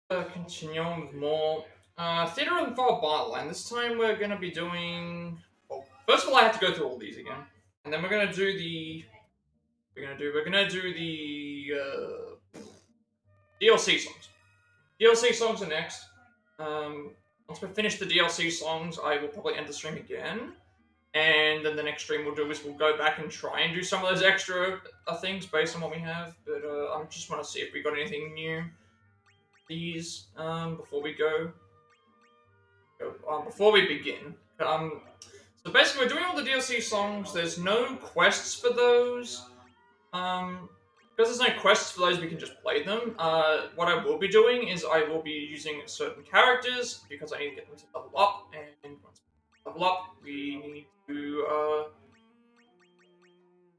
Continuing with more Theatrhythm for Bartland. This time we're going to be doing. Well, first of all, I have to go through all these again, and then we're going to do the. We're gonna do the DLC songs. DLC songs are next. Once we finish the DLC songs, I will probably end the stream again, and then the next stream we'll do is we'll go back and try and do some of those extra things based on what we have. But I just want to see if we got anything new. These before we go. Before we begin, so basically we're doing all the DLC songs. There's no quests for those. Because there's no quests for those, we can just play them. What I will be doing is I will be using certain characters because I need to get them to level up, and once we level up, we need to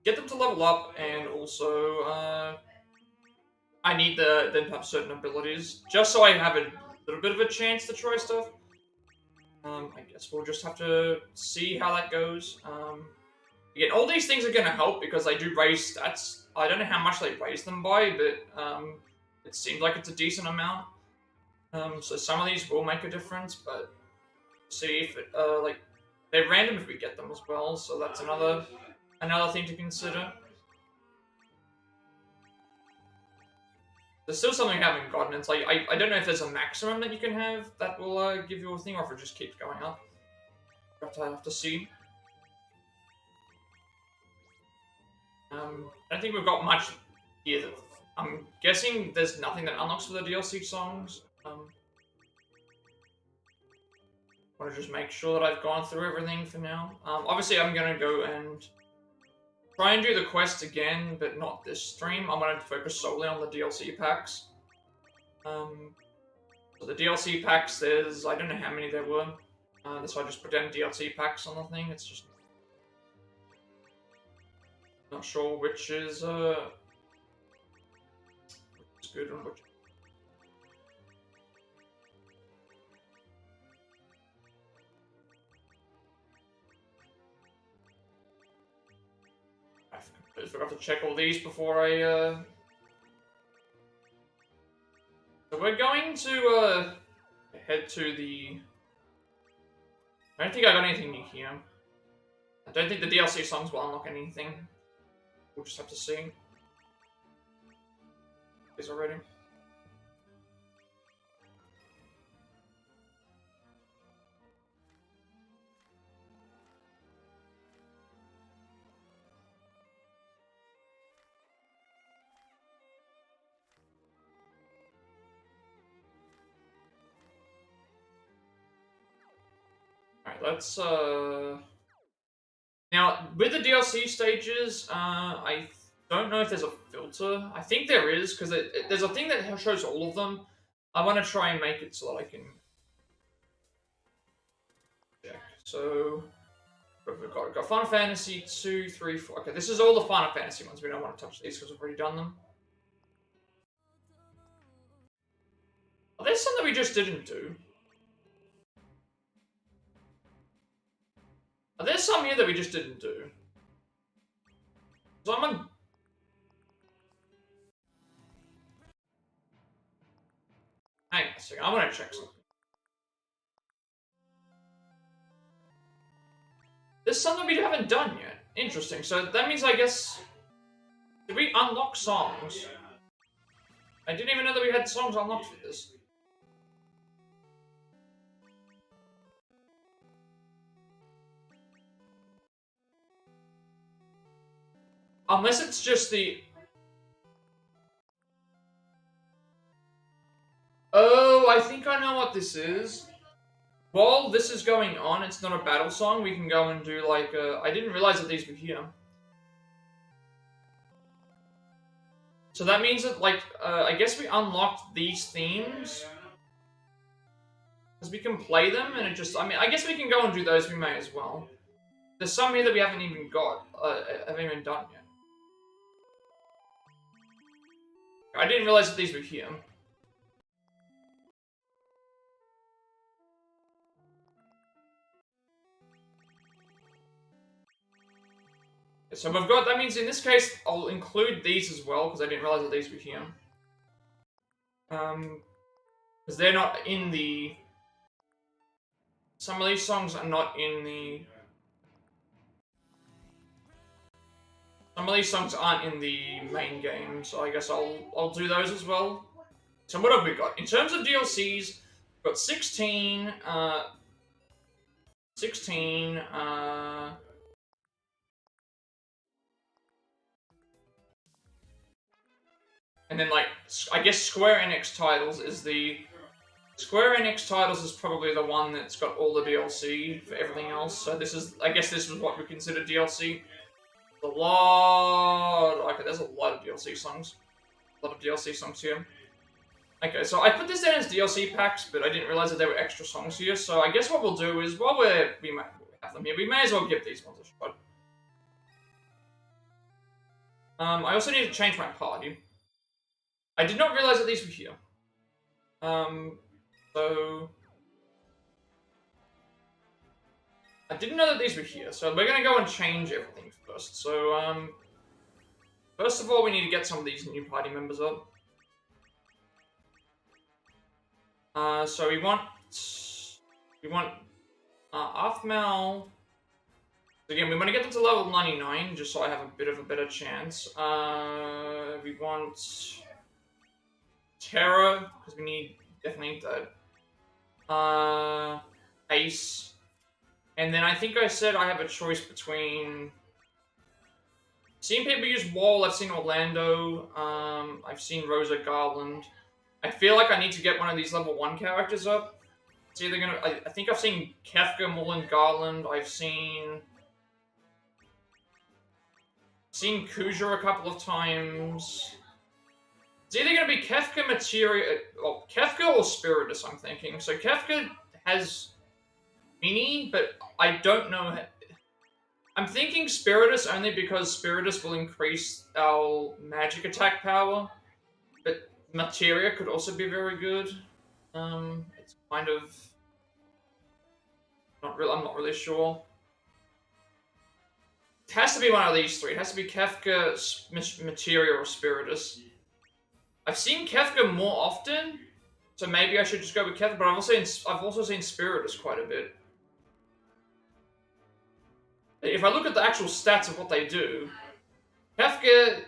get them to level up, and also I need them to have certain abilities, just so I have a little bit of a chance to try stuff. I guess we'll just have to see how that goes. Again, all these things are going to help because they do raise stats. I don't know how much they raise them by, but it seems like it's a decent amount. So some of these will make a difference, but see if it, they're random if we get them as well. So that's another thing to consider. There's still something I haven't gotten. It's like I don't know if there's a maximum that you can have that will give you a thing, or if it just keeps going up. But I have to see. I don't think we've got much here. I'm guessing there's nothing that unlocks for the DLC songs. Want to just make sure that I've gone through everything for now. Obviously, I'm going to go and try and do the quest again, but not this stream. I'm going to focus solely on the DLC packs. So the DLC packs, there's... I don't know how many there were. That's why I just put down DLC packs on the thing. It's just... not sure which is good and which... I forgot to check all these before I, So we're going to, head to the... I don't think I got anything new here. I don't think the DLC songs will unlock anything. We'll just have to see. Is already. Alright, let's now, with the DLC stages, I don't know if there's a filter. I think there is, because there's a thing that shows all of them. I want to try and make it so that I can check. So, we've got Final Fantasy 2, 3, 4. Okay, this is all the Final Fantasy ones. We don't want to touch these because we've already done them. Oh, there's some that we just didn't do. Oh, there's some here that we just didn't do. So I'm on... Hang on a second, I want to check something. There's something we haven't done yet. Interesting. So that means, I guess... Did we unlock songs? I didn't even know that we had songs unlocked for this. Unless it's just the... Oh, I think I know what this is. While this is going on, it's not a battle song, we can go and do like I didn't realize that these were here. So that means that, like, I guess we unlocked these themes. Because we can play them, and it just... I mean, I guess we can go and do those, we may as well. There's some here that we haven't even got, haven't even done yet. I didn't realize that these were here. So we've got, that means in this case, I'll include these as well, because I didn't realize that these were here. Because Because they're not in the... Some of these songs are not in the... Some of these songs aren't in the main game, so I guess I'll do those as well. So what have we got? In terms of DLCs, we've got 16, 16, and then, like, I guess Square Enix titles is the... Square Enix titles is probably the one that's got all the DLC for everything else, so this is... I guess this is what we consider DLC. A lot... Okay, there's a lot of DLC songs. A lot of DLC songs here. Okay, so I put this down as DLC packs, but I didn't realize that there were extra songs here, so I guess what we'll do is, while we have them here, we may as well give these ones a shot. I also need to change my party. I did not realize that these were here. So... I didn't know that these were here, so we're gonna go and change everything first. So, first of all, we need to get some of these new party members up. So we want Afmal. Again, we want to get them to level 99, just so I have a bit of a better chance. We want Terra, because we definitely need that. Ace. And then I think I said I have a choice between... I've seen people use Wall, I've seen Orlando, I've seen Rosa Garland. I feel like I need to get one of these level 1 characters up. It's either gonna... I think I've seen Kefka, Mullen Garland, I've seen Kuja a couple of times. It's either gonna be Kefka, Materia... Well, Kefka or Spiritus, I'm thinking. So Kefka has Mini, but I don't know... I'm thinking Spiritus only because Spiritus will increase our magic attack power. But Materia could also be very good. It's kind of... I'm not really sure. It has to be one of these three. It has to be Kefka, Materia, or Spiritus. I've seen Kefka more often, so maybe I should just go with Kefka, but I've also seen Spiritus quite a bit. If I look at the actual stats of what they do, Kefka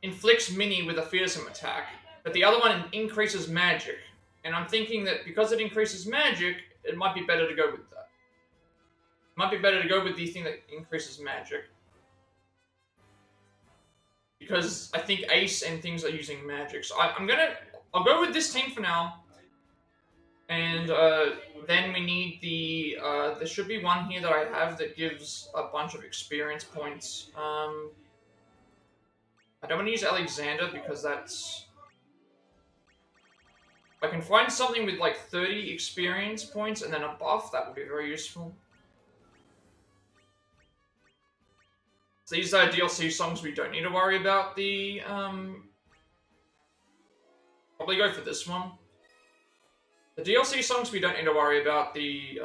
inflicts Mini with a fearsome attack, but the other one increases magic. And I'm thinking that because it increases magic, it might be better to go with that. It might be better to go with the thing that increases magic. Because I think Ace and things are using magic. So I'll go with this team for now. And then we need the, there should be one here that I have that gives a bunch of experience points. I don't want to use Alexander because that's... If I can find something with like 30 experience points and then a buff, that would be very useful. So these are DLC songs we don't need to worry about. The, probably go for this one. The DLC songs we don't need to worry about. The,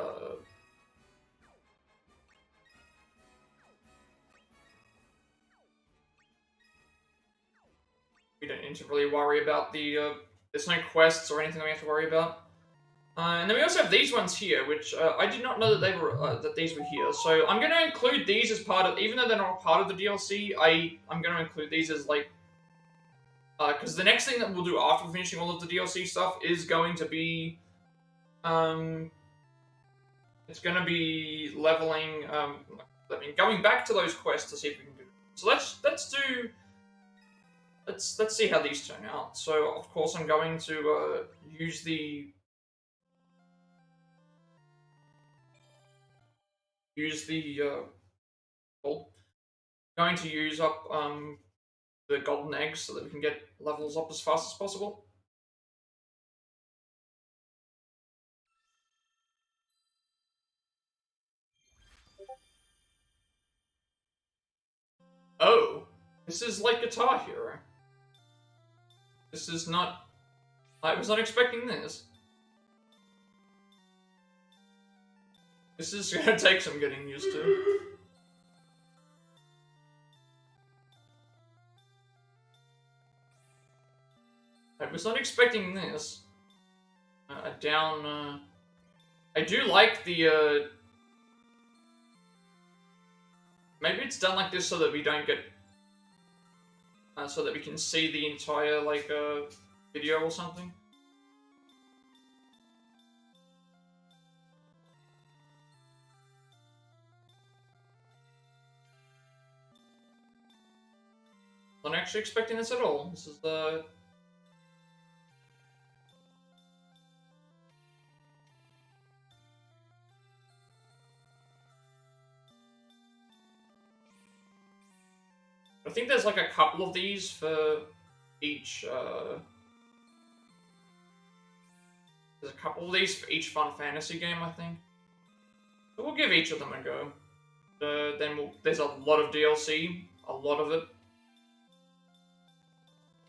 we don't need to really worry about the, there's no quests or anything we have to worry about. And then we also have these ones here, which I did not know that they were that these were here. So I'm going to include these as part of, even though they're not part of the DLC, I'm going to include these as like, because the next thing that we'll do after finishing all of the DLC stuff is going to be, it's going to be leveling, going back to those quests to see if we can do it. So let's see how these turn out. So of course I'm going to use the gold. Going to use up the golden eggs so that we can get levels up as fast as possible. Oh, this is like Guitar Hero. This is not... I was not expecting this. This is gonna take some getting used to. I was not expecting this. a down. I do like the. Maybe it's done like this so that we don't get. So that we can see the entire like video or something. Not actually expecting this at all. This is the. I think there's like a couple of these for each. There's a couple of these for each Fun Fantasy game, I think. So we'll give each of them a go. There's a lot of DLC, a lot of it.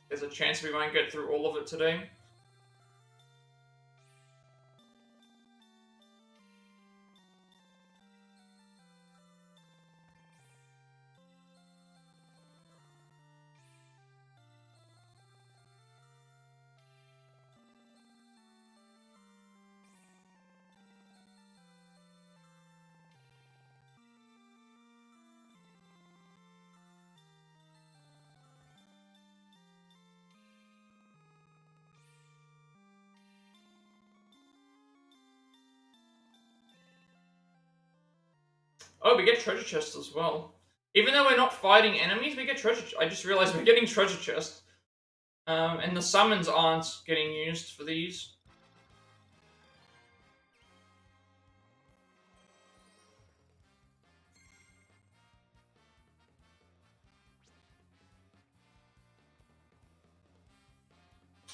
There's a chance we won't get through all of it today. Oh, we get treasure chests as well. Even though we're not fighting enemies, we get treasure. I just realized we're getting treasure chests. And the summons aren't getting used for these.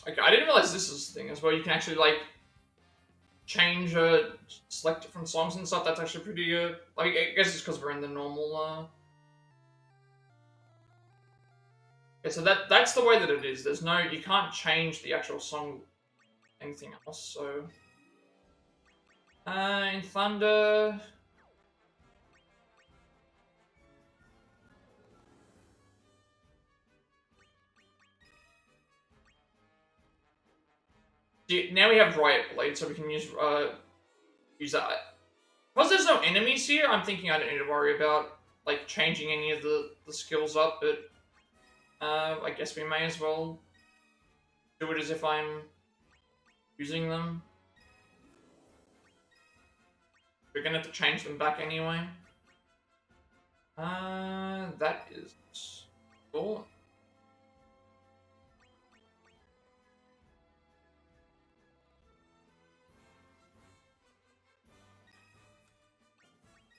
Okay, I didn't realize this is the thing as well. You can actually like change, select different songs and stuff. That's actually pretty good. Like, I guess it's because we're in the normal. Yeah, so that's the way that it is. There's no, you can't change the actual song, anything else. So, in Thunder. Now we have Riot Blade, so we can use that. Because there's no enemies here, I'm thinking I don't need to worry about like changing any of the skills up, but I guess we may as well do it as if I'm using them. We're gonna have to change them back anyway. That is cool.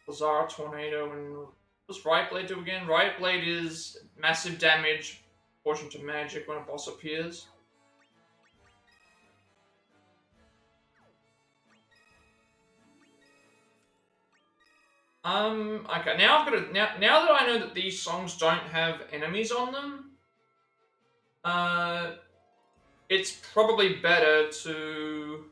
Lazara Tornado, and what does Riot Blade do again? Riot Blade is massive damage, portion to magic when a boss appears. Okay, now I've got to, now that I know that these songs don't have enemies on them, it's probably better to,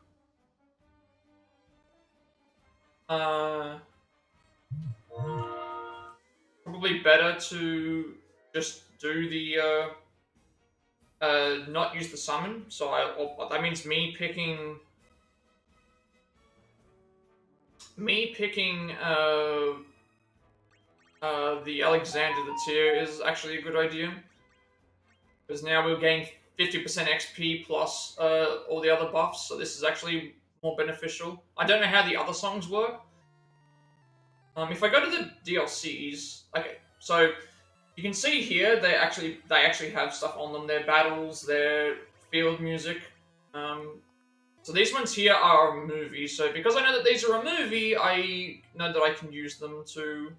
just do the, not use the summon, so that means me picking, the Alexander the Tier is actually a good idea. Because now we'll gain 50% XP plus all the other buffs, so this is actually more beneficial. I don't know how the other songs work. If I go to the DLCs, okay, so you can see here they actually have stuff on them. Their battles, their field music. So these ones here are a movie. So because I know that these are a movie, I know that I can use them to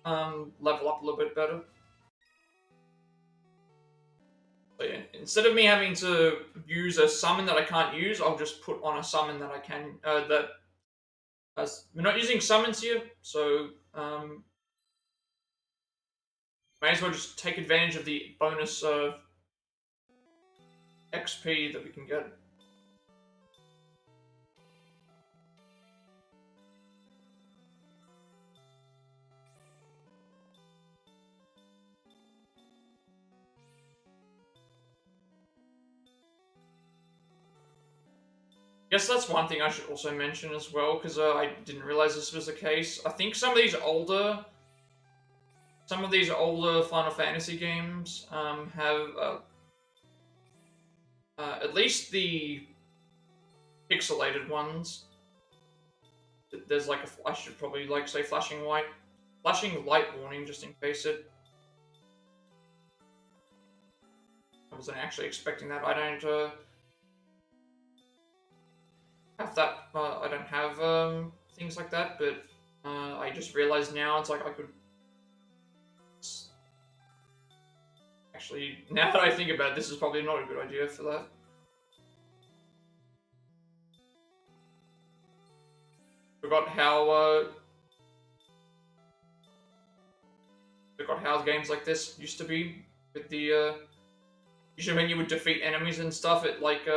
level up a little bit better. So yeah, instead of me having to use a summon that I can't use, I'll just put on a summon that I can. We're not using summons here, so may as well just take advantage of the bonus XP that we can get. Guess that's one thing I should also mention as well, because I didn't realize this was the case. I think some of these older Final Fantasy games have at least the pixelated ones. There's like I should probably like say flashing light warning just in case it. I wasn't actually expecting that. I don't have that. I don't have things like that, but I just realized now it's like I could. Actually, now that I think about it, this is probably not a good idea for that. Forgot how games like this used to be with the usually when you would defeat enemies and stuff, it like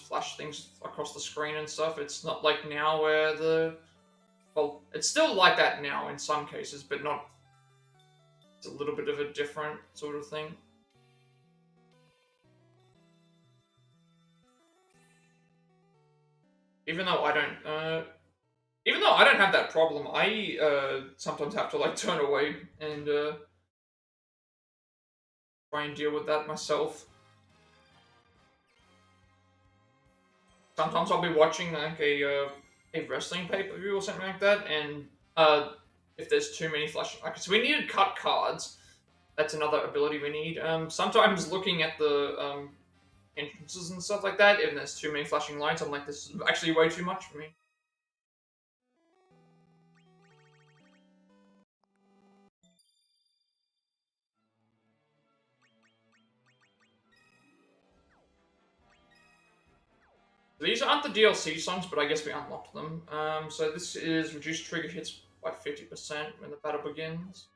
flash things across the screen and stuff. It's not like now where well, it's still like that now in some cases, but not. It's a little bit of a different sort of thing. Even though I don't have that problem, I sometimes have to like turn away and try and deal with that myself. Sometimes I'll be watching like a wrestling pay-per-view or something like that, and if there's too many flashing, like, so we need to cut cards. That's another ability we need. Sometimes looking at the entrances and stuff like that, if there's too many flashing lights, I'm like, this is actually way too much for me. These aren't the DLC songs, but I guess we unlocked them. So this is reduced trigger hits by 50% when the battle begins.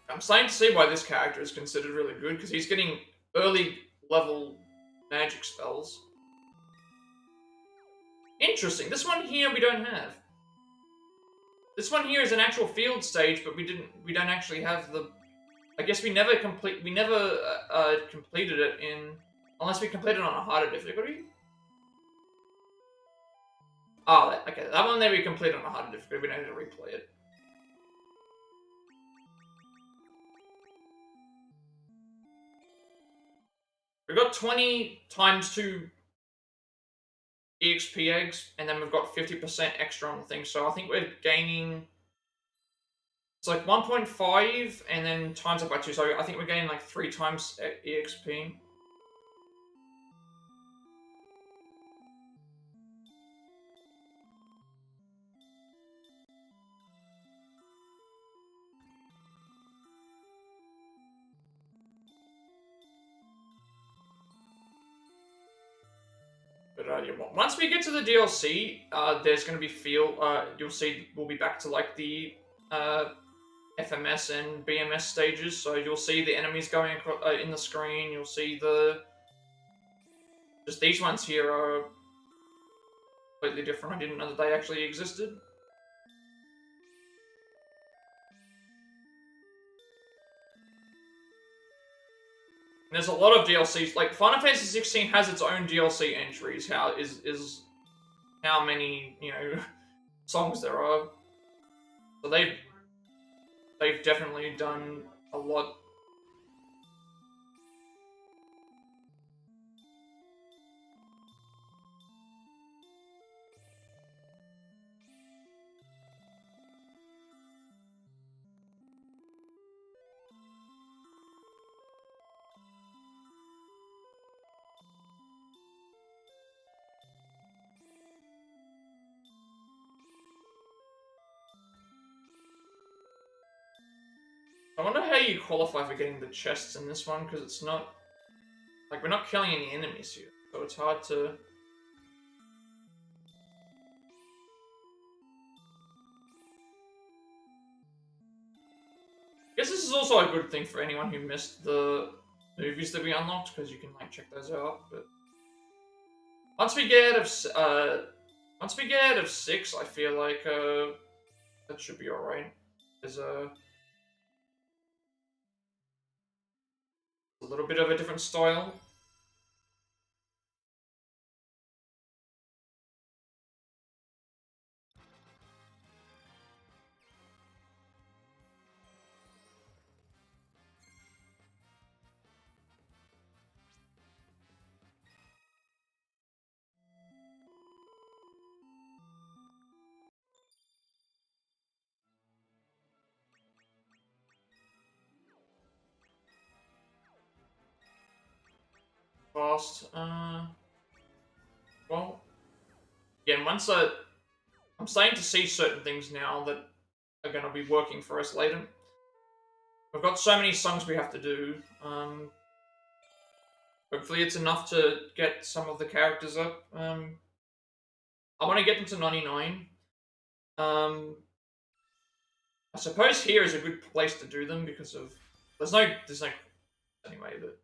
I'm starting to see why this character is considered really good, because he's getting early level magic spells. Interesting. This one here we don't have. This one here is an actual field stage, but we don't actually have the. I guess we never completed it unless we completed it on a harder difficulty. Oh, okay, that one there we completed on a harder difficulty. We don't need to replay it. We've got 20 times 2 EXP eggs, and then we've got 50% extra on the thing. So I think we're gaining. It's like 1.5, and then times it by 2. So I think we're gaining like 3 times EXP. But once we get to the DLC, there's going to be you'll see we'll be back to like the FMS and BMS stages. So you'll see the enemies going across, in the screen. You'll see just these ones here are completely different. I didn't know that they actually existed. There's a lot of DLCs. Like Final Fantasy 16 has its own DLC entries. How many songs there are. So they've definitely done a lot. I wonder how you qualify for getting the chests in this one, because it's not like we're not killing any enemies here, so it's hard to. I guess this is also a good thing for anyone who missed the movies that we unlocked, because you can like check those out. But once we get out of Once we get out of 6, I feel like that should be alright. There's a little bit of a different style. Fast. Well, again, I'm starting to see certain things now that are going to be working for us later. We've got so many songs we have to do. Hopefully, it's enough to get some of the characters up. I want to get them to 99. Um, I suppose here is a good place to do them because of there's no anyway, but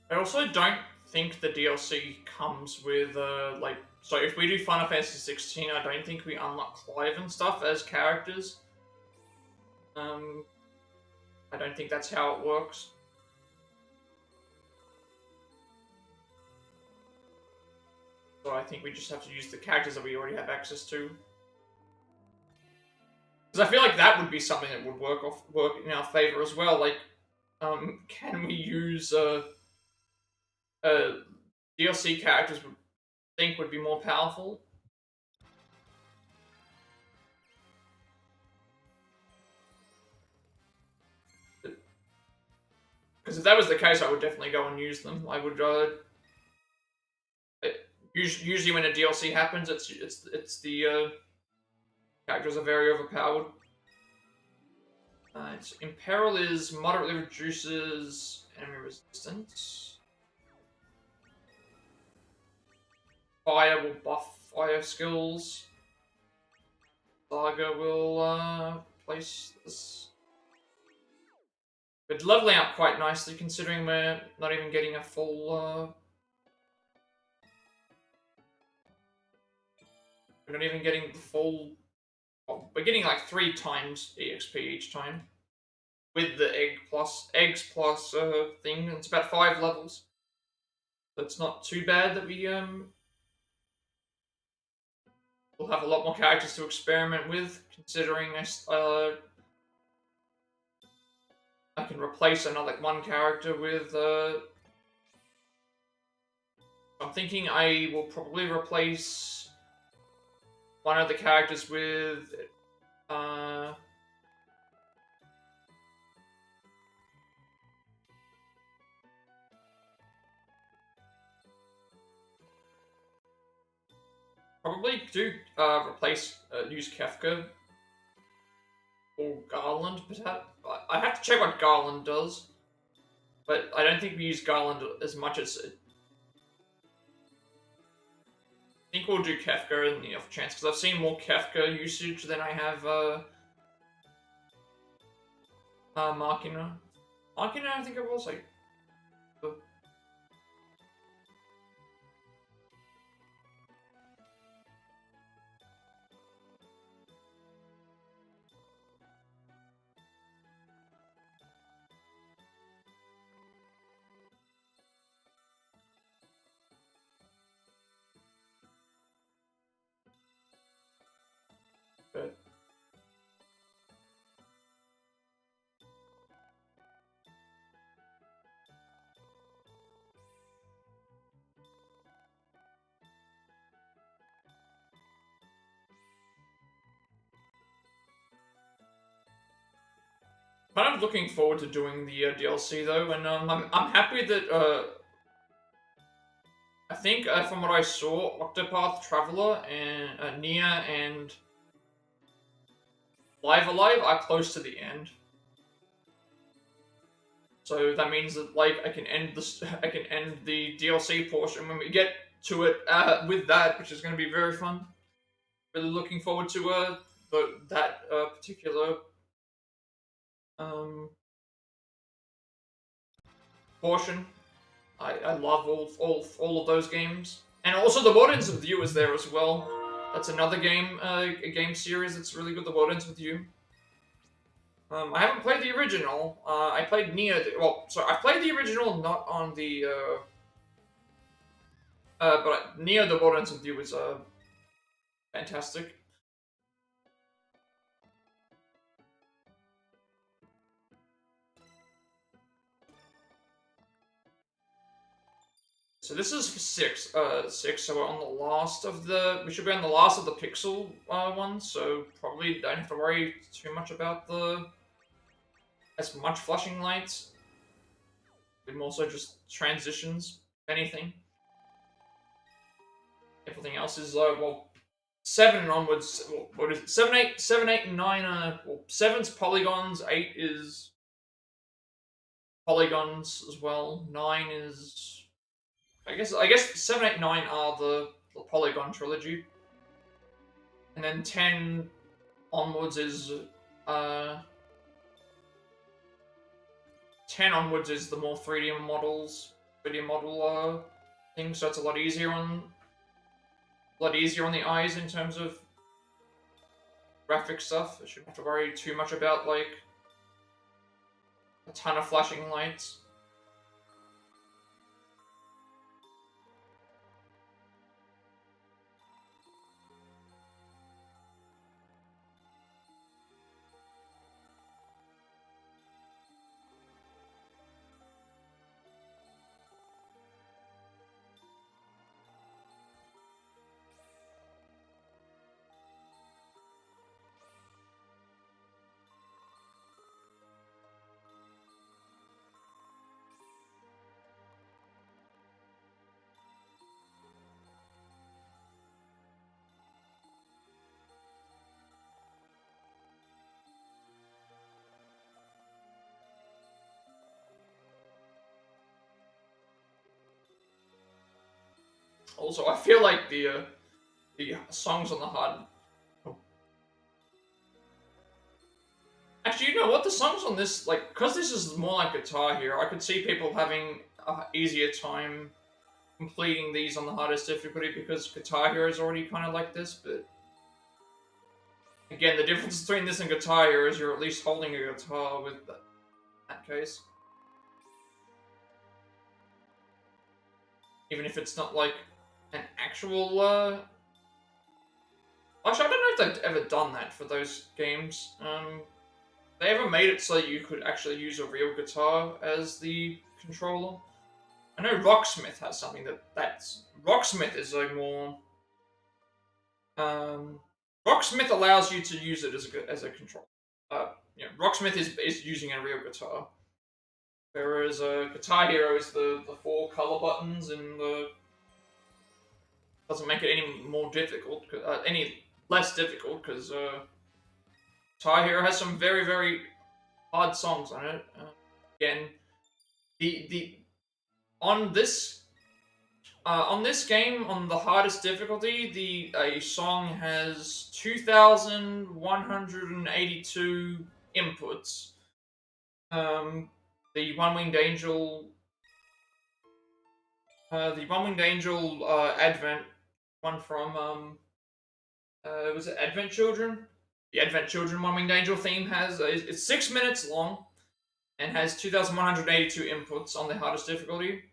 I also don't think the DLC comes with like. So if we do Final Fantasy 16, I don't think we unlock Clive and stuff as characters. Um, I don't think that's how it works. So I think we just have to use the characters that we already have access to. Because I feel like that would be something that would work in our favor as well. Like, can we use DLC characters would think would be more powerful? Because if that was the case, I would definitely go and use them. I would. Usually, when a DLC happens, it's the characters are very overpowered. Its Imperil is moderately reduces enemy resistance. Fire will buff fire skills. Saga will place this. It's leveling up quite nicely considering we're not even getting a full. We're not even getting the full. Well, we're getting like 3 times EXP each time with the eggs plus thing. It's about 5 levels. So it's not too bad that we'll have a lot more characters to experiment with, considering I can replace another one character with. I'm thinking I will probably replace one of the characters with. Uh, probably do use Kefka or Garland, perhaps. I have to check what Garland does, but I don't think we use Garland as much as I think we'll do Kefka in the off chance because I've seen more Kefka usage than I have Machina. Machina, I think it was like. But kind of looking forward to doing the DLC though, and I'm happy that I think from what I saw, Octopath Traveler and Nia and Live Alive are close to the end. So that means that like I can end this, I can end the DLC portion when we get to it with that, which is going to be very fun. Really looking forward to that particular um, portion. I love all of those games, and also the Wardens with You is there as well. That's another game, a game series that's really good. The Wardens with You. I haven't played the original. I played Nia. Well, sorry, I played the original, not on the. But Nia the Wardens with You is fantastic. So this is for six. So we're on the last of the. We should be on the last of the Pixel ones. So probably don't have to worry too much about the as much flashing lights. But more so just transitions, if anything. Everything else is well, 7 and onwards. What is it? 7, 8, and 9 are well, 7's polygons. 8 is polygons as well. 9 is I guess 7, 8, 9 are the Polygon trilogy, and then 10 onwards is 10 onwards is the more 3D model thing. So it's a lot easier on the eyes in terms of graphic stuff. I shouldn't have to worry too much about like a ton of flashing lights. Also, I feel like the songs on the hard. Actually, you know what? The songs on this, like, because this is more like Guitar Hero, I could see people having an easier time completing these on the hardest difficulty because Guitar Hero is already kind of like this, but again, the difference between this and Guitar Hero is you're at least holding a guitar with that case. Even if it's not like an actual, actually, I don't know if they've ever done that for those games. They ever made it so you could actually use a real guitar as the controller? I know Rocksmith has something that's... Rocksmith is a more... Rocksmith allows you to use it as a controller. Rocksmith is using a real guitar. Whereas Guitar Hero is the 4 color buttons and the doesn't make it any more difficult, any less difficult, because Guitar Hero has some very, very hard songs on it. Again, the on this game, on the hardest difficulty, the a song has 2,182 inputs. The One-Winged Angel, Advent one from was it Advent Children? The Advent Children One-Winged Angel theme has it's 6 minutes long and has 2,182 inputs on the hardest difficulty.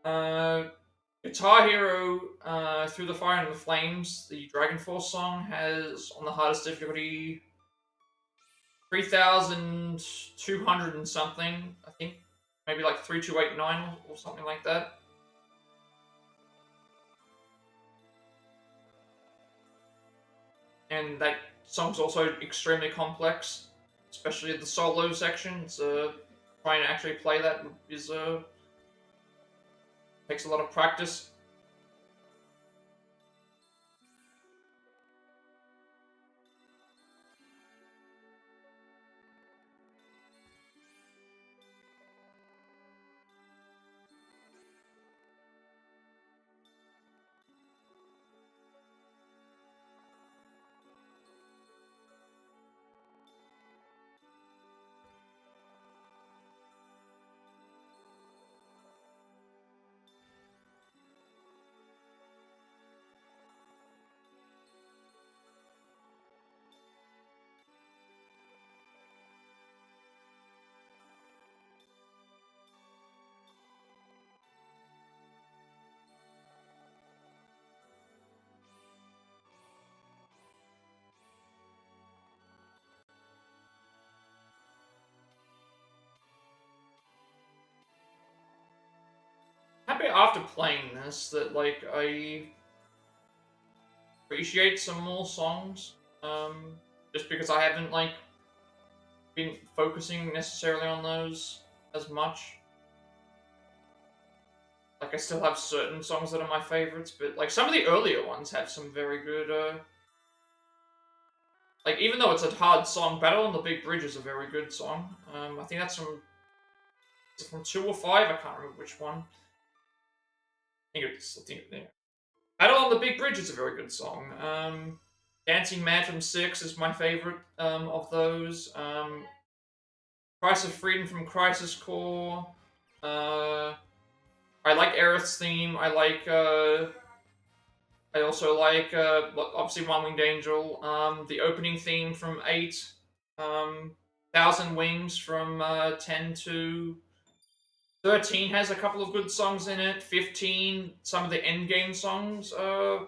Uh, Guitar Hero, Through the Fire and the Flames, the Dragon Force song, has on the hardest difficulty 3,200 and something, I think. Maybe like 3,289 or something like that. And that song's also extremely complex, especially the solo sections. Trying to actually play that is takes a lot of practice. Happy after playing this that like I appreciate some more songs. Just because I haven't like been focusing necessarily on those as much. Like I still have certain songs that are my favorites, but like some of the earlier ones have some very good like even though it's a hard song, Battle on the Big Bridge is a very good song. I think that's from 2 or 5, I can't remember which one. I think yeah. Battle on the Big Bridge is a very good song. Dancing Man from 6 is my favorite of those. Price of Freedom from Crisis Core. I like Aerith's theme. I also like obviously One Winged Angel. The opening theme from 8. Thousand Wings from 10 to 13 has a couple of good songs in it. 15, some of the endgame songs are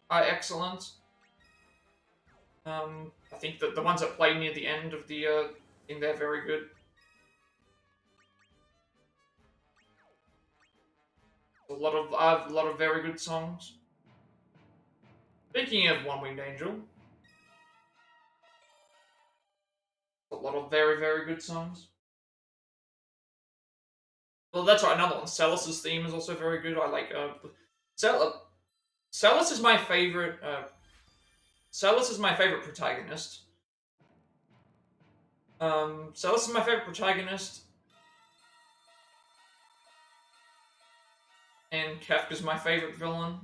excellent. I think that the ones that play near the end of the thing, they're very good. A lot of very good songs. Speaking of One Winged Angel, a lot of very, very good songs. Well, that's right, another one. Celis's theme is also very good. I like Celis is my favorite. Celis is my favorite protagonist. Celis is my favorite protagonist, and Kefka's my favorite villain.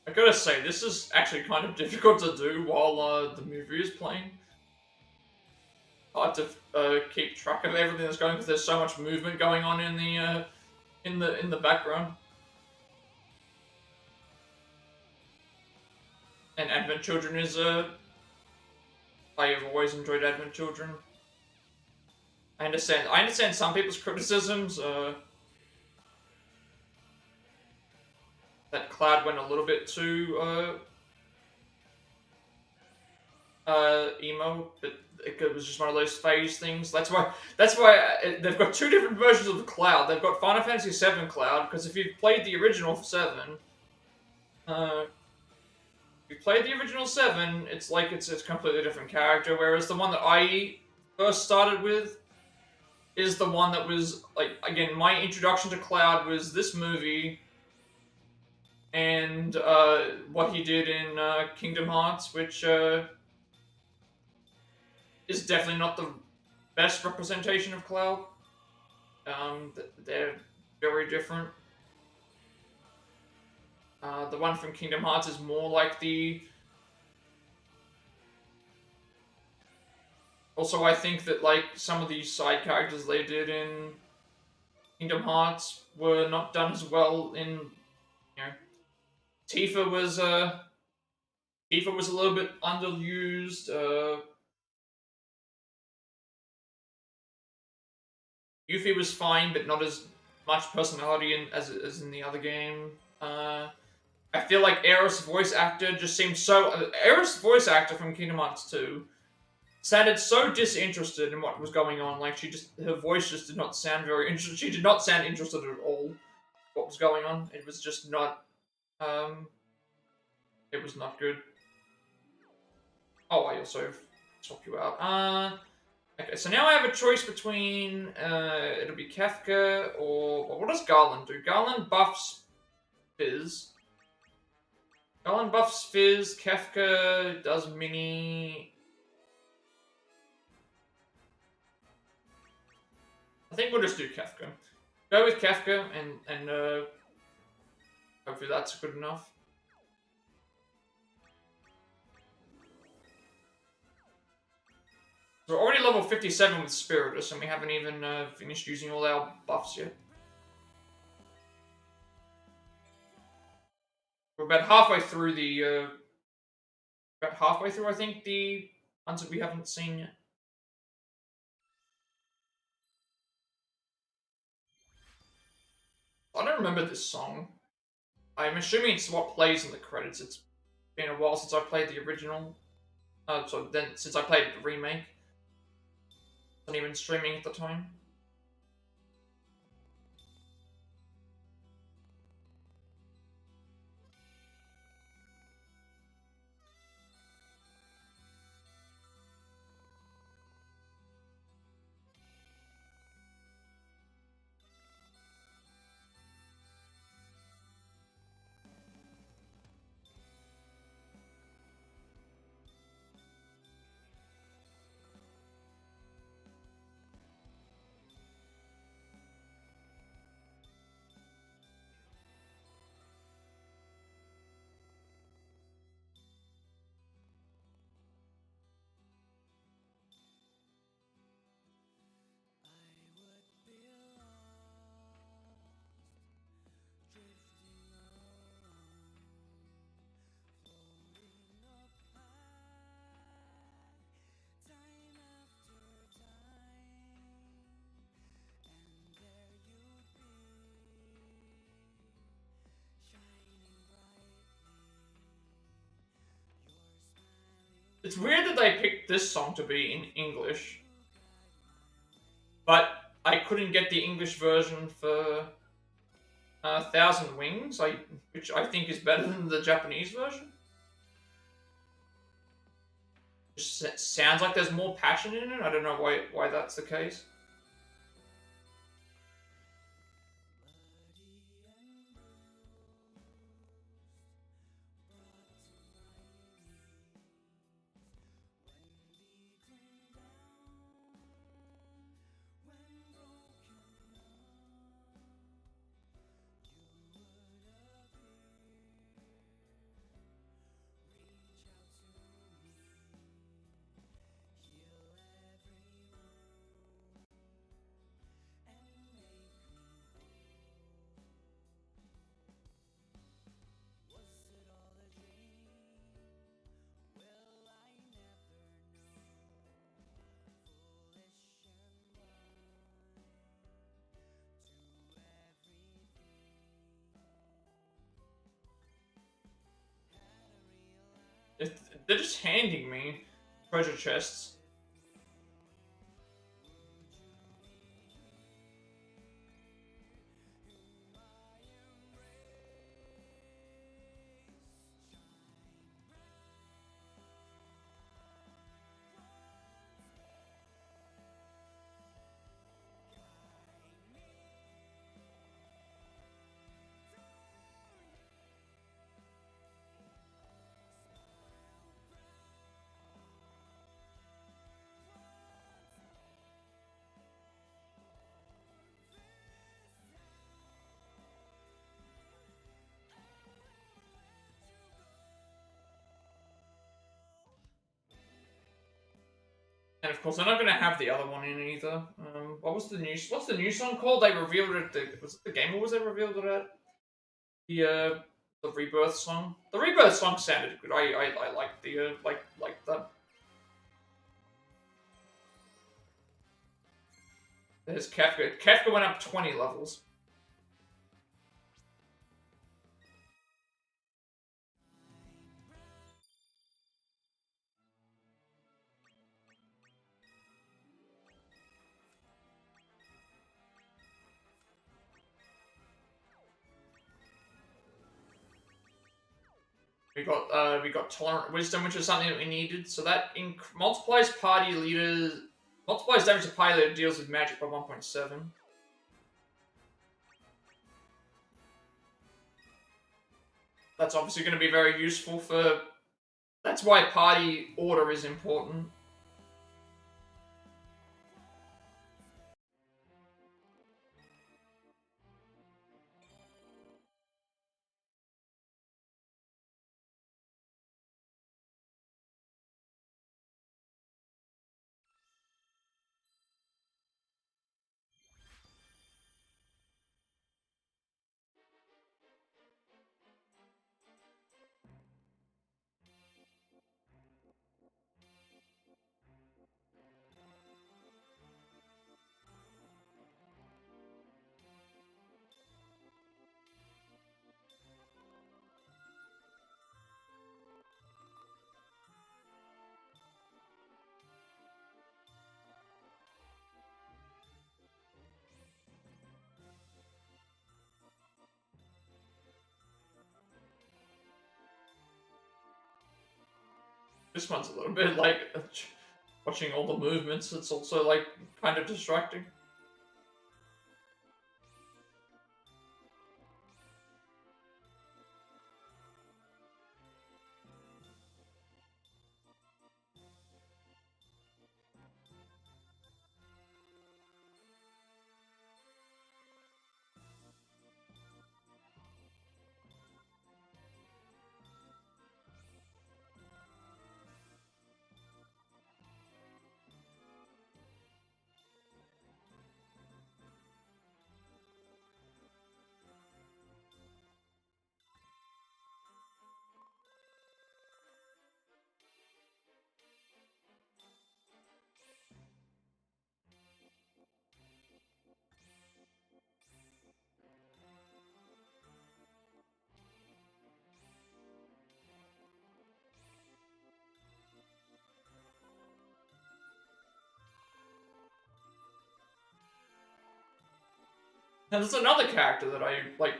I gotta say, this is actually kind of difficult to do while the movie is playing. Hard to keep track of everything that's going because there's so much movement going on in the background. And Advent Children is I have always enjoyed Advent Children. I understand. I understand some people's criticisms. That Cloud went a little bit too emo, but it was just one of those phase things. That's why. That's why they've got two different versions of the Cloud. They've got Final Fantasy VII Cloud, because if you've played the original 7, if you played the original 7, it's like it's a completely different character. Whereas the one that I first started with is the one that was like, again, my introduction to Cloud was this movie and what he did in Kingdom Hearts, which is definitely not the best representation of Cloud. They're very different. The one from Kingdom Hearts is more like the... Also, I think that like some of these side characters they did in Kingdom Hearts were not done as well in, you know, Tifa was a little bit underused. Yuffie was fine, but not as much personality as in the other game. I feel like Aerith's voice actor just seemed so... Aerith's voice actor from Kingdom Hearts 2 sounded so disinterested in what was going on. Like, her voice just did not sound very interested. She did not sound interested at all in what was going on. It was just not... it was not good. Oh, I also swap you out. Okay, so now I have a choice between, it'll be Kefka or... Well, what does Garland do? Garland buffs Fizz. Garland buffs Fizz, Kefka does mini... I think we'll just do Kefka. Go with Kefka, and hopefully that's good enough. We're already level 57 with Spiritus, and we haven't even finished using all our buffs yet. We're about halfway through the... about halfway through, I think, the ones that we haven't seen yet. I don't remember this song. I'm assuming it's what plays in the credits. It's been a while since I played the original. So then, since I played the remake. Wasn't even streaming at the time. It's weird that they picked this song to be in English, but I couldn't get the English version for Thousand Wings, which I think is better than the Japanese version. It sounds like there's more passion in it. I don't know why that's the case. they're just handing me treasure chests. And of course, they're not gonna have the other one in either. What's the new song called? They revealed it. Was it the Game Awards they revealed it at? The Rebirth song. The Rebirth song sounded good. I like the like that. There's Kefka. Kefka went up 20 levels. We got Tolerant Wisdom, which is something that we needed. So that multiplies damage to party leader deals with magic by 1.7. That's obviously going to be very useful for. That's why party order is important. This one's a little bit like watching all the movements. It's also like kind of distracting. And there's another character that I like.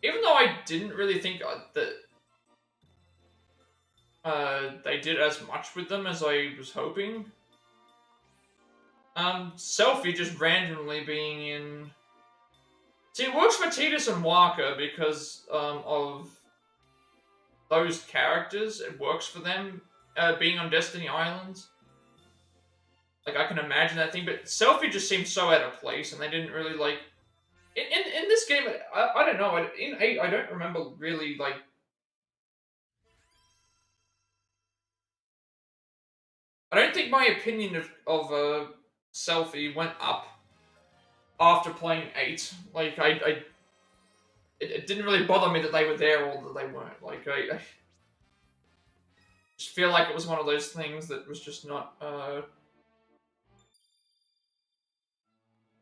Even though I didn't really think that they did as much with them as I was hoping. Selfie just randomly being in. See, it works for Tidus and Waka because of those characters. It works for them being on Destiny Islands. Like, I can imagine that thing, but Selfie just seemed so out of place, and they didn't really, like... In this game, I don't know, in 8, I don't remember really, like... I don't think my opinion of Selfie went up after playing 8. Like, it didn't really bother me that they were there or that they weren't. Like, I just feel like it was one of those things that was just not,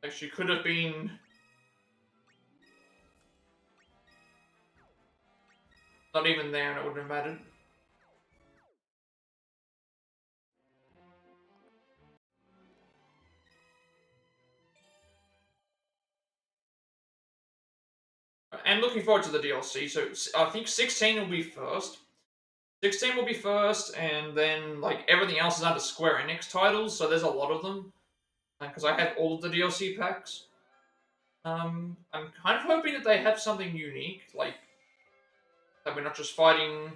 like, she could have been... Not even there, and it wouldn't have mattered. And looking forward to the DLC. So I think 16 will be first. 16 will be first, and then like everything else is under Square Enix titles. So there's a lot of them because I have all of the DLC packs. I'm kind of hoping that they have something unique, like that we're not just fighting.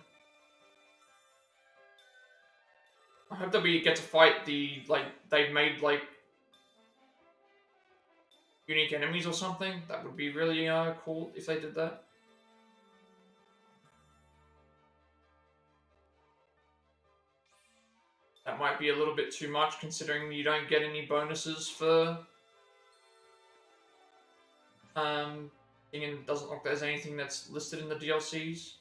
I hope that we get to fight the like they've made like unique enemies or something. That would be really cool if they did that. That might be a little bit too much considering you don't get any bonuses for and it doesn't look like there's anything that's listed in the DLCs.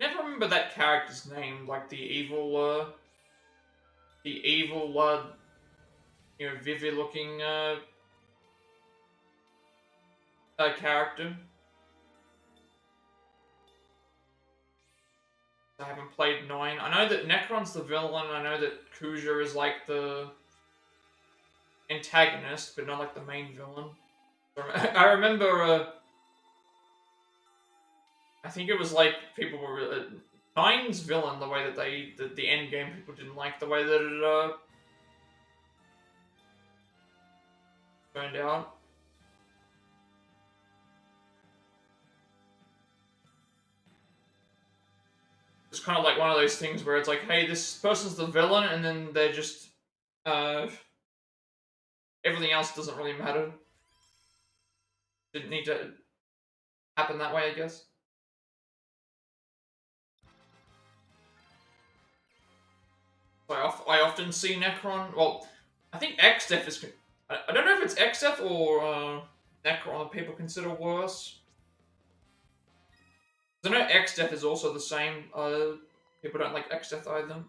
Never remember that character's name, like the evil, vivid looking character. I haven't played 9. I know that Necron's the villain. I know that Kuja is like the antagonist, but not like the main villain. I remember. I think it was like people were Nine's villain. The way that the end game people didn't like the way that it turned out. It's kind of like one of those things where it's like, hey, this person's the villain, and then they're just uh, everything else doesn't really matter. Didn't need to happen that way, I guess. I often see Necron. Well, I think Xdeath is. I don't know if it's Xdeath or Necron that people consider worse. I know Xdeath is also the same. People don't like Xdeath either.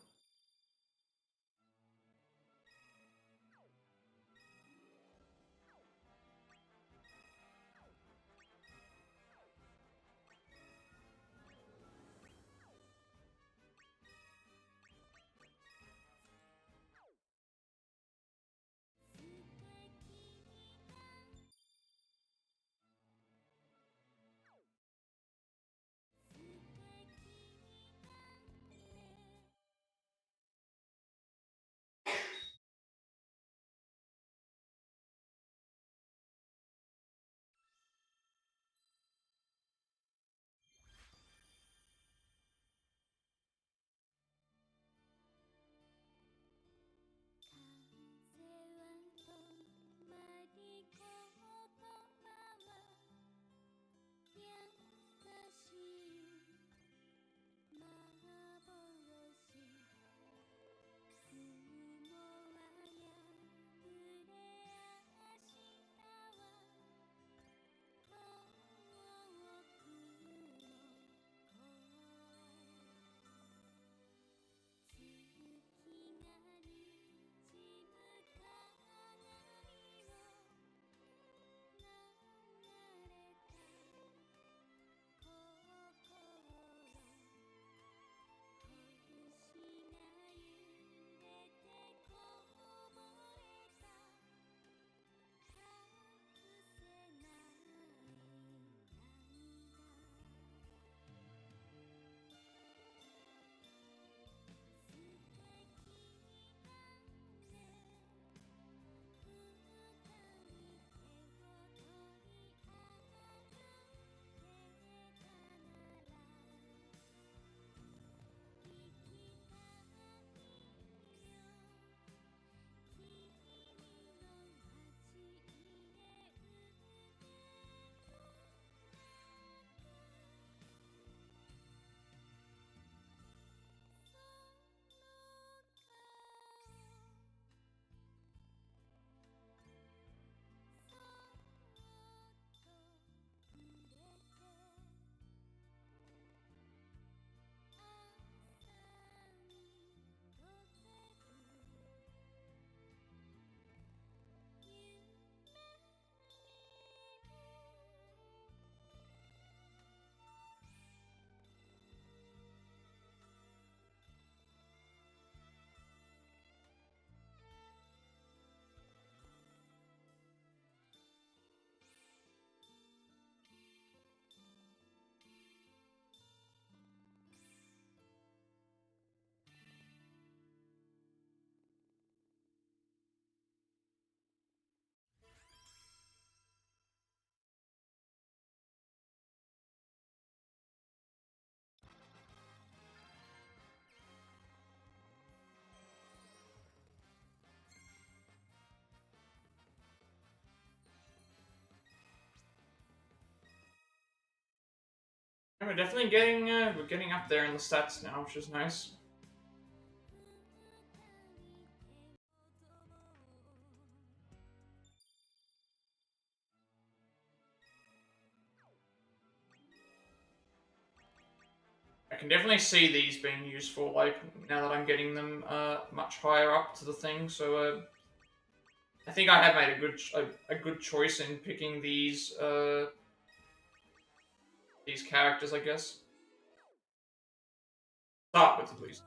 And we're getting up there in the stats now, which is nice. I can definitely see these being useful, like, now that I'm getting them much higher up to the thing, so I think I have made a good choice in picking these characters, I guess. Start with, at least.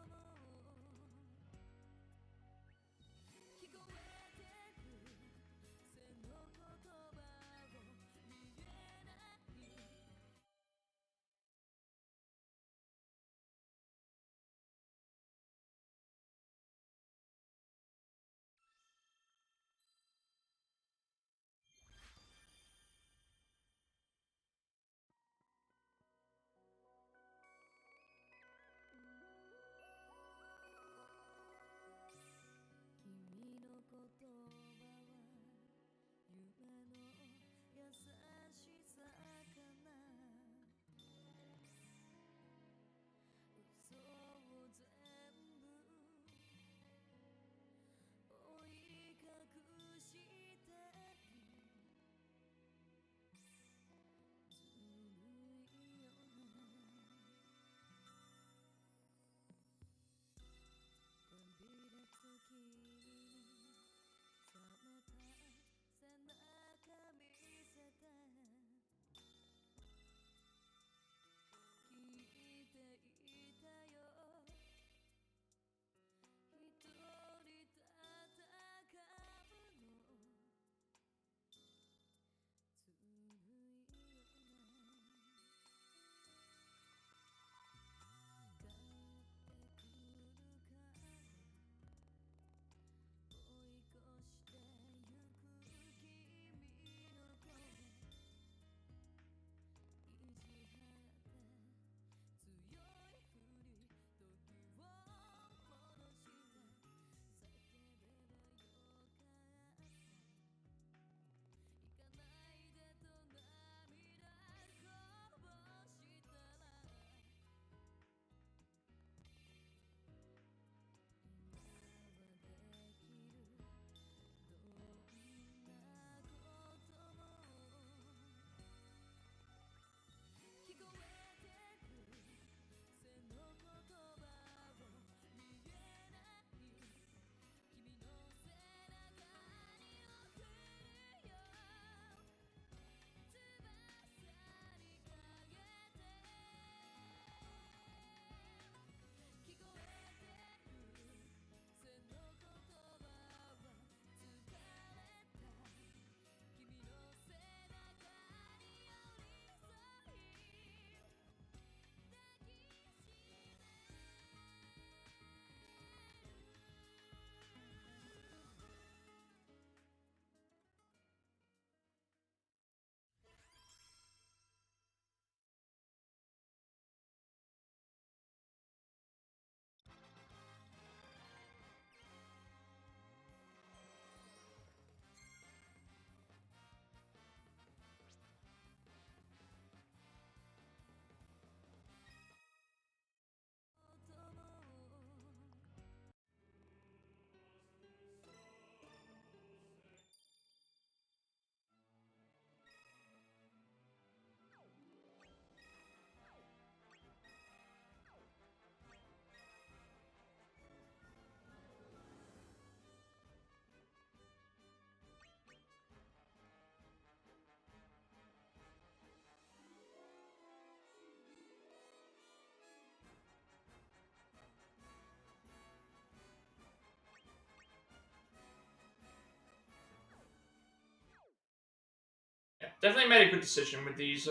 Yeah, definitely made a good decision with these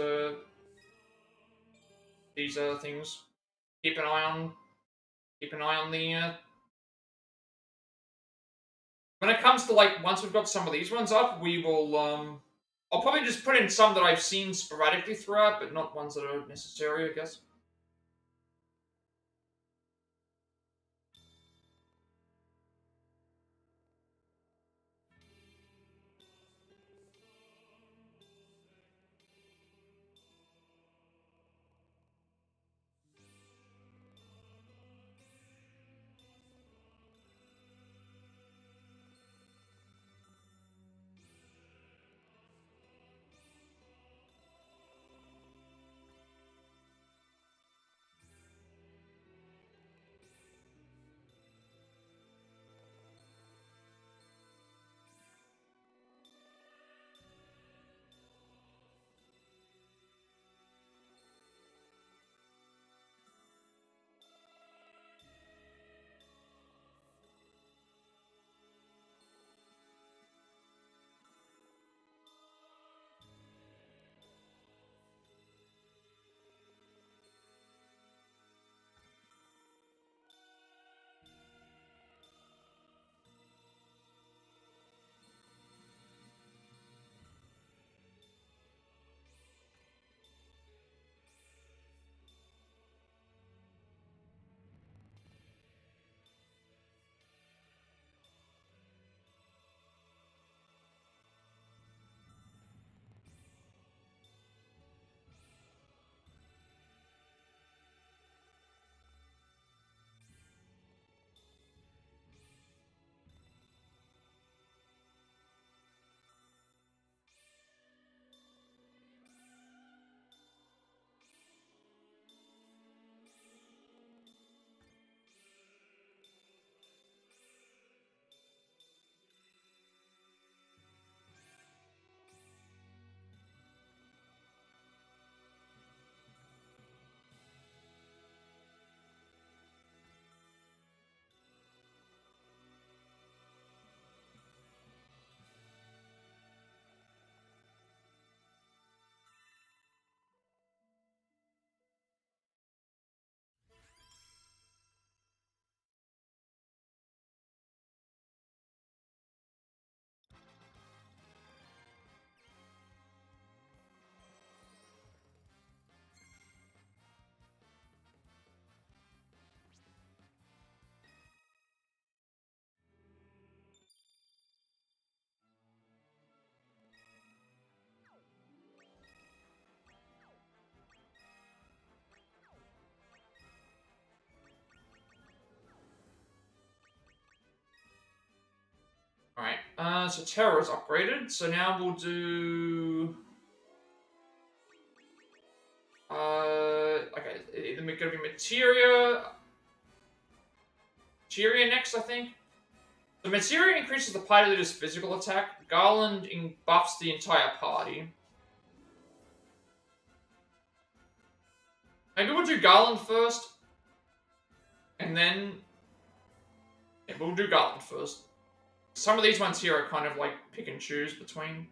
things. Keep an eye on keep an eye on the when it comes to, like, once we've got some of these ones up, we will I'll probably just put in some that I've seen sporadically throughout, but not ones that are necessary, I guess. So Terror is upgraded. So now we'll do. Okay, either gonna be Materia next, I think. The Materia increases the party leader's physical attack. Garland buffs the entire party. Maybe we'll do Garland first, and then yeah, we'll do Garland first. Some of these ones here are kind of like pick and choose between.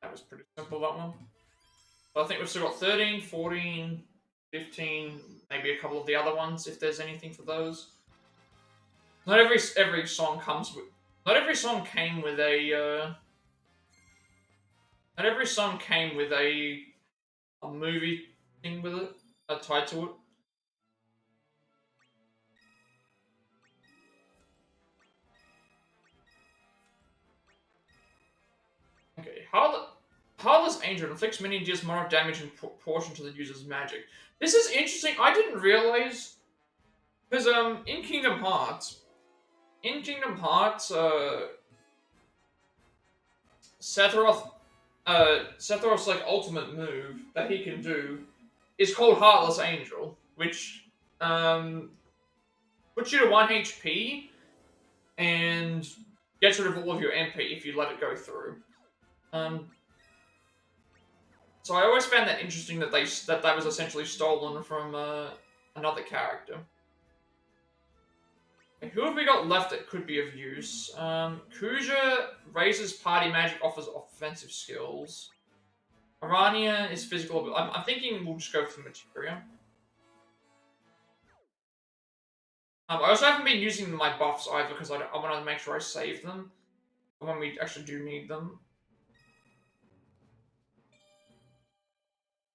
That was pretty simple, that one. But I think we've still got 13, 14, 15, maybe a couple of the other ones, if there's anything for those. Not every song comes with... Not every song came with a... Not every song came with a movie thing with it, tied to it. Okay, Harless Angel inflicts minion deals more damage in proportion to the user's magic. This is interesting. I didn't realize because in Kingdom Hearts, Sephiroth's like ultimate move that he can do is called Heartless Angel, which puts you to 1 HP and gets rid of all of your MP if you let it go through. So I always found that interesting that that was essentially stolen from another character. Okay, who have we got left that could be of use? Kuja raises party magic, offers offensive skills. Arania is physical. I'm thinking we'll just go for Materia. I also haven't been using my buffs either because I want to make sure I save them when we actually do need them.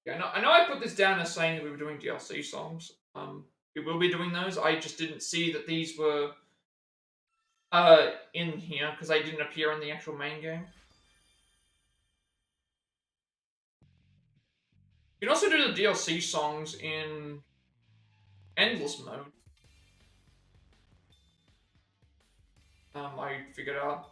Yeah, I know I put this down as saying that we were doing DLC songs. We will be doing those. I just didn't see that these were in here because they didn't appear in the actual main game. You can also do the DLC songs in endless mode. I figured out.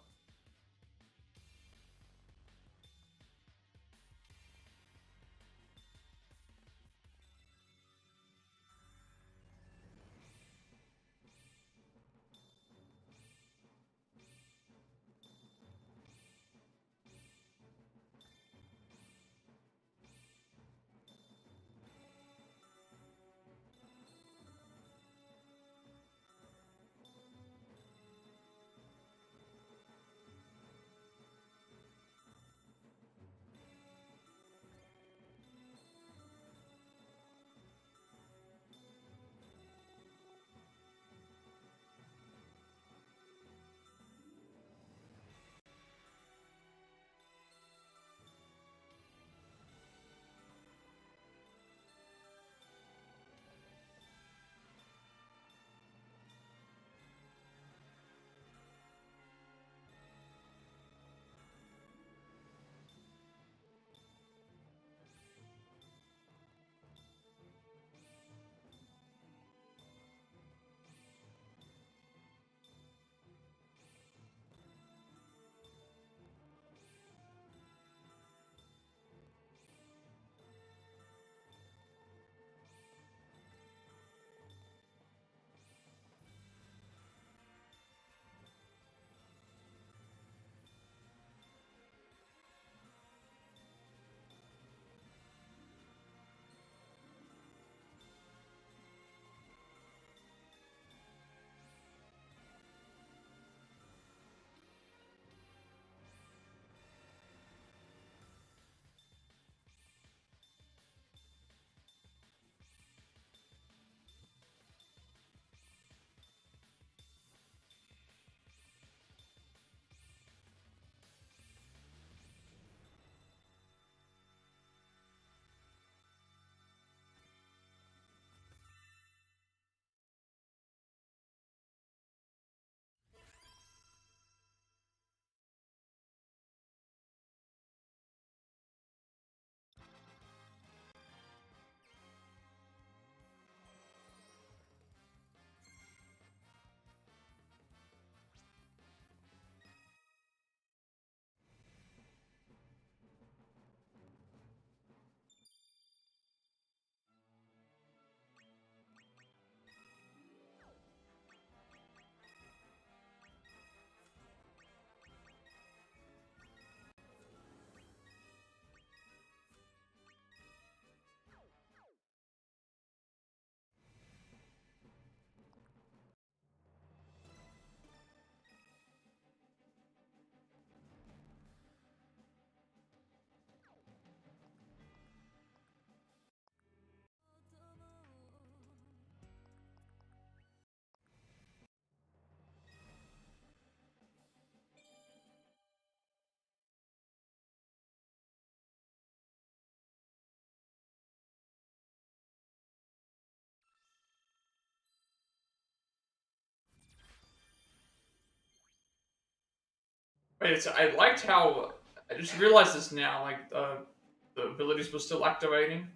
Wait, I liked how I just realized this now. Like the abilities were still activating.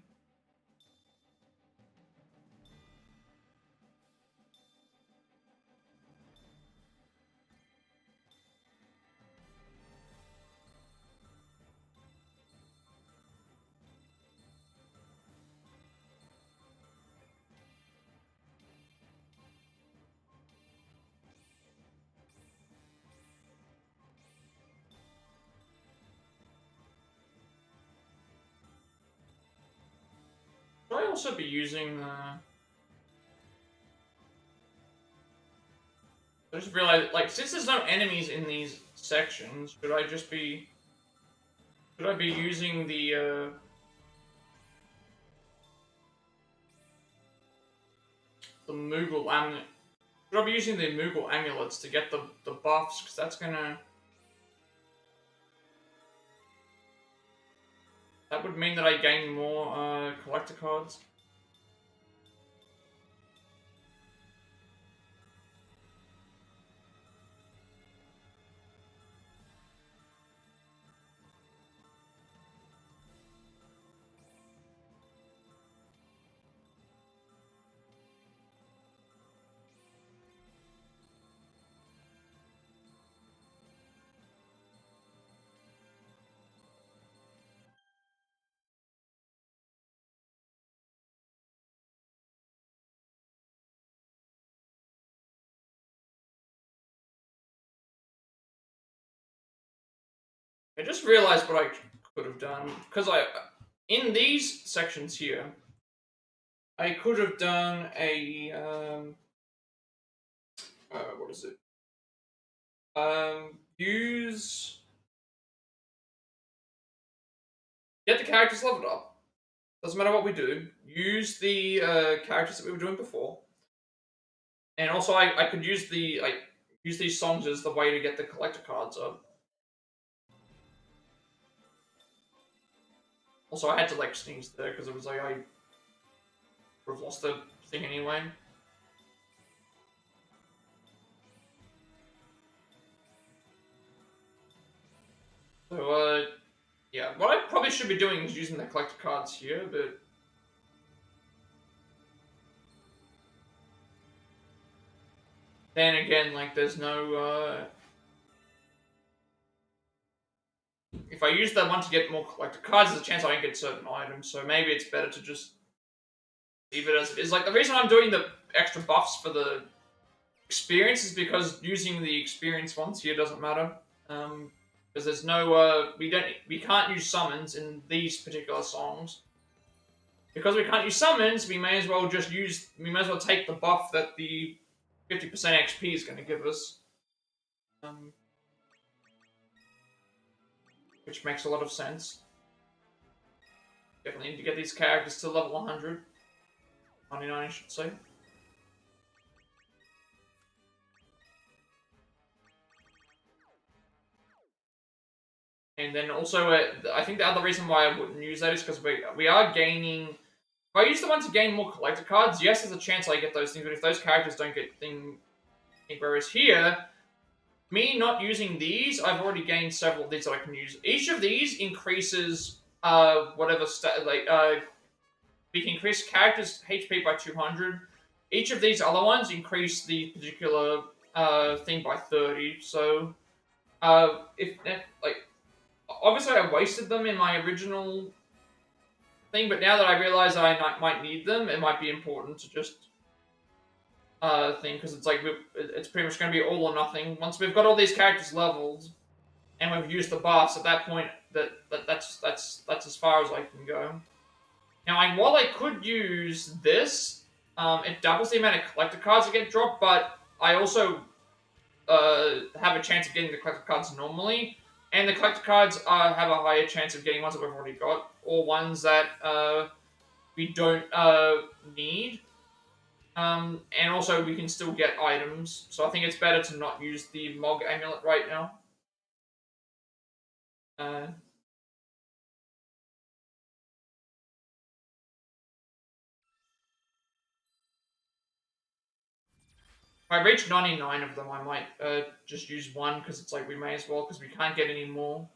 Should I also be using? I just realized, like, since there's no enemies in these sections, should I just be? Should I be using the Moogle amulet? Should I be using the Moogle amulets to get the buffs? Because that's gonna that would mean that I gain more collector cards. I just realized what I could have done because in these sections here, I could have done a what is it? Use get the characters leveled up. Doesn't matter what we do. Use the characters that we were doing before, and also I could use use these songs as the way to get the collector cards up. Also, I had to like sneeze there because it was like I would have lost the thing anyway. So yeah, what I probably should be doing is using the collector cards here, but then again, like there's no if I use that one to get more collector cards, there's a chance I don't get certain items. So maybe it's better to just leave it as it is. Like the reason I'm doing the extra buffs for the experience is because using the experience ones here doesn't matter. Because there's no we can't use summons in these particular songs. Because we can't use summons, we may as well take the buff that the 50% XP is going to give us. Which makes a lot of sense. Definitely need to get these characters to level 100. 99, I should say. And then also, I think the other reason why I wouldn't use that is because we are gaining. If I use the one to gain more collector cards, yes, there's a chance I get those things. But if those characters don't get things, whereas here, me not using these, I've already gained several of these that I can use. Each of these increases whatever we can increase characters' HP by 200. Each of these other ones increase the particular thing by 30. So if like obviously I wasted them in my original thing, but now that I realize I might need them, it might be important to just thing because it's like it's pretty much going to be all or nothing. Once we've got all these characters leveled and we've used the buffs, at that point that's as far as I can go. Now, while I could use this, it doubles the amount of collector cards that get dropped, but I also have a chance of getting the collector cards normally. And the collector cards have a higher chance of getting ones that we've already got, or ones that we don't need. And also, we can still get items, so I think it's better to not use the Mog Amulet right now. If I reach 99 of them, I might just use one, because it's like we may as well, because we can't get any more.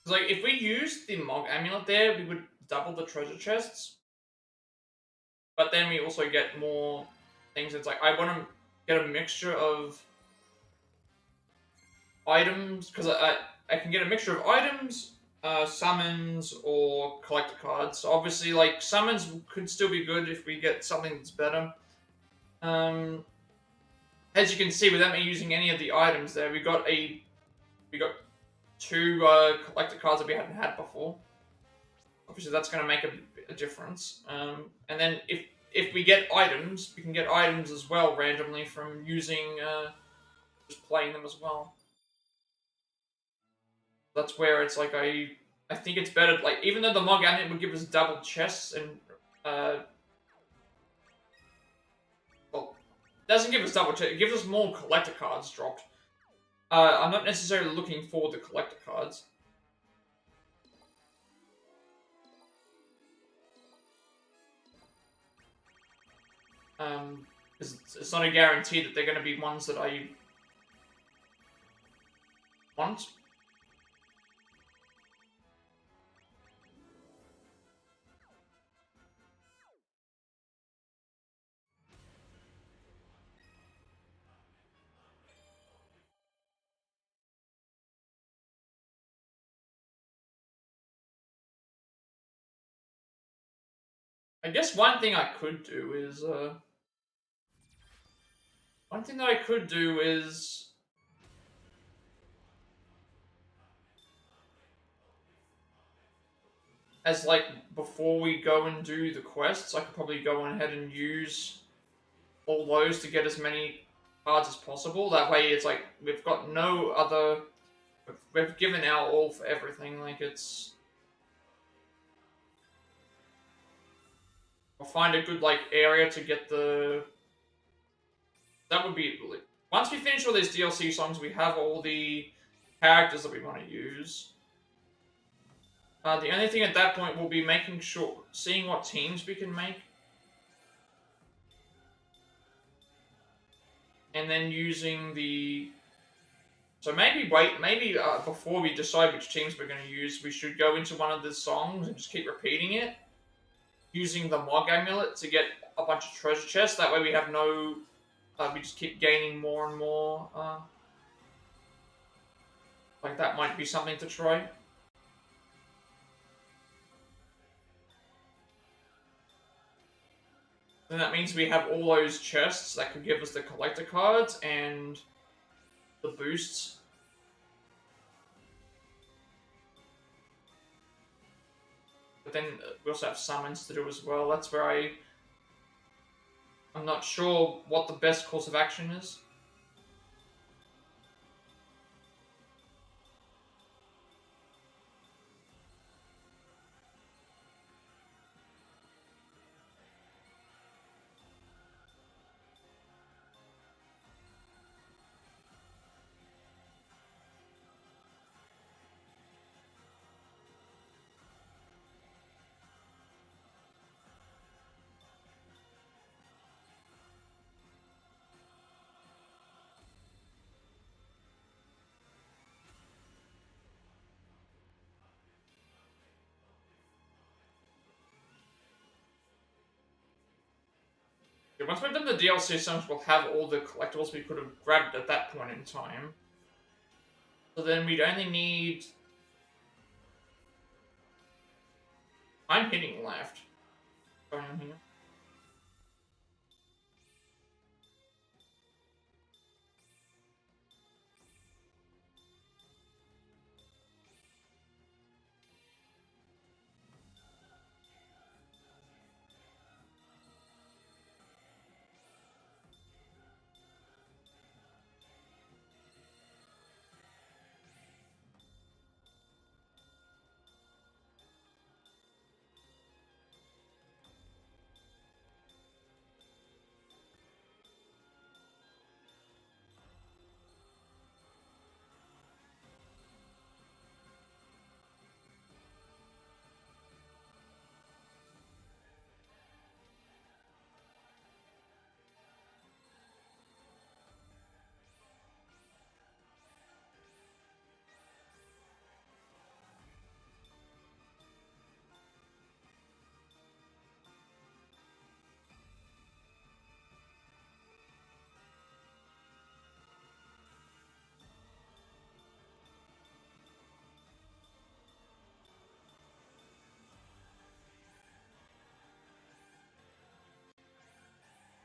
Like, if we used the Mog Amulet there, we would double the treasure chests. But then we also get more things. It's like, I want to get a mixture of items, because I can get a mixture of items, summons, or collector cards. So obviously, like, summons could still be good if we get something that's better. Um, as you can see, without me using any of the items there, we got two collector cards that we hadn't had before. Obviously, that's going to make a difference. And then if we get items, we can get items as well randomly from using just playing them as well. That's where it's like I think it's better. Like, even though the Mog Amulet would give us double chests and well, it doesn't give us double chests. It gives us more collector cards dropped. I'm not necessarily looking for the collector cards. Because it's not a guarantee that they're going to be ones that I want. I guess one thing I could do is one thing that I could do is as like before we go and do the quests, I could probably go ahead and use all those to get as many cards as possible. That way, it's like we've got no other. We've given our all for everything. Like it's, we'll find a good like area to get the. That would be once we finish all these DLC songs, we have all the characters that we want to use. The only thing at that point will be making sure, seeing what teams we can make, and then using the. So maybe before we decide which teams we're going to use, we should go into one of the songs and just keep repeating it, using the Mog Amulet to get a bunch of treasure chests. That way we have no, we just keep gaining more and more. Like that might be something to try. Then that means we have all those chests that could give us the collector cards and the boosts. But then we also have summons to do as well. That's where I'm not sure what the best course of action is. Yeah, once we've done the DLC songs, we'll have all the collectibles we could have grabbed at that point in time. So then we'd only need. I'm hitting left. Going on here.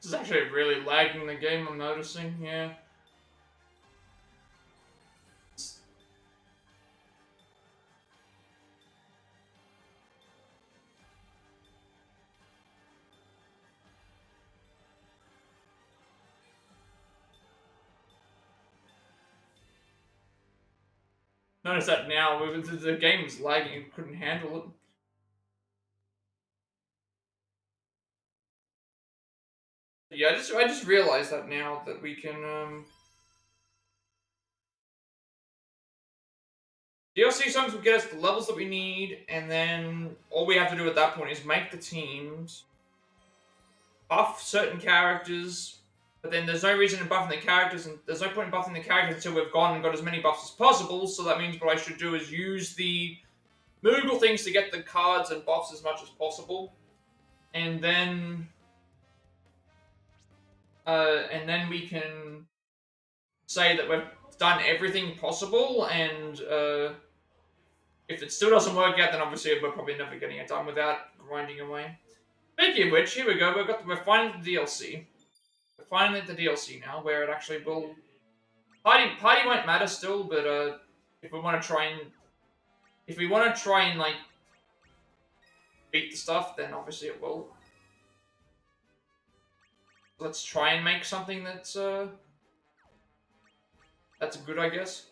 This is actually really lagging the game, I'm noticing, yeah. Notice that now, the game's lagging, it couldn't handle it. Yeah, I just realized that now that we can DLC songs will get us the levels that we need, and then all we have to do at that point is make the teams, buff certain characters, but then there's no reason in buffing the characters, and there's no point in buffing the characters until we've gone and got as many buffs as possible, so that means what I should do is use the Moogle things to get the cards and buffs as much as possible, and then we can say that we've done everything possible, and if it still doesn't work out, then obviously we're probably never getting it done without grinding away. Speaking of which, here we go. We're finally at the DLC. We're finally at the DLC now, where it actually will. Party won't matter still, but if we want to try and like beat the stuff, then obviously it will. Let's try and make something that's good, I guess.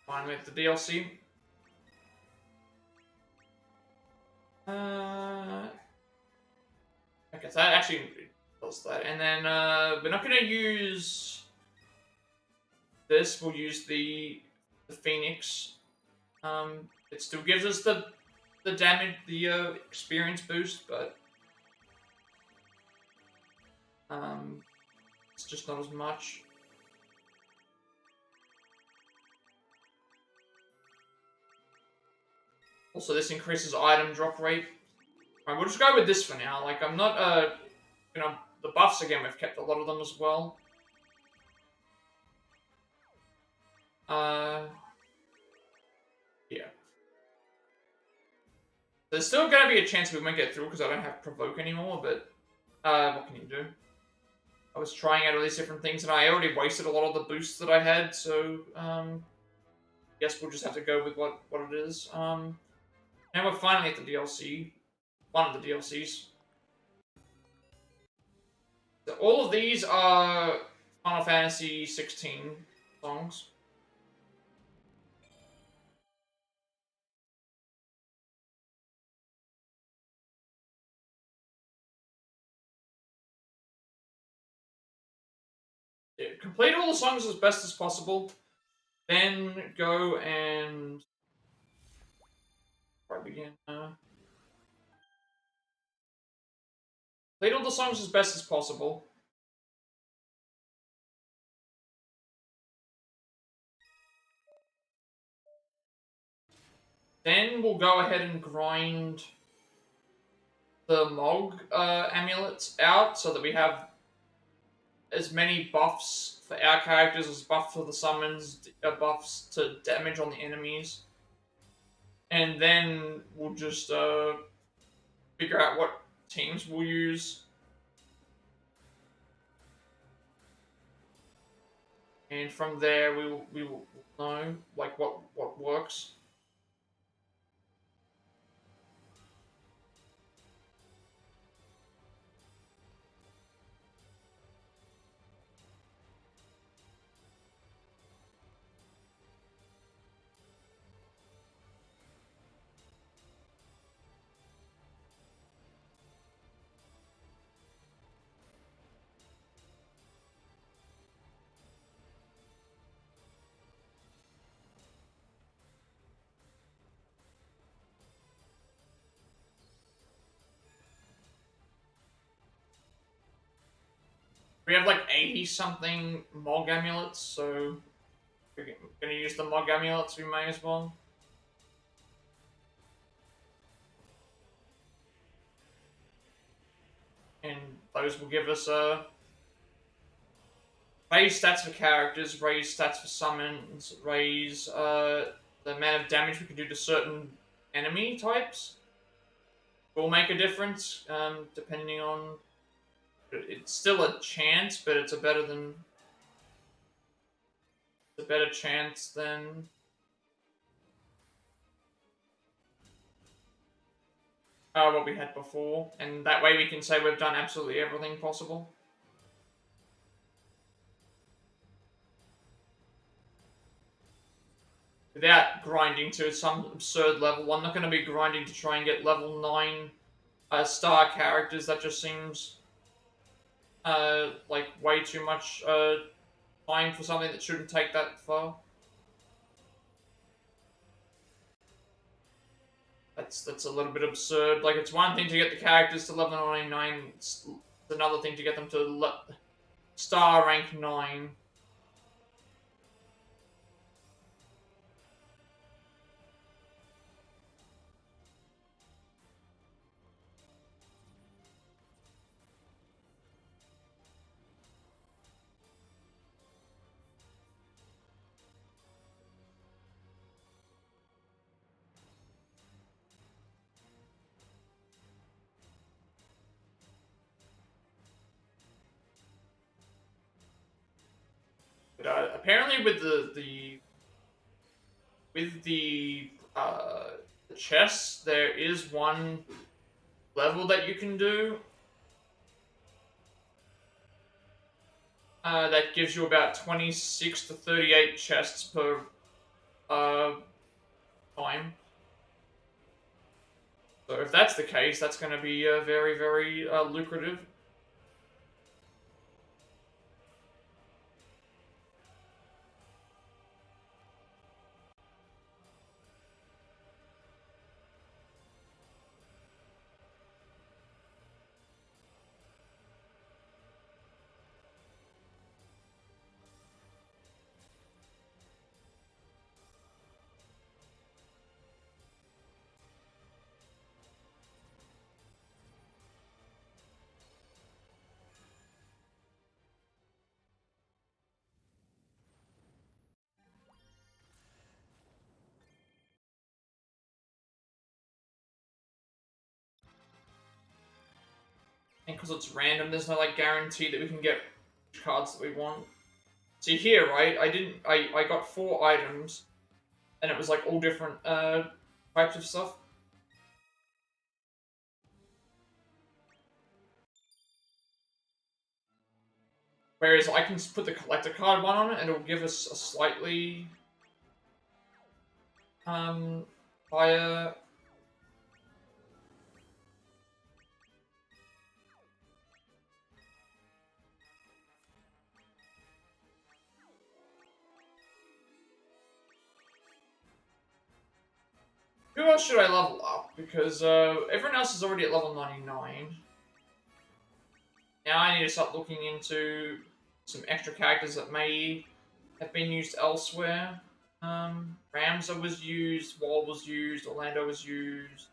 Finally at the DLC. Okay, so that actually does that. And then we're not going to use this. We'll use the Phoenix. It still gives us the damage, the experience boost, but it's just not as much. Also, this increases item drop rate. Alright, we'll just go with this for now. Like, I'm not, the buffs again, we've kept a lot of them as well. Yeah. There's still gonna be a chance we might get through because I don't have Provoke anymore, but, what can you do? I was trying out all these different things, and I already wasted a lot of the boosts that I had, so, guess we'll just have to go with what it is. Now we're finally at the DLC. One of the DLCs. So all of these are Final Fantasy 16 songs. Yeah, complete all the songs as best as possible. Then go and begin. Complete all the songs as best as possible. Then we'll go ahead and grind the Mog amulets out so that we have as many buffs for our characters as buffs for the summons, buffs to damage on the enemies. And then we'll just figure out what teams we'll use. And from there, we will know like what works. We have like 80 something Mog amulets, so we're gonna use the Mog amulets. We may as well. those will give us raise stats for characters, raise stats for summons, raise the amount of damage we can do to certain enemy types. Will make a difference, depending on. It's still a chance, but it's a better than. It's a better chance than. What we had before, and that way we can say we've done absolutely everything possible. Without grinding to some absurd level. I'm not going to be grinding to try and get level 9 star characters. That just seems like way too much time for something that shouldn't take that far. That's a little bit absurd. Like, it's one thing to get the characters to level 99, it's another thing to get them to star rank 9. But apparently with the chests, there is one level that you can do that gives you about 26 to 38 chests per time. So if that's the case, that's going to be very, very lucrative. And because it's random, there's no like guarantee that we can get cards that we want. See here, right? I got 4 items, and it was like all different types of stuff. Whereas I can put the collector card one on it, and it'll give us a slightly higher. Who else should I level up? Because everyone else is already at level 99. Now I need to start looking into some extra characters that may have been used elsewhere. Ramza was used, Wall was used, Orlando was used.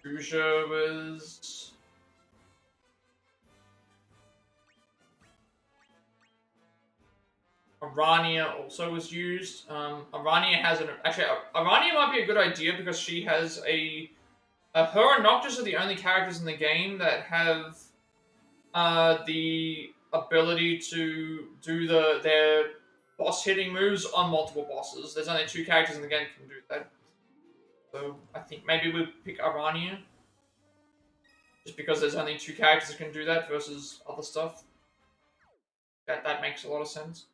Ruja was. Arania also was used. Arania has an actually. Arania might be a good idea because she has a. Her and Noctis are the only characters in the game that have the ability to do their boss hitting moves on multiple bosses. There's only 2 characters in the game that can do that. So I think maybe we'll pick Arania. Just because there's only 2 characters that can do that versus other stuff. That makes a lot of sense.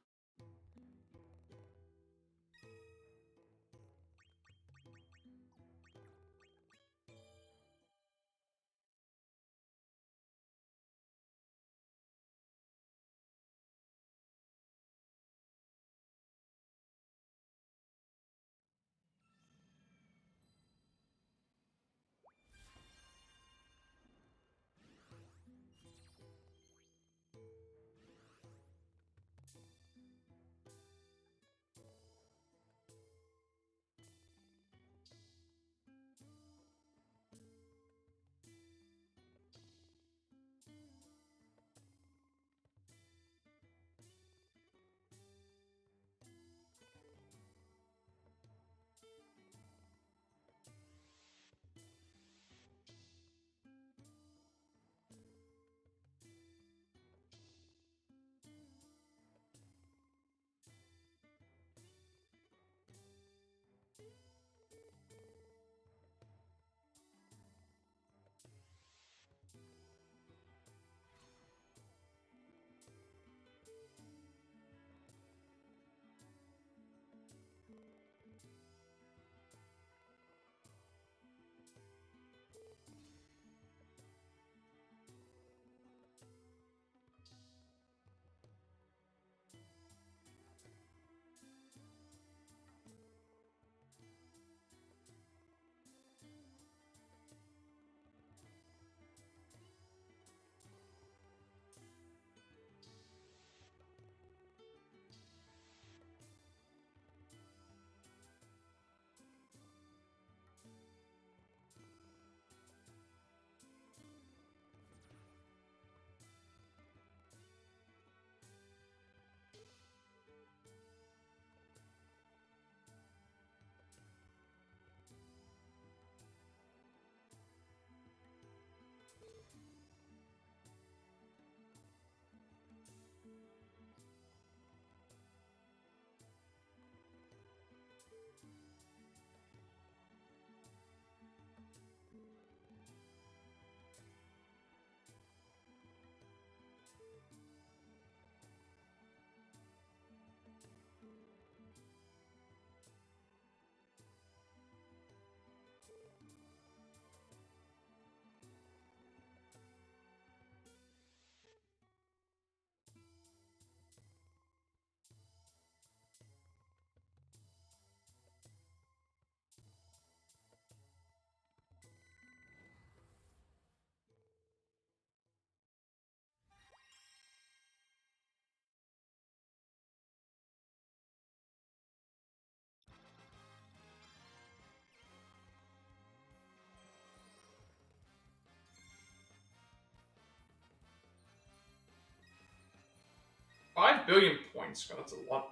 billion points. God, that's a lot.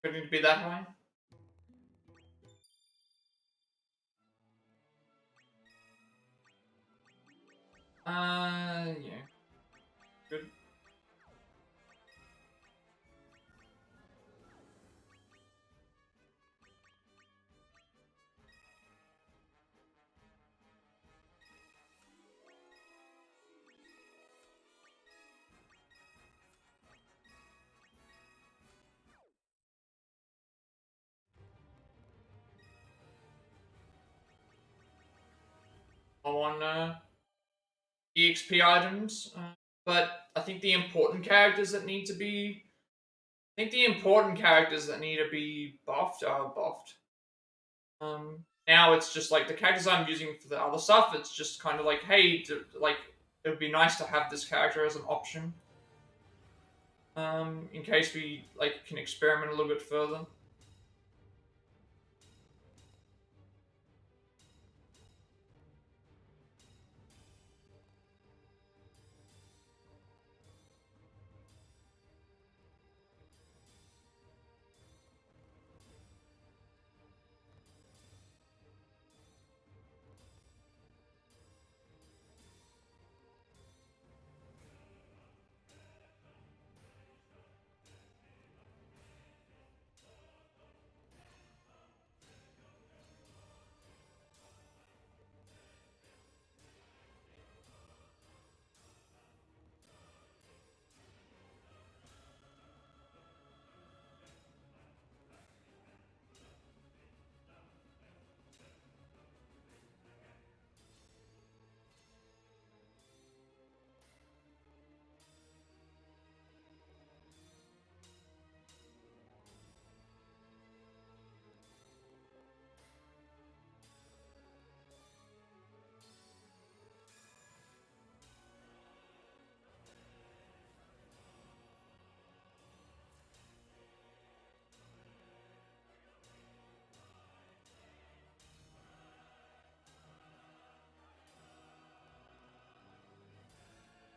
Couldn't it be that high? Yeah. Good. On EXP items. But I think the important characters that need to be. I think the important characters that need to be buffed are buffed. Now it's just like the characters I'm using for the other stuff. It's just kind of like, hey, like it would be nice to have this character as an option. In case we like can experiment a little bit further.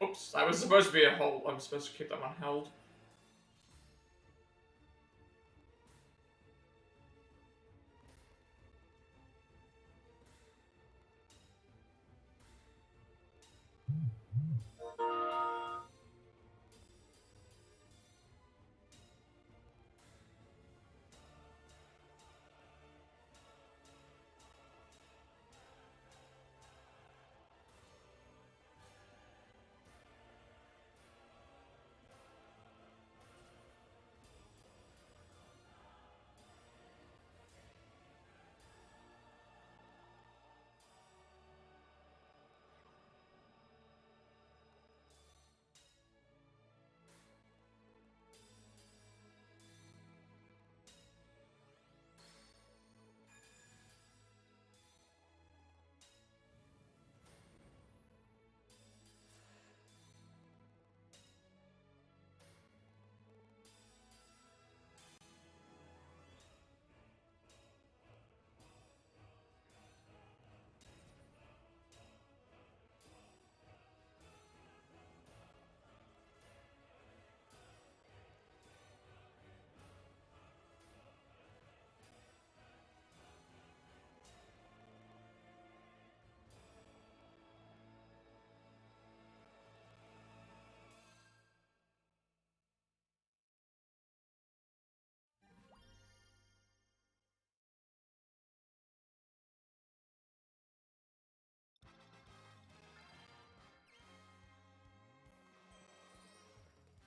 Oops, that was supposed to be a hold. I'm supposed to keep that one held.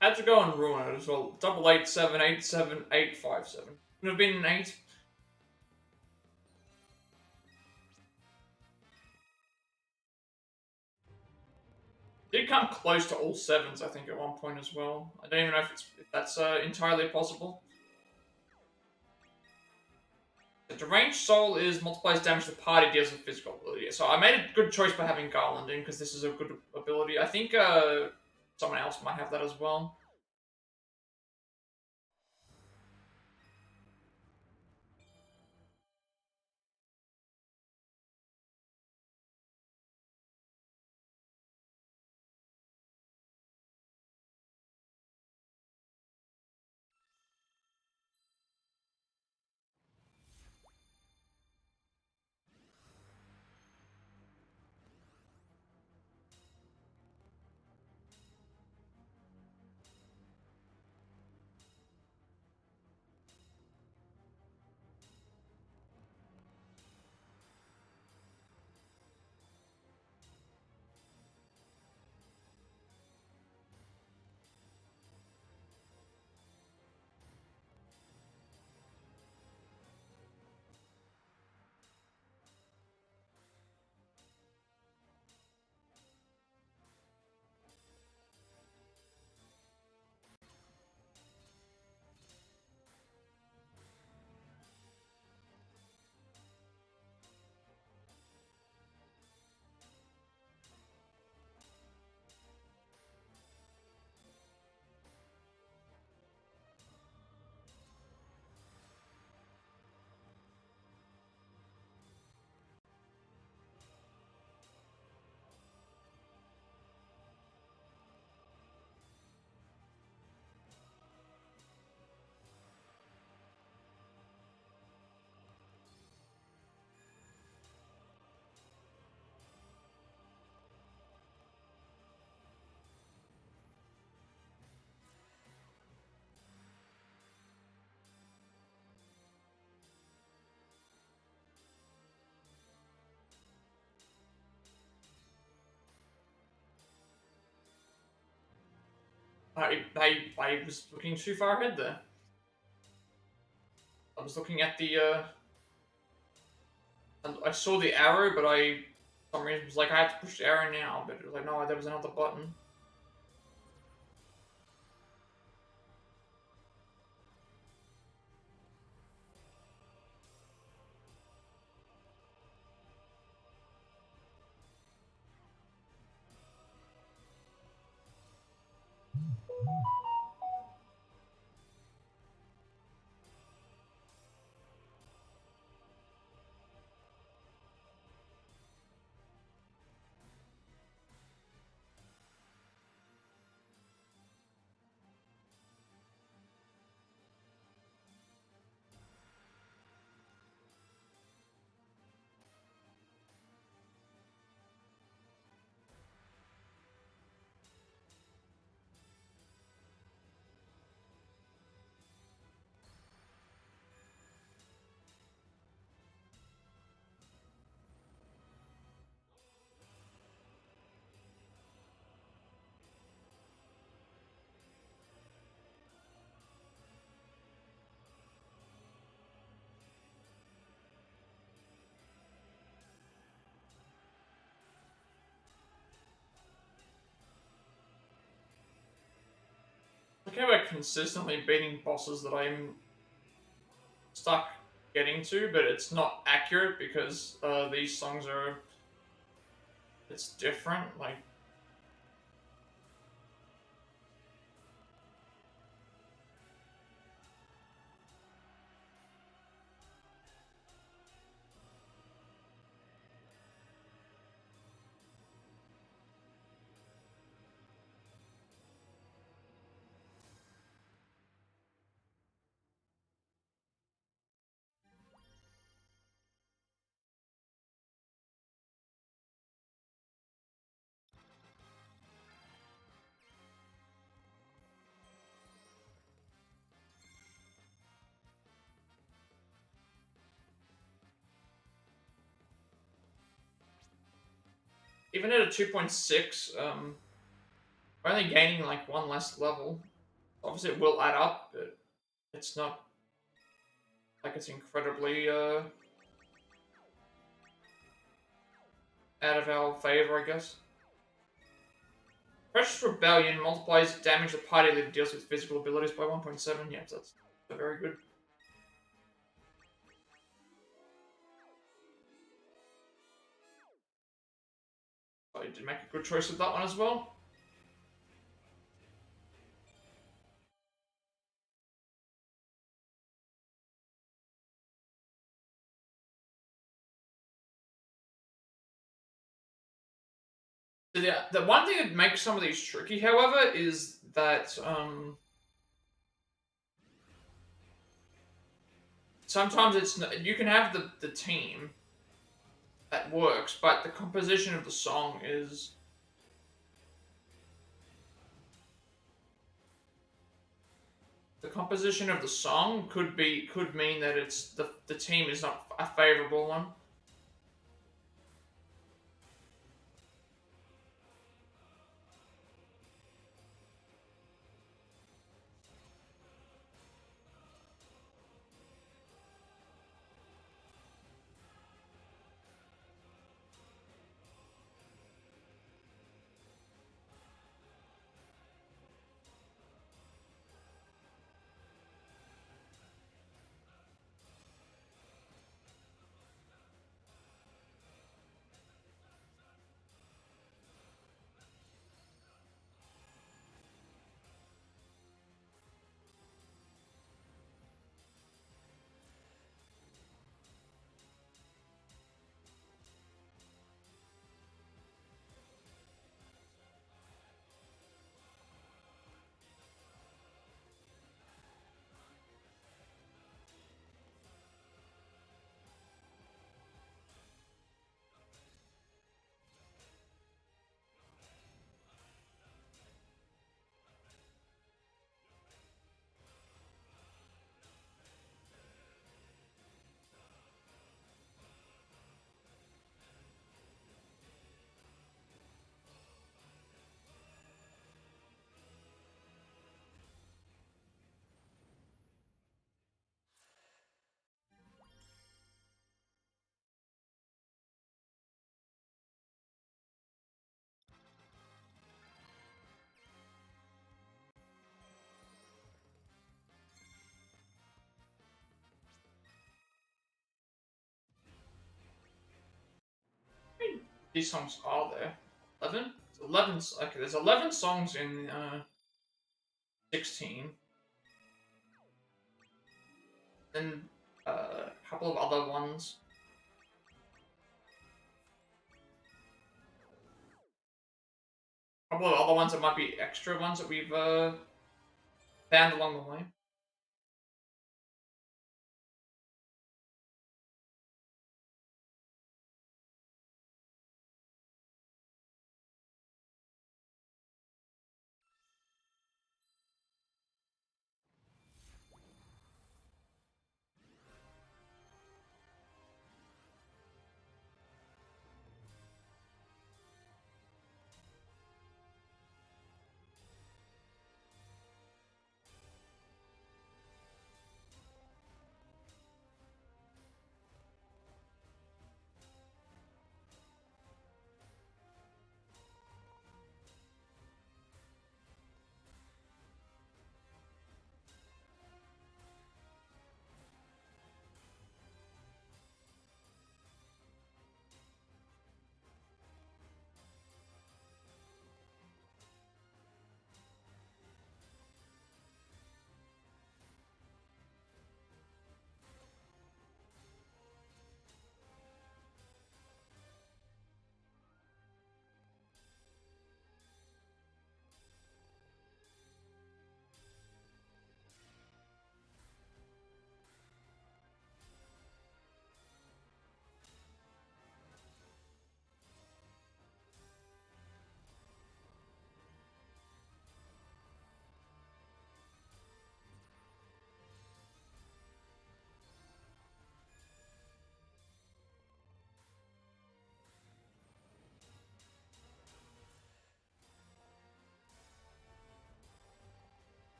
I had to go and ruin it as well. 88787857. Would have been an 8. Did come close to all 7s, I think, at one point as well. I don't even know if that's entirely possible. The deranged soul is multiplies damage the party deals with physical ability. So I made a good choice by having Garland in because this is a good ability. I think someone else might have that as well. I was looking too far ahead there. I was looking at the and I saw the arrow, but for some reason was like I had to push the arrow now, but it was like no, there was another button. I care about consistently beating bosses that I'm stuck getting to, but it's not accurate because these songs are it's different. Like even at a 2.6, we're only gaining like one less level. Obviously, it will add up, but it's not like it's incredibly out of our favor, I guess. Precious Rebellion multiplies damage the party leader deals with physical abilities by 1.7. Yeah, that's very good. I did make a good choice with that one as well. The one thing that makes some of these tricky, however, is that sometimes you can have the team that works, but the composition of the song is the composition of the song could mean that it's the team is not a favorable one. these songs are there? 11? 11. Okay, there's 11 songs in 16. Then a couple of other ones. A couple of other ones that might be extra ones that we've found along the way.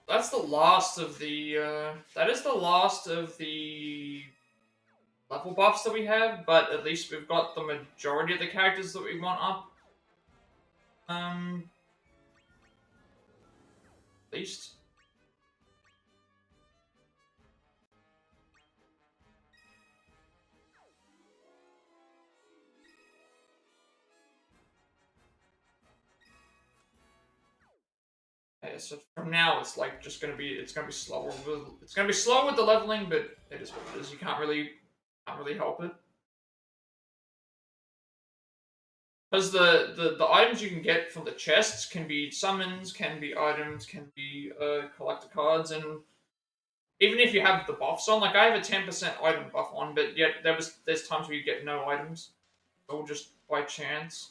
That's the last of the. That is the last of the level buffs that we have, but at least we've got the majority of the characters that we want up. At least. Yeah, so from now it's like just gonna be slower. It's gonna be slow with the leveling, but it is what it is. You can't really help it. Because the items you can get from the chests can be summons, can be items, can be collector cards, and even if you have the buffs on, like I have a 10% item buff on, but yet there's times where you get no items, all just by chance.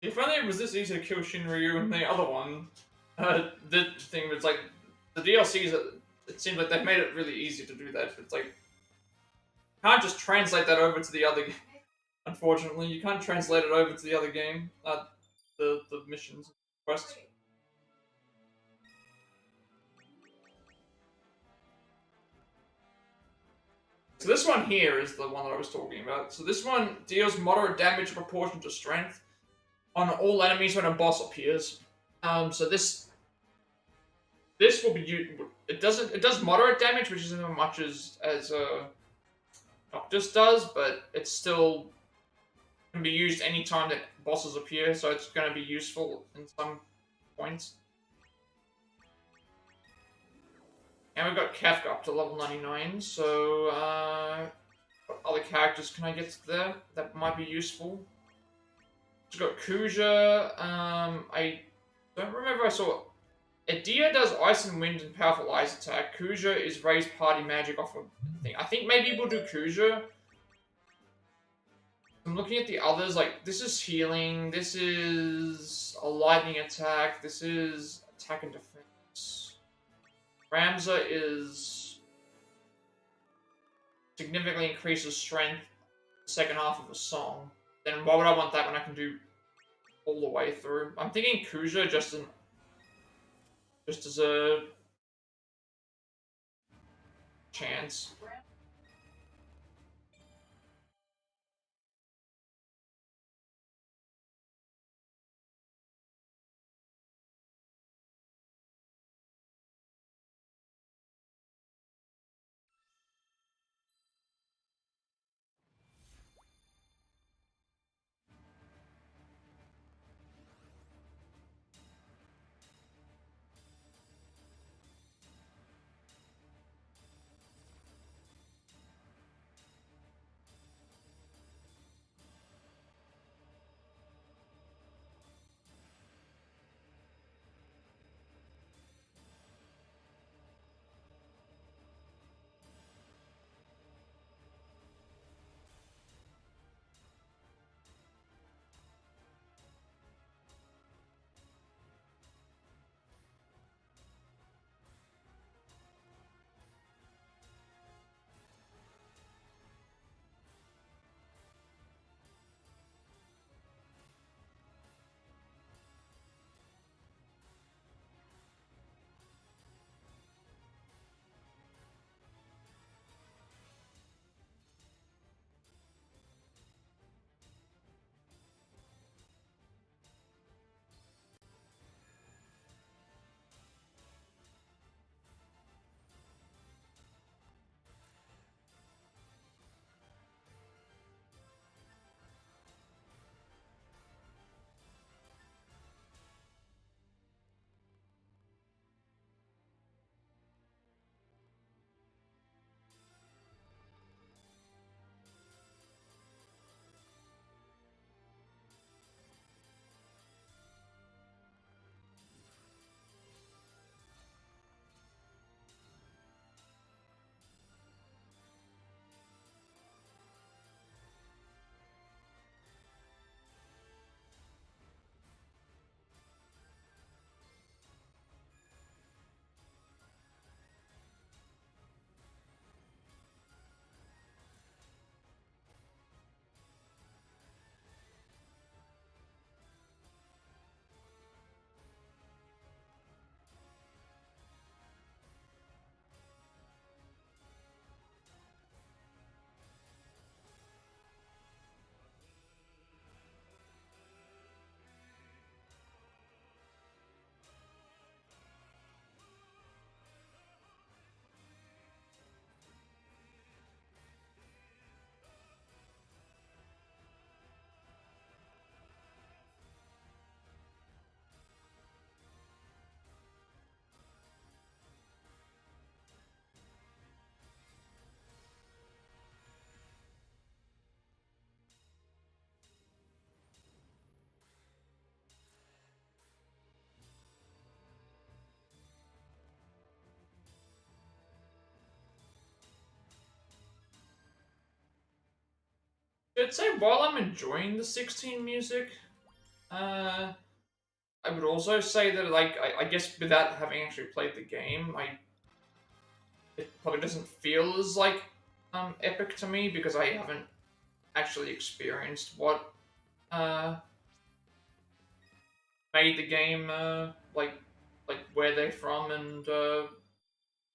If only it was this easy to kill Shinryu and the other one. The thing was like the DLCs. It seems like they've made it really easy to do that. But it's like can't just translate that over to the other game. Unfortunately, you can't translate it over to the other game. The missions quests. So this one here is the one that I was talking about. So this one deals moderate damage in proportion to strength on all enemies when a boss appears. So this will be it does moderate damage, which isn't as much as Noctis does, but it's still can be used anytime that bosses appear, so it's going to be useful in some points. And we've got Kefka up to level 99, so what other characters can I get there that might be useful? We've got Kuja. I don't remember I saw. Adia does Ice and Wind and Powerful Ice attack. Kuja is raised party magic off of thing. I think maybe we'll do Kuja. I'm looking at the others, like, this is healing, this is a lightning attack, this is attack and defense. Ramza is significantly increases strength second half of a song. Then why would I want that when I can do all the way through? I'm thinking Kuja just as a chance. I'd say while I'm enjoying the 16 music, Uh, I would also say that, like, I guess without having actually played the game, it probably doesn't feel as like epic to me because I haven't actually experienced what uh made the game like where they're from, and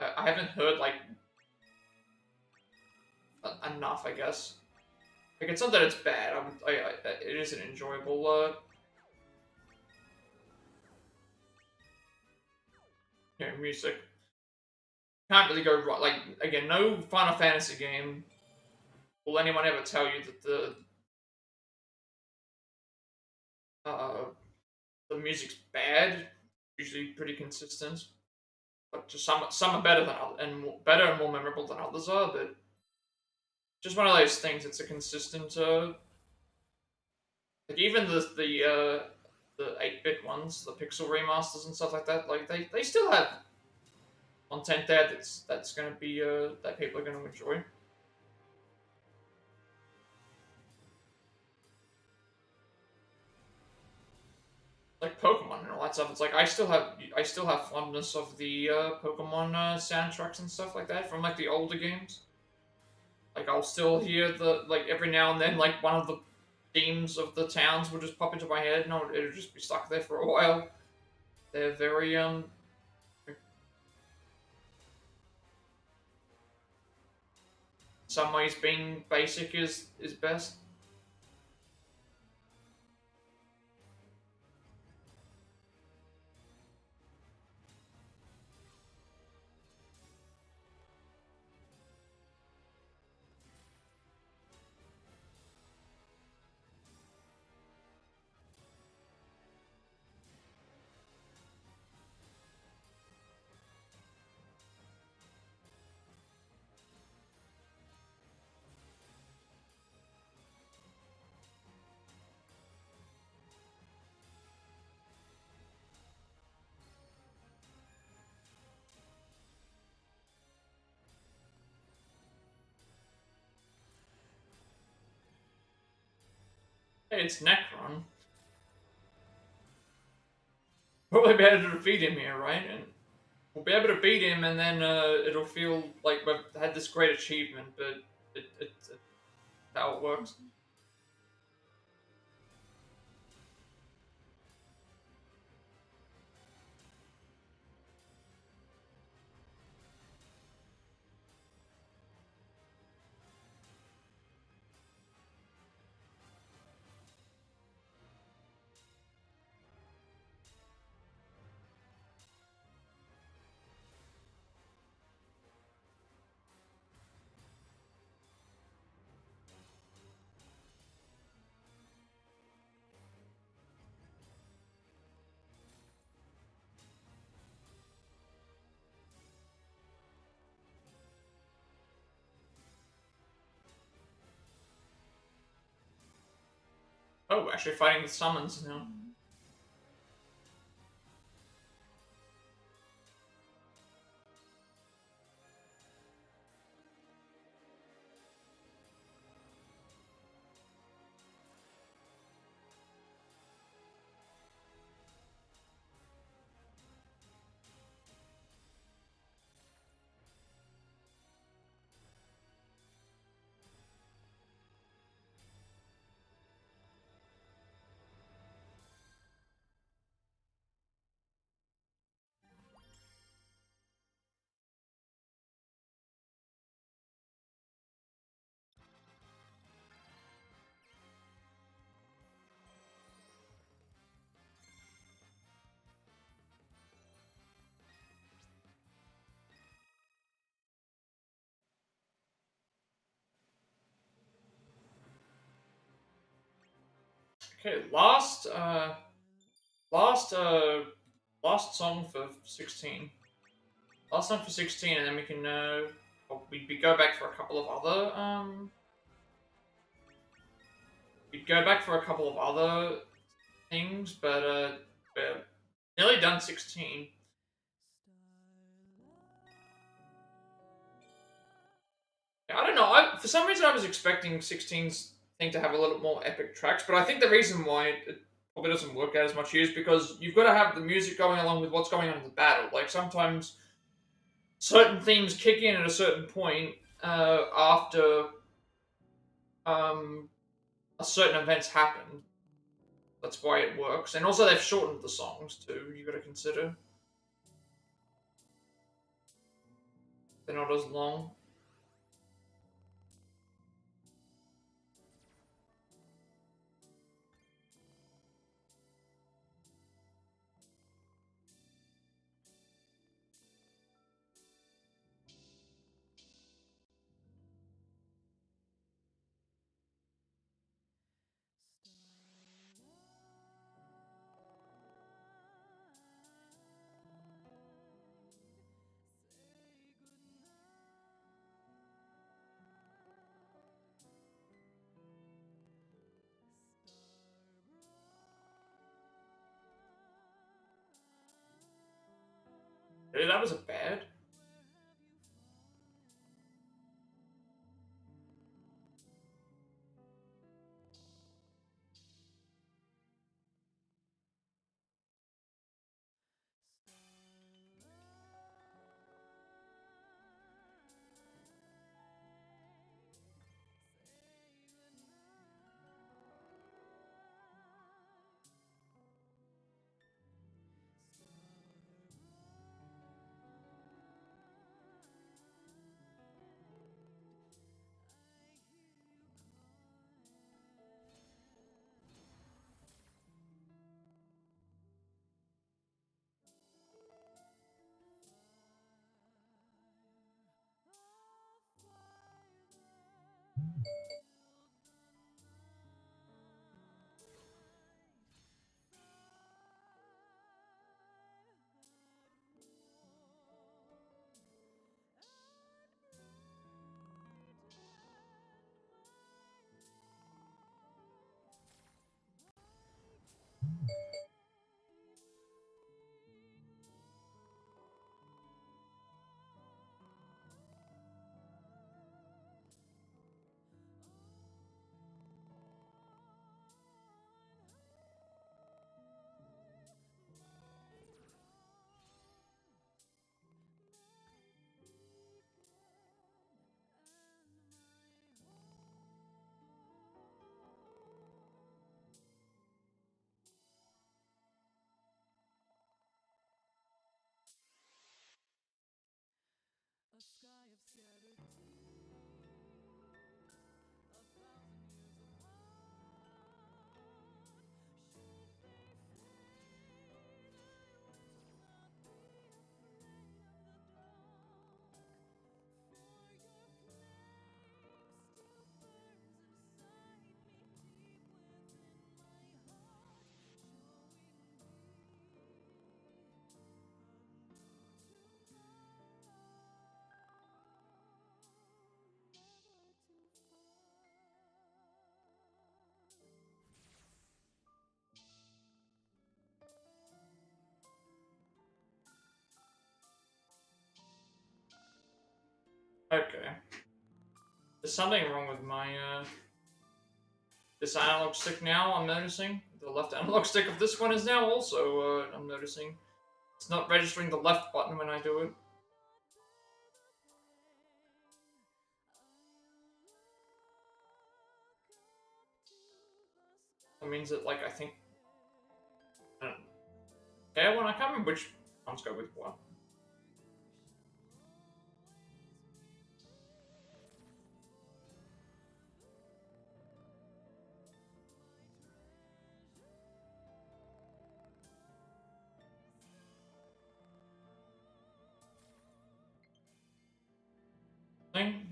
I haven't heard like enough, I guess. Like, it's not that it's bad. It is an enjoyable music. Can't really go wrong. Like, again, no Final Fantasy game will anyone ever tell you that uh the music's bad. Usually pretty consistent, but just some are better than better and more memorable than others are. But just one of those things. It's a consistent like, even the 8-bit ones, the pixel remasters and stuff like that. Like, they still have content there that's gonna be that people are gonna enjoy. Like Pokemon and all that stuff. It's like I still have fondness of the Pokemon soundtracks and stuff like that from like the older games. Like, I'll still hear the like every now and then, like, one of the themes of the towns will just pop into my head, and it'll just be stuck there for a while. They're very some ways being basic is best. Hey, it's Necron. Probably be able to defeat him here, right? And we'll be able to beat him, and then it'll feel like we've had this great achievement. But it's how it works. Oh, we're actually fighting the summons now. Okay, last last song for 16. Last song for 16, and then we can we go back for a couple of other we'd go back for a couple of other things, but we're nearly done 16. Yeah, I don't know. For some reason I was expecting 16's thing to have a little more epic tracks, but I think the reason why it probably doesn't work out as much use because you've got to have the music going along with what's going on in the battle. Like sometimes certain themes kick in at a certain point after um, a certain event's happened. That's why it works. And also they've shortened the songs too. You got to consider they're not as long. Really, that was a bad. Okay. There's something wrong with my this analog stick now. I'm noticing the left analog stick of this one is now also. I'm noticing it's not registering the left button when I do it. That means that like I think. I don't know. Yeah, when I can't remember which ones go with what. Thing.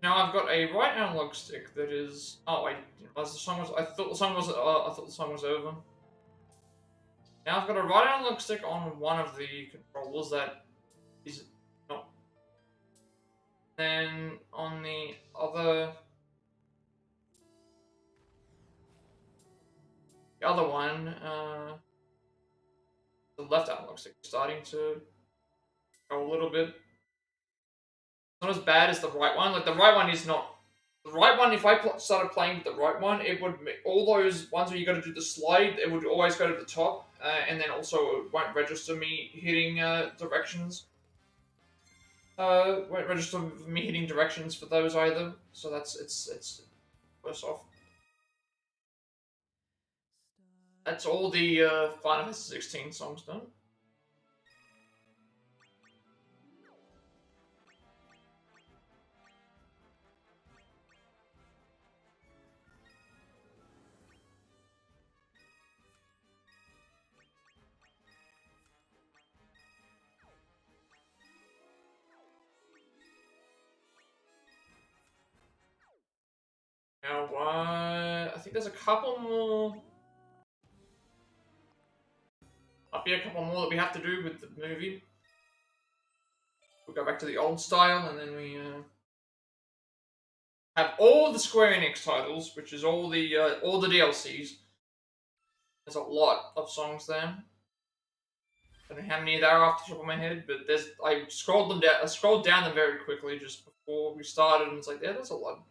Now I've got a right analog stick that is. Oh wait, as the song was. I thought the song was. I thought the song was over. Now I've got a right analog stick on one of the controllers that is not. Then on the other one, the left analog stick is starting to go a little bit. Not as bad as the right one. Like the right one is not The right one, if I started playing with the right one, it would all those ones where you got to do the slide. It would always go to the top, and then also it won't register me hitting directions. Won't register me hitting directions for those either. So it's worse off. That's all the Final Fantasy 16 songs done. Now, I think there's a couple more. Might be a couple more that we have to do with the movie. We'll go back to the old style, and then we have all the Square Enix titles, which is all the DLCs. There's a lot of songs there. I don't know how many there are off the top of my head, but I scrolled them down. I scrolled down them very quickly just before we started, and it's like, yeah, there's a lot.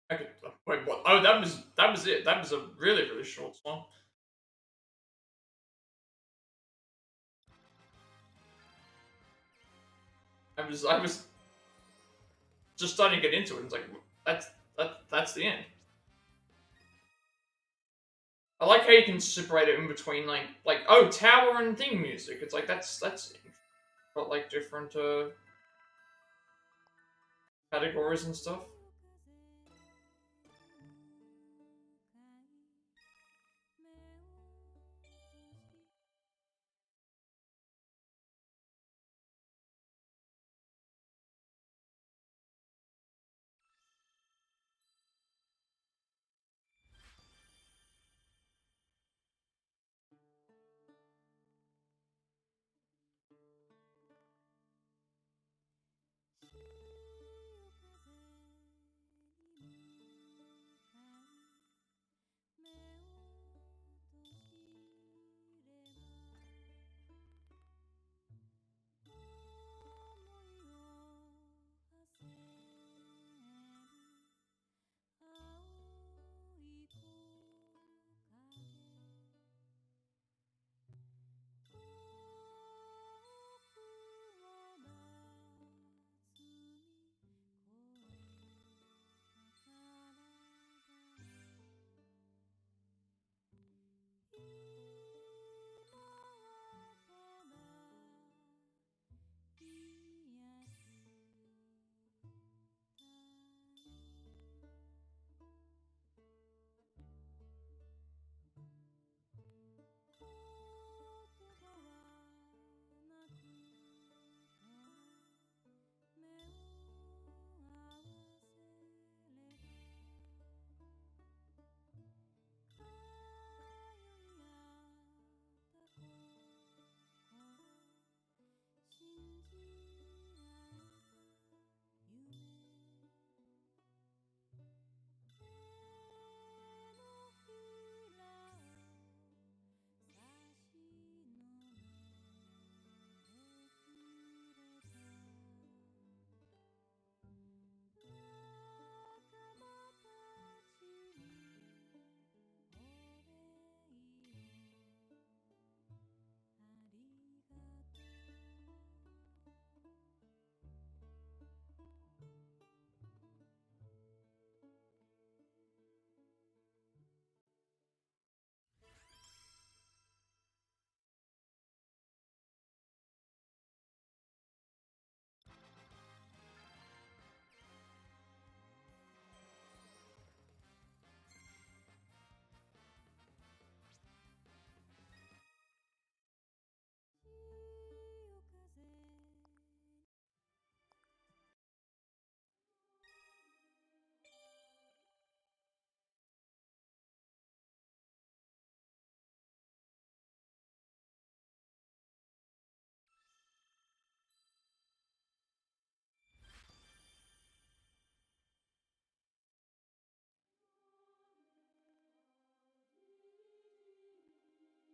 I could, wait, what? Oh, that was it. That was a really short song. I was just starting to get into it. It's like that's that's the end. I like how you can separate it in between like oh tower and theme music. It's like that's got like different categories and stuff.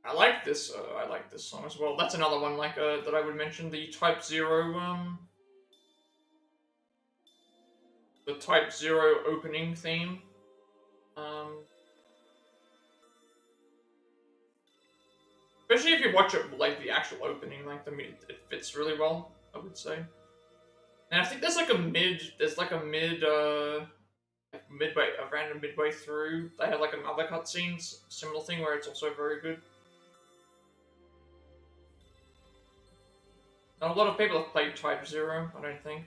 I like this. I like this song as well. That's another one like that I would mention. The Type Zero opening theme. Um, Especially if you watch it like the actual opening, like it fits really well, I would say. And I think there's like a like midway, a random midway through, they have like another cutscene, similar thing where it's also very good. Not a lot of people have played Type Zero, I don't think.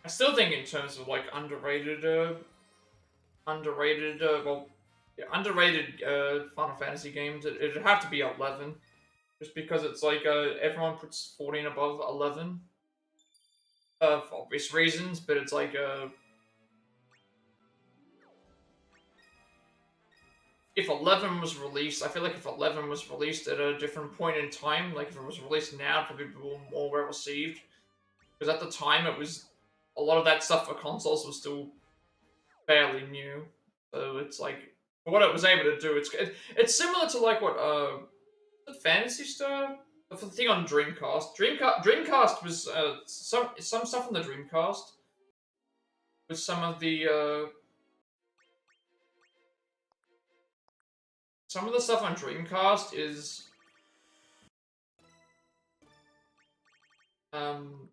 I still think in terms of like underrated Final Fantasy games, it'd have to be 11, just because it's like everyone puts 14 above 11, for obvious reasons, but it's like if 11 was released, I feel like if 11 was released at a different point in time, like if it was released now, probably be more well received. Because at the time, it was a lot of that stuff for consoles was still fairly new. So it's like for what it was able to do, it's similar to like what Fantasy Star, the thing on Dreamcast. Dreamcast was some stuff on the Dreamcast with some of the stuff on Dreamcast is um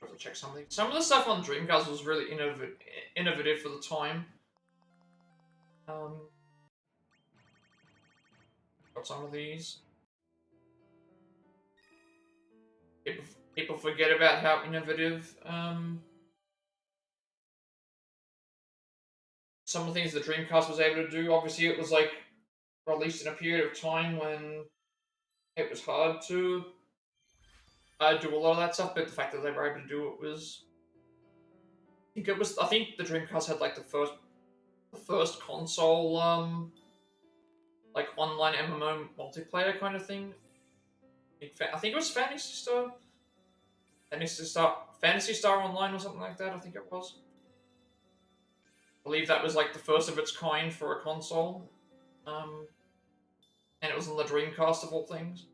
I have to check something. Some of the stuff on Dreamcast was really innovative for the time. Um, got some of these. People, people forget about how innovative some of the things the Dreamcast was able to do. Obviously, it was like released in a period of time when it was hard to do a lot of that stuff, but the fact that they were able to do it was, I think the Dreamcast had like the first console like online MMO multiplayer kind of thing. I think it was Fantasy Star Online or something like that. I think it was. I believe that was like the first of its kind for a console, um, and it was on the Dreamcast of all things.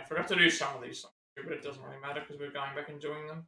forgot to do some of these songs, but it doesn't really matter because we're going back and doing them.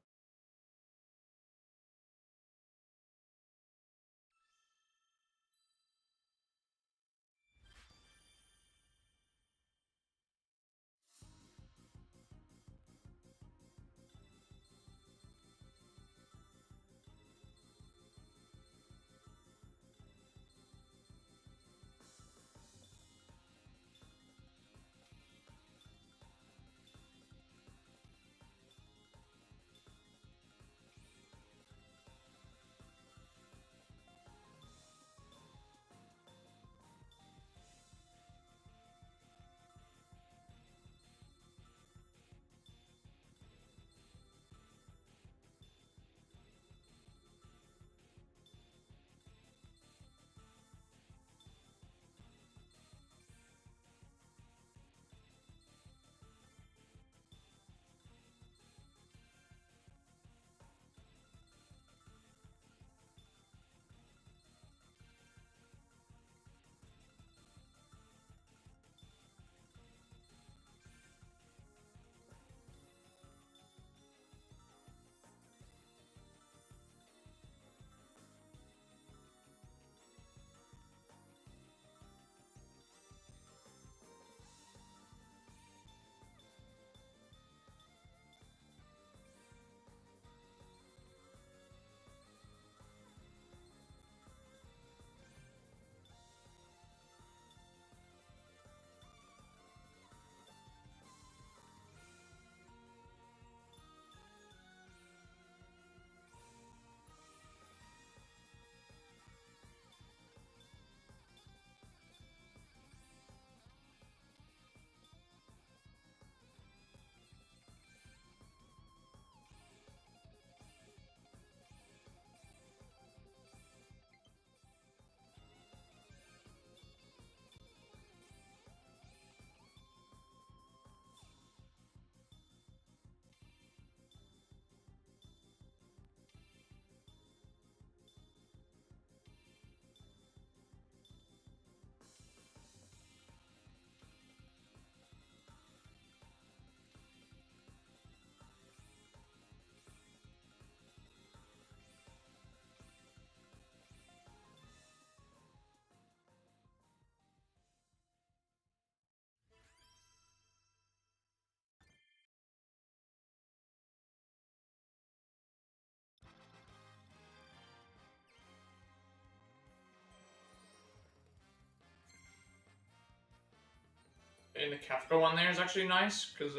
And the Kefka one there is actually nice because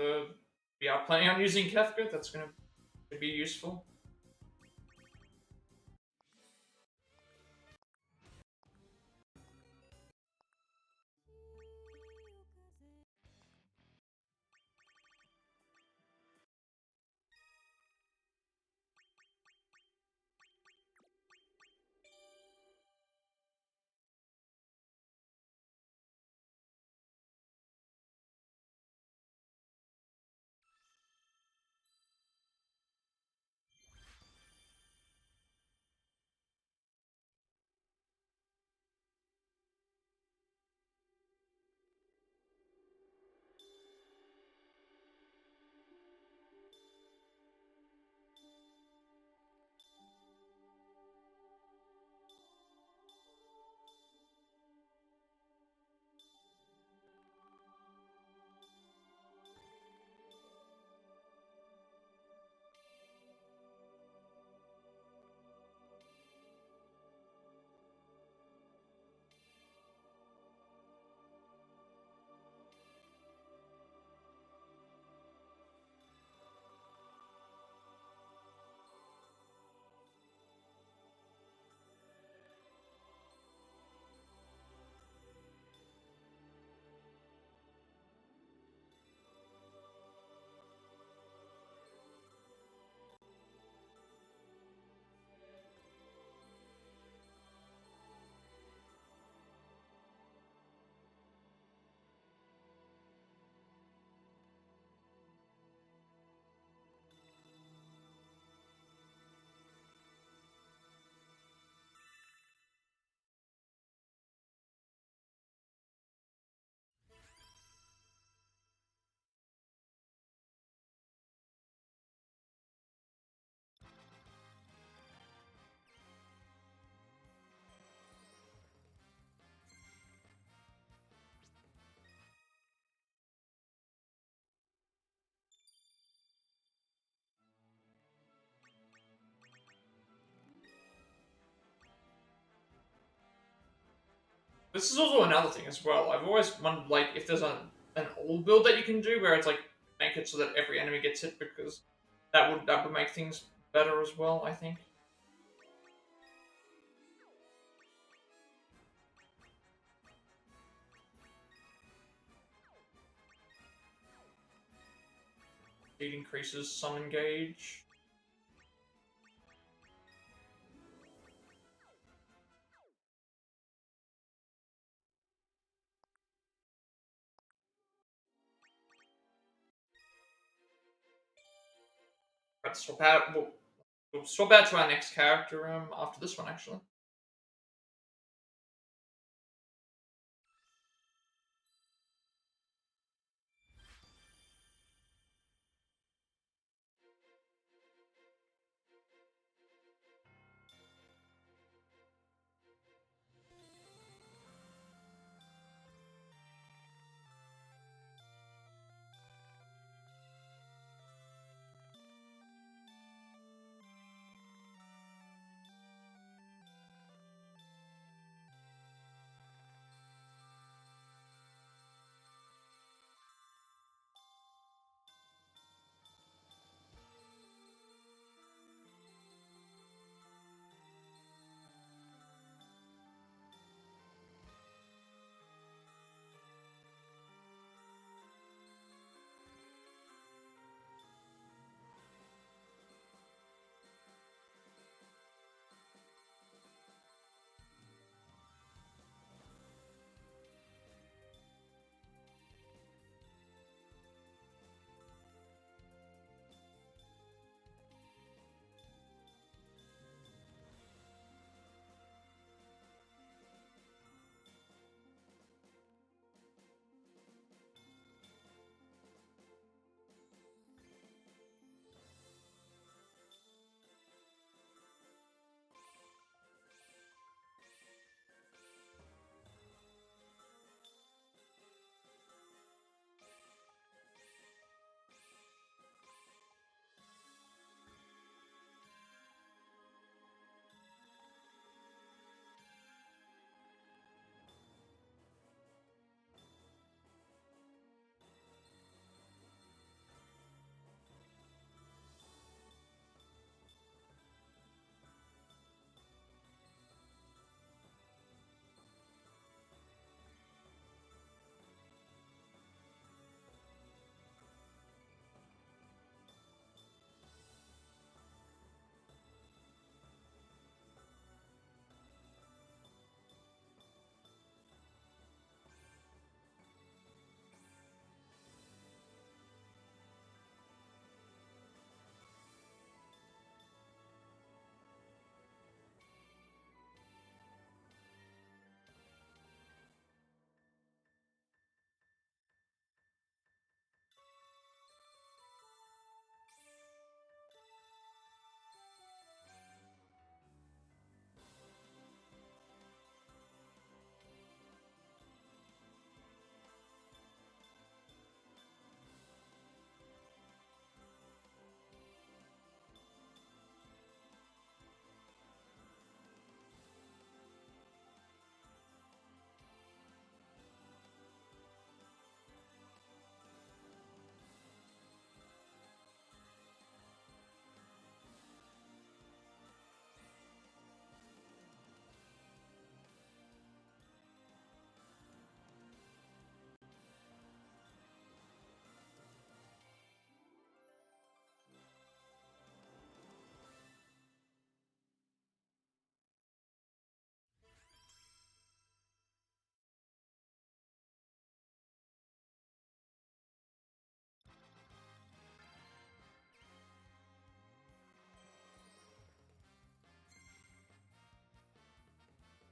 we are planning on using Kefka. That's gonna be useful. This is also another thing as well. I've always wondered, like, if there's an all build that you can do where it's like make it so that every enemy gets hit, because that would make things better as well, I think. It increases summon gauge. Let's swap out. We'll swap out to our next character after this one, actually.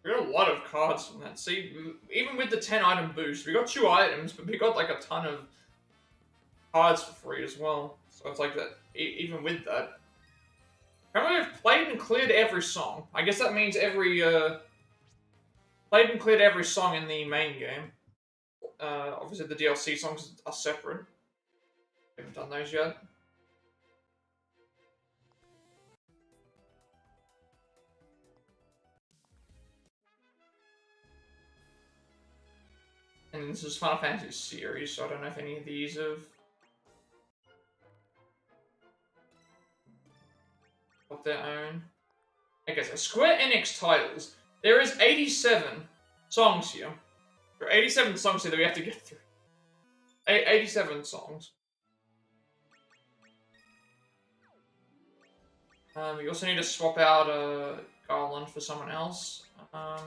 We got a lot of cards from that. See, even with the 10 item boost, we got 2 items, but we got like a ton of cards for free as well. So it's like that. Even with that, apparently I've played and cleared every song. I guess that means played and cleared every song in the main game. Obviously the DLC songs are separate. Haven't done those yet. mean, this is Final Fantasy series, so I don't know if any of these have got their own. Okay, so Square Enix titles. There is 87 songs here. There are 87 songs here that we have to get through. 87 songs. We also need to swap out Garland for someone else. I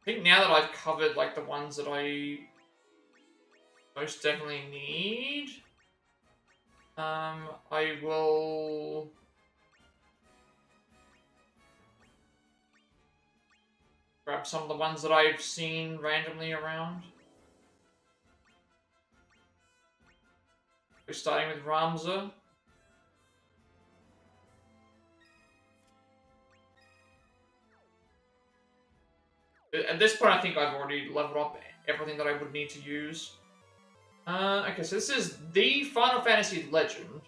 think now that I've covered like the ones that I most definitely need, I will grab some of the ones that I've seen randomly around. We're starting with Ramza. At this point, I think I've already leveled up everything that I would need to use. Okay, so this is the Final Fantasy Legend.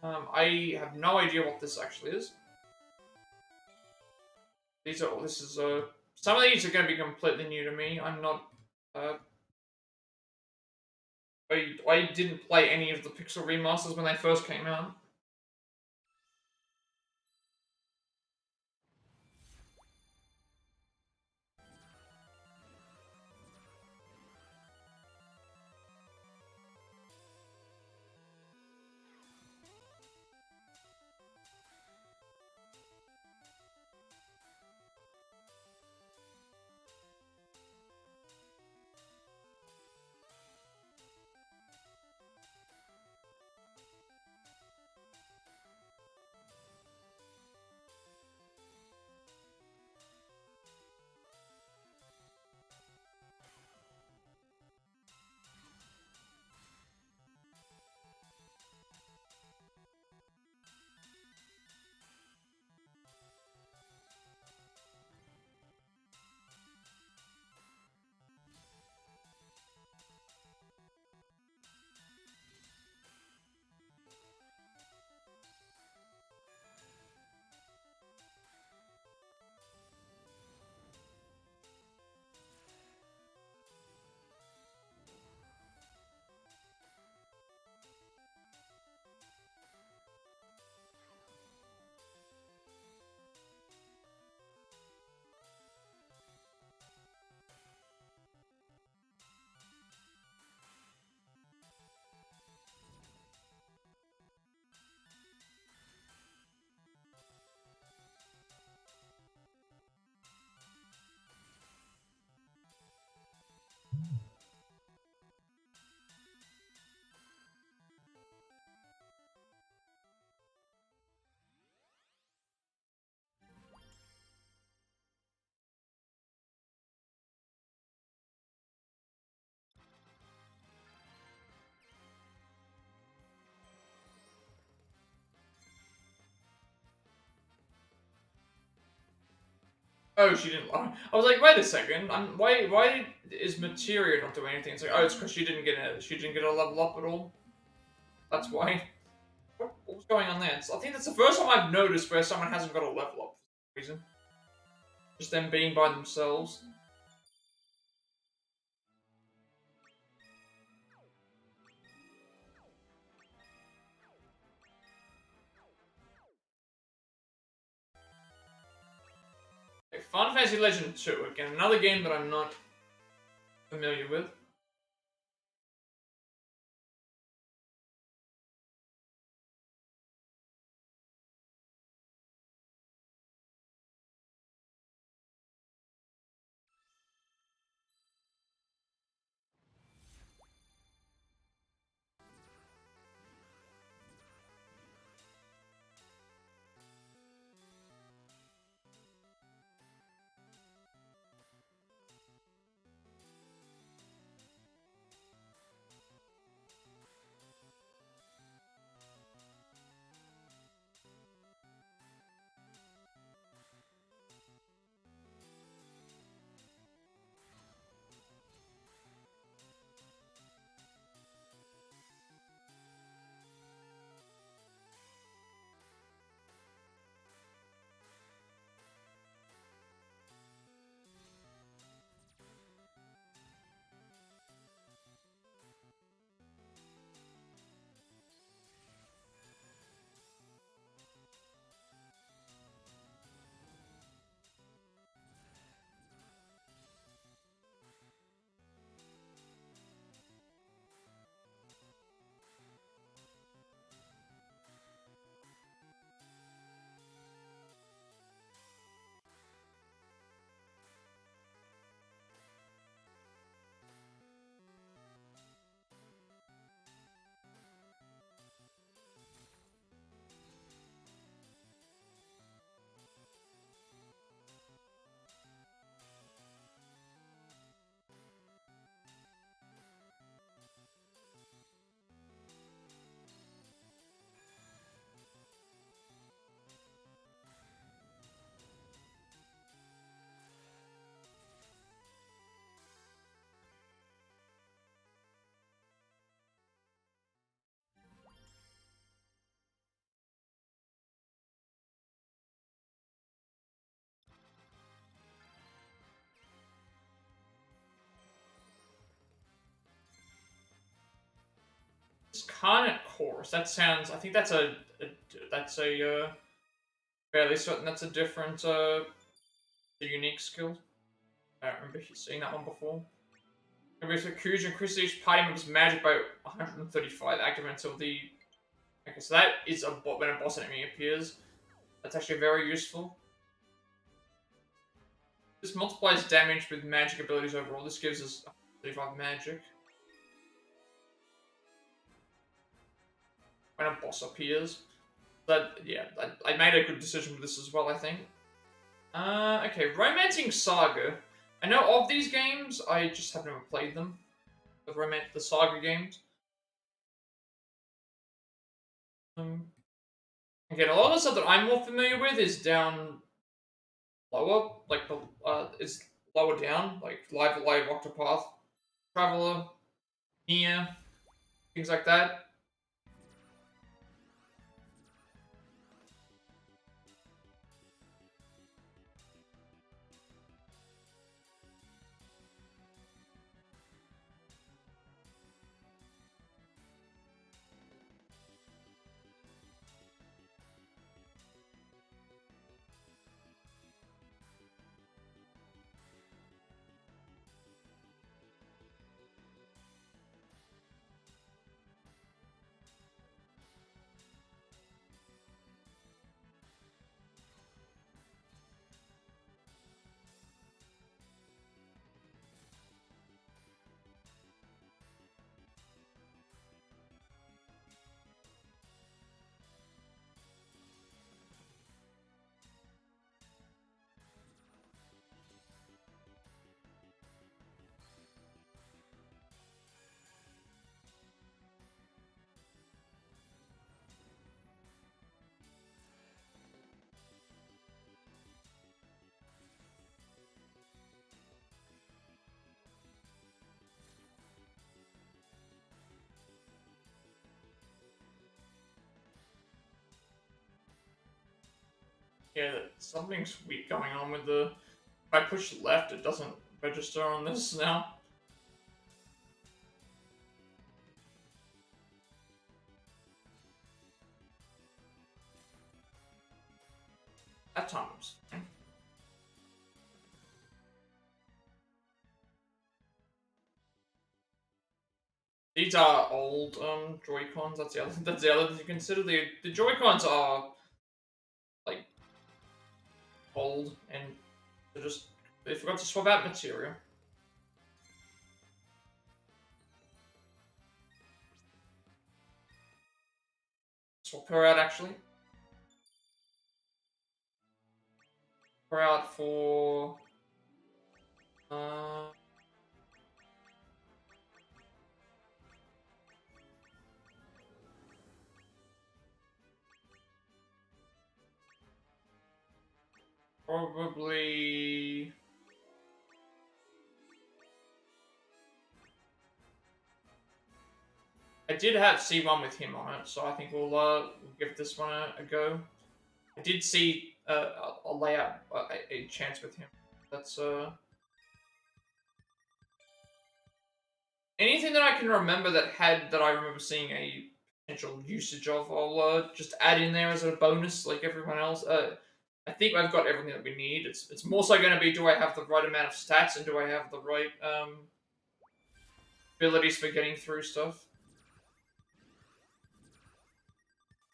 I have no idea what this actually is. Some of these are going to be completely new to me. I'm not, I didn't play any of the Pixel remasters when they first came out. Oh, she didn't. I was like, wait a second. Why is Materia not doing anything? It's like, oh, it's because she didn't get a level up at all. That's why. What was going on there? I think that's the first time I've noticed where someone hasn't got a level up for some reason. Just them being by themselves. Okay, Final Fantasy Legend 2. Again, another game that I'm not familiar with. Incarnate Chorus. That sounds. I think that's a fairly certain that's a different a unique skill. I don't remember seeing that one before. With Fusion increases each party member's magic by 135 active until the. Okay, so that is when a boss enemy appears. That's actually very useful. This multiplies damage with magic abilities overall. This gives us 35 magic. When a boss appears. But yeah, I made a good decision with this as well, I think. Okay, Romancing Saga. I know of these games, I just have never played them. The Saga games. Again, a lot of the stuff that I'm more familiar with is down lower, like is lower down, like Live Alive, Octopath, Traveler, Nier, things like that. Yeah, something's weird going on with the. If I push left, it doesn't register on this now. At times. These are old Joy-Cons. That's the other thing to consider. The Joy-Cons are like old and they forgot to swap out material. Swap her out actually. Her out for uh probably. I did have C1 with him on it, so I think we'll give this one a go. I did see a layout a chance with him. That's anything that I can remember that I remember seeing a potential usage of. I'll just add in there as a bonus, like everyone else. I think I've got everything that we need. It's more so going to be, do I have the right amount of stats and do I have the right abilities for getting through stuff.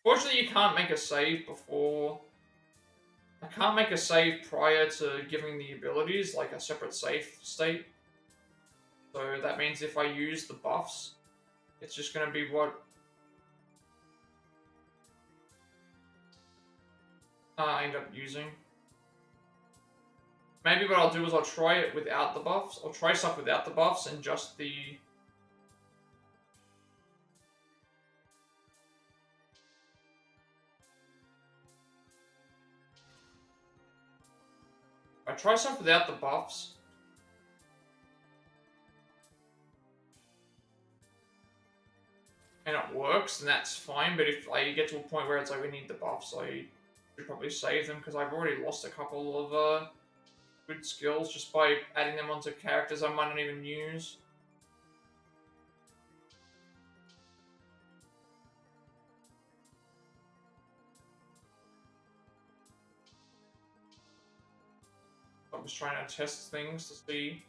Fortunately, you can't make a save before. I can't make a save prior to giving the abilities, like a separate save state. So that means if I use the buffs, it's just going to be what I end up using. Maybe what I'll do is I'll try it without the buffs. I'll try stuff without the buffs and just the... I try stuff without the buffs. And it works, and that's fine, but if I get to a point where it's like we need the buffs, I should probably save them, because I've already lost a couple of good skills just by adding them onto characters I might not even use. was trying to test things to see.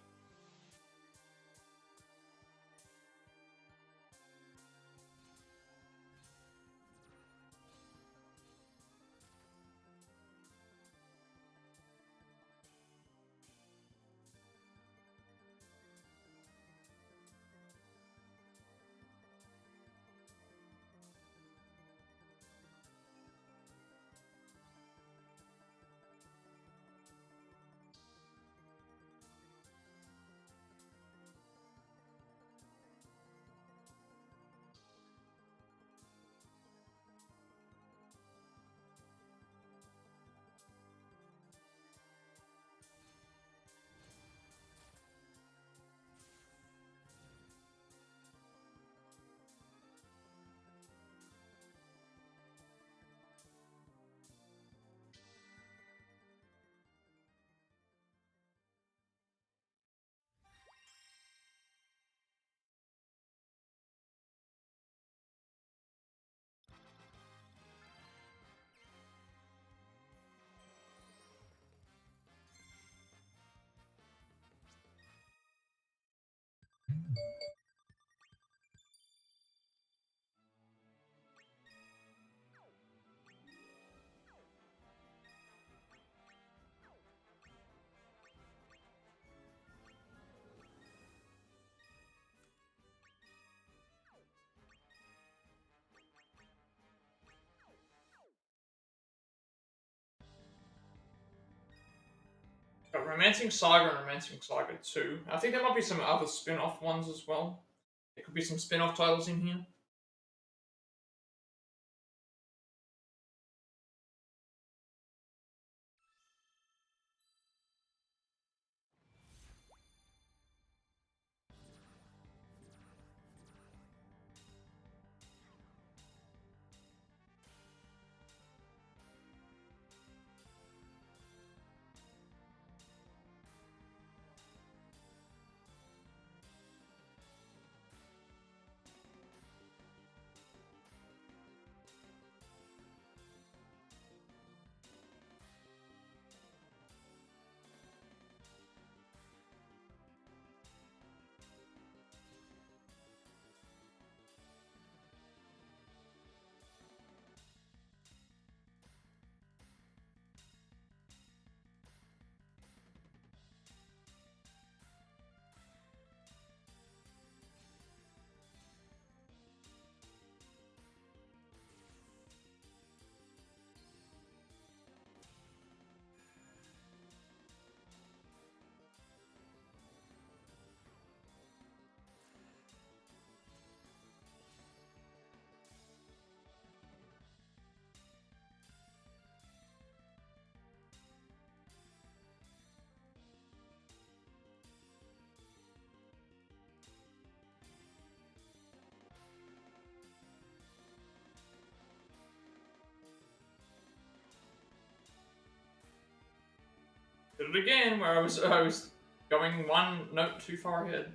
Got Romancing Saga and Romancing Saga 2. I think there might be some other spin-off ones as well. There could be some spin-off titles in here. Did it again, where I was going one note too far ahead.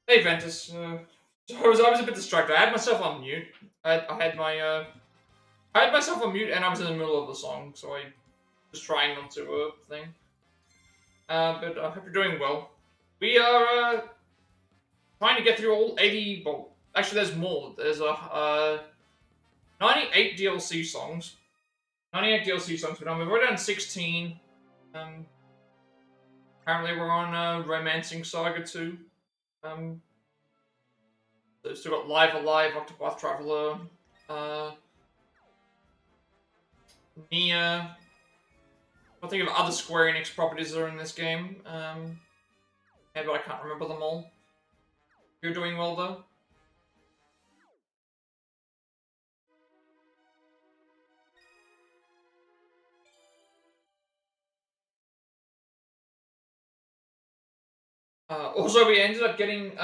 Hey Ventus, so I was a bit distracted. I had myself on mute. I had myself on mute, and I was in the middle of the song, so I was trying not to thing. But I hope you're doing well. We are trying to get through all 80. Well, actually, there's more. There's a 98 DLC songs. 98 DLC songs. But we've already done 16. Um, Apparently we're on Romancing Saga 2. They've still got Live Alive, Octopath Traveler, uh, Nia. I think of other Square Enix properties that are in this game. Yeah, but I can't remember them all. You're doing well though. Also, we ended up getting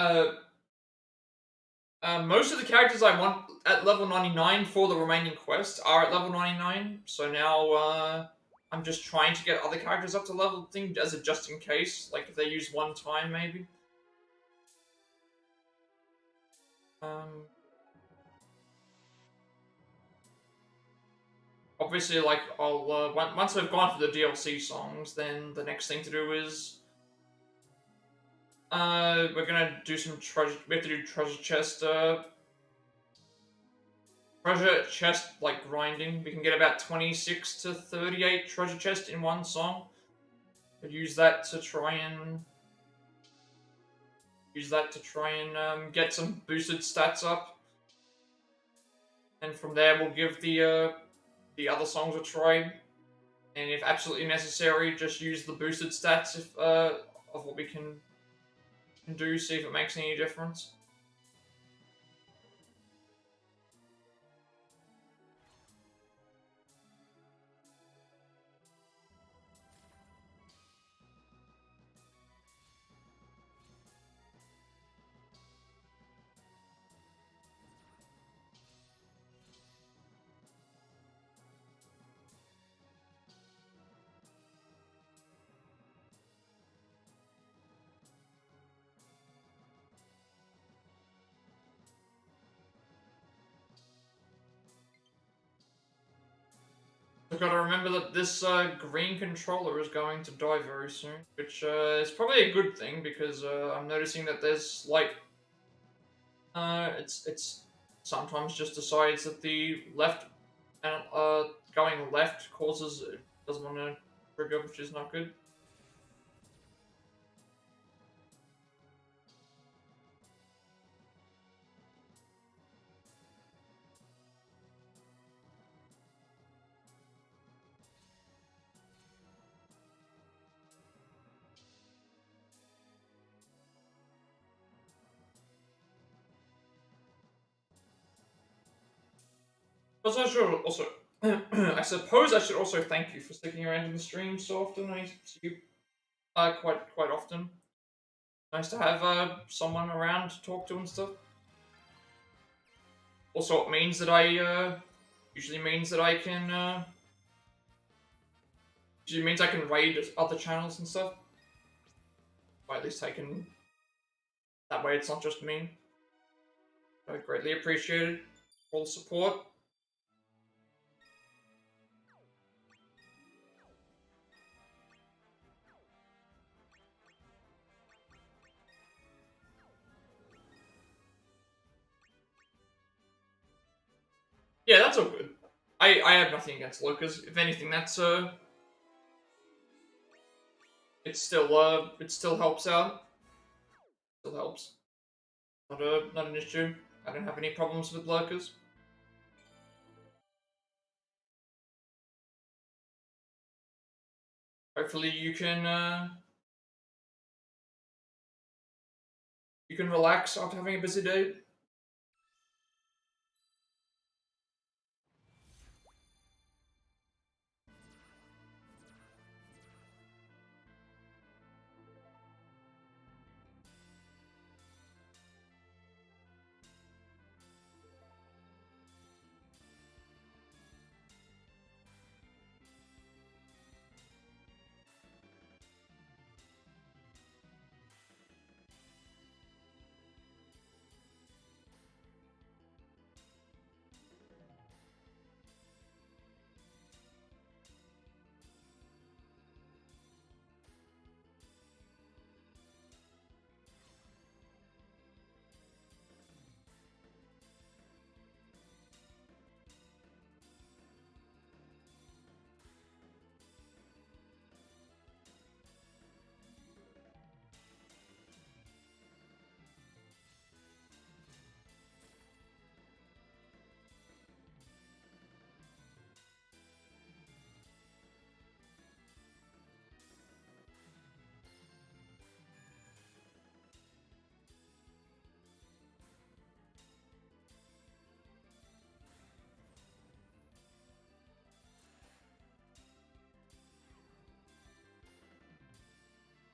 most of the characters I want at level 99 for the remaining quests are at level 99. So now I'm just trying to get other characters up to level thing as a just in case, like if they use one time maybe. Um, Obviously, like I'll once I've gone through the DLC songs, then the next thing to do is we're gonna do some treasure. We have to do treasure chest like grinding. We can get about 26 to 38 treasure chests in one song. But use that to try and get some boosted stats up, and from there we'll give the other songs a try. And if absolutely necessary, just use the boosted stats if of what we can do. See if it makes any difference. I've got to remember that this green controller is going to die very soon, which is probably a good thing because I'm noticing that there's like it's sometimes just decides that the left and going left causes it doesn't want to trigger, which is not good. But I should also, I suppose I should also thank you for sticking around in the stream so often. I see you quite often. Nice to have someone around to talk to and stuff. Also, it means that I usually means that I can usually means I can raid other channels and stuff. Or at least I can. That way, it's not just me. I greatly appreciate it. All the support. Yeah, that's all good. I have nothing against Lucas. If anything, that's it still helps out. Still helps. Not an issue. I don't have any problems with lurkers. Hopefully you can relax after having a busy day.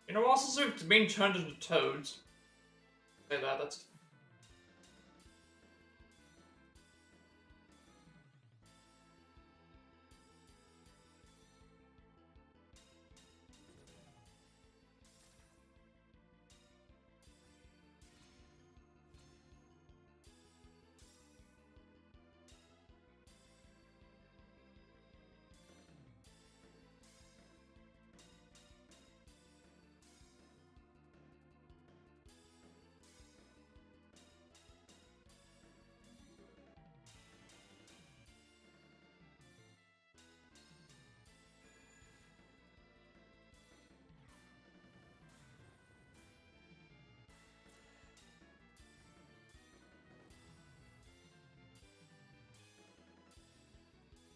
You know, also if it's being turned into toads. Say that, that's...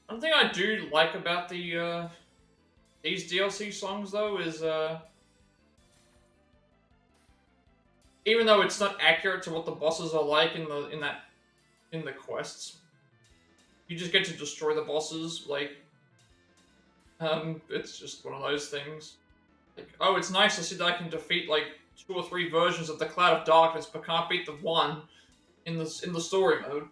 One thing I do like about these DLC songs though is even though it's not accurate to what the bosses are like in the quests, you just get to destroy the bosses. Like, it's just one of those things. Like, oh, it's nice to see that I can defeat like 2 or 3 versions of the Cloud of Darkness, but can't beat the one in the story mode.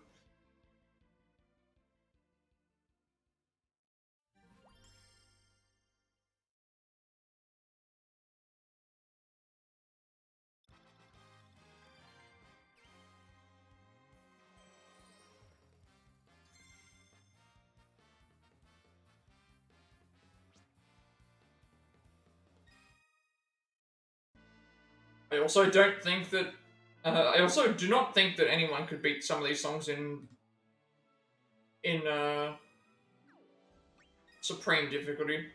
I also don't think that. I also do not think that anyone could beat some of these songs in supreme difficulty.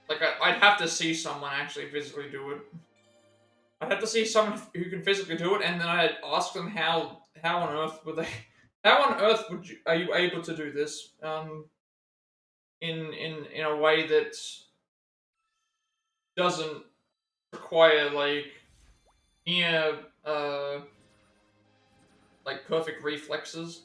Like I'd have to see someone actually physically do it. I'd have to see someone who can physically do it, and then I'd ask them how on earth would they how on earth are you able to do this in a way that doesn't require like near like perfect reflexes.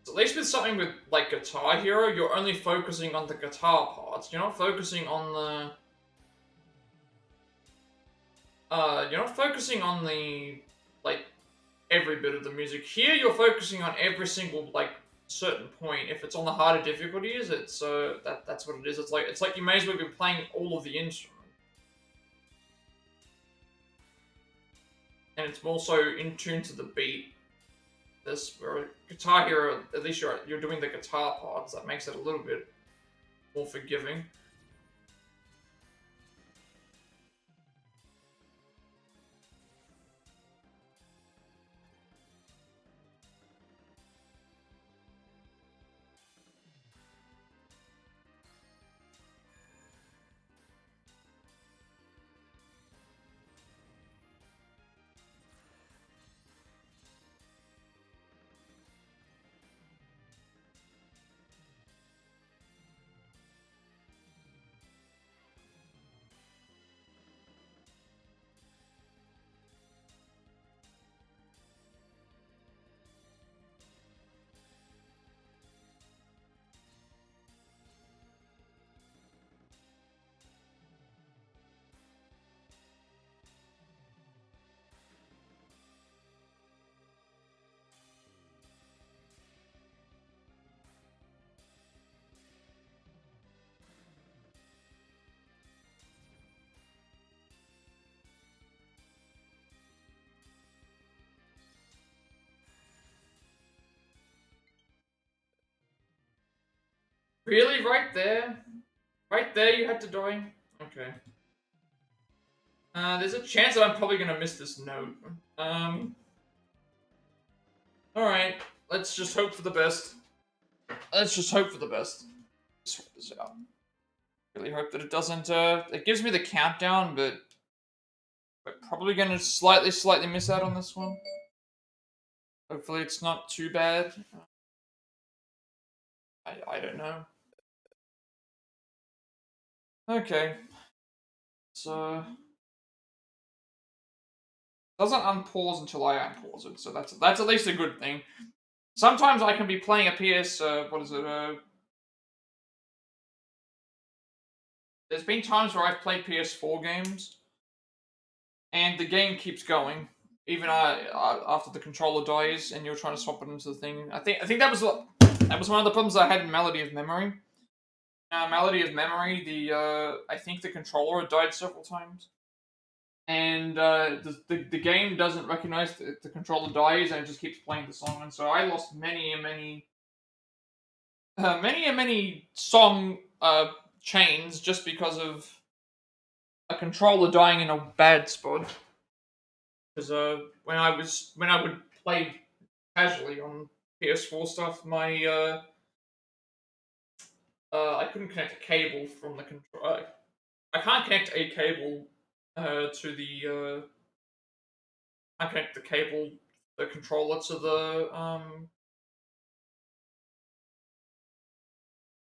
At least with something with like Guitar Hero, you're only focusing on the guitar parts. You're not focusing on you're not focusing on the like every bit of the music. Here, you're focusing on every single like certain point. If it's on the harder difficulties, it's that's what it is. It's like you may as well be playing all of the instruments, and it's more so in tune to the beat. This where Guitar Hero, at least you're doing the guitar parts. That makes it a little bit more forgiving. Really, right there, you had to die. Okay. There's a chance that I'm probably gonna miss this note. All right. Let's just hope for the best. Let's just hope for the best. Sort this out. Really hope that it doesn't. It gives me the countdown, but we're probably gonna slightly miss out on this one. Hopefully, it's not too bad. I don't know. Okay, so doesn't unpause until I unpause it, so that's at least a good thing. Sometimes I can be playing a PS. What is it? There's been times where I've played PS4 games, and the game keeps going, even after the controller dies, and you're trying to swap it into the thing. I think that was one of the problems I had in Melody of Memory. Melody of Memory, I think the controller had died several times, and the game doesn't recognize the controller dies, and it just keeps playing the song, and so I lost many song chains just because of a controller dying in a bad spot. Because when I would play casually on PS4 stuff, my I couldn't connect a cable from the control. I can't connect a cable to the. I connect the controller to the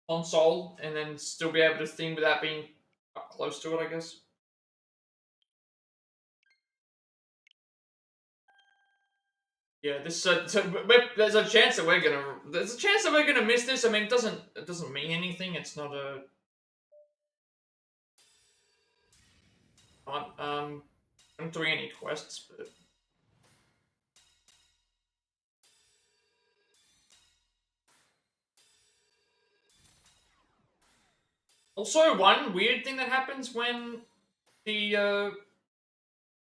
console, and then still be able to thing without being up close to it. I guess. Yeah, this there's a chance that we're gonna miss this. I mean, it doesn't mean anything. It's not a I'm not doing any quests, but also one weird thing that happens the uh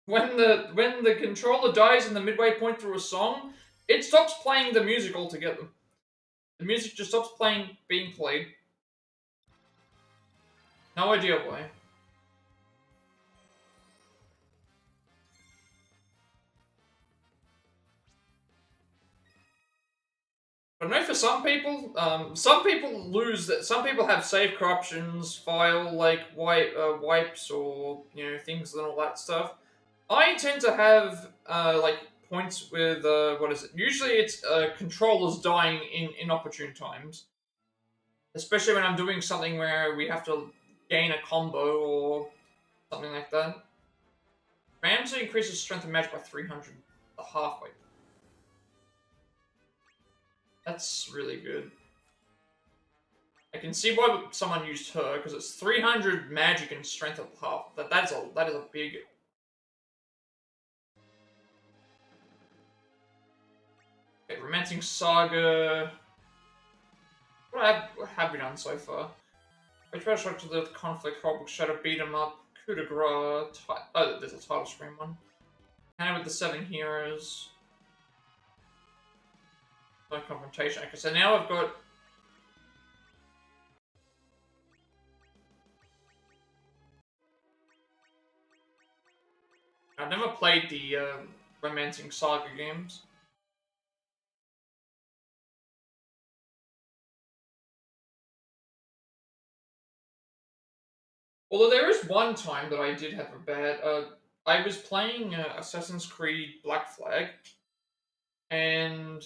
when the controller dies in the midway point through a song, it stops playing the music altogether. The music just stops being played. No idea why. But I know for some people lose that. Some people have save corruptions, file like wipes, or things and all that stuff. I tend to have like points with what is it? Usually it's controllers dying in inopportune times, especially when I'm doing something where we have to gain a combo or something like that. Ramsey increases strength of magic by 300, the halfway. That's really good. I can see why someone used her because it's 300 magic and strength of half. That is a big. Okay, Romancing Saga. What have we done so far? Which better structure the conflict, horrible shadow, beat 'em up, coup de grace. Oh, there's a title screen one. And with the 7 heroes. No confrontation. Okay, so now I've got. I've never played the Romancing Saga games. Although there is one time that I did have a bad. I was playing Assassin's Creed Black Flag, and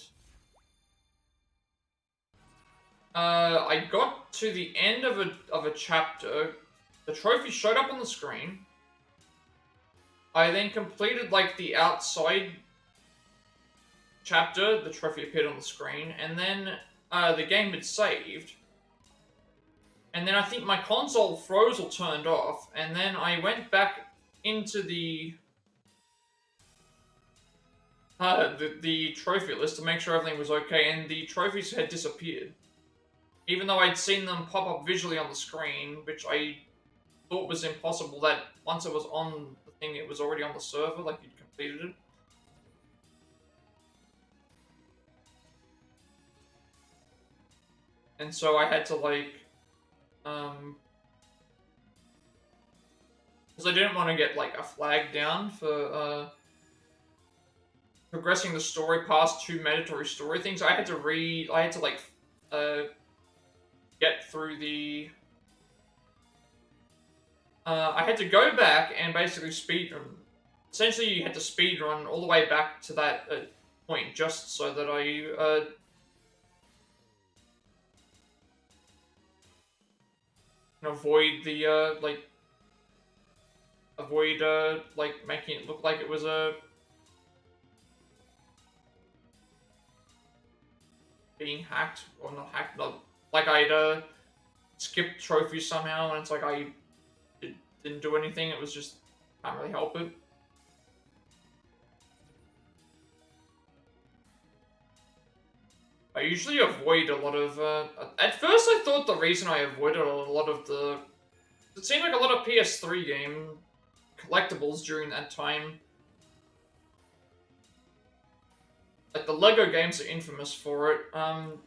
I got to the end of a chapter. The trophy showed up on the screen. I then completed like the outside chapter. The trophy appeared on the screen, and then the game had saved. And then I think my console froze or turned off, and then I went back into the trophy list to make sure everything was okay, and the trophies had disappeared. Even though I'd seen them pop up visually on the screen, which I thought was impossible, that once it was on the thing, it was already on the server, like you'd completed it. And so I had to, like, because I didn't want to get, like, a flag down for, progressing the story past 2 mandatory story things. I had to, like, get through the I had to go back and basically speedrun. Essentially, you had to speedrun all the way back to that point just so that and avoid the avoid like making it look like it was a being hacked or not hacked, not like I'd skipped trophies somehow, and it's like didn't do anything. It was just can't really help it. I usually avoid a lot of. At first, I thought the reason I avoided a lot of the. It seemed like a lot of PS3 game collectibles during that time. Like the Lego games are infamous for it.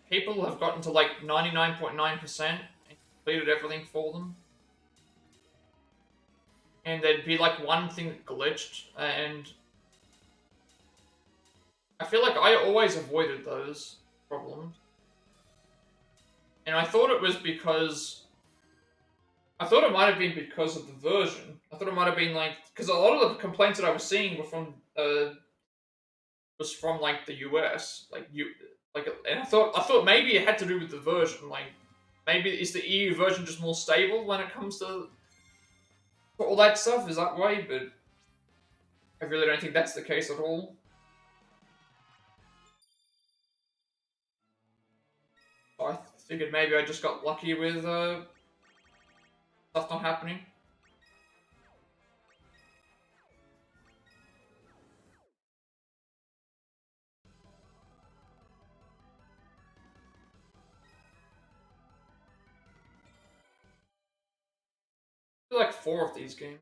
People have gotten to like 99.9% and completed everything for them. And there'd be like one thing that glitched, and I feel like I always avoided those problems. And I thought it was because I thought it might have been because of the version. I thought it might have been like because a lot of the complaints that I was seeing were from was from like the US, and I thought maybe it had to do with the version. Like maybe is the EU version just more stable when it comes to all that stuff? Is that way? But I really don't think that's the case at all. So I figured maybe I just got lucky with stuff not happening. I feel like 4 of these games.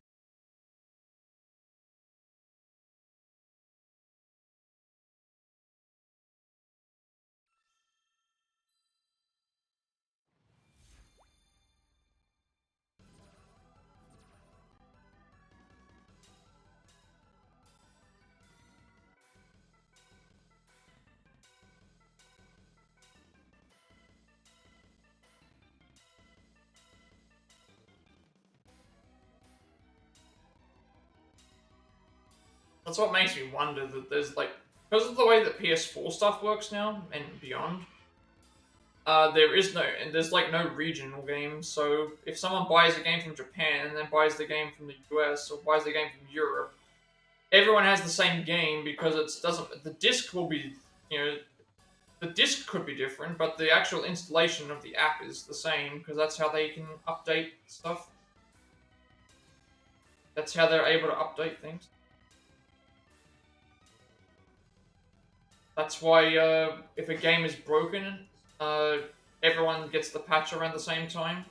That's what makes me wonder that there's like because of the way that PS4 stuff works now and beyond. There is no and there's like no regional games. So if someone buys a game from Japan and then buys the game from the US or buys the game from Europe, everyone has the same game because it doesn't. The disc will be, you know, the disc could be different, but the actual installation of the app is the same because that's how they can update stuff. That's how they're able to update things. That's why if a game is broken, uh, everyone gets the patch around the same time.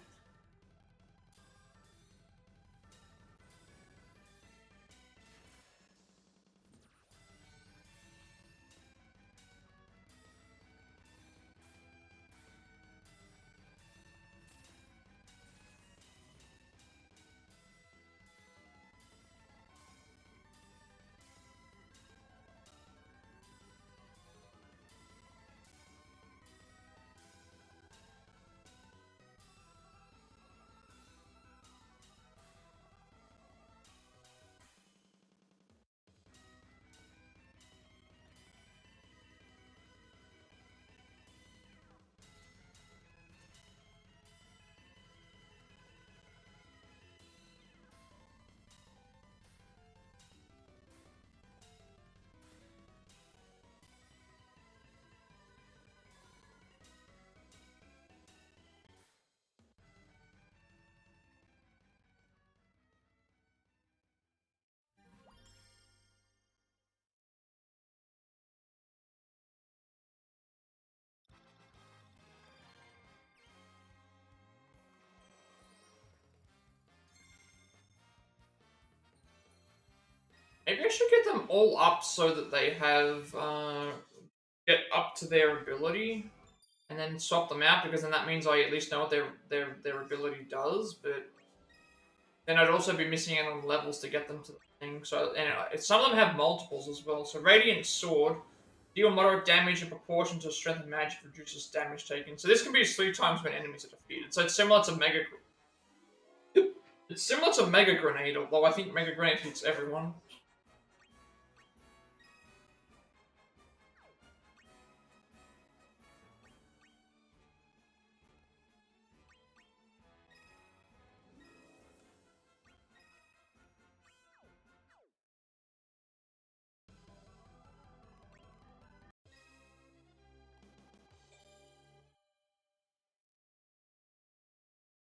Maybe I should get them all up so that they have get up to their ability, and then swap them out because then that means I at least know what their ability does. But then I'd also be missing out on levels to get them to the thing. So and some of them have multiples as well. So Radiant Sword, deal moderate damage in proportion to strength and magic, reduces damage taken. So this can be used 3 times when enemies are defeated. So it's similar to Mega. It's similar to Mega Grenade, although I think Mega Grenade hits everyone.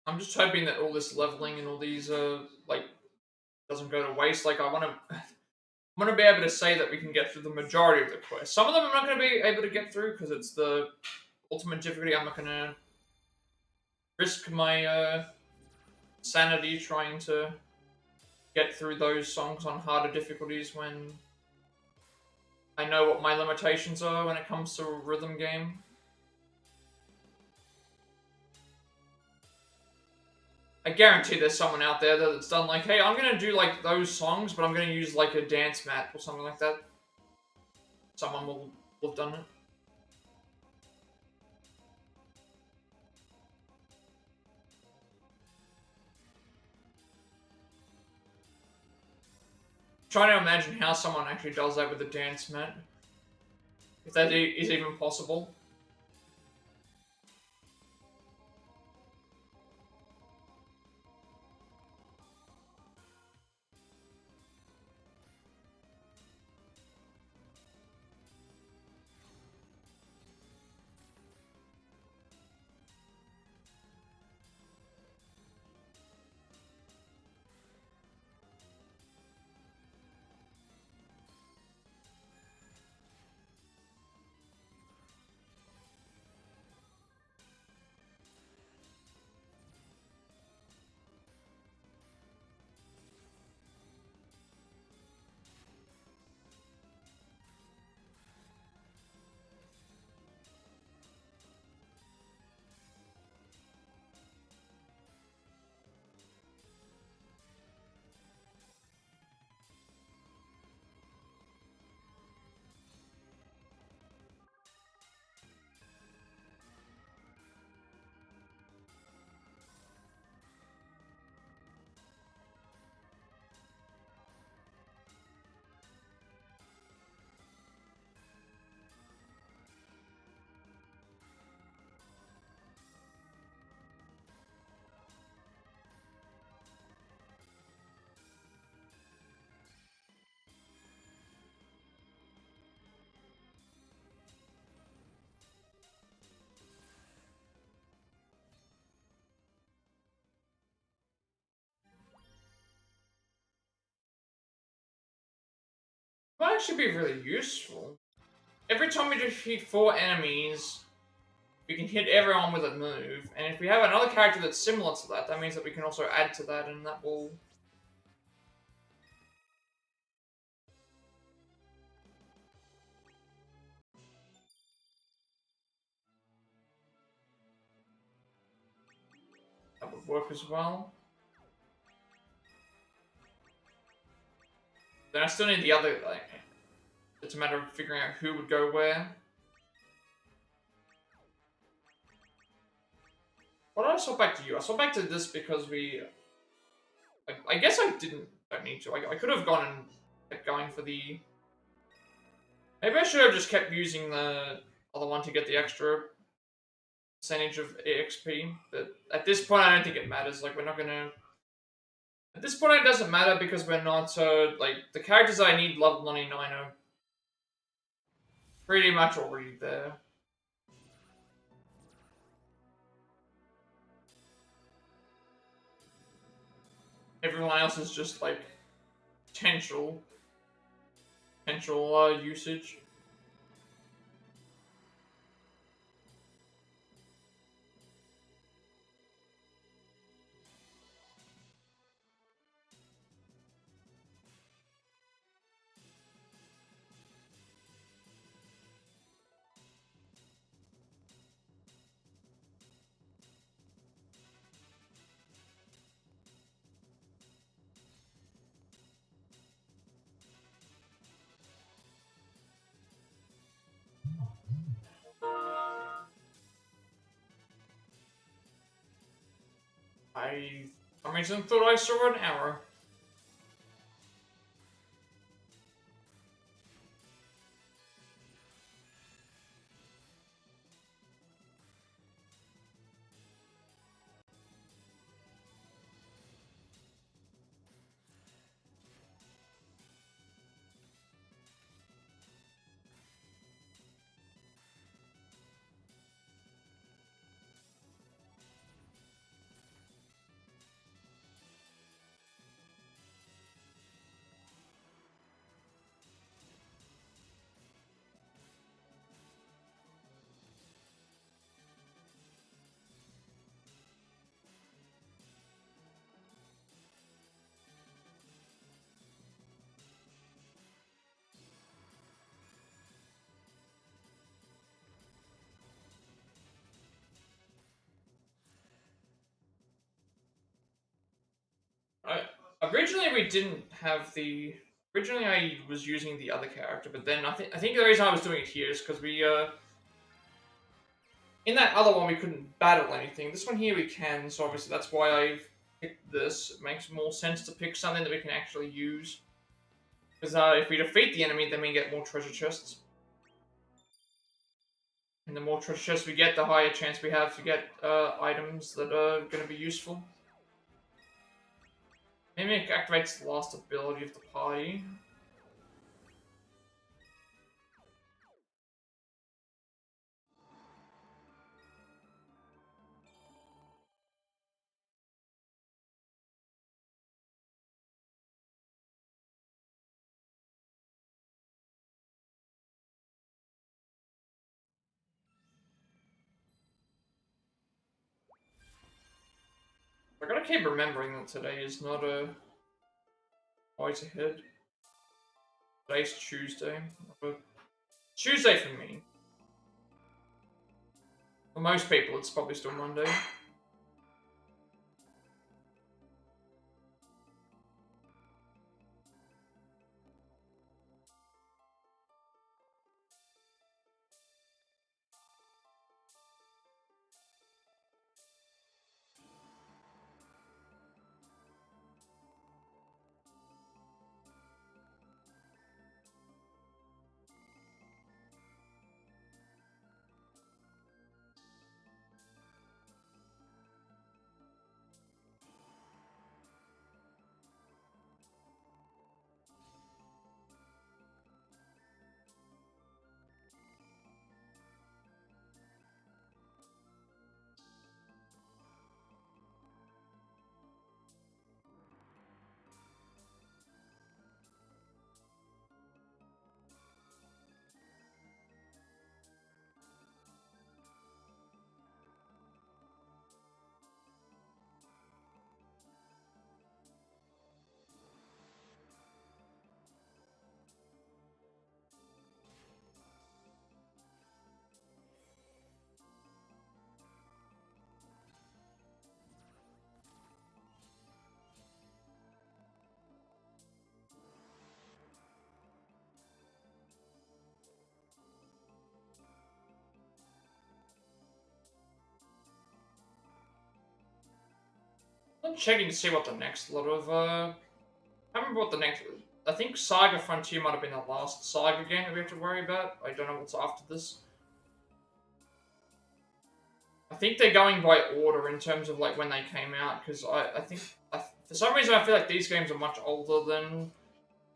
I'm just hoping that all this leveling and all these like doesn't go to waste. Like I want to, I want to be able to say that we can get through the majority of the quests. Some of them I'm not going to be able to get through because it's the ultimate difficulty. I'm not going to risk my sanity trying to get through those songs on harder difficulties when I know what my limitations are when it comes to a rhythm game. I guarantee there's someone out there that's done like, hey, I'm gonna do like those songs, but I'm gonna use like a dance mat or something like that. Someone will have done it. Trying to imagine how someone actually does that with a dance mat. If that is even possible. Might actually be really useful. Every time we defeat 4 enemies, we can hit everyone with a move, and if we have another character that's similar to that, that means that we can also add to that, and that would work as well. Then I still need the other, like, it's a matter of figuring out who would go where. Why did I swap back to you? I swapped back to this because I guess don't need to. I could have gone and kept going for the... Maybe I should have just kept using the other one to get the extra percentage of EXP, but at this point I don't think it matters. Like, we're not gonna... At this point it doesn't matter because we're not, like, the characters I need level 99 are pretty much already there. Everyone else is just, like, potential usage. I, for some reason, thought I saw an arrow. Originally we didn't have the. Originally I was using the other character, but then I think the reason I was doing it here is because we in that other one we couldn't battle anything. This one here we can, so obviously that's why I picked this. It makes more sense to pick something that we can actually use. Because if we defeat the enemy, then we get more treasure chests. And the more treasure chests we get, the higher chance we have to get items that are going to be useful. Maybe it activates the last ability of the party. I gotta keep remembering that today is not a quite ahead. Today's Tuesday. Tuesday for me. For most people, it's probably still Monday. I'm checking to see what the next lot of I can't remember what the next. I think Saga Frontier might have been the last Saga game that we have to worry about. I don't know what's after this. I think they're going by order in terms of like when they came out, because I think for some reason I feel like these games are much older than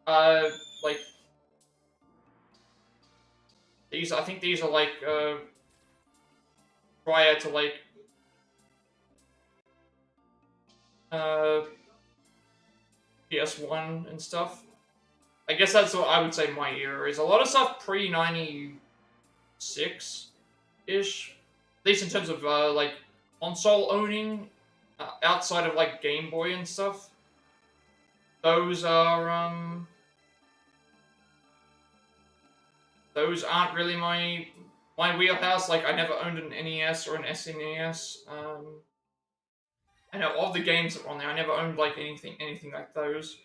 like these. I think these are like prior to like uh PS1 and stuff. I guess that's what I would say my era is. A lot of stuff pre 96 ish, at least in terms of like console owning, outside of like Game Boy and stuff. Those are those aren't really my wheelhouse. Like I never owned an NES or an SNES. I know all the games that were on there. I never owned like anything like those.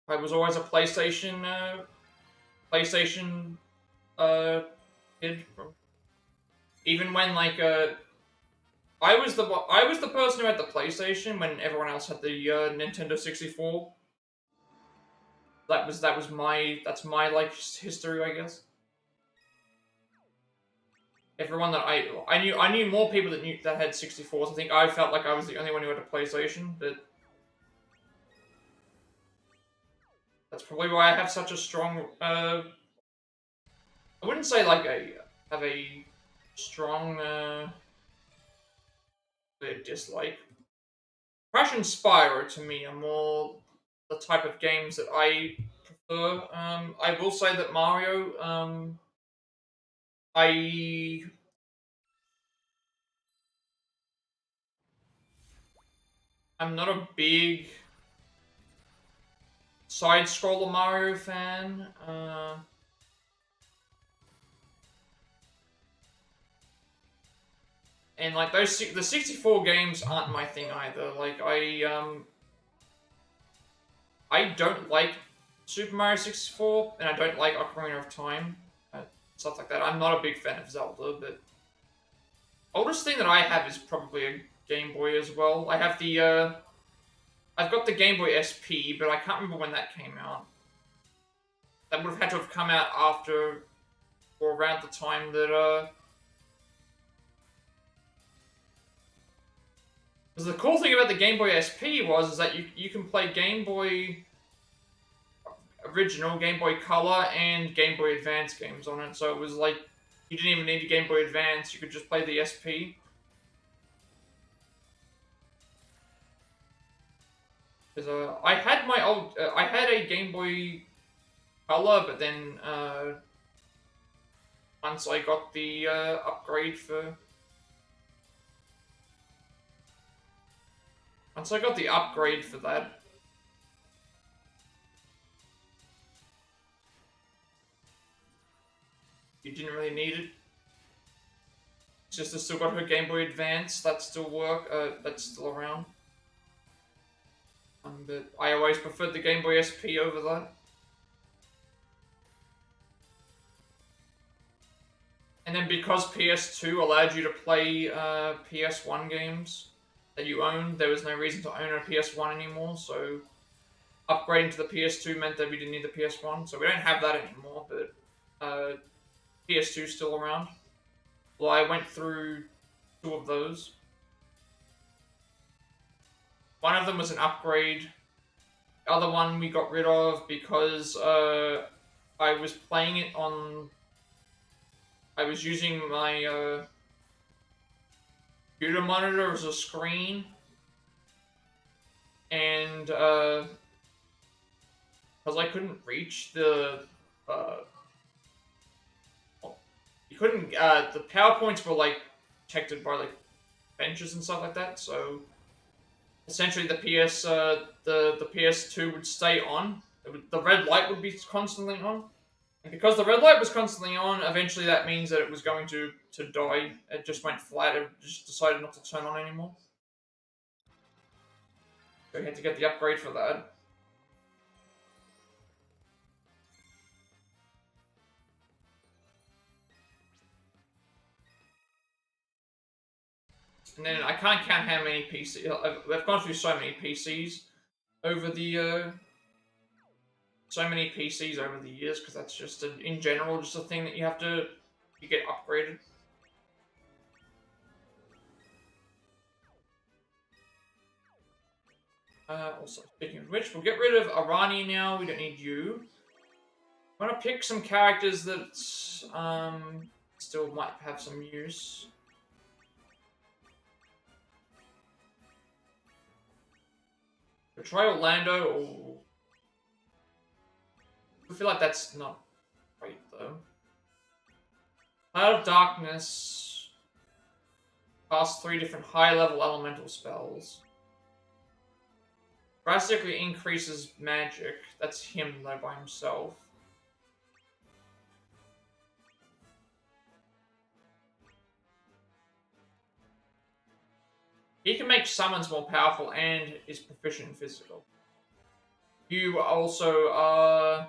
I was always a PlayStation uh kid. Even when like I was the person who had the PlayStation when everyone else had the Nintendo 64. That was that's my like history, I guess. Everyone that I knew more people that had 64s. I think I felt like I was the only one who had a PlayStation, but that's probably why I have such a strong I wouldn't say like I have a strong dislike. Crash and Spyro to me are more the type of games that I prefer. I will say that Mario, I I'm not a big side scroller Mario fan. And like the 64 games aren't my thing either. Like I don't like Super Mario 64, and I don't like Ocarina of Time, stuff like that. I'm not a big fan of Zelda, but oldest thing that I have is probably a Game Boy as well. I have the I've got the Game Boy SP, but I can't remember when that came out. That would have had to have come out after or around the time that because the cool thing about the Game Boy SP was is that you can play Game Boy original, Game Boy Color, and Game Boy Advance games on it. So it was like you didn't even need a Game Boy Advance; you could just play the SP. Because I had my old, I had a Game Boy Color, but then once I got the upgrade for, once I got the upgrade for that, you didn't really need it. Sister still got her Game Boy Advance. That still work. That's still around. But I always preferred the Game Boy SP over that. And then because PS2 allowed you to play PS1 games that you owned, there was no reason to own a PS1 anymore. So upgrading to the PS2 meant that we didn't need the PS1. So we don't have that anymore. But PS2 is still around. Well, I went through two of those. One of them was an upgrade. The other one we got rid of because I was playing it on. I was using my computer monitor as a screen, and because I couldn't reach the, you couldn't. The PowerPoints were like protected by like benches and stuff like that. So essentially, the PS2 would stay on. The red light would be constantly on. And because the red light was constantly on, eventually that means that it was going to die. It just went flat. It just decided not to turn on anymore. So we had to get the upgrade for that. And then I can't count how many PCs. I've gone through so many PCs over the so many PCs over the years because that's just in general just a thing that you get upgraded. Also, speaking of which, we'll get rid of Arani now. We don't need you. I want to pick some characters that still might have some use. Betray Orlando. Or I feel like that's not great though. Cloud of Darkness. Cast 3 different high-level elemental spells. Drastically increases magic. That's him though by himself. He can make summons more powerful and is proficient in physical. You also are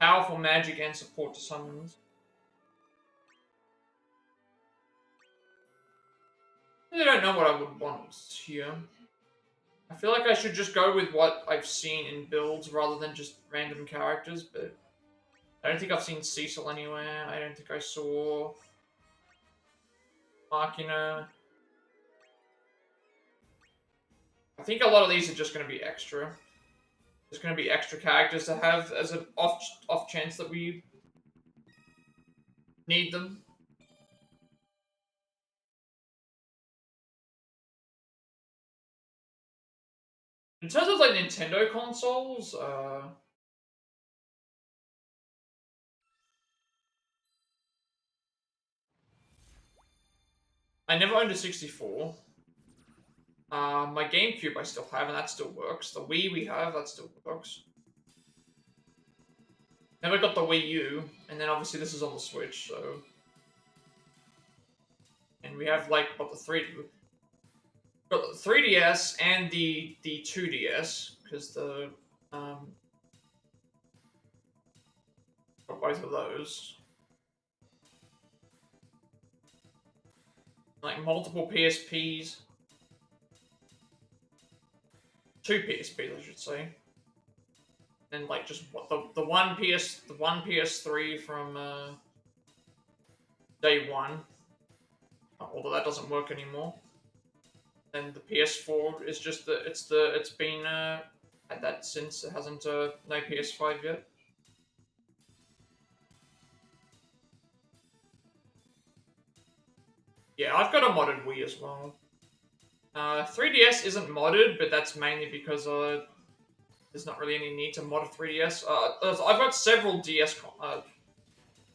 powerful magic and support to summons. I don't know what I would want here. I feel like I should just go with what I've seen in builds rather than just random characters, but I don't think I've seen Cecil anywhere. I don't think I saw Machina. I think a lot of these are just going to be extra. There's going to be extra characters to have as an off chance that we need them. In terms of like Nintendo consoles, I never owned a 64. My GameCube I still have, and that still works. The Wii we have, that still works. Never got the Wii U, and then obviously this is on the Switch, so. And we have like what the 3DS and the 2DS because the Um, for both of those. Like multiple PSPs. Two PSPs, I should say. And like just what the one PS3 from day one. Although that doesn't work anymore. And the PS4 is just it's been had that since it hasn't no PS5 yet. Yeah, I've got a modded Wii as well. 3DS isn't modded, but that's mainly because there's not really any need to mod a 3DS. I've got several DS.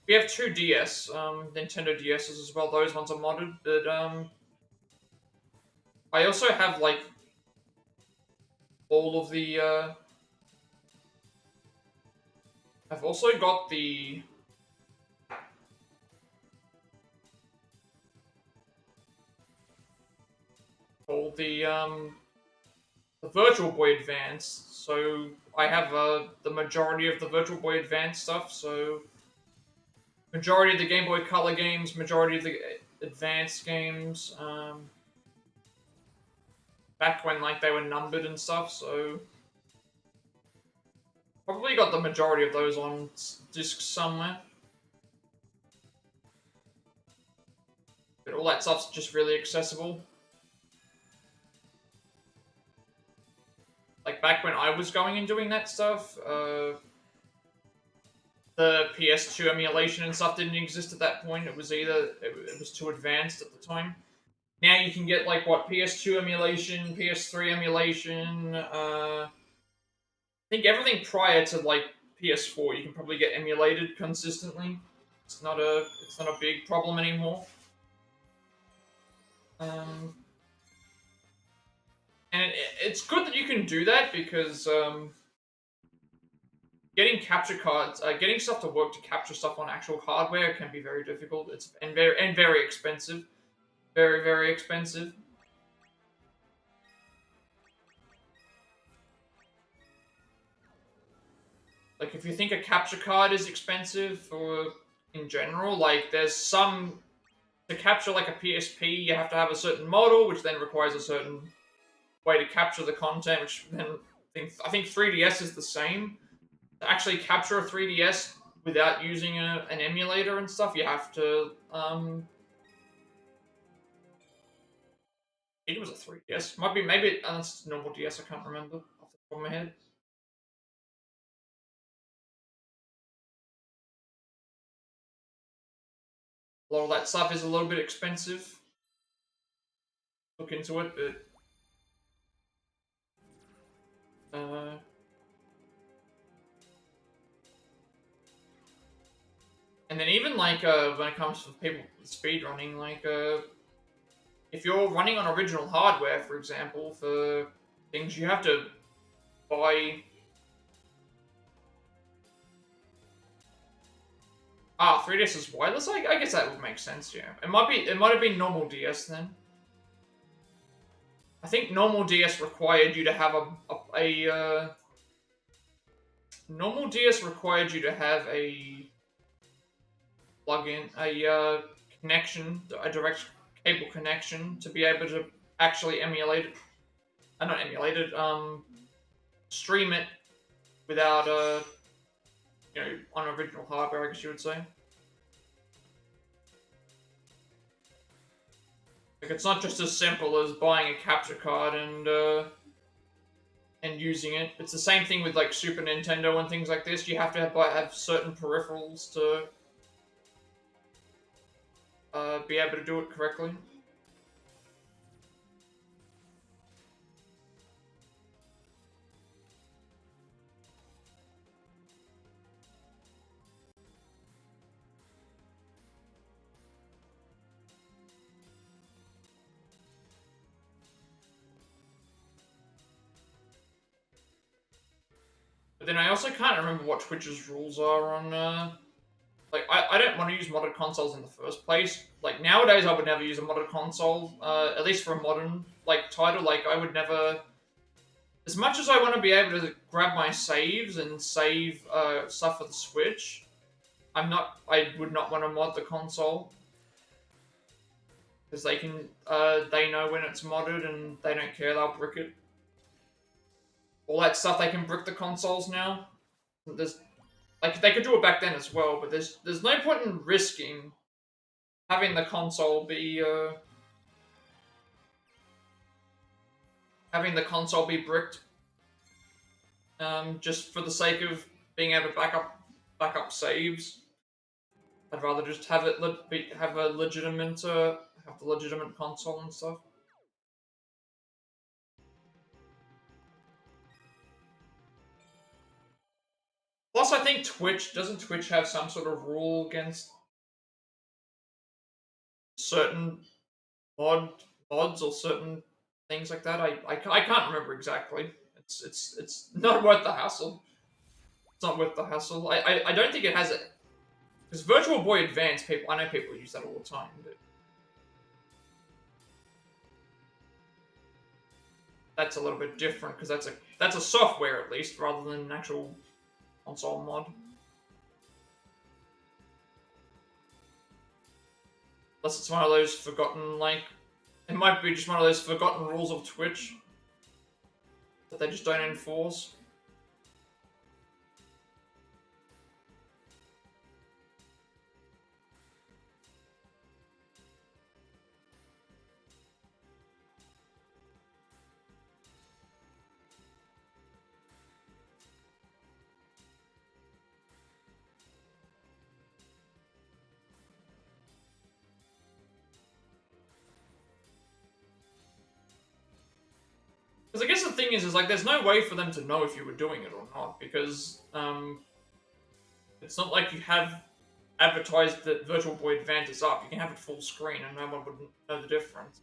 We have two DS, Nintendo DSs as well. Those ones are modded, but I also have like all of the. I've also got the. All the Virtual Boy Advance. So I have the majority of the Virtual Boy Advance stuff. So majority of the Game Boy Color games, majority of the Advanced games. Back when like they were numbered and stuff. So probably got the majority of those on disc somewhere. But all that stuff's just really accessible. Like back when I was going and doing that stuff, the PS2 emulation and stuff didn't exist at that point. It was either it was too advanced at the time. Now you can get like what PS2 emulation, PS3 emulation. I think everything prior to like PS4 you can probably get emulated consistently. It's not a big problem anymore. Um, and it's good that you can do that because getting capture cards, getting stuff to work to capture stuff on actual hardware can be very difficult. It's very expensive, very expensive. Like if you think a capture card is expensive, or in general, like there's some to capture like a PSP, you have to have a certain model, which then requires a certain way to capture the content, which then I think 3DS is the same. To actually capture a 3DS without using an emulator and stuff, you have to. It was a 3DS. Might be maybe it's normal DS. I can't remember off the top of my head. A lot of that stuff is a little bit expensive. Look into it, but and then even like when it comes to people speedrunning, like if you're running on original hardware, for example, for things you have to buy. 3DS is wireless. I guess that would make sense. Yeah, it might be. It might have been normal DS then. I think normal DS required you to have a normal DS required you to have a plug-in, a connection, a direct cable connection to be able to actually emulate it. Not emulate it. Stream it without on original hardware, I guess you would say. Like it's not just as simple as buying a capture card and using it. It's the same thing with like Super Nintendo and things like this. You have to have certain peripherals to be able to do it correctly. But then I also can't remember what Twitch's rules are on. Like I don't want to use modded consoles in the first place. Like nowadays, I would never use a modded console. At least for a modern like title, like I would never. as much as I want to be able to grab my saves and save stuff for the Switch, I would not want to mod the console because they know when it's modded and they don't care. They'll brick it. All that stuff they can brick the consoles now. There's like they could do it back then as well, but there's no point in risking having the console be bricked just for the sake of being able to back up saves. I'd rather just have it have a legitimate have the legitimate console and stuff. Plus, I think doesn't Twitch have some sort of rule against certain mods or certain things like that? I can't remember exactly. It's not worth the hassle. It's not worth the hassle. I don't think it has it. Because Virtual Boy Advance, I know people use that all the time, but that's a little bit different because that's a software at least rather than an actual console mod. Unless it's one of those forgotten, like, it might be just one of those forgotten rules of Twitch that they just don't enforce. Because I guess the thing is like, there's no way for them to know if you were doing it or not, because it's not like you have advertised that Virtual Boy Advance is up. You can have it full screen and no one would know the difference.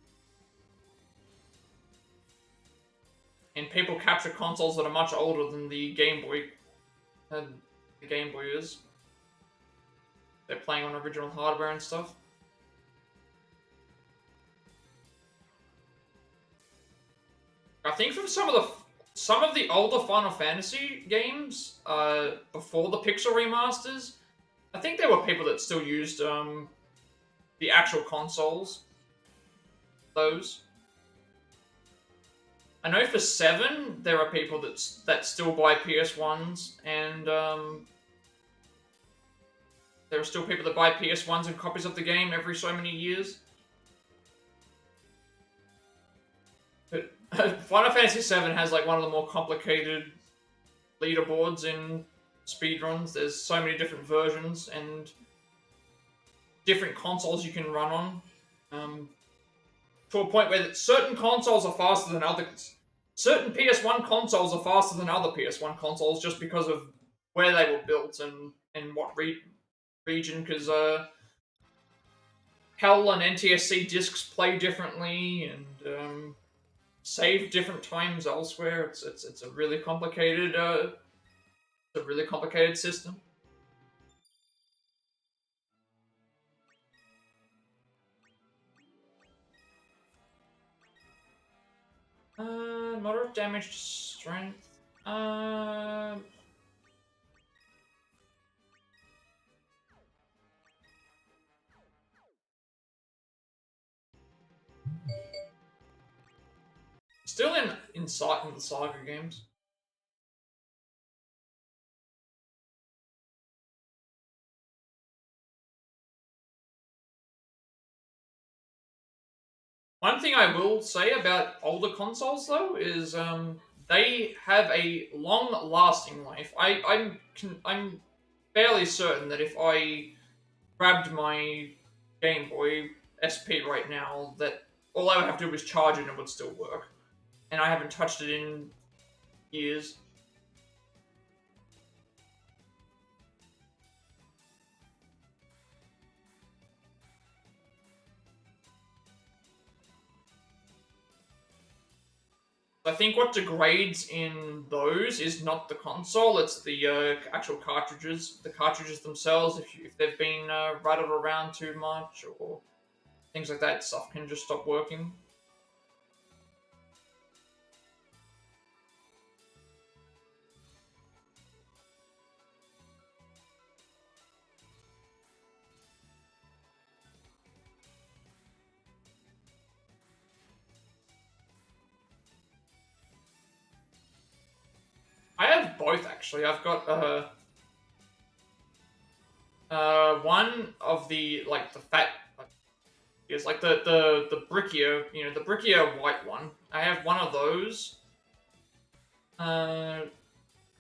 And people capture consoles that are much older than the Game Boy is. They're playing on original hardware and stuff. I think from some of the older Final Fantasy games, before the Pixel remasters, I think there were people that still used the actual consoles. Those. I know for 7, there are people that still buy PS1s, and there are still people that buy PS1s and copies of the game every so many years. But Final Fantasy VII has like one of the more complicated leaderboards in speedruns. There's so many different versions and different consoles you can run on. To a point where certain consoles are faster than others. Certain PS1 consoles are faster than other PS1 consoles just because of where they were built and what region. Because HAL and NTSC discs play differently and save different times elsewhere. It's a really complicated system. Moderate damage to strength. Still in the Saga games. One thing I will say about older consoles, though, is they have a long-lasting life. I'm fairly certain that if I grabbed my Game Boy SP right now, that all I would have to do was charge it and it would still work. And I haven't touched it in years. I think what degrades in those is not the console; it's the actual cartridges. The cartridges themselves, if they've been rattled around too much or things like that, stuff can just stop working. both actually. I've got one of the like the fat. It's like the brickier, the brickier white one. I have one of those. Uh,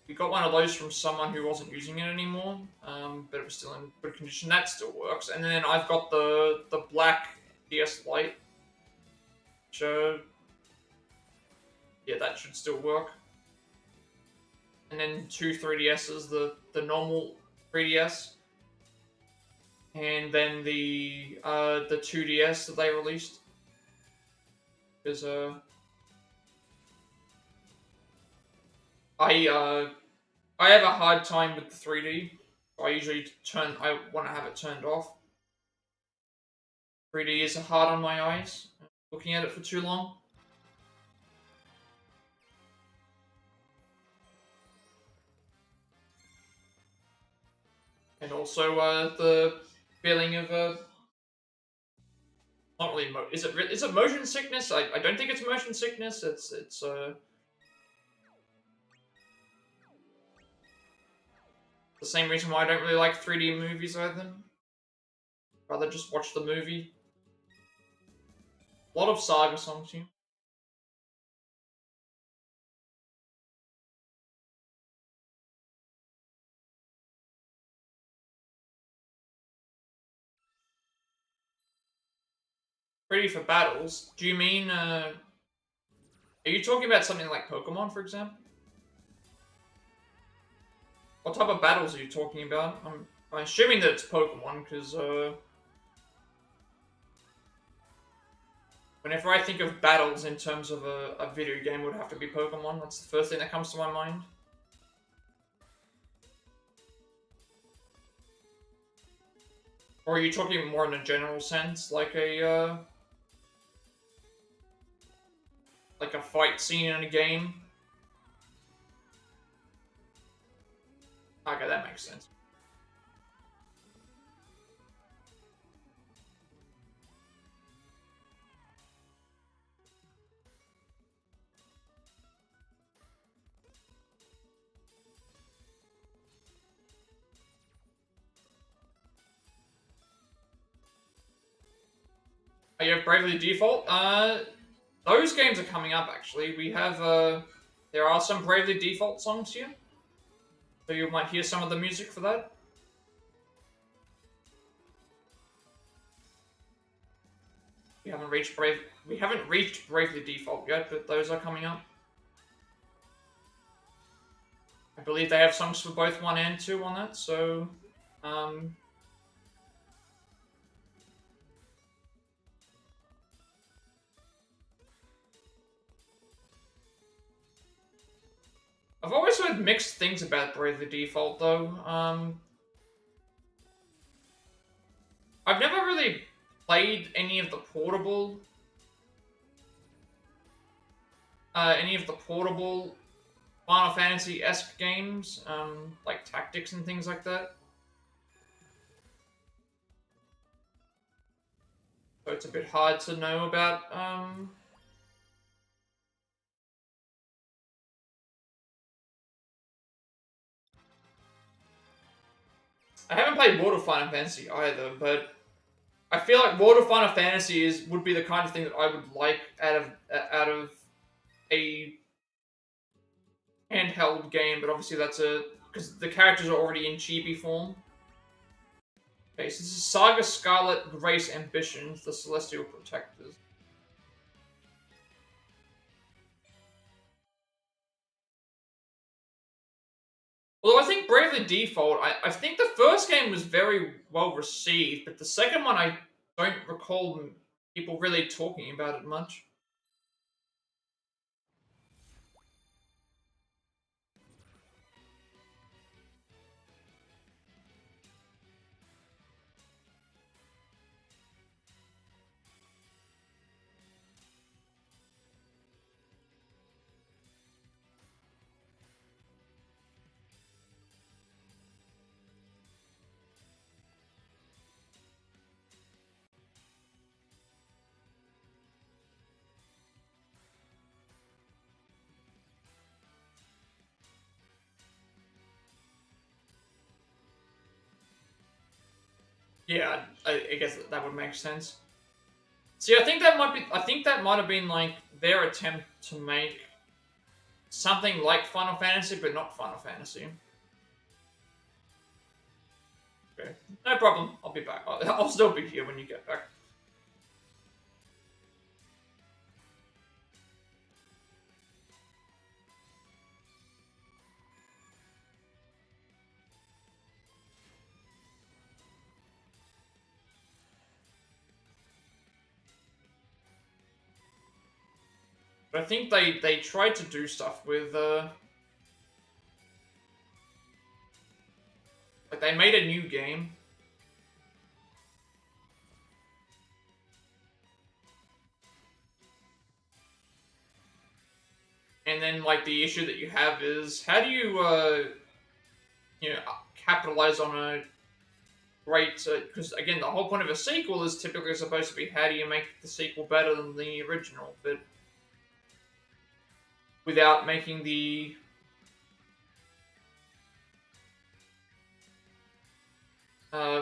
we got one of those from someone who wasn't using it anymore, but it was still in good condition. That still works. And then I've got the black DS Lite, which yeah, that should still work. And then two 3DSs, the normal 3DS, and then the 2DS that they released. Because I have a hard time with the 3D. I want to have it turned off. 3D is hard on my eyes. Looking at it for too long. And also the feeling of not really is it motion sickness? I don't think it's motion sickness. It's the same reason why I don't really like 3D movies either. Rather just watch the movie. A lot of Saga songs here. Ready for battles? Do you mean, are you talking about something like Pokemon, for example? What type of battles are you talking about? I'm assuming that it's Pokemon, because, whenever I think of battles in terms of a video game, it would have to be Pokemon. That's the first thing that comes to my mind. Or are you talking more in a general sense, like a fight scene in a game? Okay, that makes sense. Oh, you have Bravely Default? Those games are coming up, actually. We have, there are some Bravely Default songs here. So you might hear some of the music for that. We haven't reached Bravely Default yet, but those are coming up. I believe they have songs for both 1 and 2 on that, so I've always heard mixed things about Bravely Default, though. I've never really played any of the portable Final Fantasy-esque games, like Tactics and things like that. So it's a bit hard to know about, I haven't played World of Final Fantasy either, but I feel like World of Final Fantasy would be the kind of thing that I would like out of a handheld game, but obviously that's because the characters are already in chibi form. Okay, so this is Saga Scarlet Grace Ambitions, the Celestial Protectors. Although I think Bravely Default, I think the first game was very well received, but the second one I don't recall people really talking about it much. Yeah, I guess that would make sense. See, I think that might be. I think that might have been like their attempt to make something like Final Fantasy, but not Final Fantasy. Okay, no problem. I'll be back. I'll still be here when you get back. But I think they tried to do stuff with like they made a new game, and then like the issue that you have is how do you you know capitalize on a great because again the whole point of a sequel is typically supposed to be how do you make the sequel better than the original, but without making the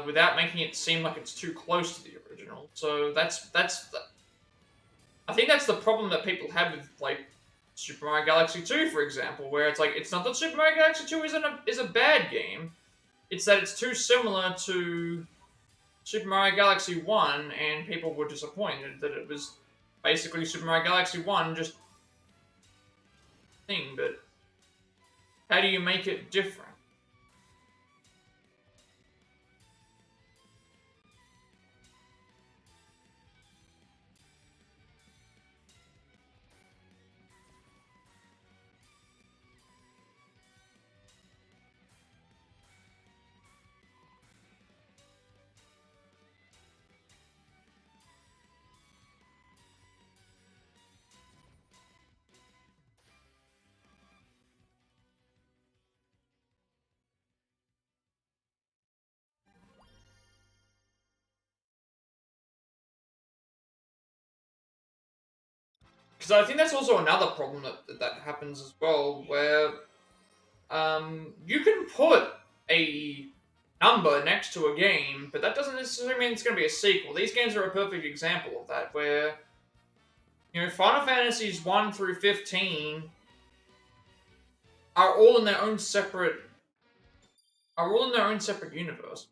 without making it seem like it's too close to the original. So I think that's the problem that people have with like Super Mario Galaxy 2, for example, where it's like it's not that Super Mario Galaxy 2 is a bad game. It's that it's too similar to Super Mario Galaxy 1, and people were disappointed that it was basically Super Mario Galaxy 1 just thing, but how do you make it different? Because I think that's also another problem that happens as well, where you can put a number next to a game, but that doesn't necessarily mean it's going to be a sequel. These games are a perfect example of that, where Final Fantasies 1 through 15 are all in their own separate universe,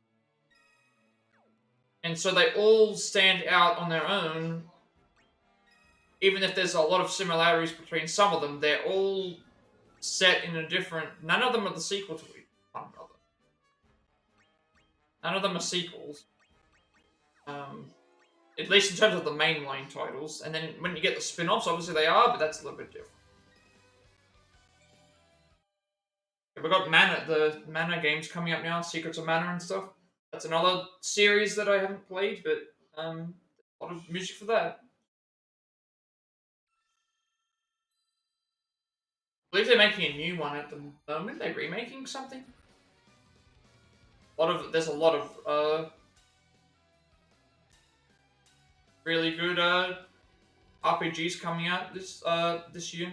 and so they all stand out on their own. Even if there's a lot of similarities between some of them, they're all set in a different. None of them are the sequel to one another. None of them are sequels. At least in terms of the mainline titles. And then when you get the spin-offs, obviously they are, but that's a little bit different. We've got the Mana games coming up now, Secrets of Mana and stuff. That's another series that I haven't played, but a lot of music for that. I believe they're making a new one at the moment. They're remaking something. There's a lot of really good RPGs coming out this year.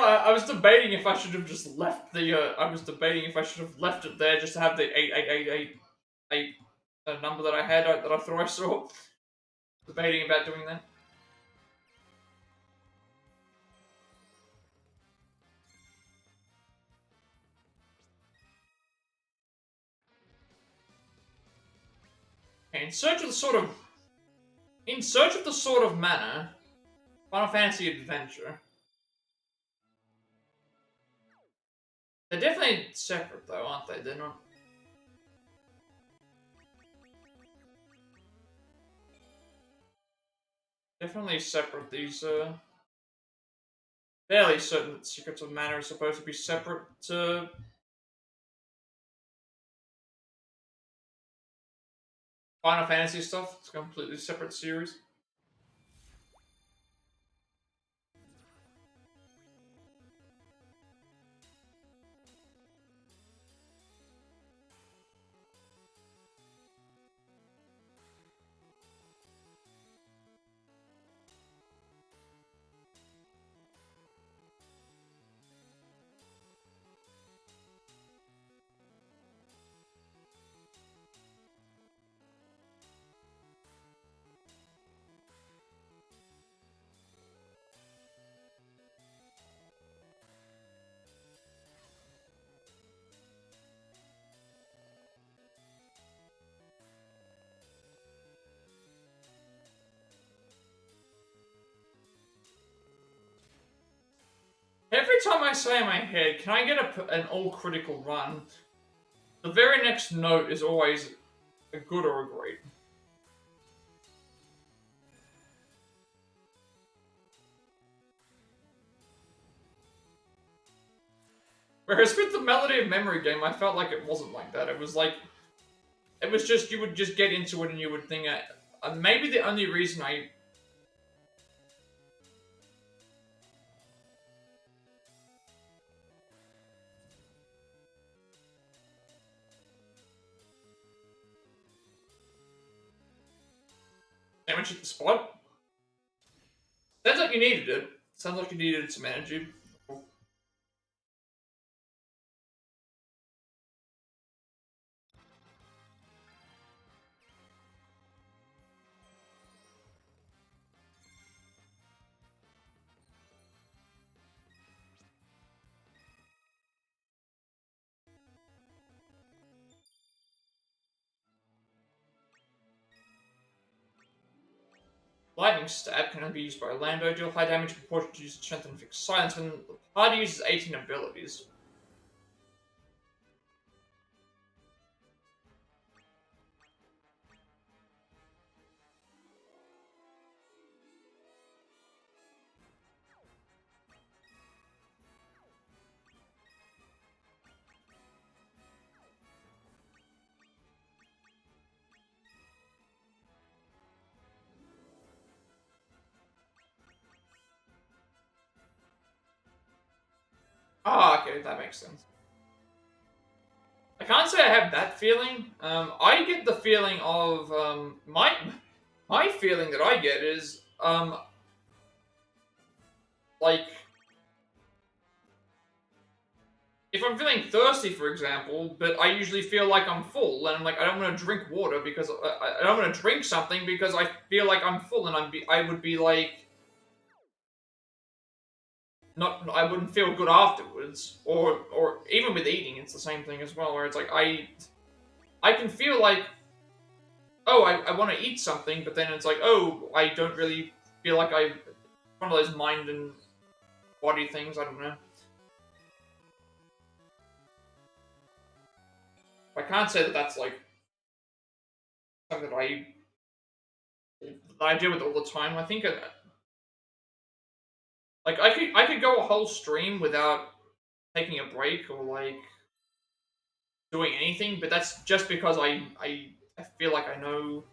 I was debating if I should have just left the. I was debating if I should have left it there just to have the 8888 number that I had that I thought I saw. Debating about doing that. Okay, in search of the sort of manner, Final Fantasy Adventure. They're definitely separate though, aren't they? They're not. Definitely separate. These fairly certain that Secrets of Mana are supposed to be separate to Final Fantasy stuff. It's a completely separate series. Every time I say in my head, can I get an all critical run? The very next note is always a good or a great. Whereas with the Melody of Memory game, I felt like it wasn't like that. It was like, it was just, you would just get into it and you would think, maybe the only reason I damage hit the spot. Sounds like you needed it. Sounds like you needed some energy. Lightning Stab can only be used by Orlando, deal high damage in proportion to use strength and fixed silence when the party uses 18 abilities. Ah, okay, that makes sense. I can't say I have that feeling. I get the feeling of my feeling that I get is like if I'm feeling thirsty, for example, but I usually feel like I'm full, and I'm like I don't want to drink water because I don't want to drink something because I feel like I'm full, and I would be like not I wouldn't feel good afterwards, or even with eating, it's the same thing as well, where it's like I can feel like oh I want to eat something, but then it's like oh I don't really feel like one of those mind and body things. I don't know. I can't say that that's like something that I deal with all the time. I think like I could go a whole stream without taking a break or like doing anything, but that's just because I feel like I know.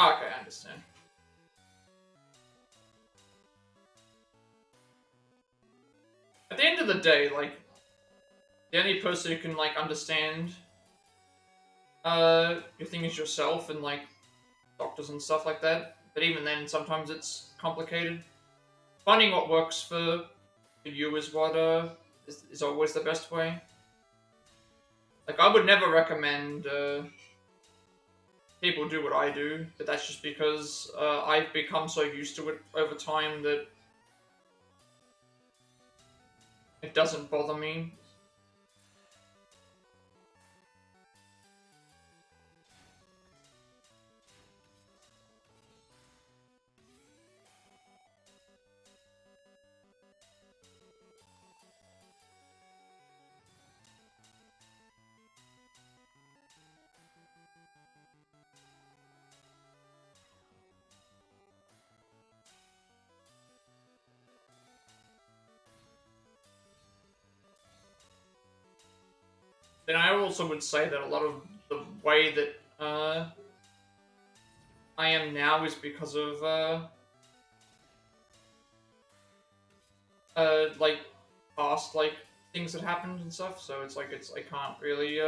Oh, okay, I understand. At the end of the day, like, the only person who can, like, understand, your thing is yourself and, like, doctors and stuff like that. But even then, sometimes it's complicated. Finding what works for you is what, is always the best way. Like, I would never recommend, people do what I do, but that's just because, I've become so used to it over time that it doesn't bother me. Then I also would say that a lot of the way that, I am now is because of, like, past, like, things that happened and stuff, so it's like, I can't really,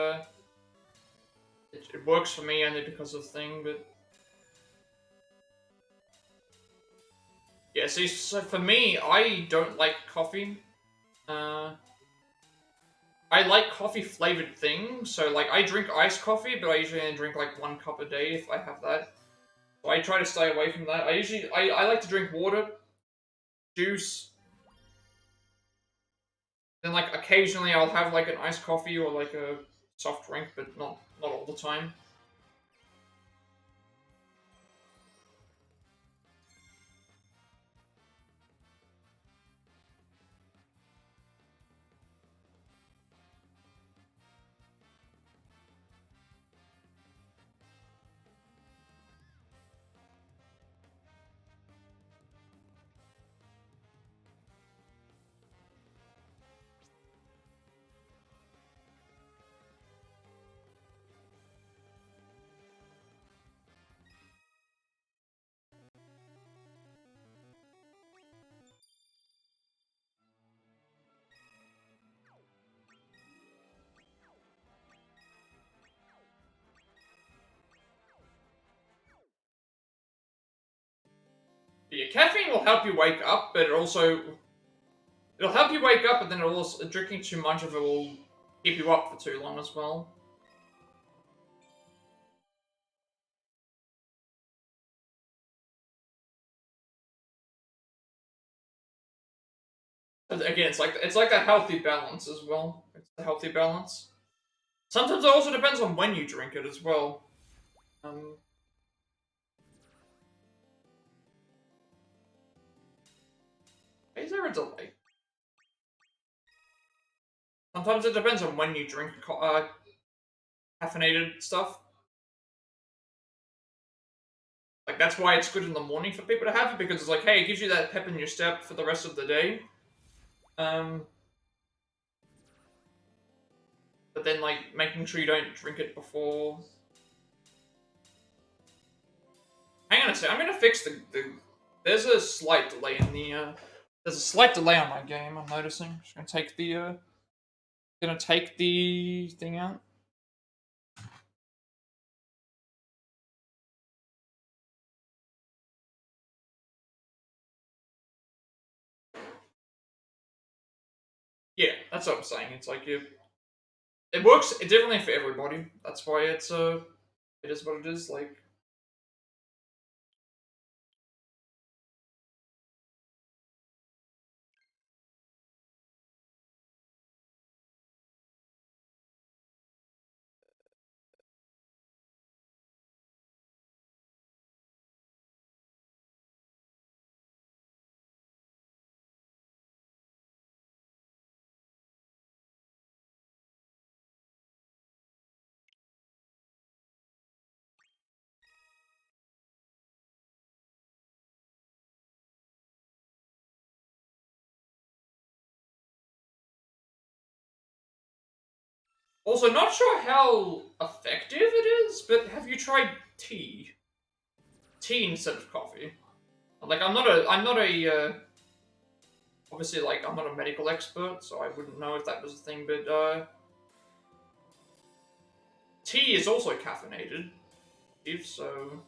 it works for me only because of the thing, but... Yeah, see, so for me, I don't like coffee. Uh, I like coffee-flavored things, so, like, I drink iced coffee, but I usually only drink, like, 1 cup a day if I have that. So I try to stay away from that. I like to drink water, juice, then, like, occasionally I'll have, like, an iced coffee or, like, a soft drink, but not all the time. But yeah, caffeine will help you wake up, but it'll help you wake up, but then it'll also, drinking too much of it will keep you up for too long as well. And again, it's like a healthy balance as well. It's a healthy balance. Sometimes it also depends on when you drink it as well. Um, is there a delay? Sometimes it depends on when you drink caffeinated stuff. Like, that's why it's good in the morning for people to have it, because it's like, hey, it gives you that pep in your step for the rest of the day. Um, but then, like, making sure you don't drink it before. Hang on a sec. I'm gonna fix the. There's a slight delay in the. There's a slight delay on my game. I'm noticing. Just gonna take the. Gonna take the thing out. Yeah, that's what I'm saying. It's like it works differently for everybody. That's why it is what it is. Like, also not sure how effective it is, but have you tried tea? tea instead of coffee. Like I'm not a obviously like I'm not a medical expert, so I wouldn't know if that was a thing. But tea is also caffeinated, if so.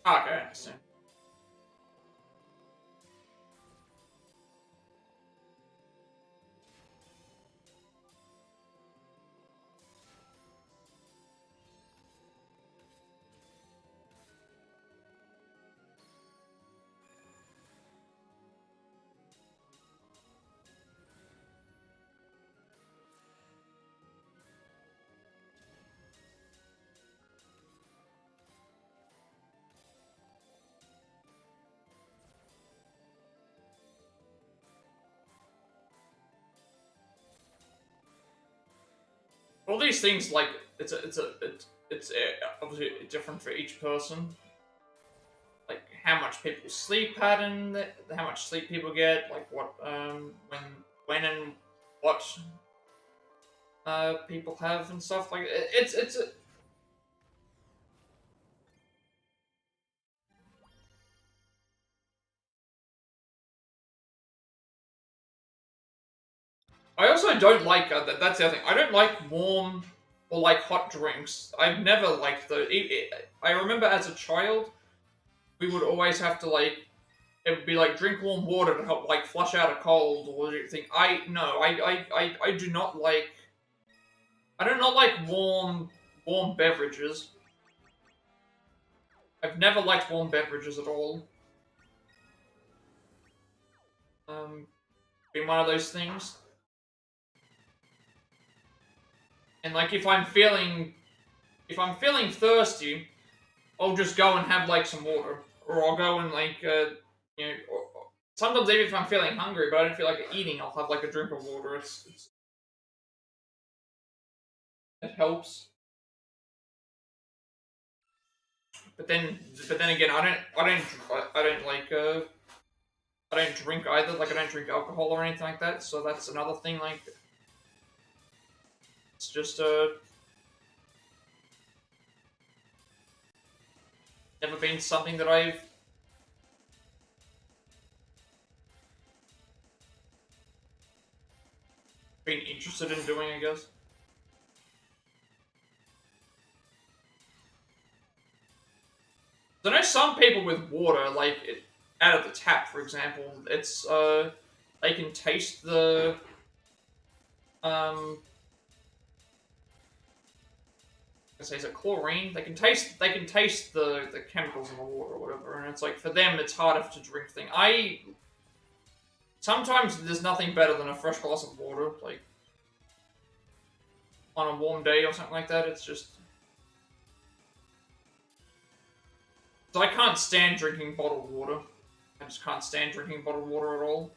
Ah, okay, I understand. All these things like obviously different for each person. Like how much people sleep pattern, how much sleep people get, like what when and what people have and stuff like it's I also don't like that's the other thing. I don't like warm or like hot drinks. I've never liked those. I remember as a child, we would always have to like it would be like drink warm water to help like flush out a cold or anything. I no, I do not like. I do not like warm beverages. I've never liked warm beverages at all. Um, Been one of those things. And like if I'm feeling thirsty, I'll just go and have like some water, or I'll go and like or sometimes even if I'm feeling hungry but I don't feel like eating, I'll have like a drink of water. It helps. But then again, I don't like I don't drink either. Like I don't drink alcohol or anything like that. So that's another thing. Like it's just never been something that I've been interested in doing, I guess. I know some people with water, like out of the tap, for example, it's they can taste the um I say is it chlorine? They can taste the chemicals in the water or whatever, and it's like for them it's harder to drink thing. I sometimes there's nothing better than a fresh glass of water, like on a warm day or something like that. It's just so I can't stand drinking bottled water. I just can't stand drinking bottled water at all.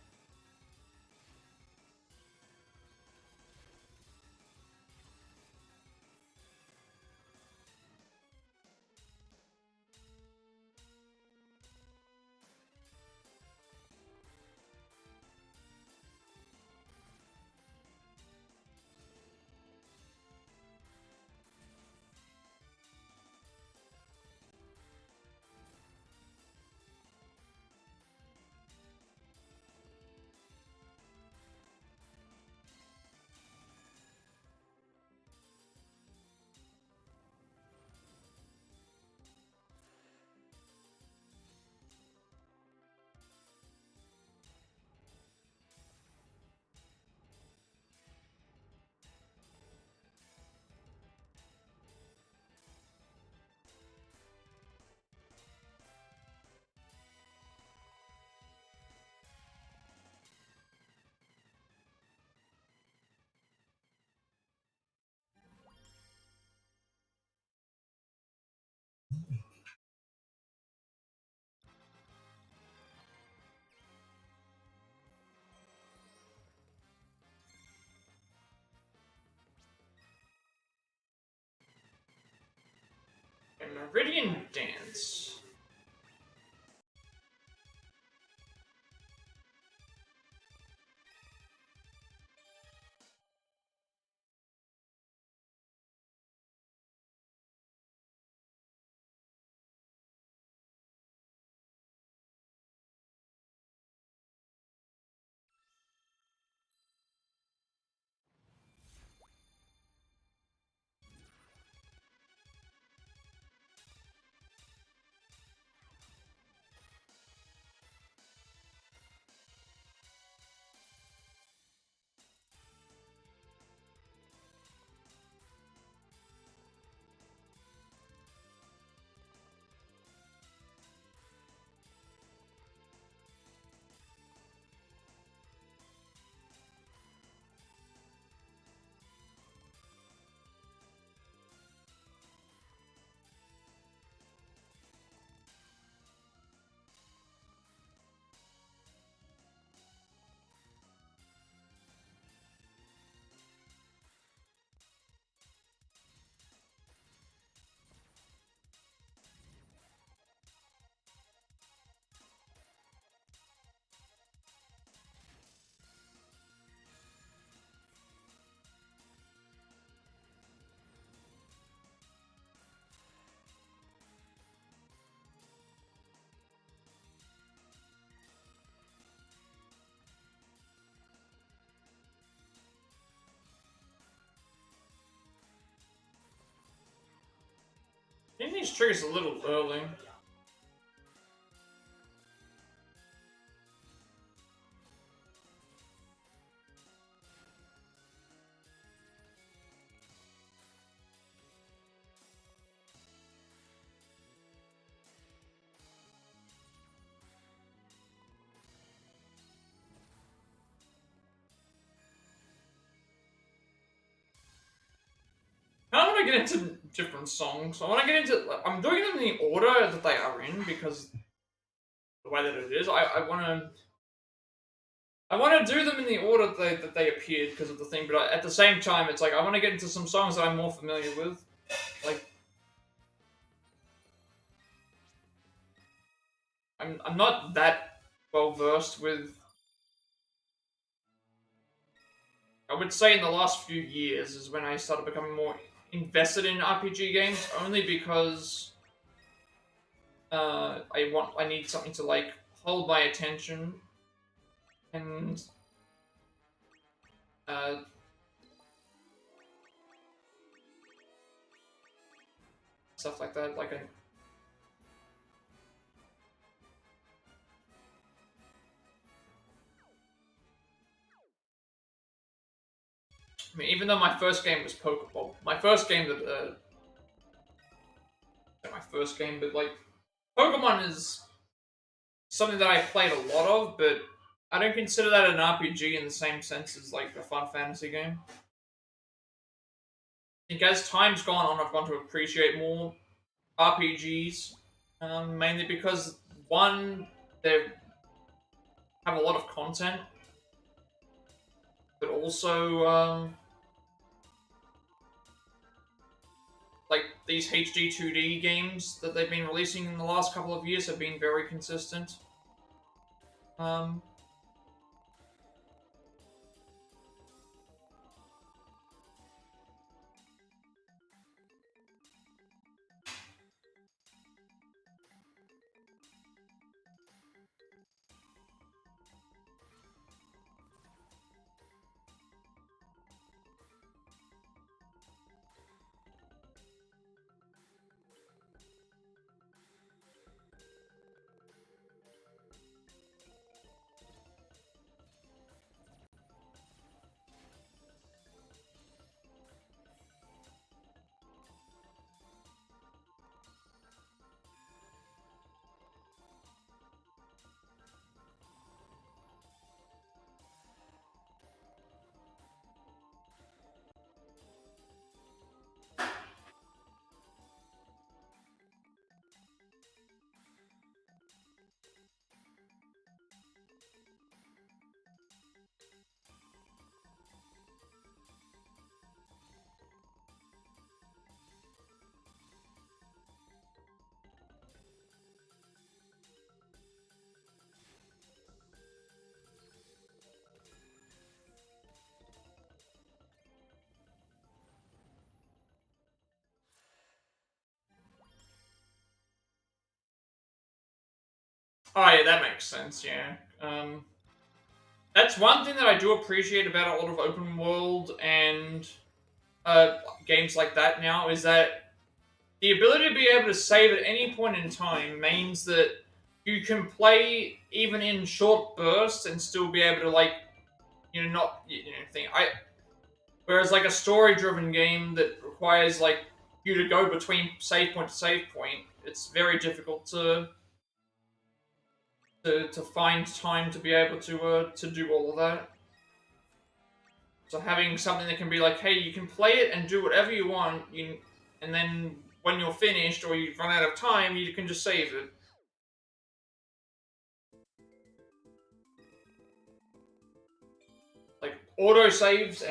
A Meridian Dance. I think these triggers a little early. I want to get into different songs. I want to get into. I'm doing them in the order that they are in because the way that it is. I want to. I want to do them in the order that they appeared because of the thing, but at the same time, it's like I want to get into some songs that I'm more familiar with. Like, I'm not that well versed with. I would say in the last few years is when I started becoming more invested in RPG games, only because I need something to like hold my attention and uh, stuff like that. I mean, even though my first game was Pokeball, my first game that not my first game, but like Pokemon is something that I played a lot of, but I don't consider that an RPG in the same sense as like a fun fantasy game. I think as time's gone on, I've gone to appreciate more RPGs, mainly because one, they have a lot of content, but also like these HD 2D games that they've been releasing in the last couple of years have been very consistent. Um, Oh yeah, that makes sense. Yeah. That's one thing that I do appreciate about a lot of open world and uh, games like that now is that the ability to be able to save at any point in time means that you can play even in short bursts and still be able to not think I. Whereas like a story-driven game that requires like you to go between save point to save point, it's very difficult to find time to be able to do all of that. So having something that can be like, hey, you can play it and do whatever you want, and then when you're finished or you've run out of time, you can just save it. Like auto saves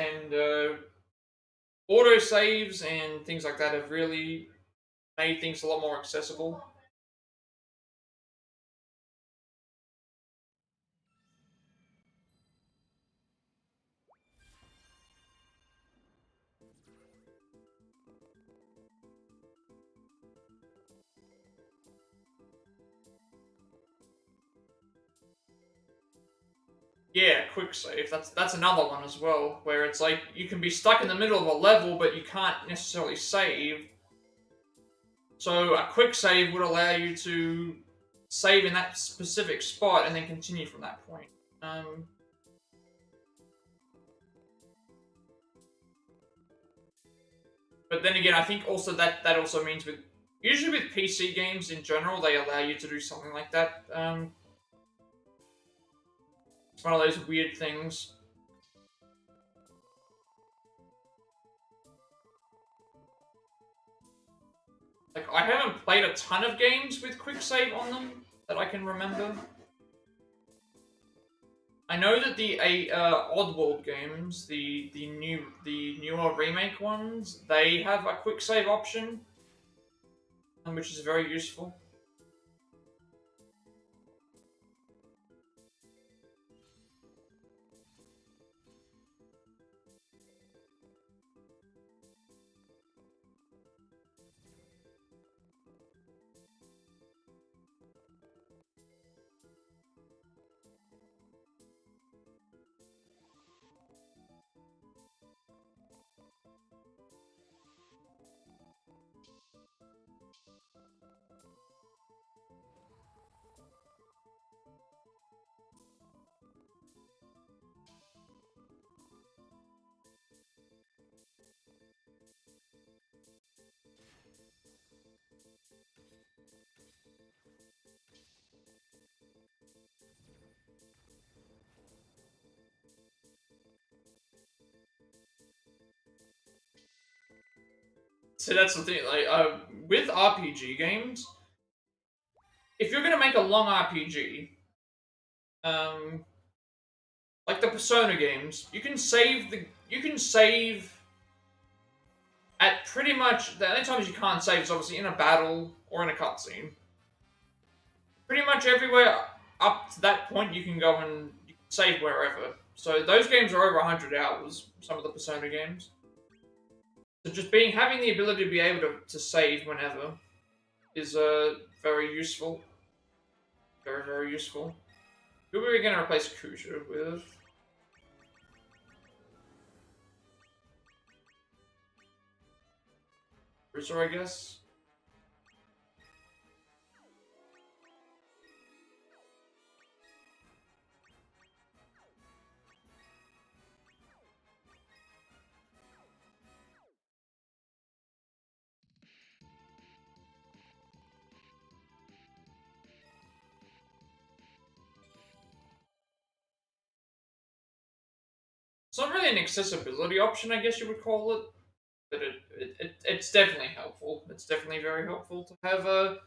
and things like that have really made things a lot more accessible. Yeah, quick save. That's another one as well, where it's like you can be stuck in the middle of a level, but you can't necessarily save. So a quick save would allow you to save in that specific spot and then continue from that point. Um, but then again, I think also that also means with usually with PC games in general, they allow you to do something like that. It's one of those weird things. Like I haven't played a ton of games with quick save on them that I can remember. I know that the Oddworld games, the newer remake ones, they have a quick save option, which is very useful. So that's the thing. Like with RPG games, if you're gonna make a long RPG, um, like the Persona games, you can save at pretty much the only times you can't save is obviously in a battle or in a cutscene. Pretty much everywhere up to that point, you can go and you can save wherever. So those games are over 100 hours. Some of the Persona games. So just having the ability to be able to save whenever is very useful. Very very useful. Who are we gonna replace Kuja with? Bruiser, I guess. It's not really an accessibility option, I guess you would call it, but it's definitely helpful. It's definitely very helpful to have the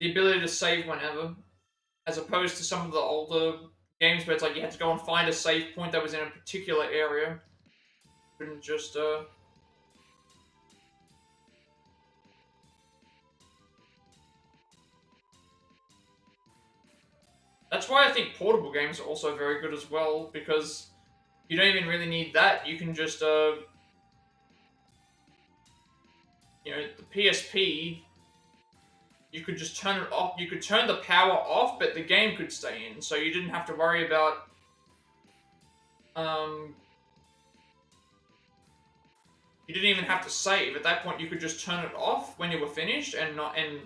ability to save whenever, as opposed to some of the older games where it's like you had to go and find a save point that was in a particular area. Couldn't just That's why I think portable games are also very good as well, because you don't even really need that. You can just the PSP you could just turn it off. You could turn the power off, but the game could stay in, so you didn't have to worry about um. You didn't even have to save. At that point, you could just turn it off when you were finished and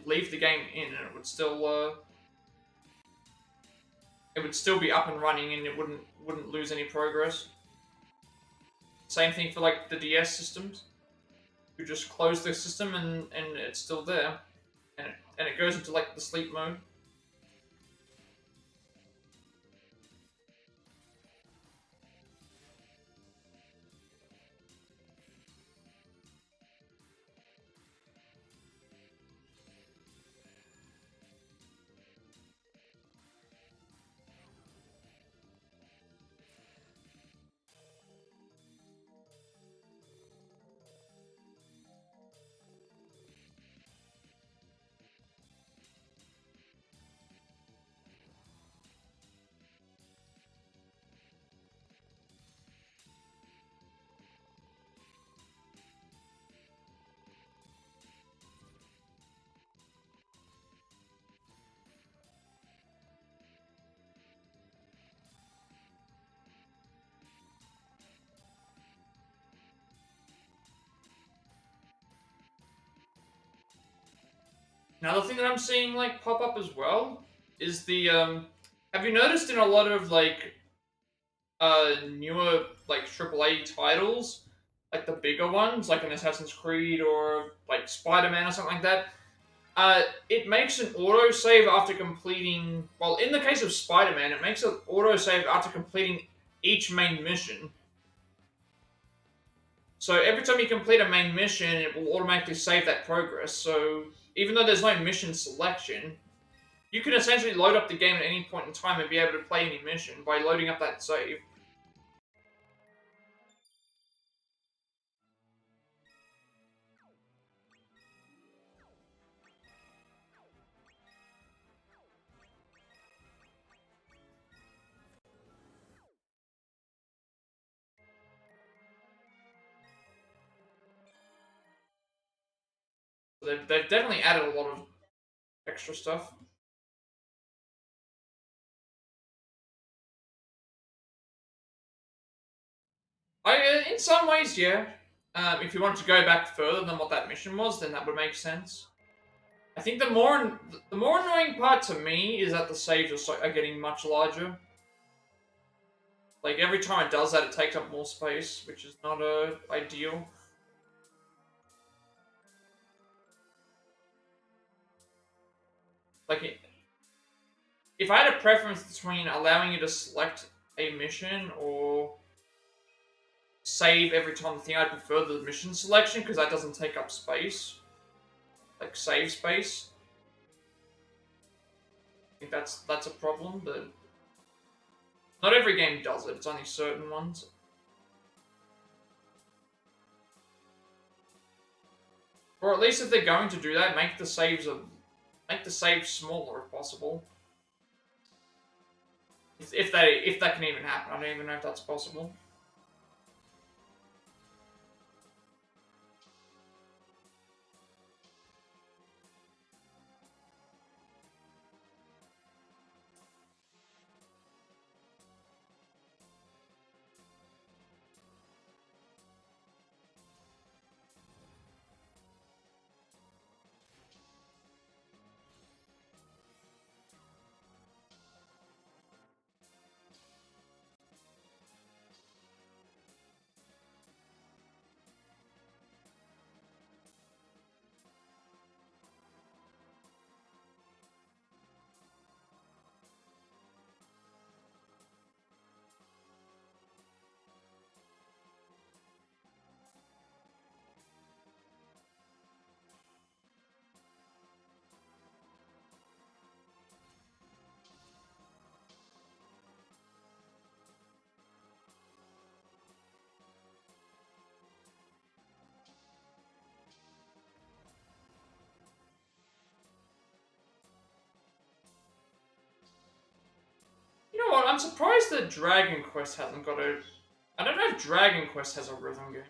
leave the game in, and it would still be up and running, and it wouldn't lose any progress. Same thing for like the DS systems. You just close the system and it's still there, and it goes into like the sleep mode. Another thing that I'm seeing like pop up as well is the Have you noticed in a lot of like newer like AAA titles, like the bigger ones, like an Assassin's Creed or like Spider-Man or something like that, it makes an autosave after completing. Well, in the case of Spider-Man, it makes an autosave after completing each main mission. So every time you complete a main mission, it will automatically save that progress. So even though there's no mission selection, you can essentially load up the game at any point in time and be able to play any mission by loading up that save. So they've definitely added a lot of extra stuff. In some ways, yeah. If you wanted to go back further than what that mission was, then that would make sense. I think the more annoying part to me is that the saves are getting much larger. Like every time it does that, it takes up more space, which is not ideal. Like if I had a preference between allowing you to select a mission or save every time the thing, I'd prefer the mission selection because that doesn't take up space, like save space. I think that's a problem, but not every game does it. It's only certain ones. Or at least if they're going to do that, make the saves smaller if possible. If that can even happen, I don't even know if that's possible. You know what? I'm surprised that Dragon Quest hasn't got a. I don't know if Dragon Quest has a rhythm game.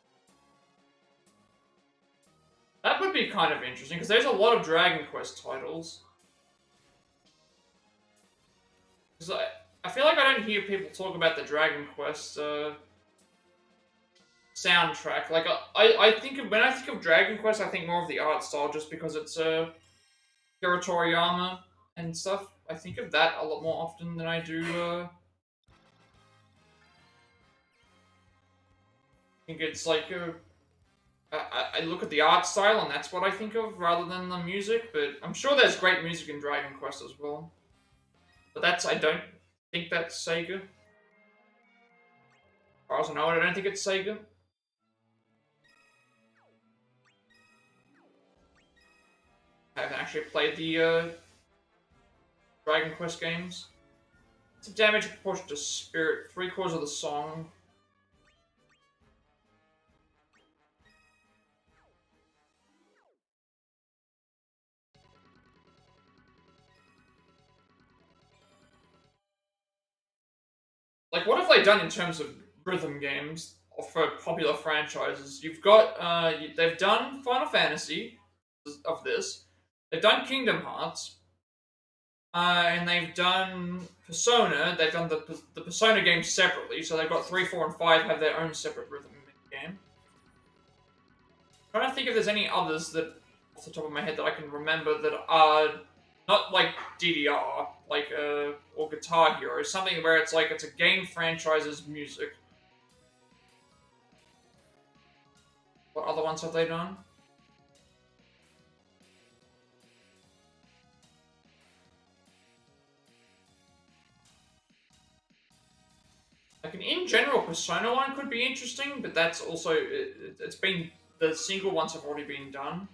That would be kind of interesting, because there's a lot of Dragon Quest titles. Because I feel like I don't hear people talk about the Dragon Quest soundtrack. Like, I think of, when I think of Dragon Quest, I think more of the art style, just because it's Akira Toriyama and stuff. I think of that a lot more often than I do, I think it's like, I look at the art style and that's what I think of rather than the music, but I'm sure there's great music in Dragon Quest as well. But I don't think that's Sega. As far as I know, I don't think it's Sega. I haven't actually played the Dragon Quest games. It's a damage proportion to spirit, 3/4 of the song. Like, what have they done in terms of rhythm games for popular franchises? You've got, they've done Final Fantasy of this. They've done Kingdom Hearts. And they've done Persona. They've done the Persona games separately, so they've got 3, 4, and 5 have their own separate rhythm game. I'm trying to think if there's any others that, off the top of my head, that I can remember that are not like DDR, like or Guitar Hero, something where it's like it's a game franchise's music. What other ones have they done? Like, in general, Persona one could be interesting, but that's also, it's been, the single ones have already been done.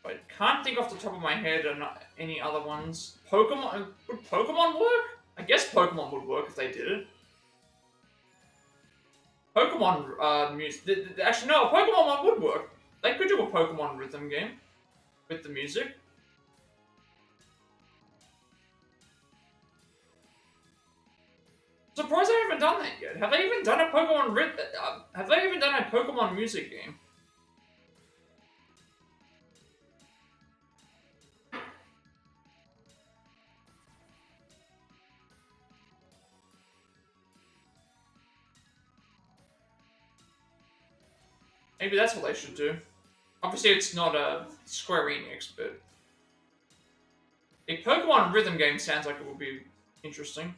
I can't think off the top of my head of any other ones. Pokemon, would Pokemon work? I guess Pokemon would work if they did it. Pokemon music, actually no, Pokemon one would work. They could do a Pokemon rhythm game with the music. Surprised they haven't done that yet. Have they even done a Pokemon have they even done a Pokemon music game? Maybe that's what they should do. Obviously, it's not a Square Enix, but a Pokemon rhythm game sounds like it would be interesting.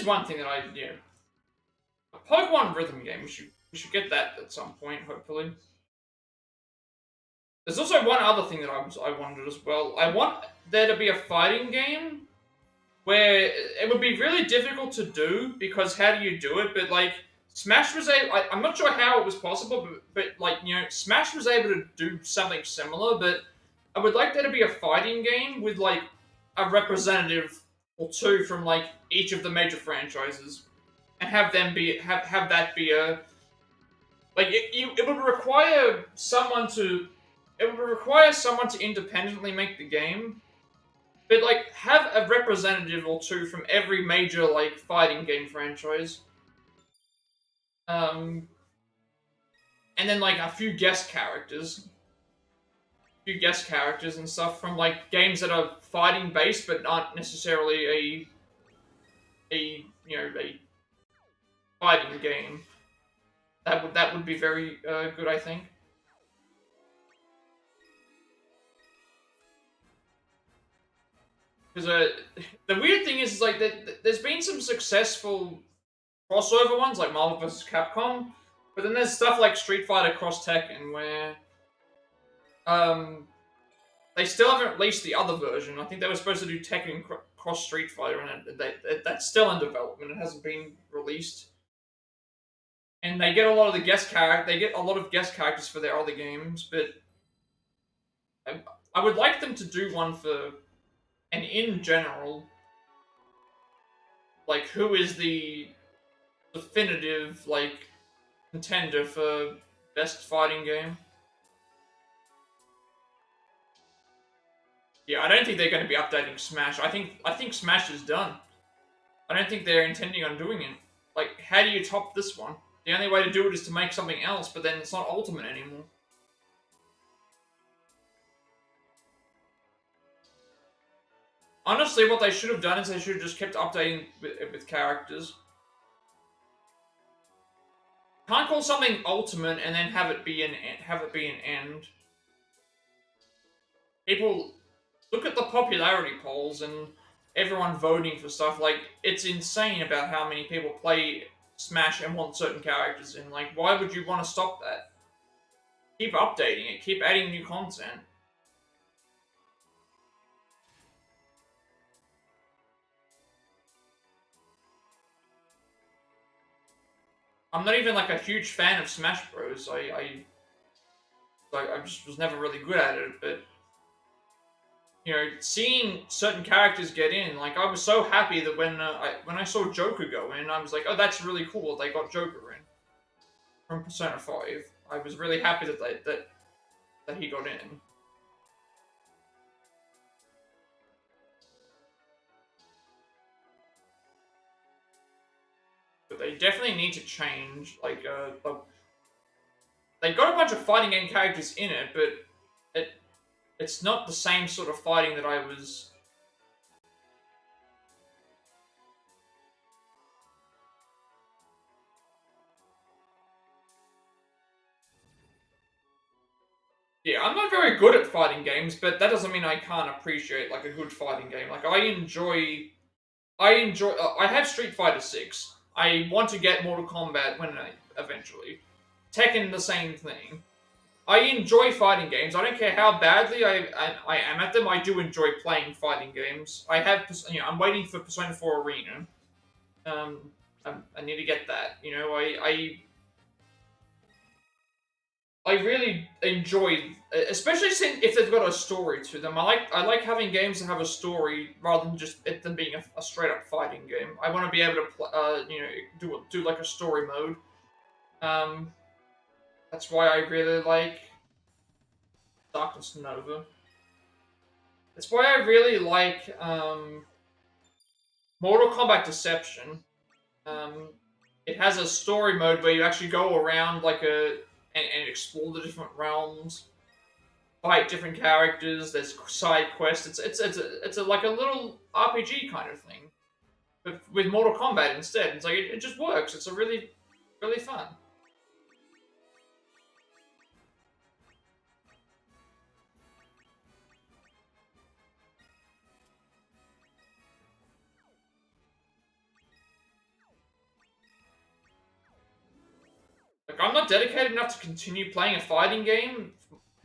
is one thing that a Pokemon rhythm game. We should get that at some point, hopefully. There's also one other thing that I wanted as well. I want there to be a fighting game where it would be really difficult to do because how do you do it? But like Smash was able, I'm not sure how it was possible, but like Smash was able to do something similar. But I would like there to be a fighting game with like a representative or two from like each of the major franchises, and have them be have that be a like it would require someone to independently make the game, but like have a representative or two from every major like fighting game franchise. Um, and then like a few guest characters and stuff from like games that are fighting based but not necessarily a fighting game. That would be very good, I think. Because the weird thing is like that there's been some successful crossover ones like Marvel vs. Capcom, but then there's stuff like Street Fighter Cross Tekken where um they still haven't released the other version. I think they were supposed to do Tekken Cross Street Fighter, and that's still in development. It hasn't been released. And they get a lot of the They get a lot of guest characters for their other games, but I, I would like them to do one for, and in general, like who is the definitive like contender for best fighting game. Yeah, I don't think they're going to be updating Smash. I think Smash is done. I don't think they're intending on doing it. Like, how do you top this one? The only way to do it is to make something else, but then it's not Ultimate anymore. Honestly, what they should have done is they should have just kept updating with characters. Can't call something Ultimate and then have it be an end. People look at the popularity polls and everyone voting for stuff. Like, it's insane about how many people play Smash and want certain characters in. Like, why would you want to stop that? Keep updating it. Keep adding new content. I'm not even like a huge fan of Smash Bros. I just was never really good at it. But seeing certain characters get in, like I was so happy that when I saw Joker go in, I was like, oh, that's really cool. They got Joker in from Persona 5. I was really happy that he got in. But they definitely need to change. They got a bunch of fighting game characters in it, but it's not the same sort of fighting that I was. Yeah, I'm not very good at fighting games, but that doesn't mean I can't appreciate like a good fighting game. Like I have Street Fighter 6. I want to get Mortal Kombat eventually. Tekken, the same thing. I enjoy fighting games. I don't care how badly I am at them. I do enjoy playing fighting games. I'm waiting for Persona 4 Arena. Um, I need to get that. I really enjoy, especially if they've got a story to them. I like having games that have a story rather than just them being a straight up fighting game. I want to be able to do like a story mode. Um, that's why I really like Darkness Nova. That's why I really like Mortal Kombat Deception. Um, it has a story mode where you actually go around and explore the different realms, fight different characters. There's side quests. It's like a little RPG kind of thing, but with Mortal Kombat instead. It's like it just works. It's a really fun. not dedicated enough to continue playing a fighting game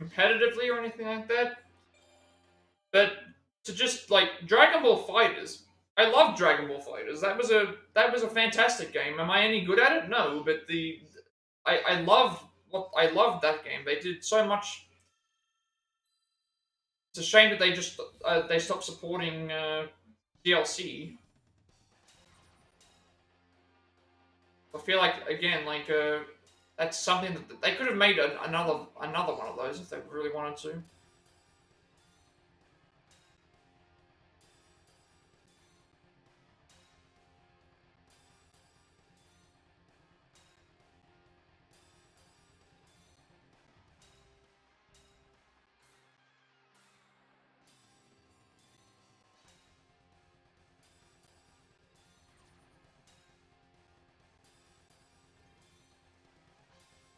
competitively or anything like that. But to just like Dragon Ball Fighters, I love Dragon Ball Fighters. That was a fantastic game. Am I any good at it? No, but I loved I loved that game. They did so much. It's a shame that they stopped supporting DLC. I feel like again that's something that they could have made another one of those if they really wanted to.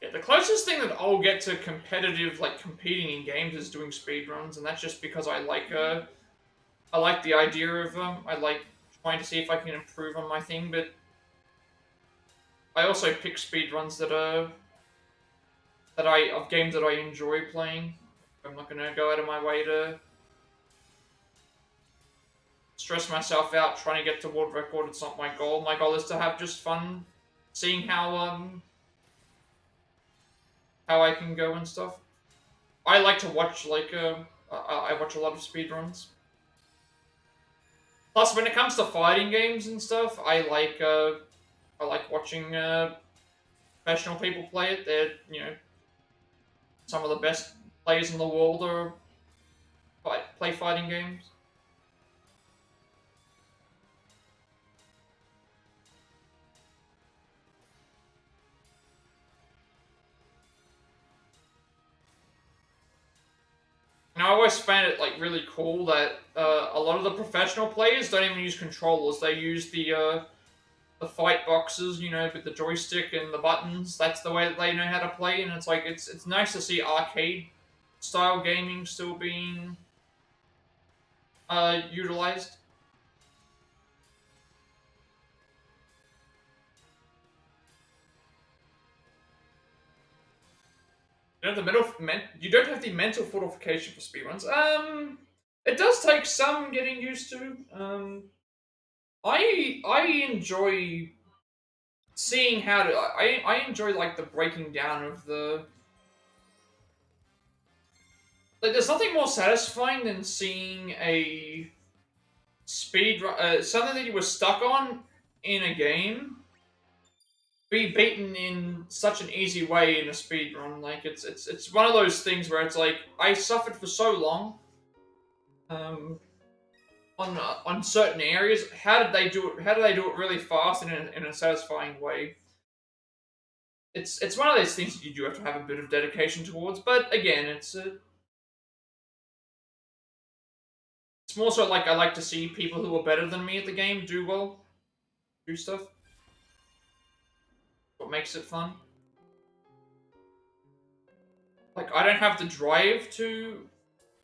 Yeah, the closest thing that I'll get to competitive, like competing in games, is doing speedruns, and that's just because I like the idea of them. I like trying to see if I can improve on my thing, but I also pick speedruns that I of games that I enjoy playing. I'm not gonna go out of my way to stress myself out trying to get to world record. It's not my goal. My goal is to have just fun, seeing how I can go and stuff. I like to watch I watch a lot of speedruns. Plus, when it comes to fighting games and stuff, I like watching professional people play it. They're some of the best players in the world are play fighting games. And I always found it like really cool that a lot of the professional players don't even use controllers. They use the fight boxes, with the joystick and the buttons. That's the way that they know how to play, and it's nice to see arcade style gaming still being utilized. You don't have the mental fortification for speedruns. It does take some getting used to. I enjoy seeing how to. I enjoy like the breaking down of the. Like, there's nothing more satisfying than seeing a something that you were stuck on in a game be beaten in such an easy way in a speed run. Like it's one of those things where it's like I suffered for so long um, on certain areas. How did they do it? How do they do it really fast and in a satisfying way? It's one of those things that you do have to have a bit of dedication towards. But again, it's more so like I like to see people who are better than me at the game do well, do stuff. What makes it fun? Like I don't have the drive to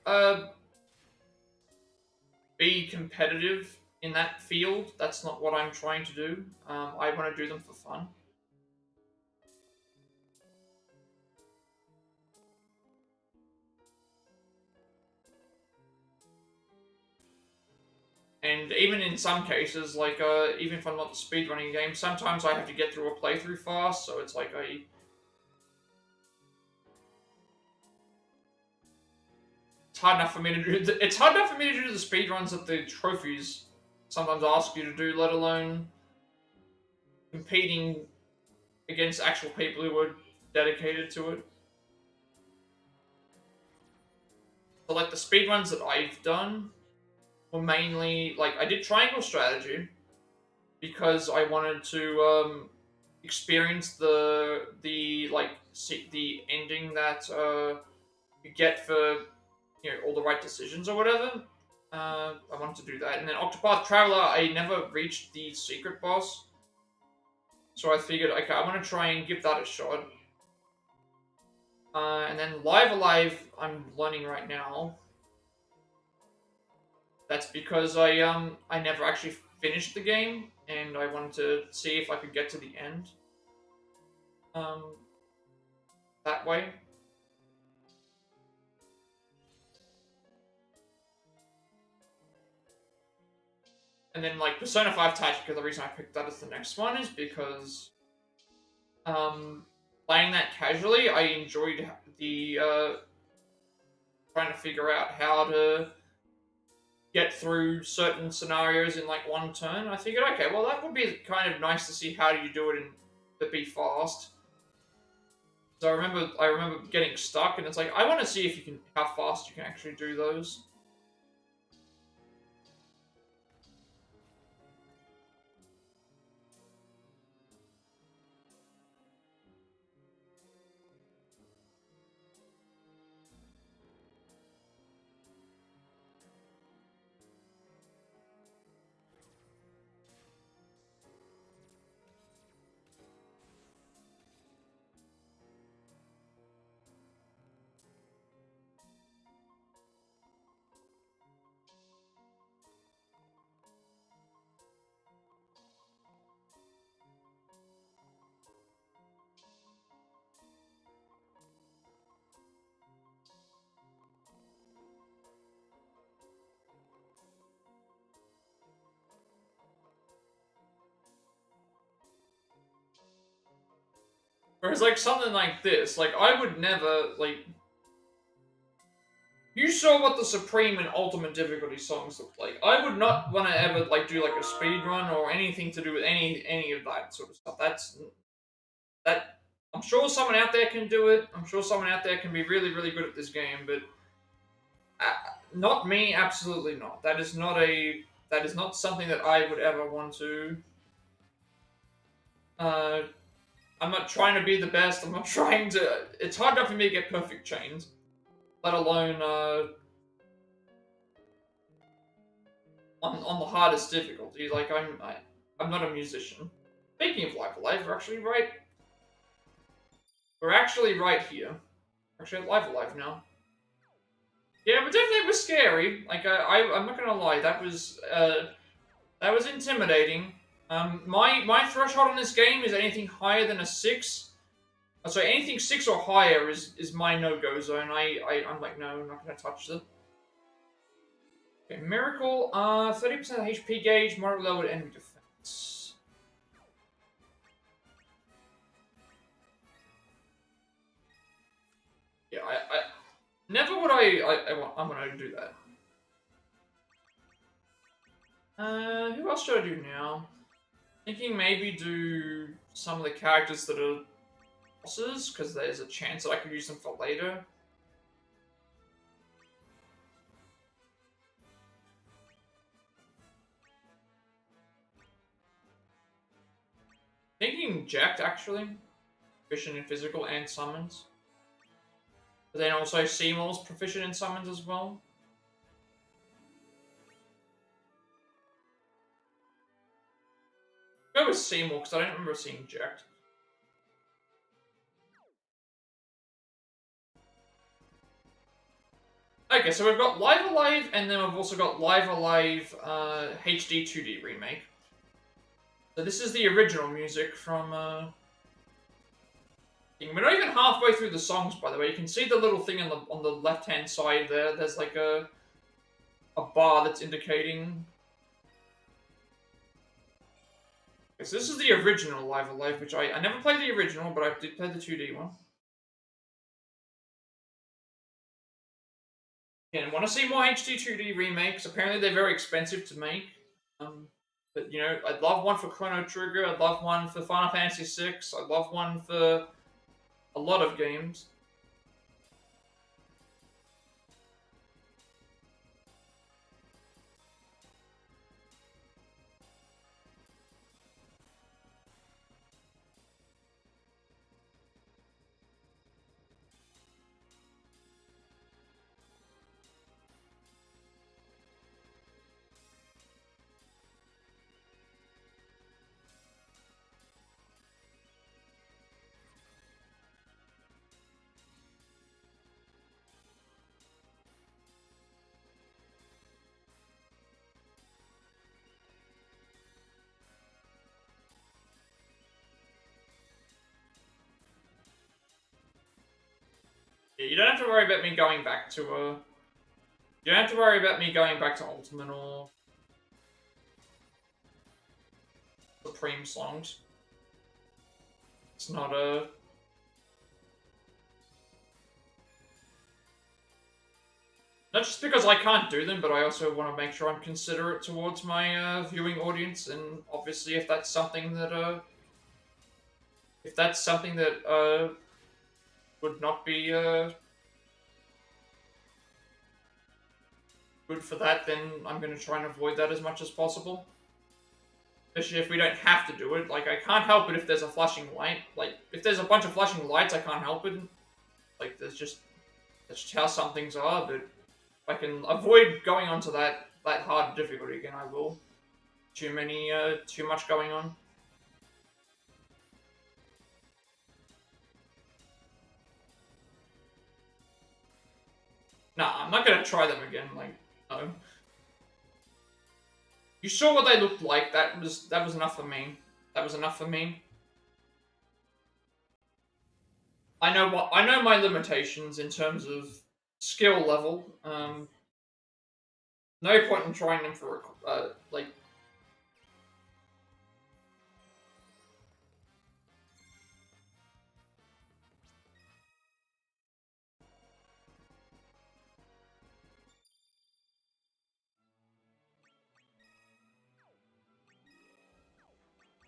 uh be competitive in that field. That's not what I'm trying to do. I want to do them for fun. And even in some cases, even if I'm not the speedrunning game, sometimes I have to get through a playthrough fast, so it's like it's hard enough for me to do. It's hard enough for me to do the speedruns that the trophies sometimes ask you to do, let alone competing against actual people who are dedicated to it. So like the speedruns that I've done were mainly like I did triangle strategy because I wanted to experience the ending that you get for all the right decisions or whatever. I wanted to do that, and then Octopath Traveler, I never reached the secret boss, so I figured okay, I want to try and give that a shot. And then Live Alive, I'm learning right now. That's because I never actually finished the game, and I wanted to see if I could get to the end. Um, that way. And then, like, Persona 5 Tactica, the reason I picked that as the next one is because, playing that casually, I enjoyed the, trying to figure out how to get through certain scenarios in, like, one turn. I figured, okay, well, that would be kind of nice to see how you do it and to be fast. So I remember getting stuck, and it's like, I want to see if you can, how fast you can actually do those. Whereas, like, something like this, like, I would never, like... You saw what the Supreme and Ultimate difficulty songs look like. I would not want to ever, like, do, like, a speed run or anything to do with any of that sort of stuff. That... I'm sure someone out there can do it. I'm sure someone out there can be really, really good at this game, but... not me, absolutely not. That is not something that I would ever want to... Uh, I'm not trying to be the best. I'm not trying to... It's hard enough for me to get perfect chains, let alone on the hardest difficulty. Like I'm not a musician. Speaking of Live Alive, we're actually right here. We're actually at Live Alive now. Yeah, but definitely it was scary. Like I'm not gonna lie, that was intimidating. My threshold on this game is anything higher than a 6. Sorry, anything 6 or higher is my no-go zone. I'm like, no, I'm not gonna touch it. Okay, Miracle, 30% HP gauge, moderate lowered enemy defense. Yeah, I never would I'm gonna do that. Who else should I do now? Thinking maybe do some of the characters that are bosses, because there's a chance that I could use them for later. Thinking Jacked, actually. Proficient in physical and summons. But then also Seymour's proficient in summons as well. Go with Seymour, because I don't remember seeing Jacked. Okay, so we've got Live Alive, and then we've also got Live Alive HD 2D remake. So this is the original music from... We're not even halfway through the songs, by the way. You can see the little thing on the left-hand side there. There's like a bar that's indicating... Okay, so this is the original Live Alive, which I never played the original, but I did play the 2D one. And want to see more HD 2D remakes. Apparently they're very expensive to make. But, you know, I'd love one for Chrono Trigger. I'd love one for Final Fantasy VI. I'd love one for a lot of games. Yeah, you don't have to worry about me going back to You don't have to worry about me going back to Ultimate or Supreme songs. It's not a. Not just because I can't do them, but I also want to make sure I'm considerate towards my viewing audience, and obviously, if that's something that would not be good for that, then I'm going to try and avoid that as much as possible. Especially if we don't have to do it. Like, I can't help it if there's a flashing light. Like, if there's a bunch of flashing lights, I can't help it. Like, that's just how some things are, but if I can avoid going onto that hard difficulty again, I will. Too much going on. Nah, I'm not gonna try them again, like, no. You saw what they looked like, that was enough for me. That was enough for me. I know my limitations in terms of skill level. No point in trying them for like.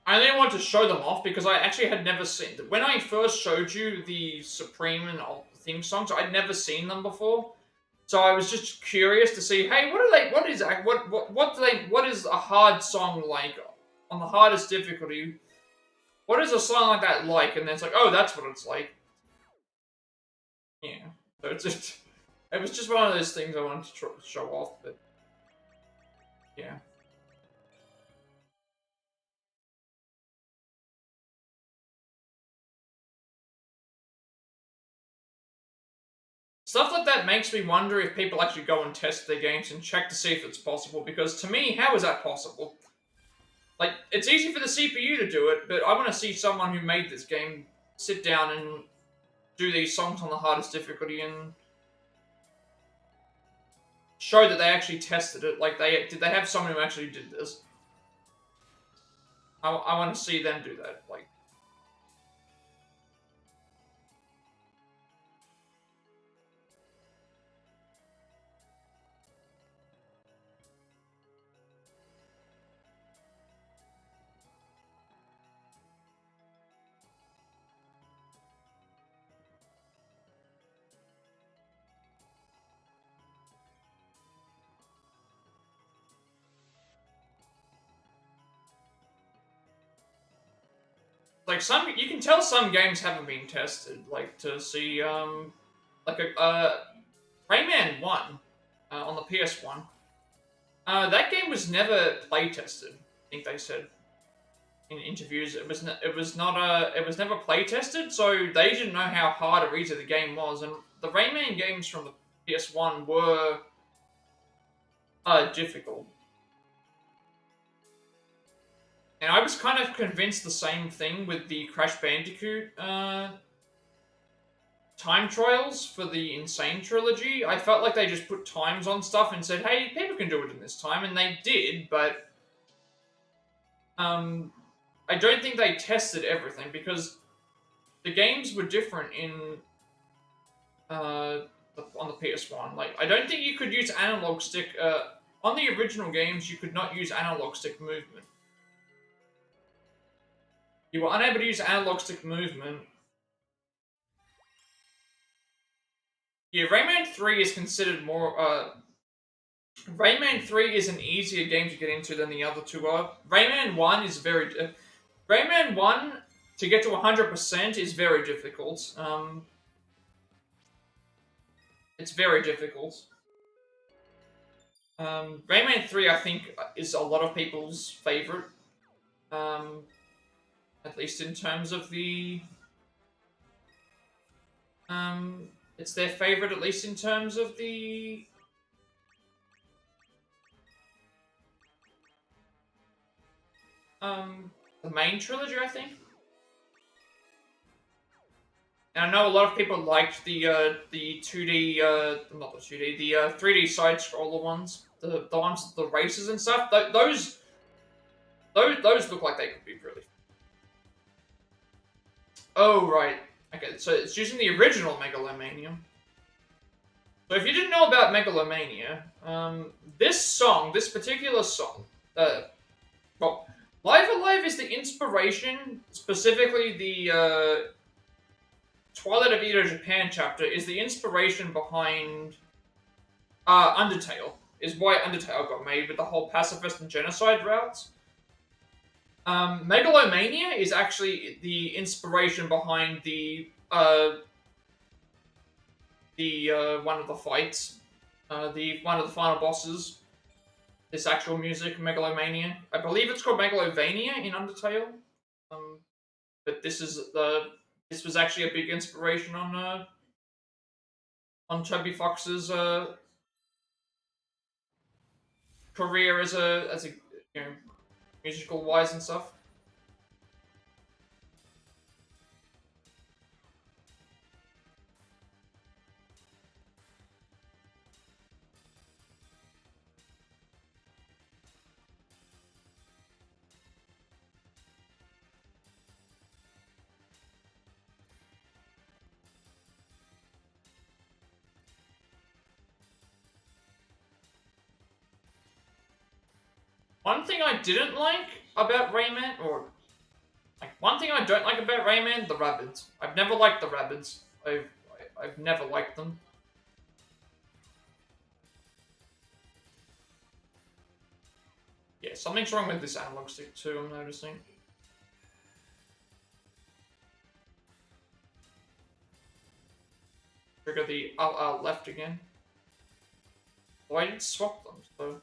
I only want to show them off because I actually had never seen. When I first showed you the Supreme and Alt theme songs, I'd never seen them before. So I was just curious to see, hey, what are they? What is a hard song like on the hardest difficulty? What is a song like that like? And then it's like, oh, that's what it's like. Yeah. So it was just one of those things I wanted to show off, but yeah. Stuff like that makes me wonder if people actually go and test their games and check to see if it's possible, because to me, how is that possible? Like, it's easy for the CPU to do it, but I want to see someone who made this game sit down and do these songs on the hardest difficulty and show that they actually tested it. Like, did they have someone who actually did this? I want to see them do that. Like you can tell some games haven't been tested. Like to see like a Rayman 1 on the PS1. That game was never play tested. I think they said in interviews it was never play tested, so they didn't know how hard or easy the game was. And the Rayman games from the PS1 were difficult. And I was kind of convinced the same thing with the Crash Bandicoot time trials for the Insane trilogy. I felt like they just put times on stuff and said, "Hey, people can do it in this time," and they did. But I don't think they tested everything because the games were different in on the PS1. Like, I don't think you could use analog stick. On the original games, you could not use analog stick movement. You were unable to use analog stick movement. Yeah, Rayman 3 is considered more. Rayman 3 is an easier game to get into than the other two are. Rayman 1 is very. Rayman 1, to get to 100%, is very difficult. It's very difficult. Rayman 3, I think, is a lot of people's favorite. Um, at least in terms of the. It's their favorite, at least in terms of the main trilogy, I think. And I know a lot of people liked the 2D not the 2D, the 3D side scroller ones, the ones with the races and stuff. Those look like they could be really. Oh right, okay. So it's using the original Megalomania. So if you didn't know about Megalomania, this particular song, well, Live Alive is the inspiration, specifically the Twilight of Edo Japan chapter is the inspiration behind Undertale. Is why Undertale got made with the whole pacifist and genocide routes. Megalomania is actually the inspiration behind the one of the fights, the one of the final bosses. This actual music, Megalomania. I believe it's called Megalovania in Undertale. Um, but this was actually a big inspiration on Chubby Fox's career as a you know musical wise and stuff. One thing I didn't like about Rayman, or like one thing I don't like about Rayman, the rabbits. I've never liked the rabbits. I've never liked them. Yeah, something's wrong with this analog stick too. I'm noticing. Trigger the left again. Well, I didn't swap them, so.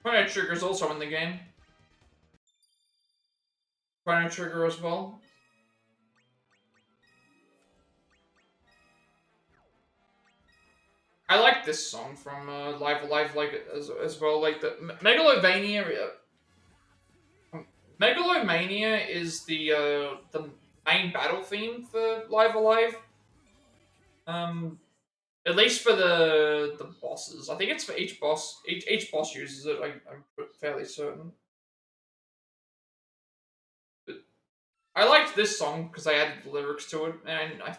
Chrono Trigger's also in the game. Chrono Trigger as well. I like this song from Live Alive, like as well. Like the Megalomania is the main battle theme for Live Alive. Um, at least for the bosses. I think it's for each boss. Each boss uses it. I'm fairly certain. But I liked this song because I added the lyrics to it, and I.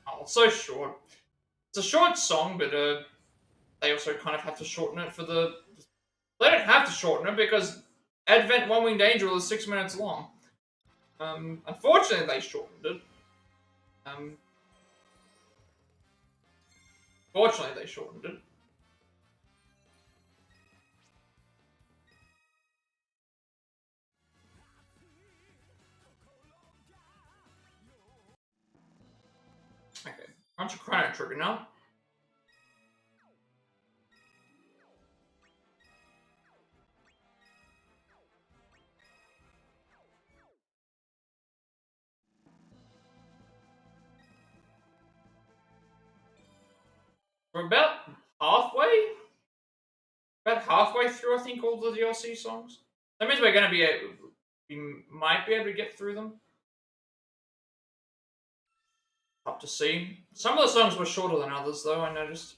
Oh, it's so short. It's a short song, but they also kind of have to shorten it for the. They don't have to shorten it because Advent One Winged Angel is 6 minutes long. Unfortunately, they shortened it. Um, Fortunately, they shortened it. Okay, bunch of Chrono Trigger now. We're about halfway through, I think, all the DLC songs. That means we might be able to get through them. Up to see. Some of the songs were shorter than others, though, I noticed.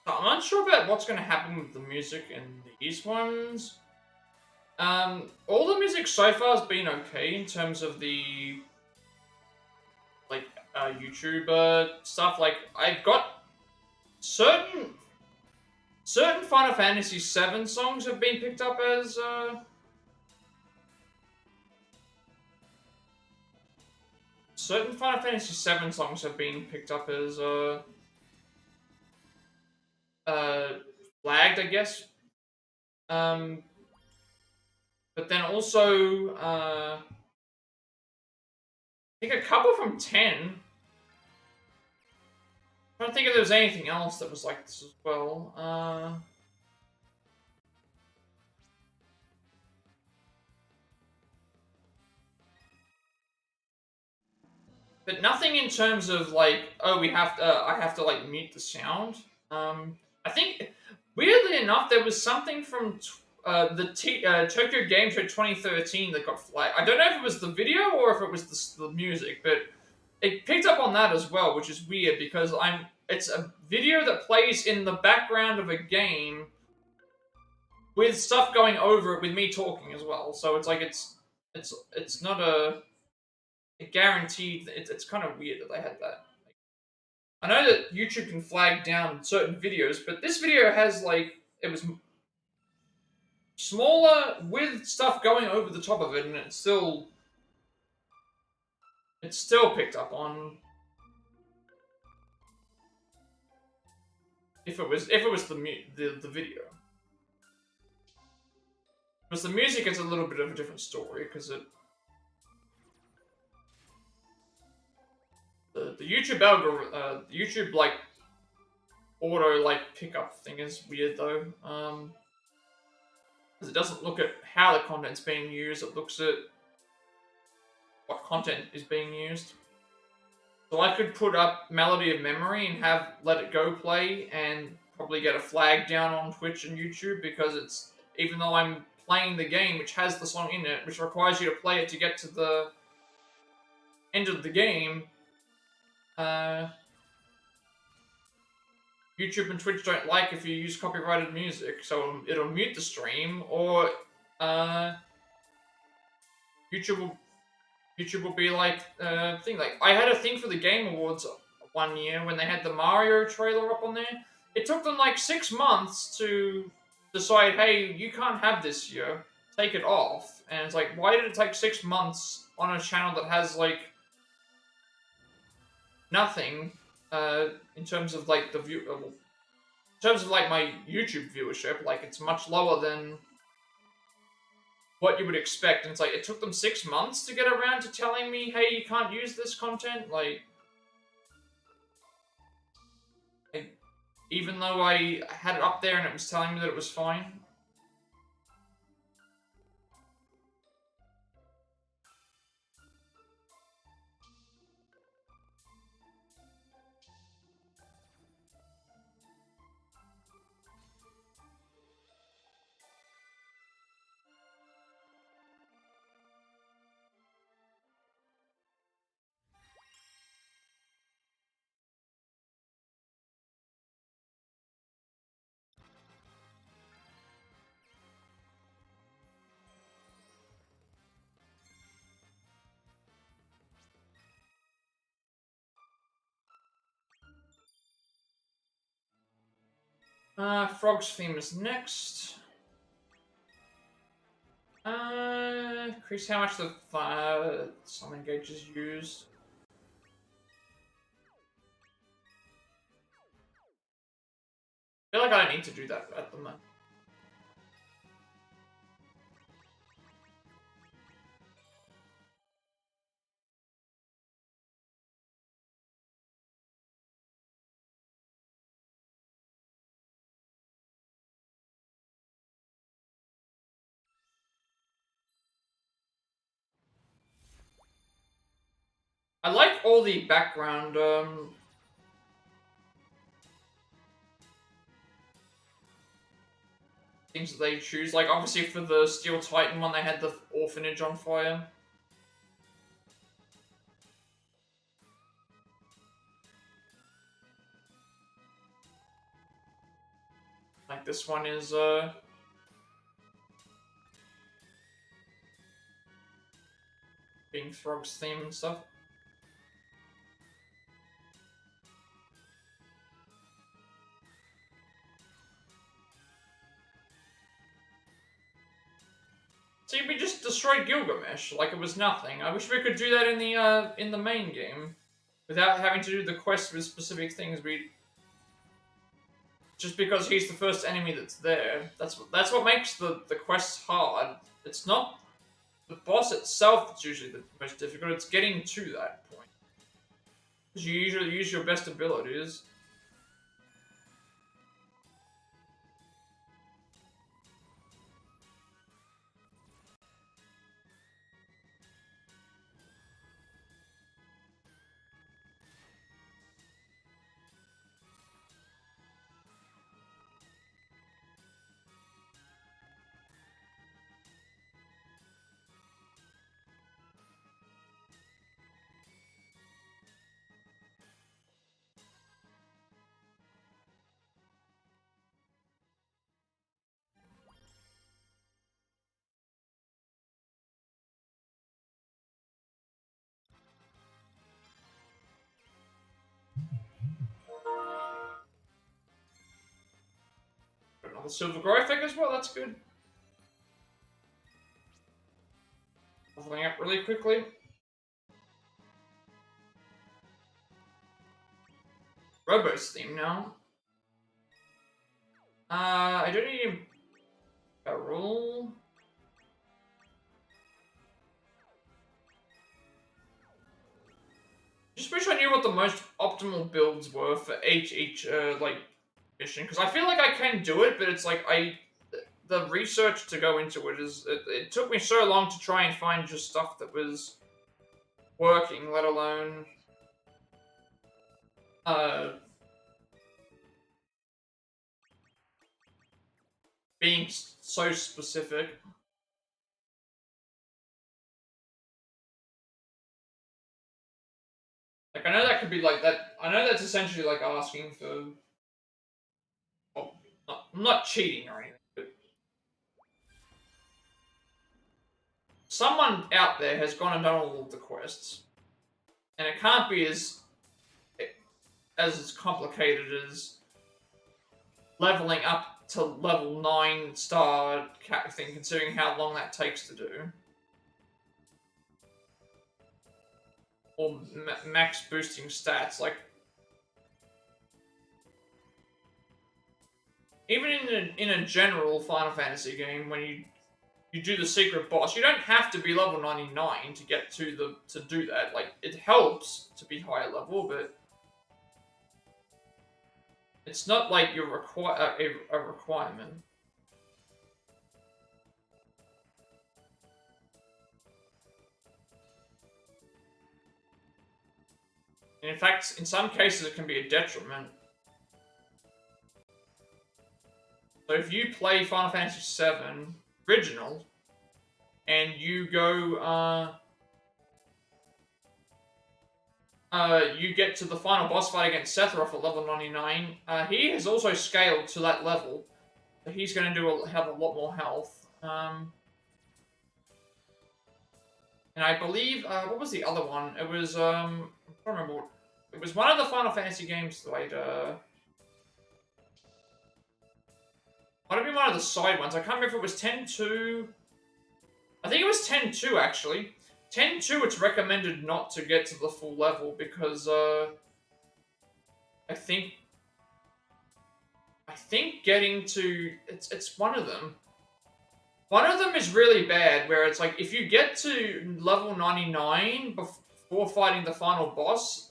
I'm unsure about what's going to happen with the music in these ones. All the music so far has been okay in terms of the like YouTuber stuff. Like I've got certain Final Fantasy VII songs have been picked up as certain Final Fantasy VII songs have been picked up as uh flagged, I guess. Um, but then also I think a couple from 10. I don't think if there was anything else that was like this as well. But nothing in terms of like, oh, I have to like mute the sound. I think weirdly enough, there was something from Tokyo Game Show 2013 that got flagged. I don't know if it was the video or if it was the music, but it picked up on that as well, which is weird because it's a video that plays in the background of a game with stuff going over it with me talking as well. So it's like it's not a guaranteed. It's kind of weird that they had that. I know that YouTube can flag down certain videos, but this video has like it was smaller with stuff going over the top of it, and it's still picked up on. If it was the video, because the music is a little bit of a different story because the YouTube algorithm, the YouTube like auto like pickup thing is weird though. Because it doesn't look at how the content's being used; it looks at what content is being used. So I could put up Melody of Memory and have Let It Go play and probably get a flag down on Twitch and YouTube because it's even though I'm playing the game which has the song in it, which requires you to play it to get to the end of the game. YouTube and Twitch don't like if you use copyrighted music, so it'll mute the stream or YouTube will YouTube will be like thing. Like I had a thing for the Game Awards one year when they had the Mario trailer up on there. It took them like 6 months to decide, hey, you can't have this year. Take it off. And it's like, why did it take 6 months on a channel that has like nothing in terms of like the view, in terms of like my YouTube viewership? Like it's much lower than what you would expect. And it's like it took them 6 months to get around to telling me, hey, you can't use this content. Like even though I had it up there and it was telling me that it was fine. Frog's theme is next. Increase how much the summon gauge is used. I feel like I don't need to do that at the moment. I like all the background things that they choose. Like obviously for the Steel Titan one, they had the orphanage on fire. Like this one is being Frog's theme and stuff. See, we just destroyed Gilgamesh like it was nothing. I wish we could do that in the main game, without having to do the quest with specific things. We just because he's the first enemy that's there. That's what makes the quests hard. It's not the boss itself that's usually the most difficult. It's getting to that point. Because you usually use your best abilities. Another silver graphic as well, that's good. Leveling up really quickly. Robo's theme now. I don't need a roll. Just wish I knew what the most optimal builds were for each like mission, because I feel like I can do it, but it's like the research to go into it it took me so long to try and find just stuff that was working, let alone being so specific. Like I know that could be like that. I know that's essentially like asking for. Well, not cheating or anything, but someone out there has gone and done all of the quests, and it can't be as complicated as leveling up to level 9 star thing, considering how long that takes to do. Or max boosting stats, like even in a general Final Fantasy game, when you do the secret boss, you don't have to be level 99 to get to do that. Like, it helps to be higher level, but it's not like you're a requirement. And in fact, in some cases, it can be a detriment. So if you play Final Fantasy VII Original, and you go, you get to the final boss fight against Sephiroth at level 99, he has also scaled to that level, so he's going to have a lot more health. And I believe, what was the other one? It was, I'm trying to remember what, it was one of the Final Fantasy games, like, might have been one of the side ones. I can't remember if it was 10-2. I think it was 10-2, actually. 10-2, it's recommended not to get to the full level because, I think getting to... It's one of them. One of them is really bad, where it's like, if you get to level 99 before fighting the final boss,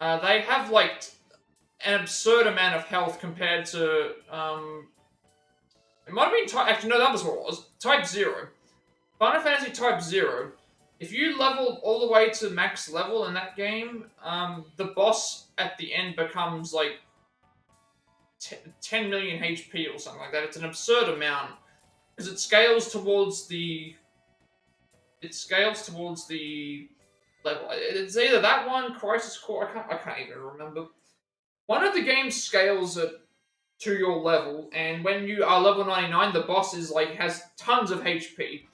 they have, like, an absurd amount of health compared to, it might have been Type... Actually, no, that was what it was. Type 0. Final Fantasy Type 0. If you level all the way to max level in that game, the boss at the end becomes, like, 10 million HP or something like that. It's an absurd amount. Because it scales towards the... It scales towards the level. It's either that one, Crisis Core, I can't even remember. One of the games scales it to your level, and when you are level 99, the boss is like has tons of HP,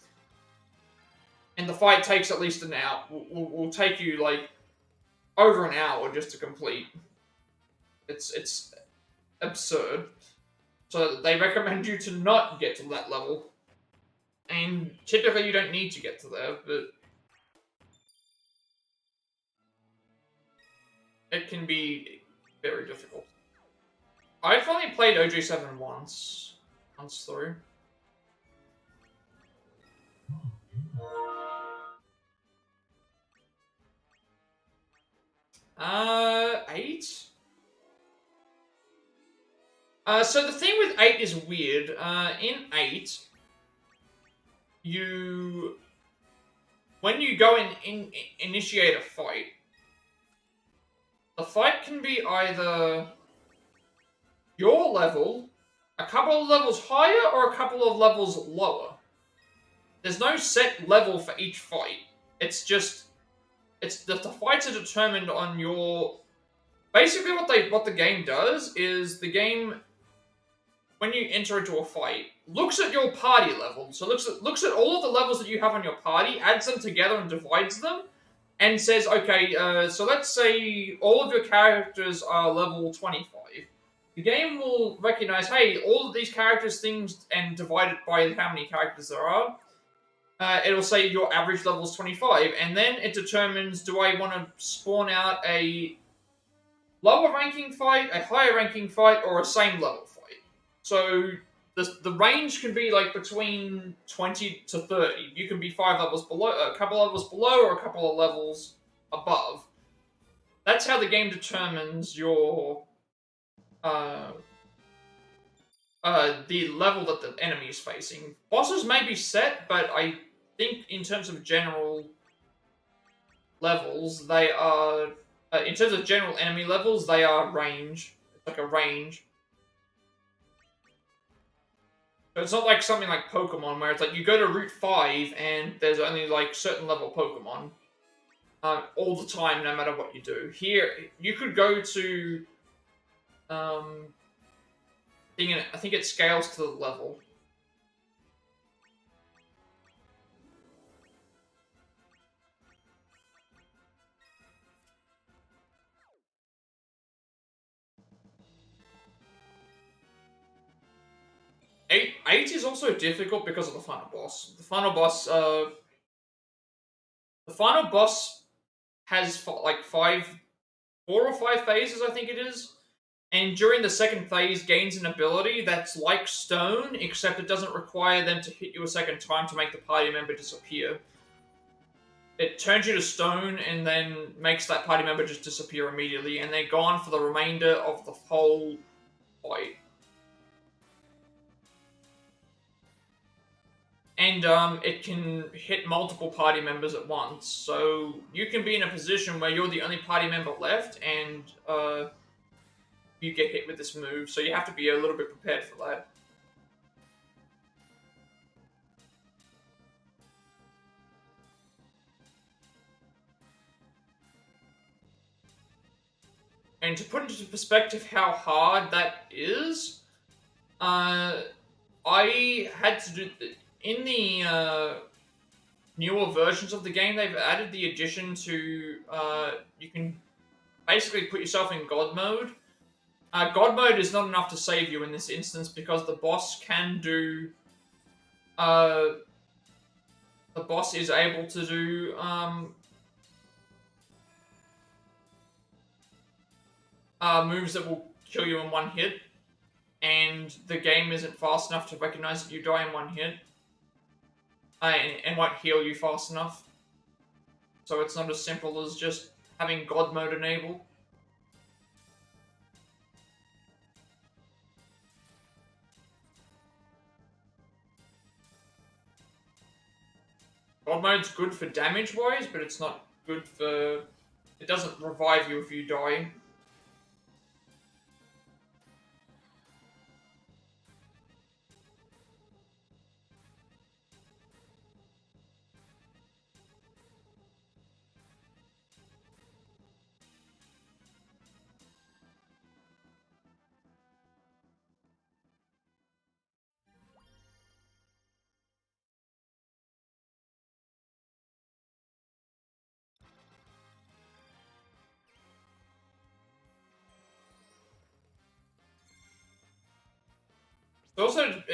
and the fight takes at least an hour. Will take you like over an hour just to complete. It's absurd. So they recommend you to not get to that level, and typically you don't need to get to there, but it can be very difficult. I've only played OG7 once through. 8? So the thing with 8 is weird. In 8, when you go initiate a fight, the fight can be either your level, a couple of levels higher, or a couple of levels lower. There's no set level for each fight. It's just... the fights are determined on your... Basically what the game does is the game, when you enter into a fight, looks at your party level. So looks at all of the levels that you have on your party, adds them together and divides them, and says, okay, so let's say all of your characters are level 25. The game will recognize, hey, all of these characters, things, and divide it by how many characters there are. It'll say your average level is 25, and then it determines, do I want to spawn out a lower ranking fight, a higher ranking fight, or a same level fight. So the range can be like between 20 to 30. You can be 5 levels below, a couple levels below, or a couple of levels above. That's how the game determines your the level that the enemy is facing. Bosses may be set, but I think in terms of general levels, they are... in terms of general enemy levels, they are range. It's like a range. So it's not like something like Pokemon, where it's like you go to Route 5 and there's only like certain level Pokemon all the time, no matter what you do. Here, you could go to... I think it scales to the level. 8 is also difficult because of the final boss. The final boss has like 4 or 5 phases, I think it is. And during the second phase, gains an ability that's like stone, except it doesn't require them to hit you a second time to make the party member disappear. It turns you to stone and then makes that party member just disappear immediately, and they're gone for the remainder of the whole fight. And it can hit multiple party members at once, so you can be in a position where you're the only party member left, and you get hit with this move, so you have to be a little bit prepared for that. And to put into perspective how hard that is, I had to do in the newer versions of the game. They've added the addition to you can basically put yourself in God mode. God mode is not enough to save you in this instance because the boss can do. The boss is able to do moves that will kill you in one hit, and the game isn't fast enough to recognize that you die in one hit, and won't heal you fast enough. So it's not as simple as just having God mode enabled. God mode's good for damage wise, but it's not good for. It doesn't revive you if you die.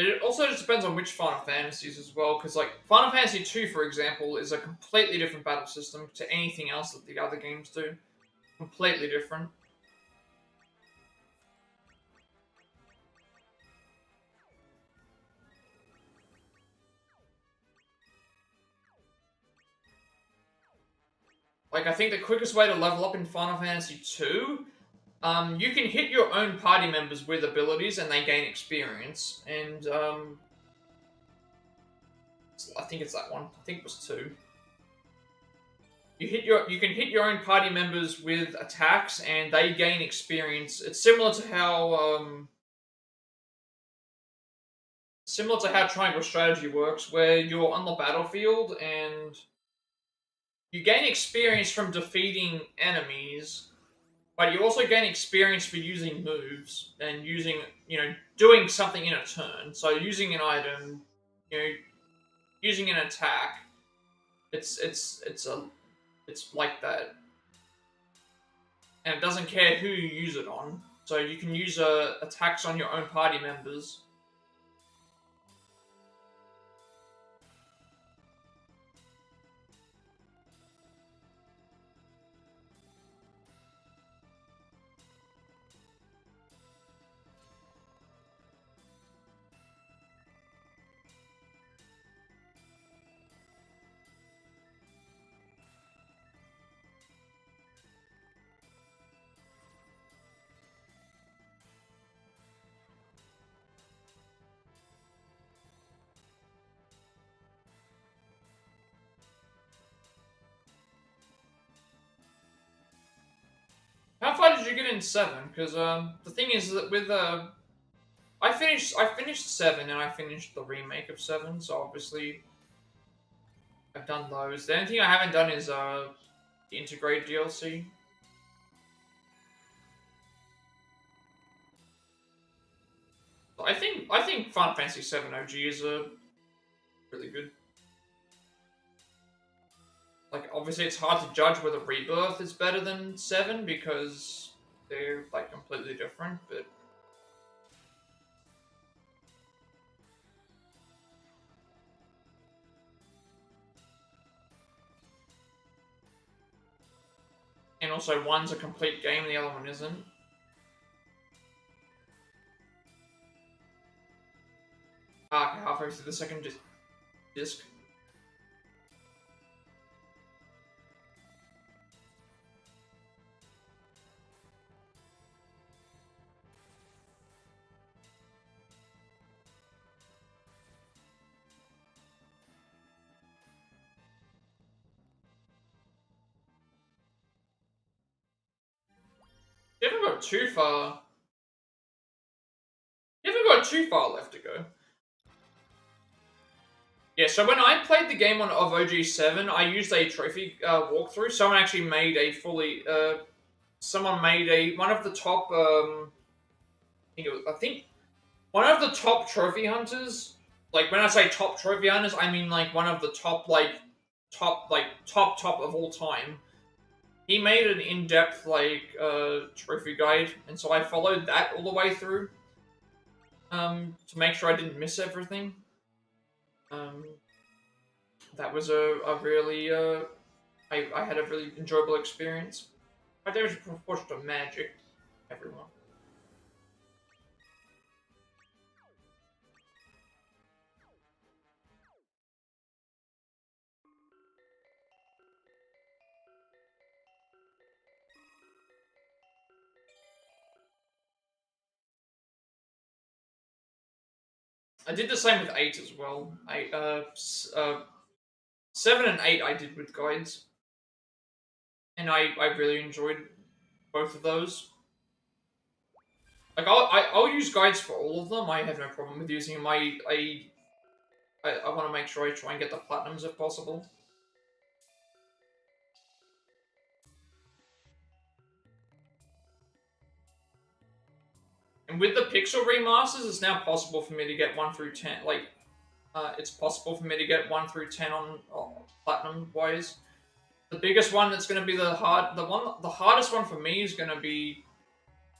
It also just depends on which Final Fantasies as well, because like Final Fantasy 2, for example, is a completely different battle system to anything else that the other games do. Completely different. Like I think the quickest way to level up in Final Fantasy 2, you can hit your own party members with abilities and they gain experience. And I think it's that one. I think it was 2. You can hit your own party members with attacks and they gain experience. It's similar to how Triangle Strategy works, where you're on the battlefield and you gain experience from defeating enemies, but you also gain experience for using moves and doing something in a turn. So using an item, you know, using an attack. It's like that, and it doesn't care who you use it on. So you can use attacks on your own party members. How far did you get in 7? Because the thing is that with I finished 7 and I finished the remake of 7, so obviously I've done those. The only thing I haven't done is the integrate DLC. I think Final Fantasy 7 OG is really good. Like obviously it's hard to judge whether Rebirth is better than 7 because they're like completely different, but also one's a complete game and the other one isn't. Okay, halfway through the second disc. You haven't got too far. You haven't got too far left to go. Yeah, so when I played the game of OG7, I used a trophy walkthrough. Someone actually made a fully. Someone made one of the top. I think one of the top trophy hunters. Like when I say top trophy hunters, I mean like one of the top top of all time. He made an in-depth trophy guide, and so I followed that all the way through. To make sure I didn't miss everything. That was a really I had a really enjoyable experience. My damage is proportional to magic, everyone. I did the same with 8 as well. 7 and 8 I did with guides. And I really enjoyed both of those. Like, I'll use guides for all of them. I have no problem with using them. I want to make sure I try and get the platinums if possible. And with the pixel remasters, it's now possible for me to get 1 through 10. It's possible for me to get 1 through 10 on platinum wise. The biggest one that's going to be the hardest one for me is going to be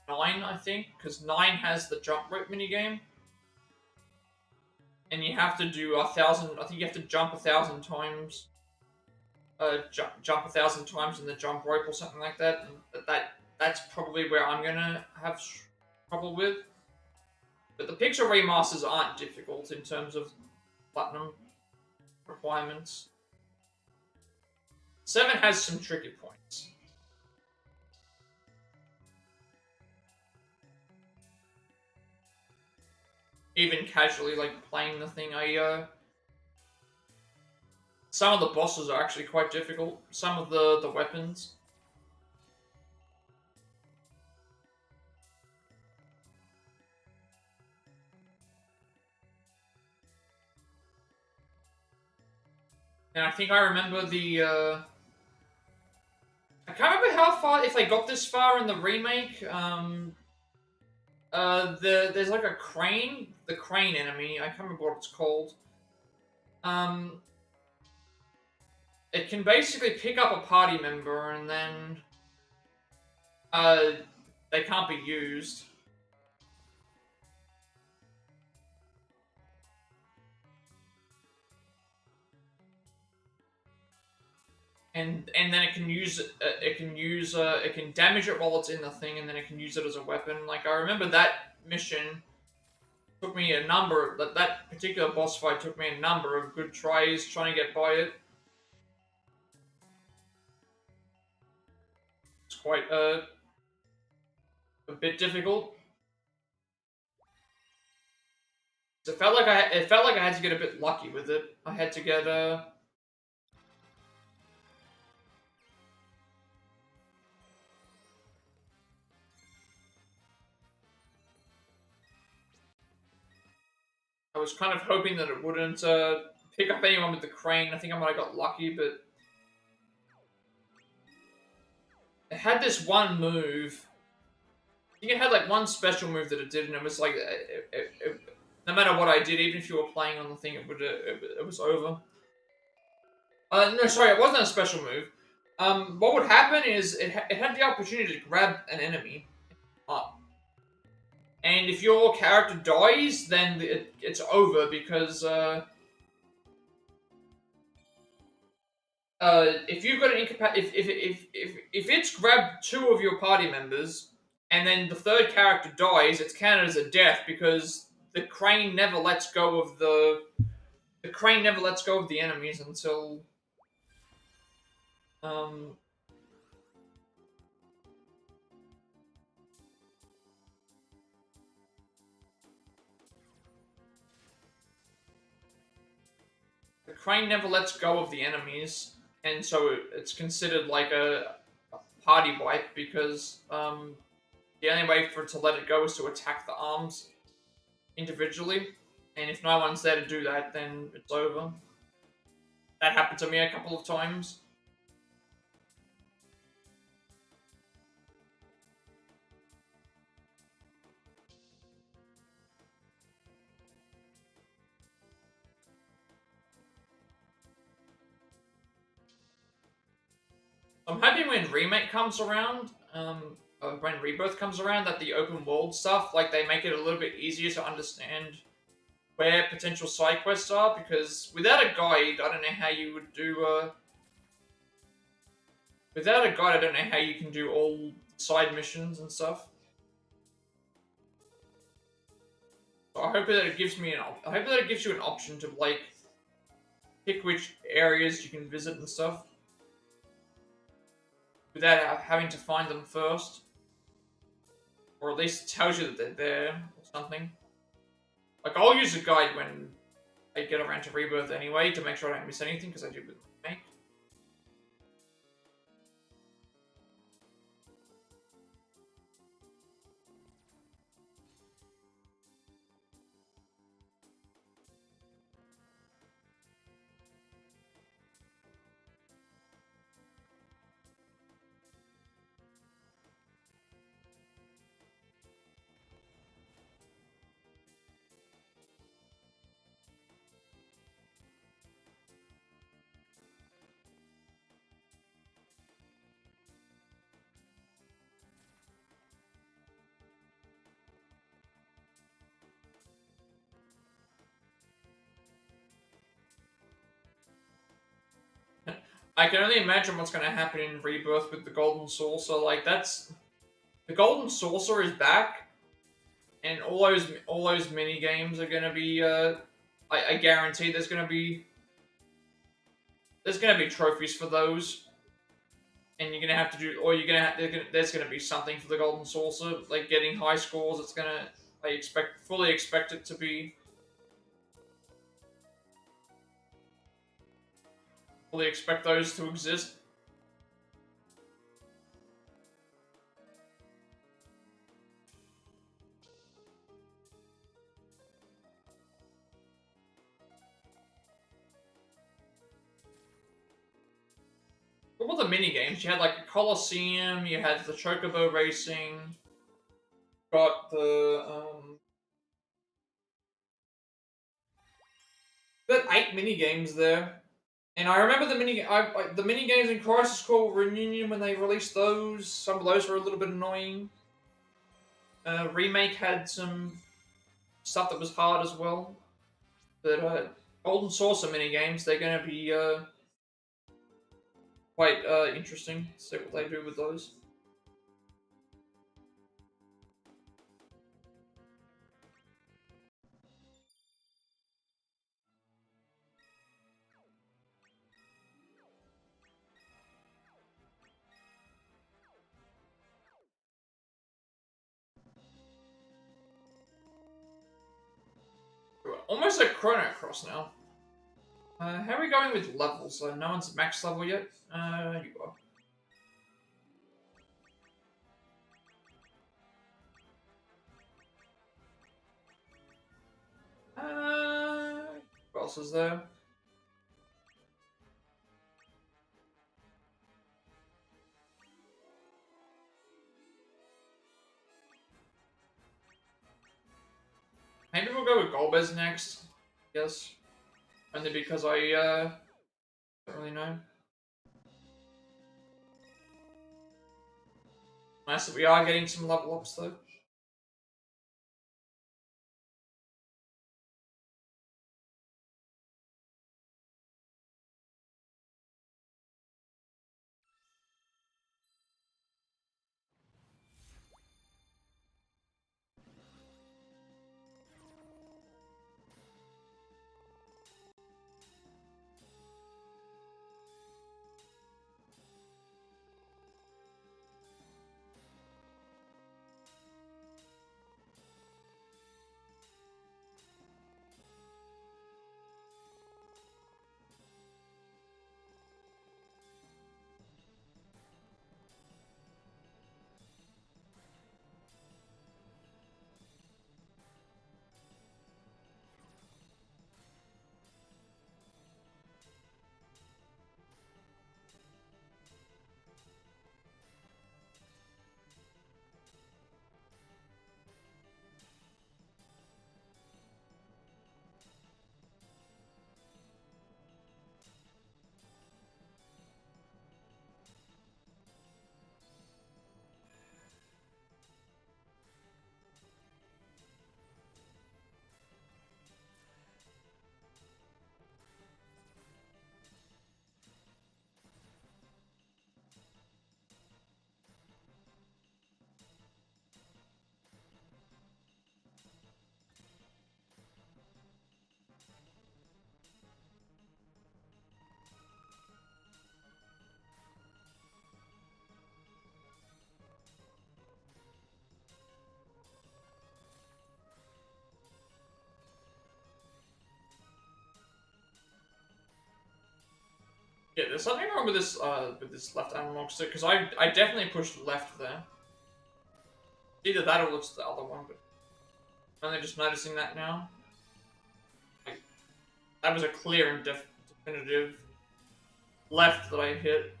9, I think, because 9 has the jump rope minigame. And you have to do 1,000, I think you have to jump 1,000 times. Jump 1,000 times in the jump rope or something like that. And that's probably where I'm going to have trouble with. But the pixel remasters aren't difficult in terms of platinum requirements. 7 has some tricky points. Even casually, like, playing the thing, some of the bosses are actually quite difficult. Some of the weapons. And I think I remember I can't remember how far, if they got this far in the remake. There's like a crane, the crane enemy. I can't remember what it's called. It can basically pick up a party member and then, they can't be used. And then it can damage it while it's in the thing, and then it can use it as a weapon. Like, I remember that mission took me that particular boss fight took me a number of good tries trying to get by it. It's quite a bit difficult. It felt like I had to get a bit lucky with it. I had to get I was kind of hoping that it wouldn't pick up anyone with the crane. I think I might have got lucky, but it had this one move. I think it had like one special move that it did, and it was like no matter what I did, even if you were playing on the thing, it was over. No, sorry, it wasn't a special move. What would happen is it had the opportunity to grab an enemy up. And if your character dies, then it's over because if you've got an if it's grabbed two of your party members and then the third character dies, it's counted as a death because the crane never lets go of the enemies until um the crane never lets go of the enemies, and so it's considered like a party wipe because the only way for it to let it go is to attack the arms individually, and if no one's there to do that, then it's over. That happened to me a couple of times. I'm happy when Remake comes around, when Rebirth comes around, that the open world stuff, like, they make it a little bit easier to understand where potential side quests are, because without a guide, I don't know how you would do, without a guide, I don't know how you can do all side missions and stuff. So I hope that it gives me I hope that it gives you an option to, like, pick which areas you can visit and stuff, without having to find them first. Or at least tells you that they're there, or something. Like, I'll use a guide when I get around to Rebirth anyway, to make sure I don't miss anything, because I do with Remake. I can only imagine what's going to happen in Rebirth with the Golden Saucer. Like, that's... The Golden Saucer is back, and all those mini games are going to be, I guarantee there's gonna be trophies for those, and you're gonna have to do, or you're gonna have, there's gonna be something for the Golden Saucer, like getting high scores. It's gonna, fully expect it to be, fully expect those to exist. What were the mini games? You had like a Coliseum, you had the Chocobo Racing, got the that 8 mini games there. And I remember the mini games in Crisis Core Reunion when they released those. Some of those were a little bit annoying. Remake had some stuff that was hard as well. But Golden Saucer mini games, they're going to be quite interesting. See what they do with those. Almost like Chrono Cross now. How are we going with levels? No one's max level yet? You are. What else is there? Maybe we'll go with Golbez next. Yes. Only because I don't really know. Nice that we are getting some level ups though. Yeah, there's something wrong with this left analog stick because I definitely pushed left there. Either that or it's the other one, but I'm only just noticing that now. Like, that was a clear and definitive left that I hit.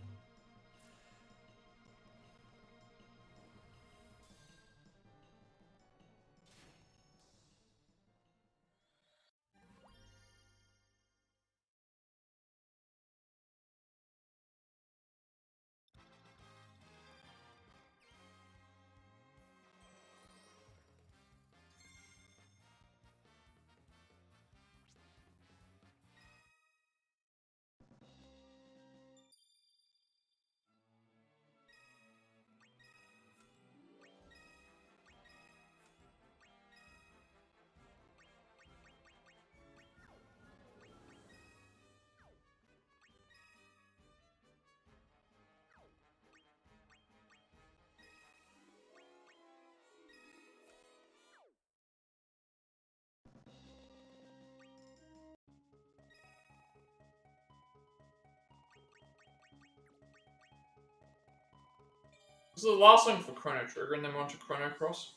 This is the last one for Chrono Trigger, and then we're on to Chrono Cross.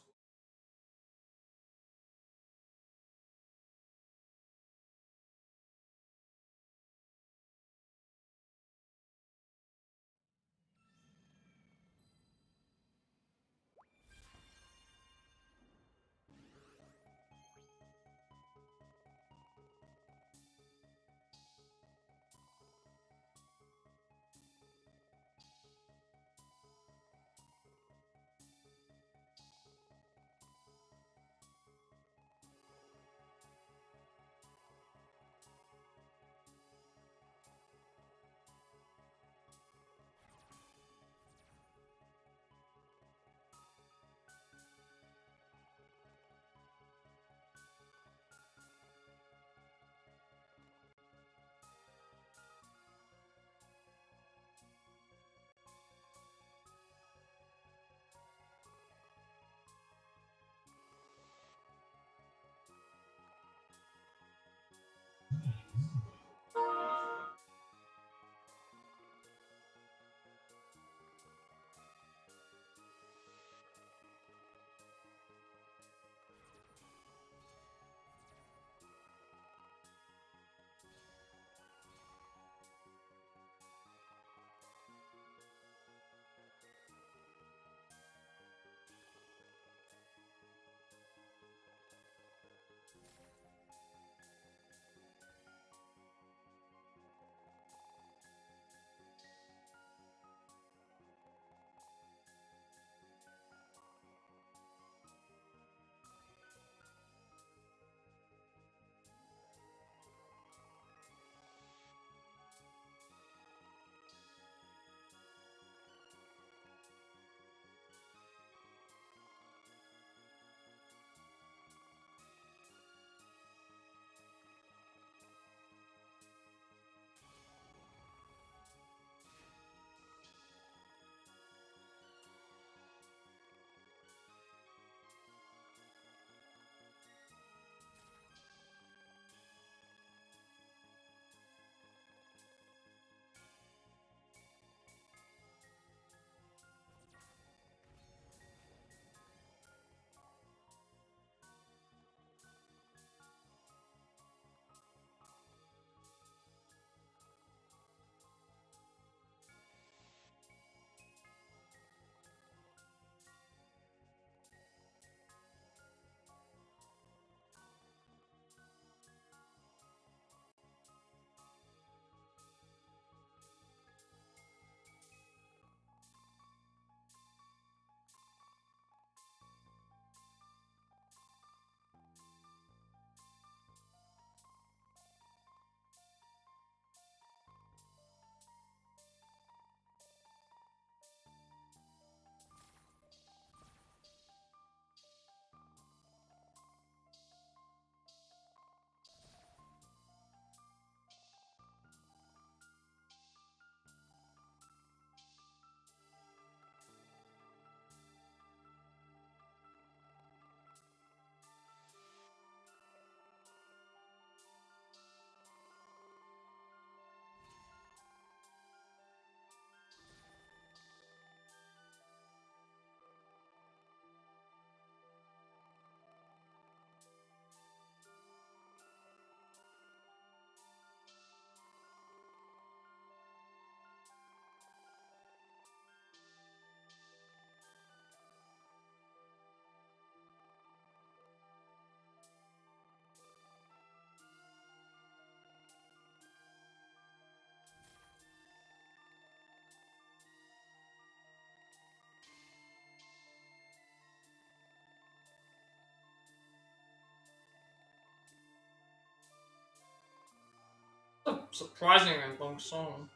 A surprisingly long song.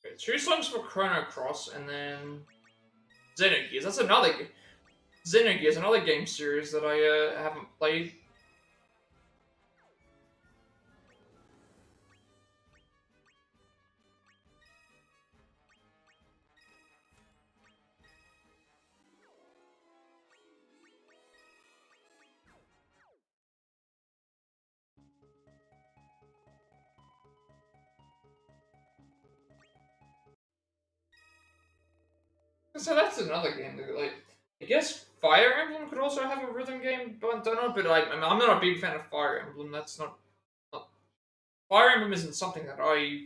Okay, 2 songs for Chrono Cross, and then Xenogears. That's another Xenogears, another game series that I haven't played. So that's another game that, like, I guess Fire Emblem could also have a rhythm game, but I don't know. But I mean, I'm not a big fan of Fire Emblem. That's not Fire Emblem isn't something that I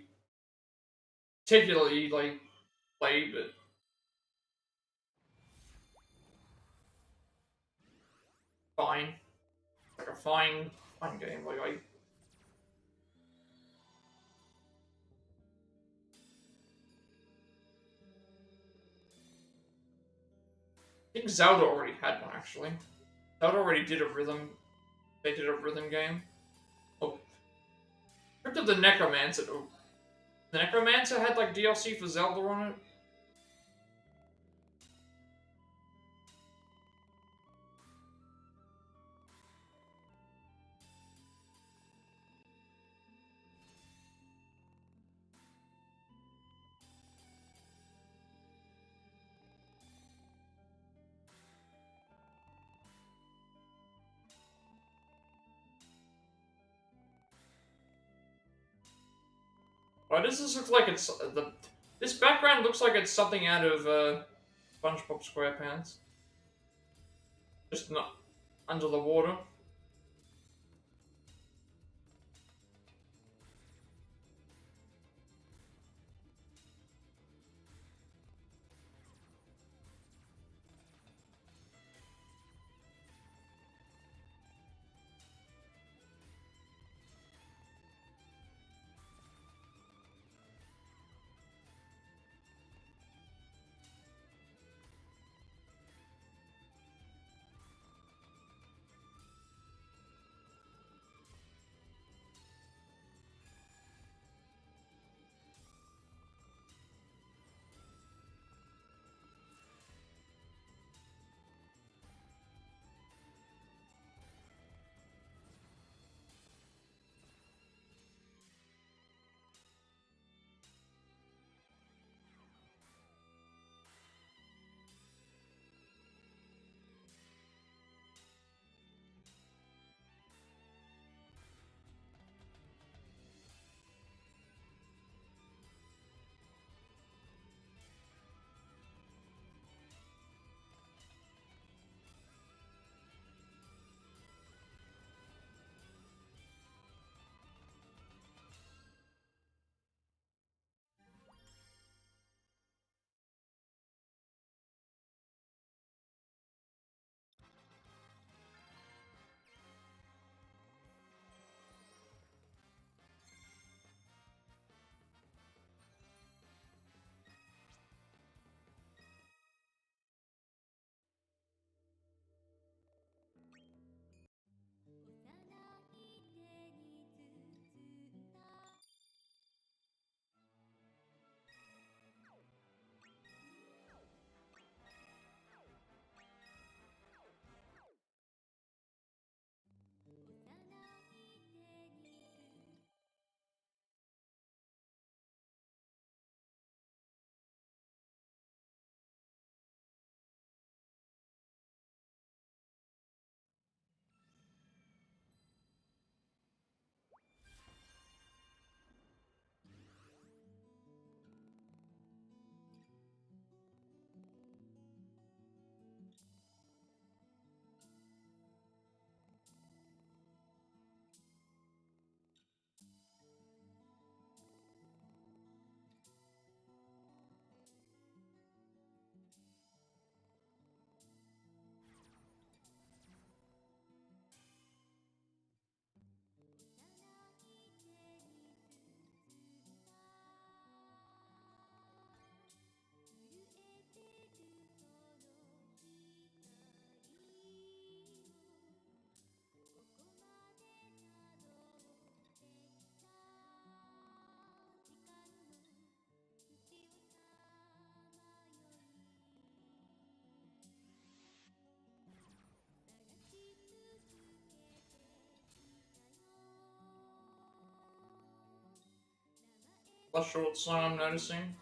particularly like play, but fine, like a fine game. Like I think Zelda already had one actually. Zelda already did a rhythm. They did a rhythm game. Oh, Crypt of the Necromancer. Oh, the Necromancer had like DLC for Zelda on it. Why does this look like it's the? This background looks like it's something out of SpongeBob SquarePants. Just not under the water. Not sure what song I'm noticing.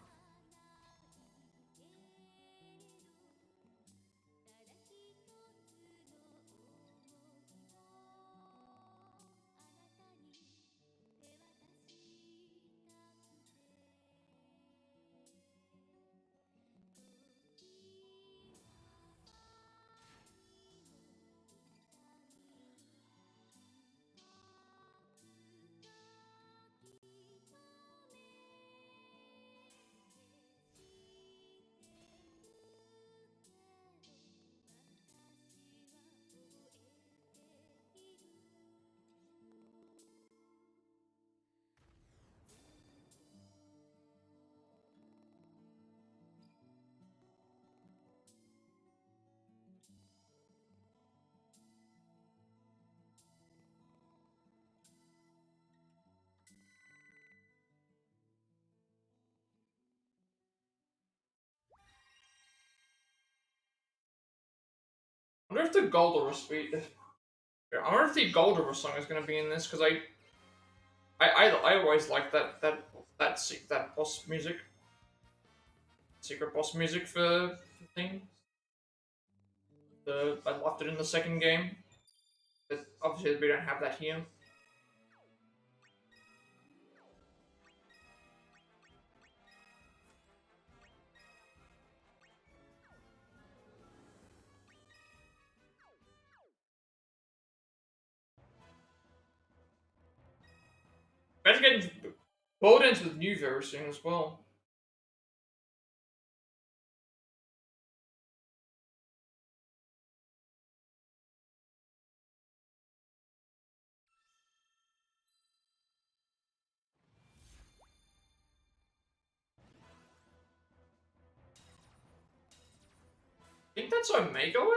I wonder if the Goldover speed. I wonder if the Goldover song is going to be in this because I always like that boss music, secret boss music for the thing. I left it in the second game. But obviously we don't have that here. Better getting Bold ends with new very soon as well. I think that's Omega weapon?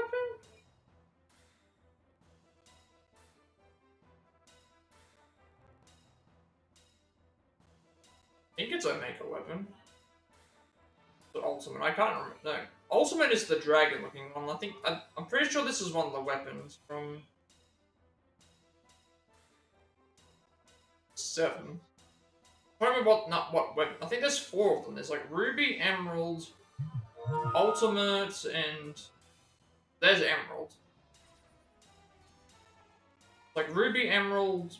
I think it's Omega weapon. The ultimate. I can't remember. No. Ultimate is the dragon looking one. I'm pretty sure this is one of the weapons from 7. I don't remember what weapon. I think there's 4 of them. There's like Ruby, Emerald, Ultimate, and there's Emerald. Like Ruby, Emerald,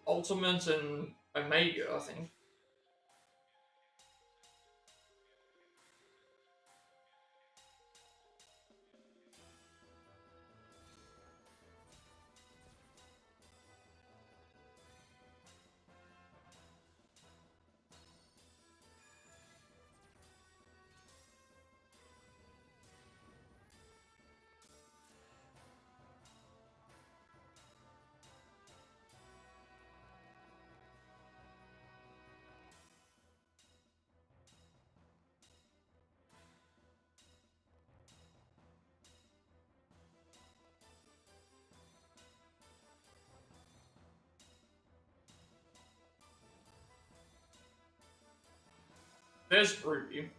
Ultimate, and Omega, I think. There's Ruby.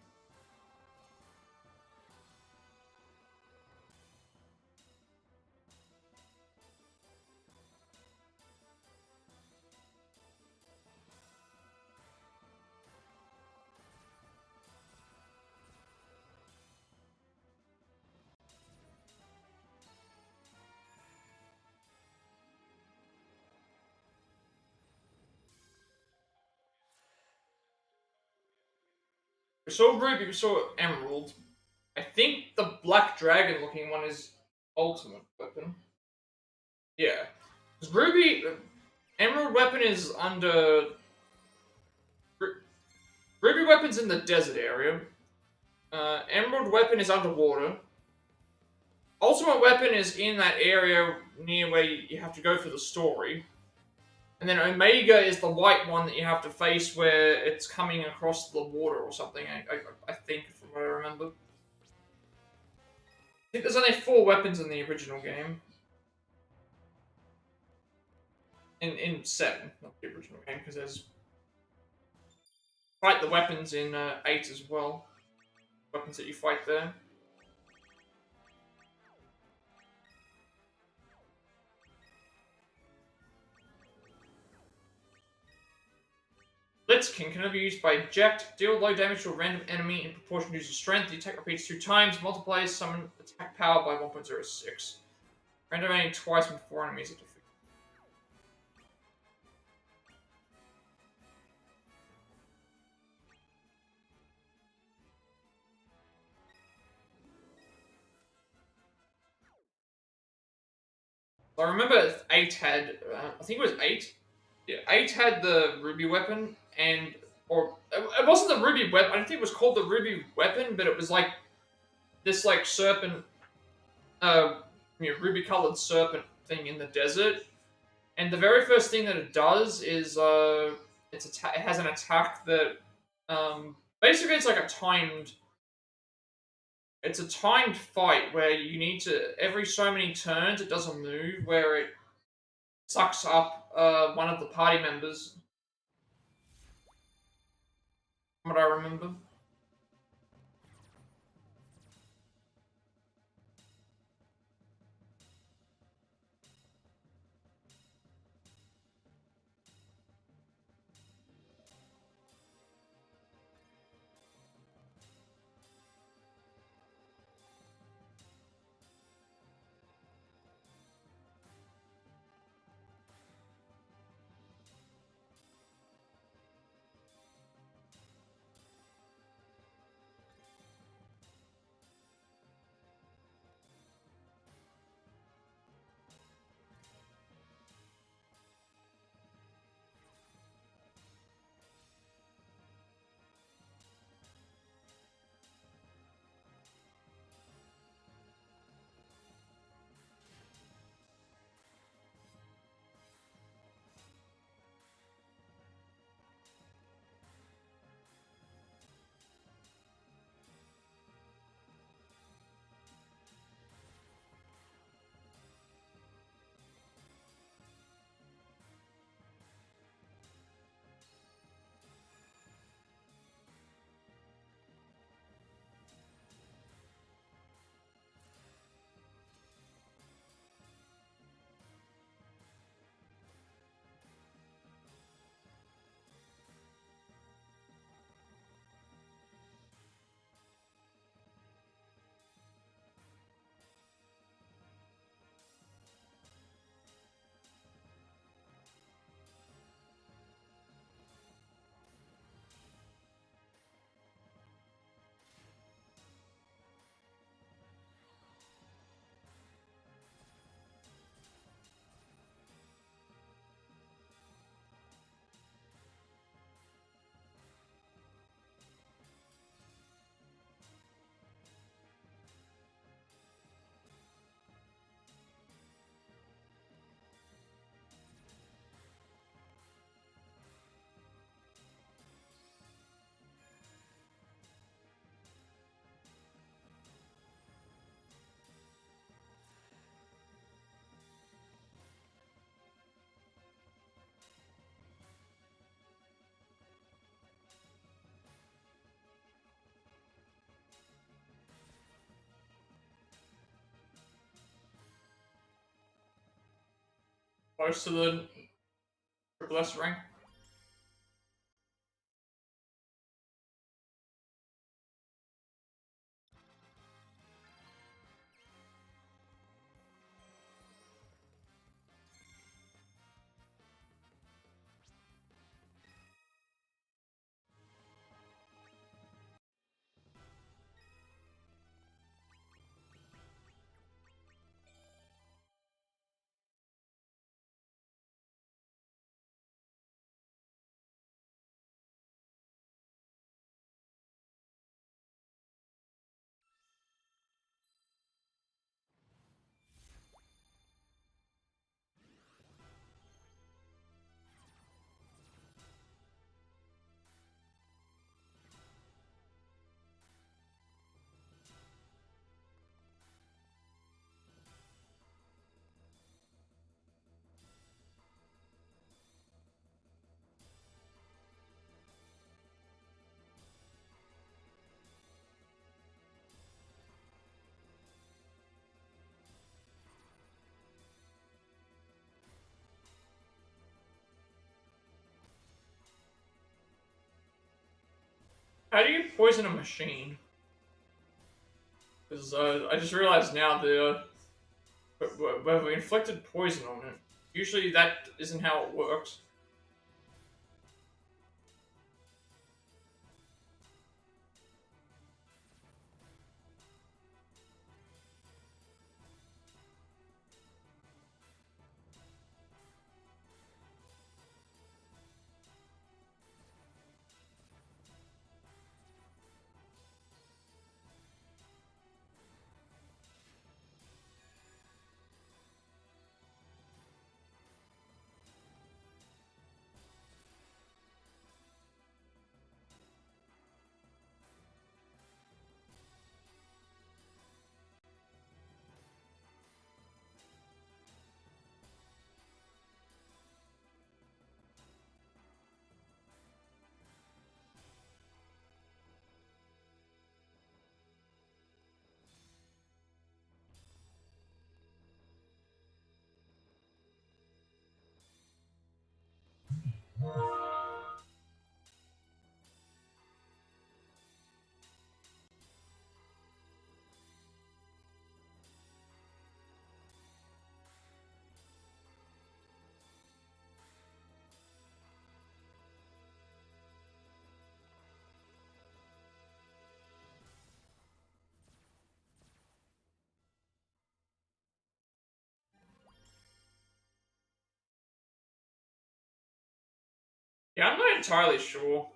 We saw Ruby, we saw Emerald. I think the black dragon looking one is ultimate weapon. Yeah. 'Cause Emerald weapon is under. Ruby weapon's in the desert area. Emerald weapon is underwater. Ultimate weapon is in that area near where you have to go for the story. And then Omega is the white one that you have to face where it's coming across the water or something, I think, from what I remember. I think there's only 4 weapons in the original game. In 7, not the original game, because there's fight the weapons in 8 as well. Weapons that you fight there. Blitzking can only be used by eject. Deal low damage to a random enemy in proportion to user strength. The attack repeats 2 times. Multiplies summon attack power by 1.06. Random enemy twice when 4 enemies are defeated. I remember 8 had, I think it was 8. Yeah, 8 had the ruby weapon, and or it wasn't the ruby weapon. I don't think it was called the ruby weapon, but it was like this like serpent, uh, ruby colored serpent thing in the desert. And the very first thing that it does is it has an attack that basically it's like a timed. It's a timed fight where you need to every so many turns it does a move where it sucks up one of the party members. From what I remember. Close to the triple S rank. How do you poison a machine? Because I just realized now where we inflicted poison on it. Usually that isn't how it works. Yeah, I'm not entirely sure.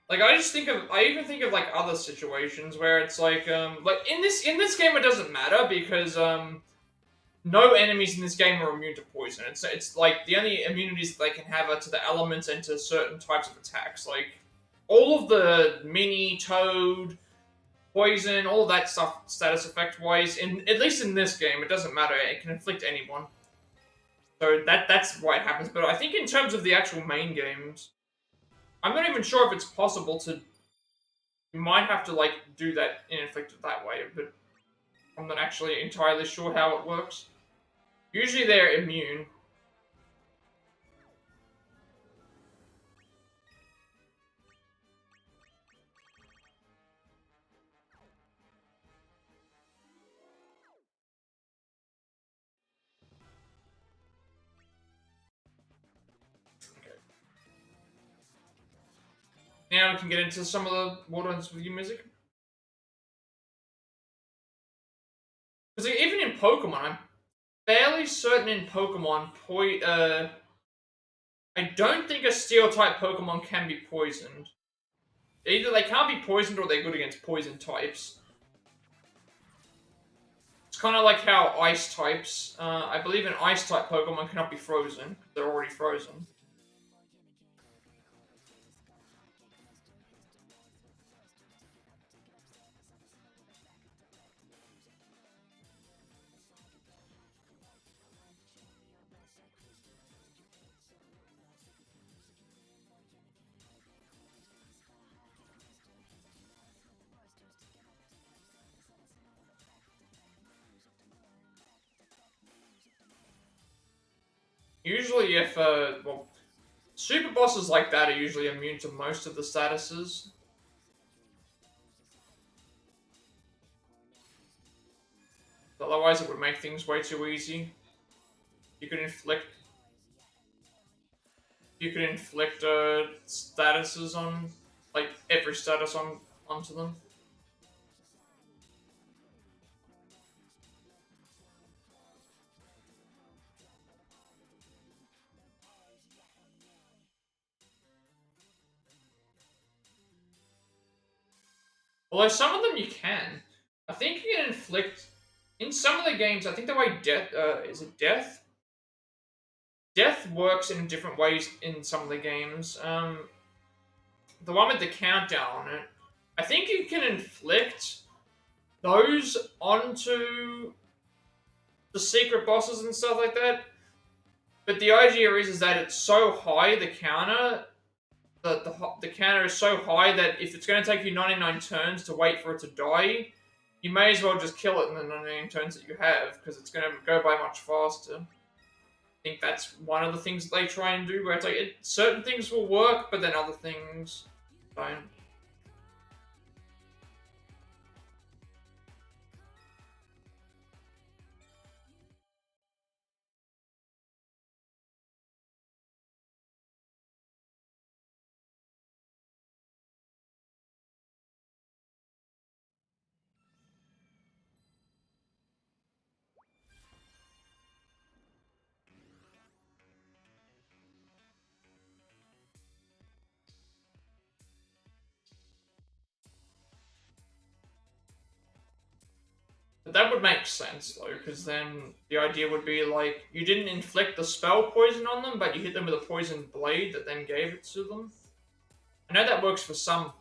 Like I even think of like other situations where it's like in this game it doesn't matter because no enemies in this game are immune to poison. It's like the only immunities that they can have are to the elements and to certain types of attacks. Like all of the mini toad, poison, all of that stuff status effect wise, in at least in this game, it doesn't matter. It can inflict anyone. So that's why it happens. But I think in terms of the actual main games, I'm not even sure if it's possible to. You might have to like do that and inflict it that way, but I'm not actually entirely sure how it works. Usually they're immune. Okay. Now we can get into some of the Wardens with your music. Because even in Pokemon, I'm fairly certain in Pokemon, I don't think a Steel type Pokemon can be poisoned. Either they can't be poisoned or they're good against poison types. It's kind of like how Ice types, I believe an Ice type Pokemon cannot be frozen. They're already frozen. Usually if, well, super bosses like that are usually immune to most of the statuses. Otherwise it would make things way too easy. You could inflict statuses on, like, every status onto them. Although some of them you can. I think you can inflict, in some of the games, I think the way death, is it death? Death works in different ways in some of the games. The one with the countdown on it, I think you can inflict those onto the secret bosses and stuff like that. But the idea is that it's so high, the counter, the counter is so high that if it's going to take you 99 turns to wait for it to die, you may as well just kill it in the 99 turns that you have, because it's going to go by much faster. I think that's one of the things that they try and do, where it's like, certain things will work, but then other things Fine. But that would make sense though, because then the idea would be like you didn't inflict the spell poison on them, but you hit them with a poison blade that then gave it to them. I know that works for some things.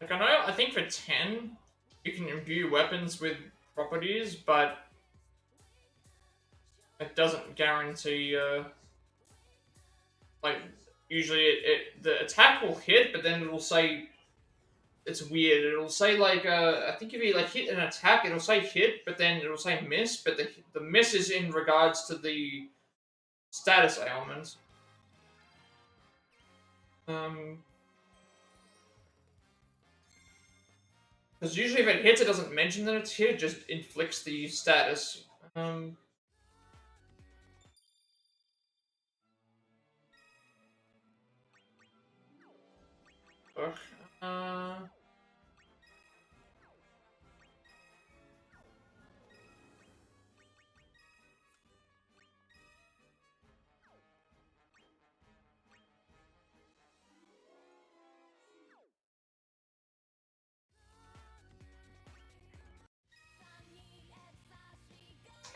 Like I know, I think for 10, you can imbue weapons with properties, but it doesn't guarantee. Like usually, the attack will hit, but then it'll say it's weird. It'll say like I think if you like hit an attack, it'll say hit, but then it'll say miss, but the miss is in regards to the status ailment. Um, because usually if it hits, it doesn't mention that it's hit. It just inflicts the status. Fuck.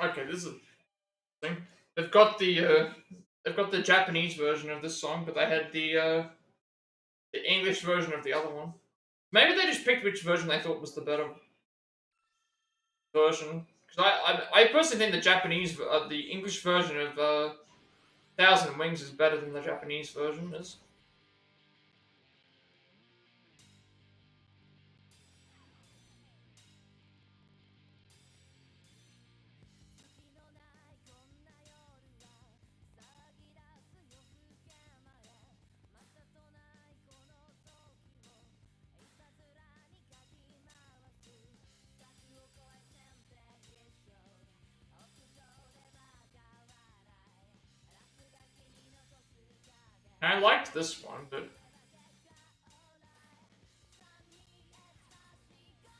Okay, this is thing. They've got the Japanese version of this song, but they had the English version of the other one. Maybe they just picked which version they thought was the better version. Because I personally think the the English version of Thousand Wings is better than the Japanese version is. And I liked this one, but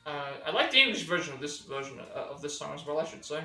I like the English version of this version of this song as well. I should say.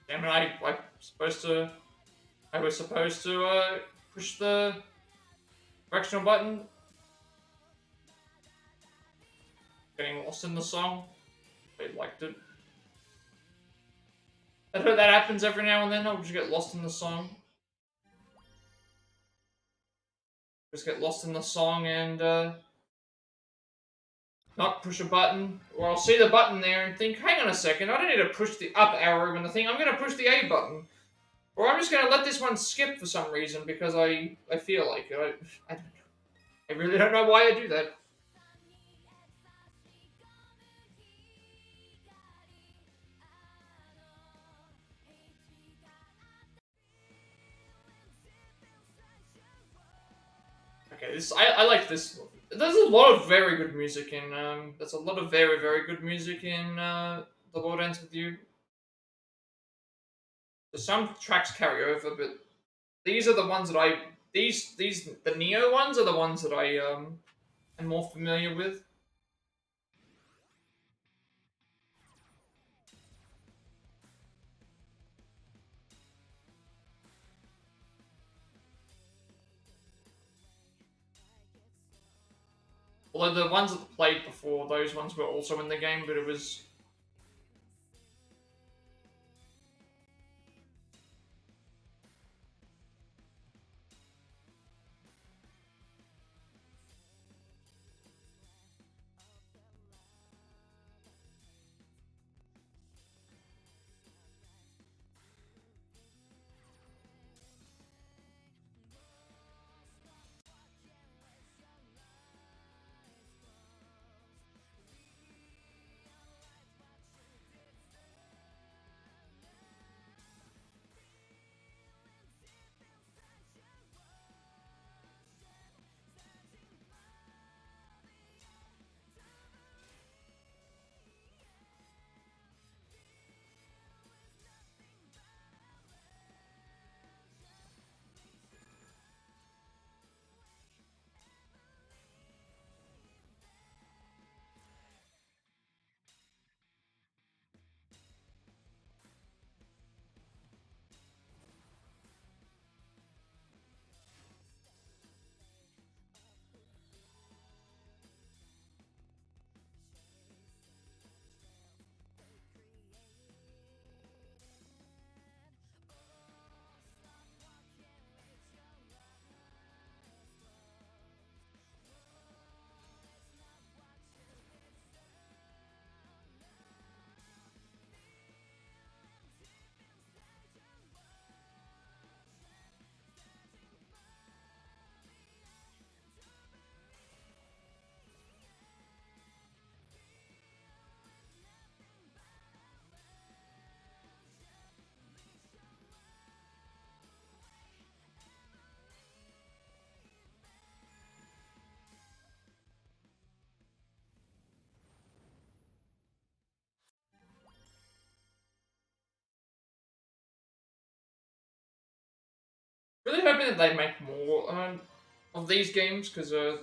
Damn it! I was supposed to push the directional button. Getting lost in the song. They liked it. I heard that happens every now and then. I'll just get lost in the song. Just get lost in the song and not push a button. Or I'll see the button there and think, hang on a second, I don't need to push the up arrow in the thing. I'm going to push the A button. Or I'm just going to let this one skip for some reason because I feel like it. I don't know. I really don't know why I do that. Okay, I like this. There's a lot of very good music in there's a lot of very good music in The World Ends With You. Some tracks carry over, but these are the ones that these the Neo ones are the ones that I am more familiar with. Although the ones that I played before, those ones were also in the game, but it was. Really hoping that they make more of these games because of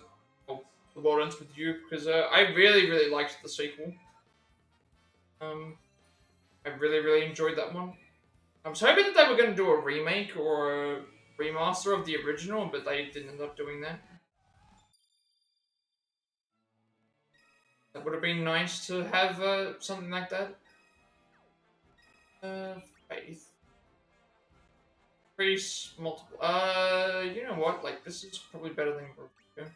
The World Ends With You because I really liked the sequel. Um, I really enjoyed that one. I was hoping that they were going to do a remake or a remaster of the original, but they didn't end up doing that. That would have been nice to have something like that. Uh, Faith. Increase multiple. You know what? Like, this is probably better than Baruka.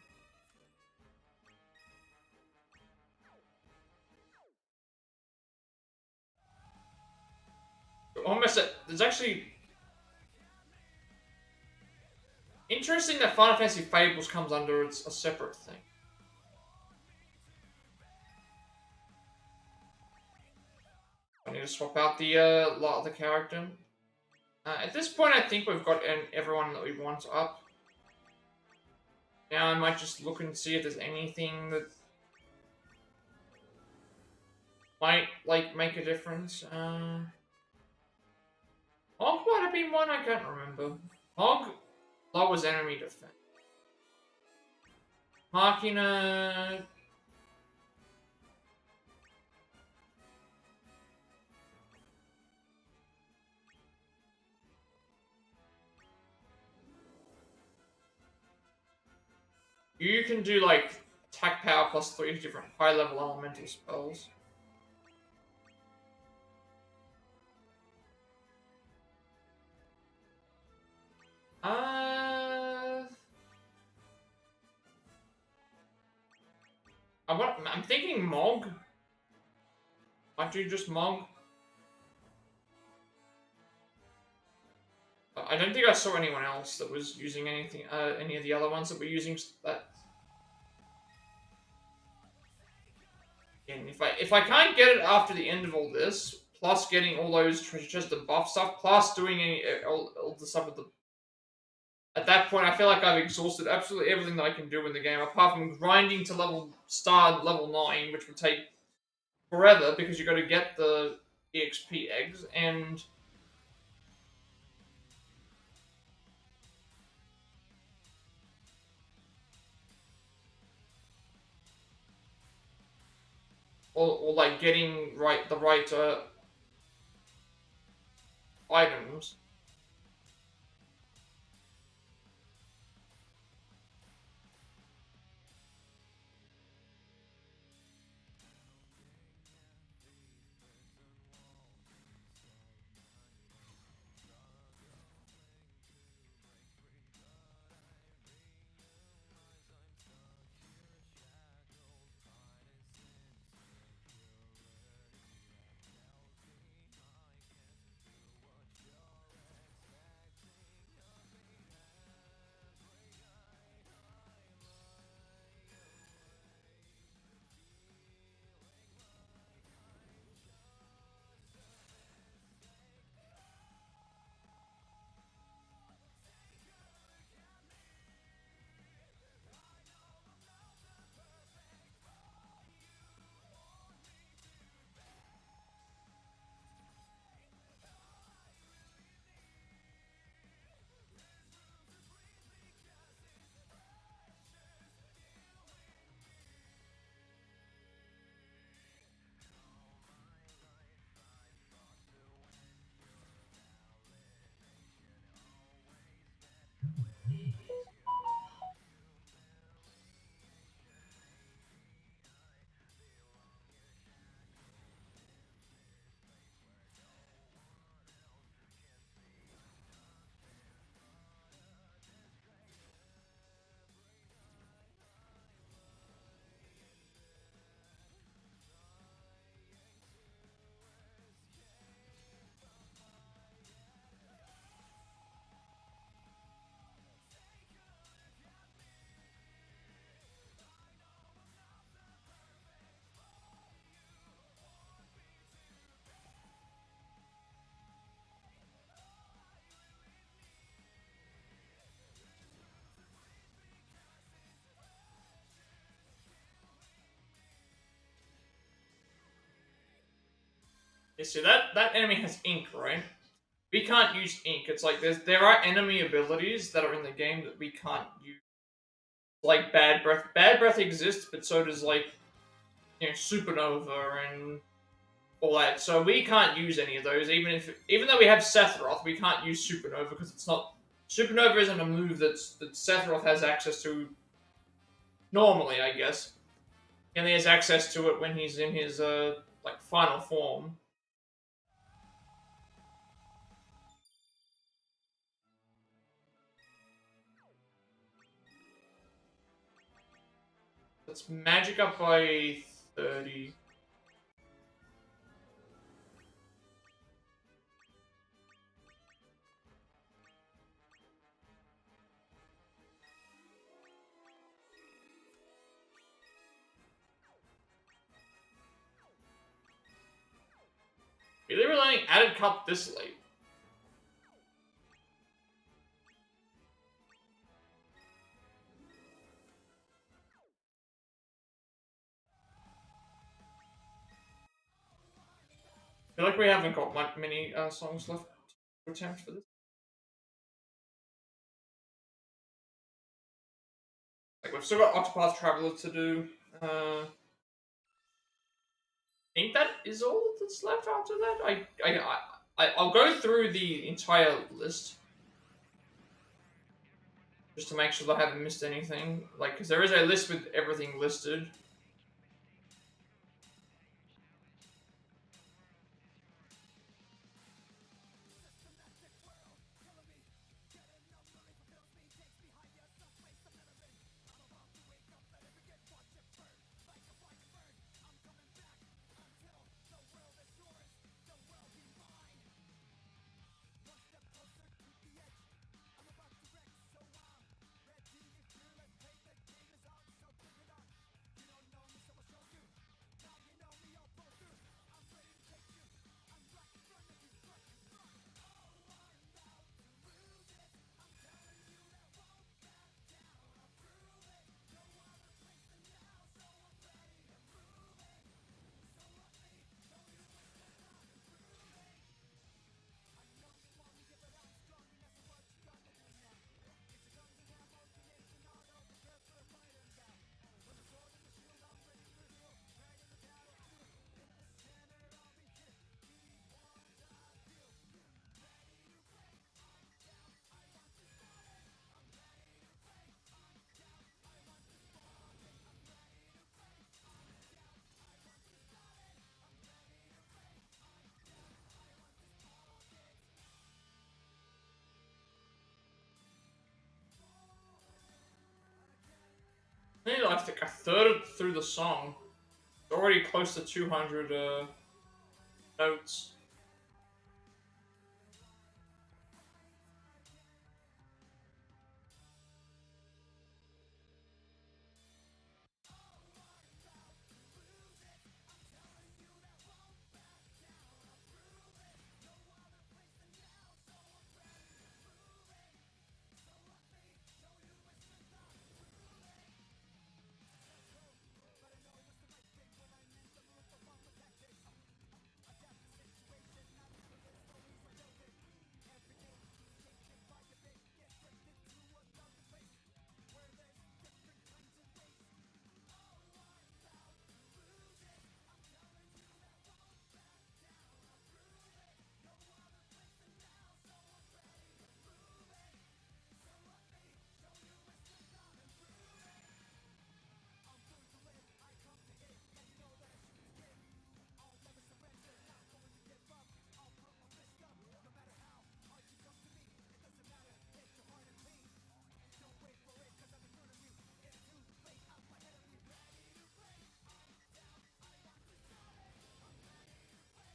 Almost, there's actually interesting that Final Fantasy Fables comes under a separate thing. I need to swap out the lot of the character. At this point, I think we've got everyone that we want up. Now I might just look and see if there's anything that might like make a difference. Hog might have been one, I can't remember. Hog lowers enemy defense. Machina. You can do like attack power plus 3 different high level elemental spells. Uh, I'm thinking Mog. Might do just Mog. I don't think I saw anyone else that was using anything. Any of the other ones that were using that. And if I can't get it after the end of all this, plus getting all those treasure chests and buff stuff, plus doing all the stuff with the. At that point, I feel like I've exhausted absolutely everything that I can do in the game, apart from grinding to level 9, which would take forever because you got to get the EXP eggs and or like getting the right items. You see that enemy has ink, right? We can't use ink. It's like there are enemy abilities that are in the game that we can't use. Like bad breath. Bad breath exists, but so does like supernova and all that. So we can't use any of those. Even though we have Sephiroth, we can't use supernova because it's not. Supernova isn't a move that Sephiroth has access to normally, I guess. He only has access to it when he's in his like final form. Let's magic up by 30. Really relying added cup this late. I feel like we haven't got many songs left to attempt for this. Like we've still got Octopath Traveler to do. I think that is all that's left after that. I'll go through the entire list. just to make sure that I haven't missed anything. Like, because there is a list with everything listed. I need like a third through the song. It's already close to 200 notes.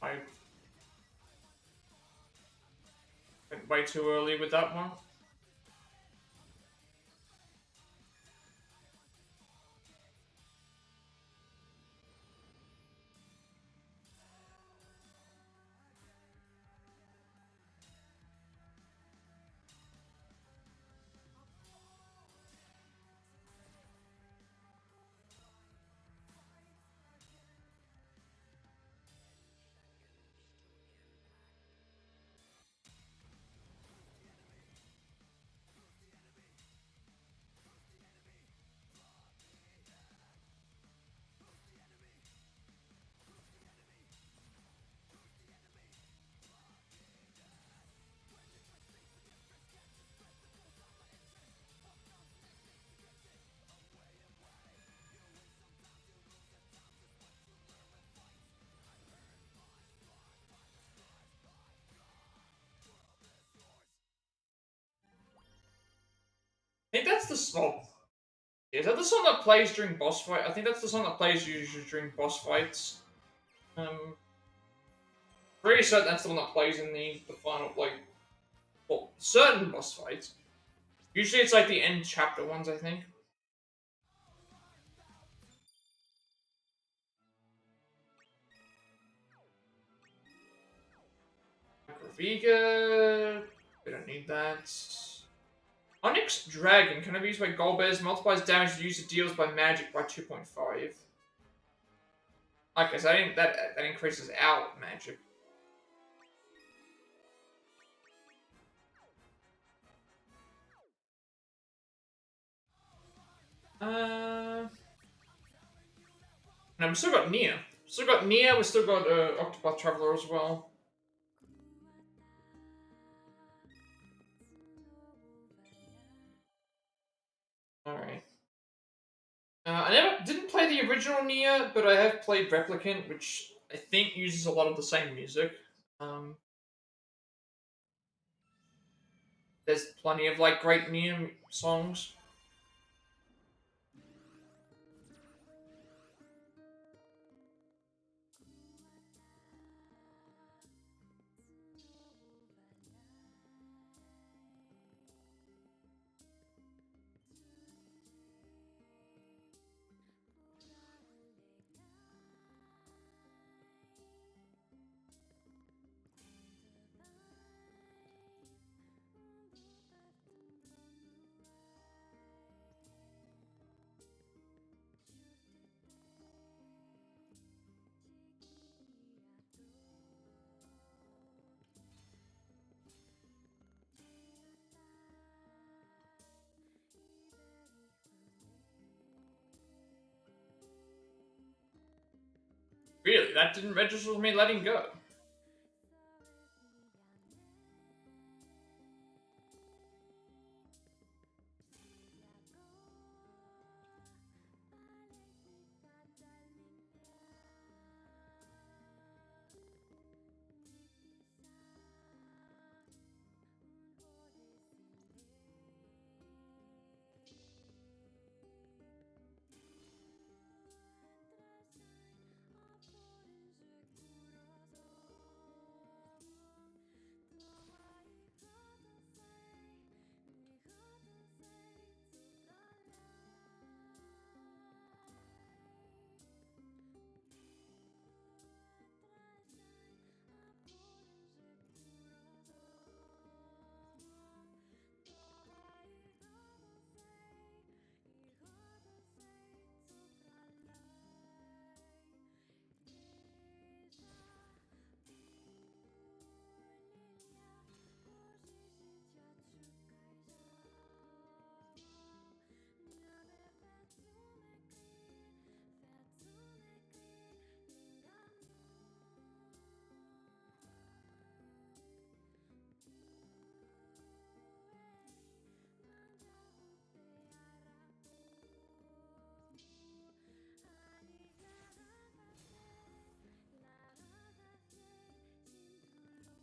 I went way too early with that one. I think that's the song. Is that the song that plays during boss fight? I think that's the song that plays usually during boss fights. Pretty certain that's the one that plays in the final, like, well, certain boss fights. Usually it's like the end chapter ones, I think. Graviga. We don't need that. Onyx Dragon can be used by gold bears, multiplies damage the user deals by magic by 2.5. Okay, so that increases our magic. And we've still got Nia. Still got Nia, we've still got Octopath Traveler as well. I never didn't play the original Nier, but I have played Replicant, which I think uses a lot of the same music. Um, there's plenty of like great Nier songs. Really, that didn't register with me letting go.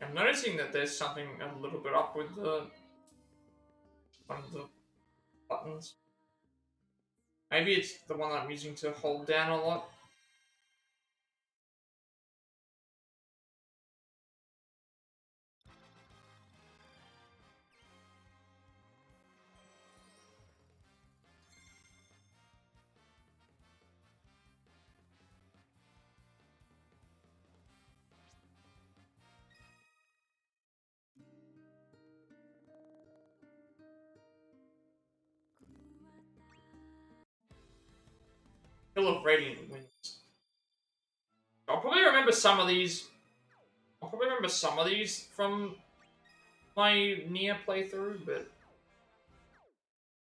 I'm noticing that there's something a little bit up with the one of the buttons. Maybe it's the one I'm using to hold down a lot. Hill of Radiant Winds. I'll probably remember some of these. I'll probably remember some of these from my Nier playthrough, but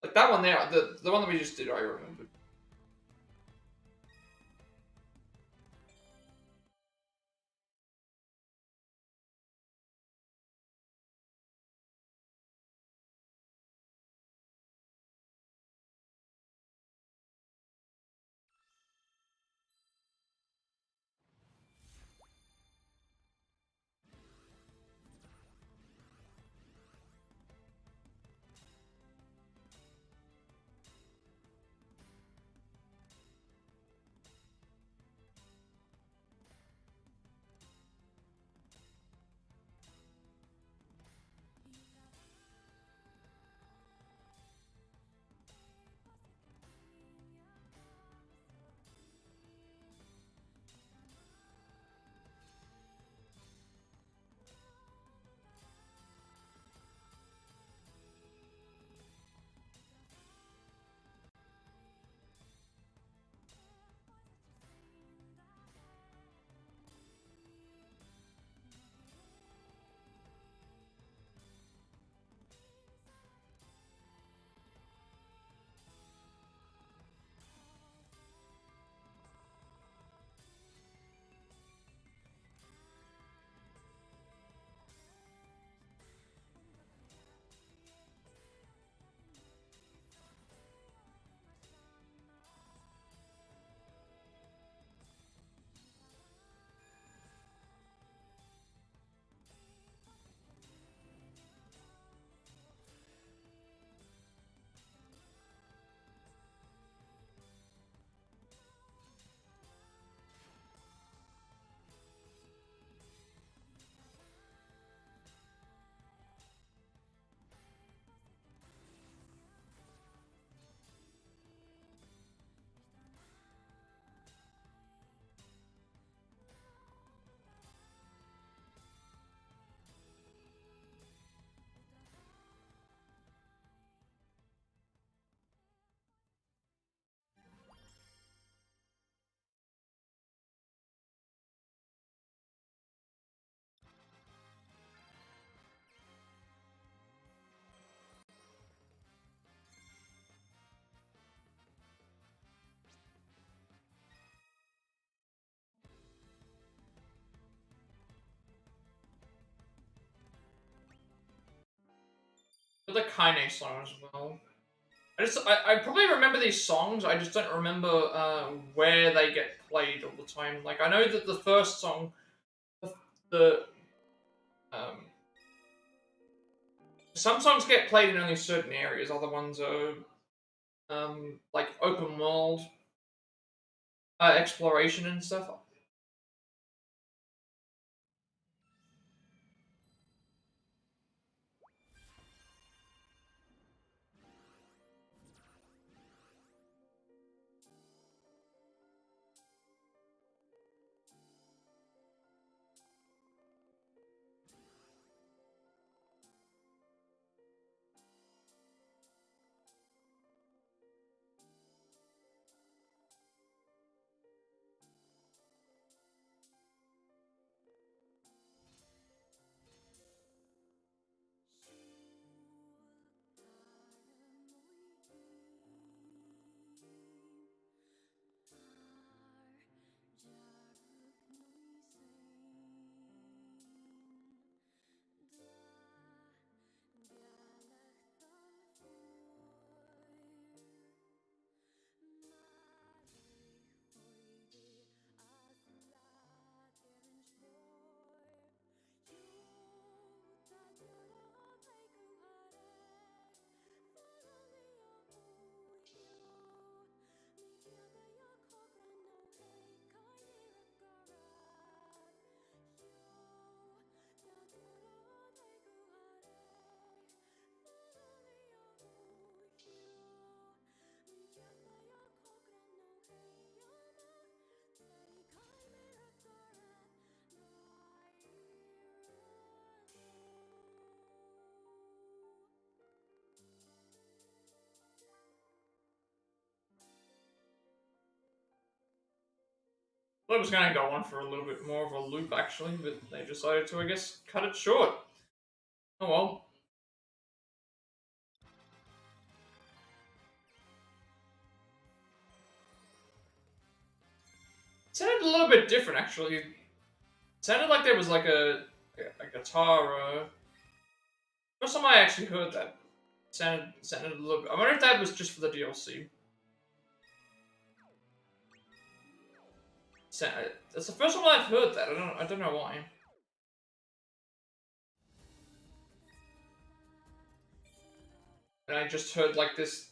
like that one there, the one that we just did, I remembered. But the Kaine song as well. I probably remember these songs. I just don't remember where they get played all the time. Like I know that the first song, the um, some songs get played in only certain areas. Other ones are like open world exploration and stuff. I was going to go on for a little bit more of a loop actually, but they decided to, I guess, cut it short. Oh well. It sounded a little bit different actually. It sounded like there was like a guitar. First time I actually heard that, sounded a little bit. I wonder if that was just for the DLC. That's the first time I've heard that. I don't know why. And I just heard like this.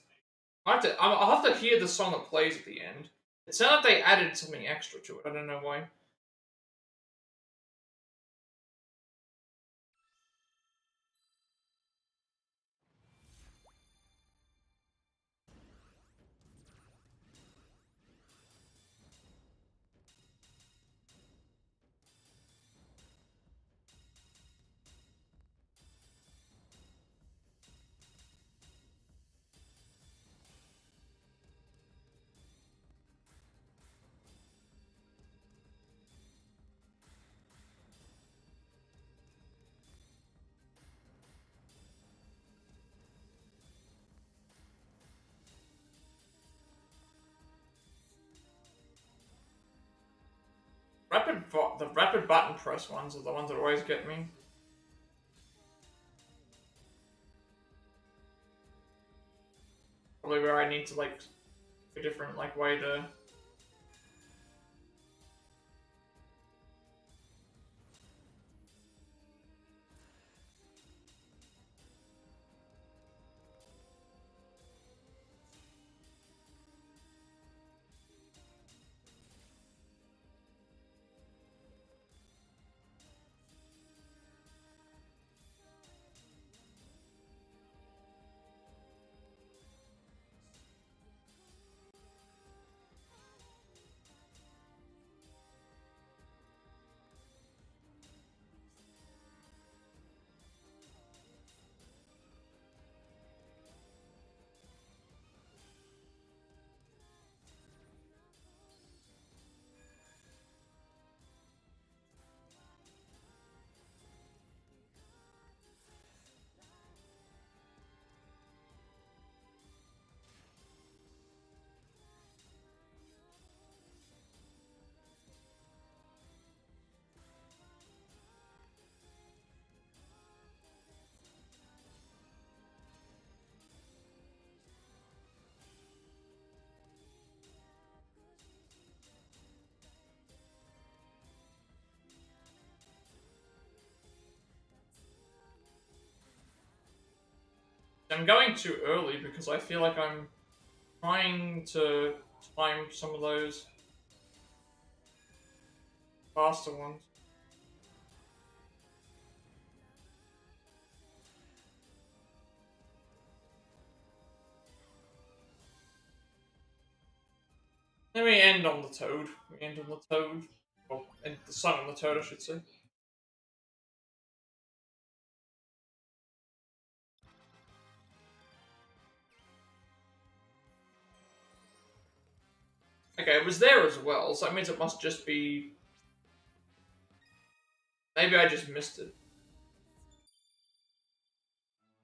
I'll have to hear the song that plays at the end. It sounded like they added something extra to it. I don't know why. The rapid button press ones are the ones that always get me. Probably where I need to like a different like way to. I'm going too early because I feel like I'm trying to time some of those faster ones. Then we end on the toad. We end on the toad. Well, end the song on the toad, I should say. Okay, it was there as well, so that means it must just be. Maybe I just missed it.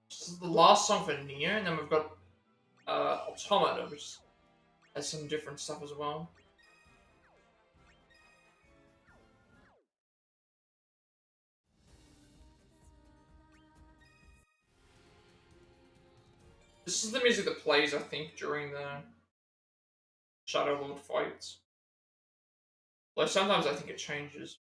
This is the last song for Nier, and then we've got Automata, which has some different stuff as well. This is the music that plays, I think, during the Shadow Lord fights. Though sometimes I think it changes.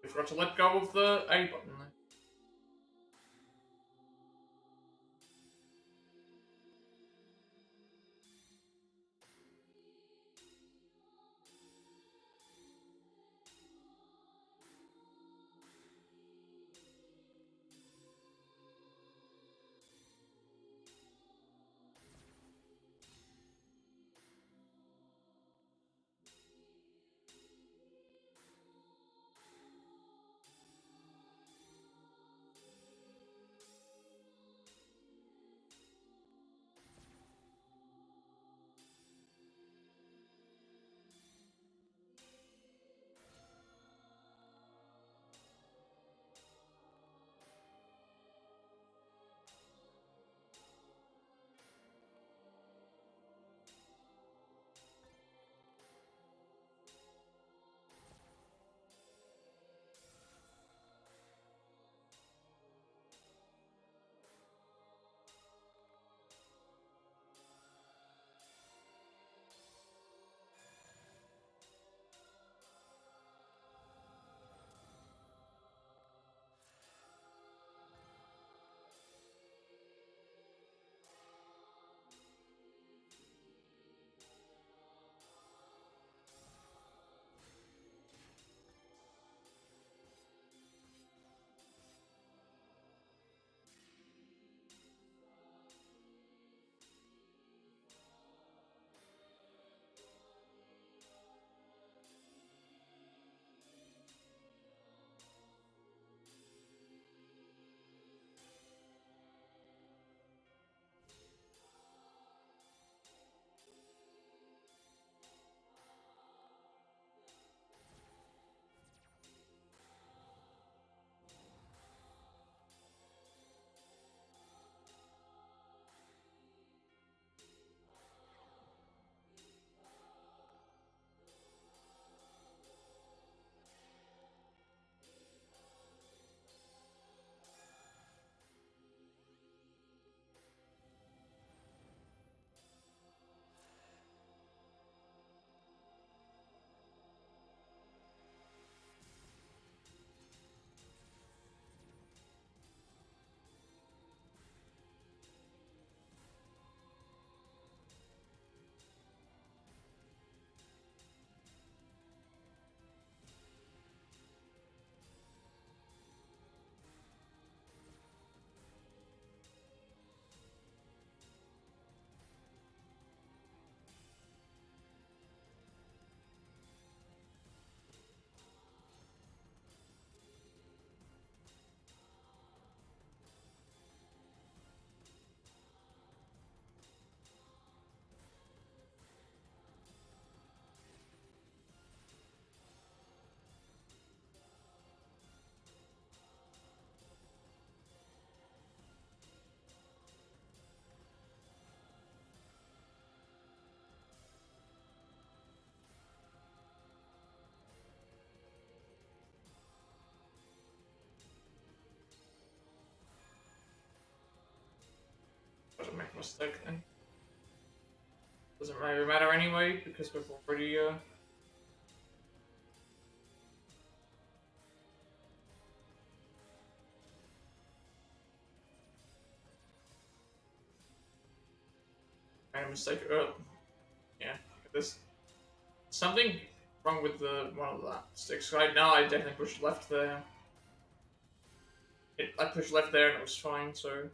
We forgot to let go of the A button there. make a mistake then. Doesn't really matter anyway, because we've already, made a mistake earlier. Yeah, look at this. Something wrong with the one of the sticks. Right now, I definitely pushed left there. I pushed left there and it was fine, so...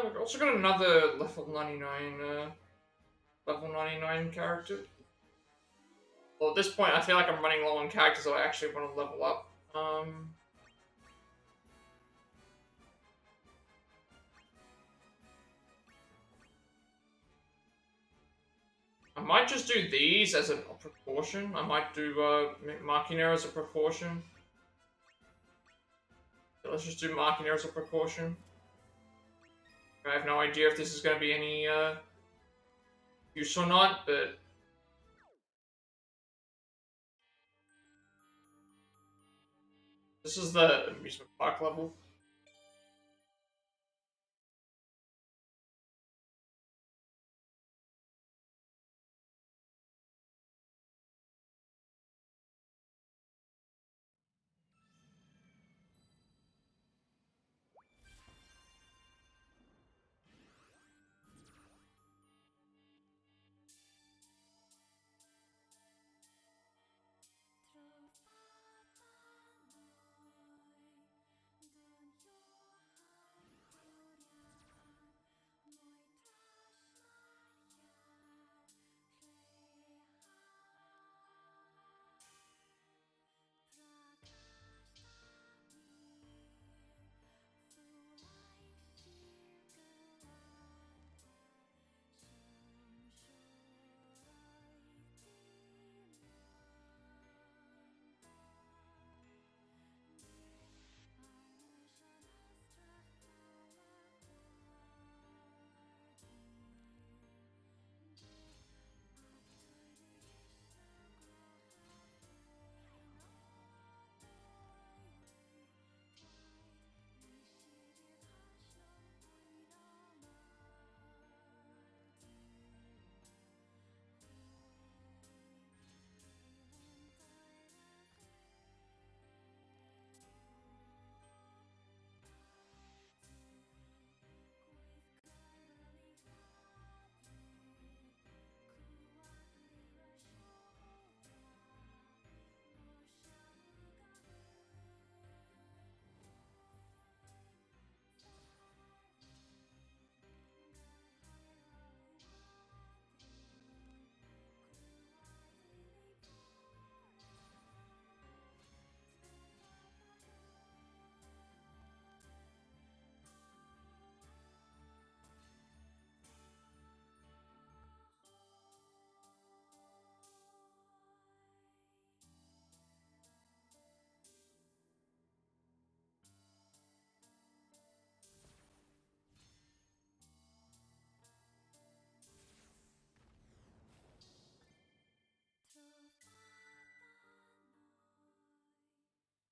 We've also got another level 99 character. Well, at this point, I feel like I'm running low on characters, so I actually want to level up. I might just do these as a precaution. I might do marking error as a precaution. So let's just do marking error as a precaution. I have no idea if this is going to be any use or not, but this is the amusement park level.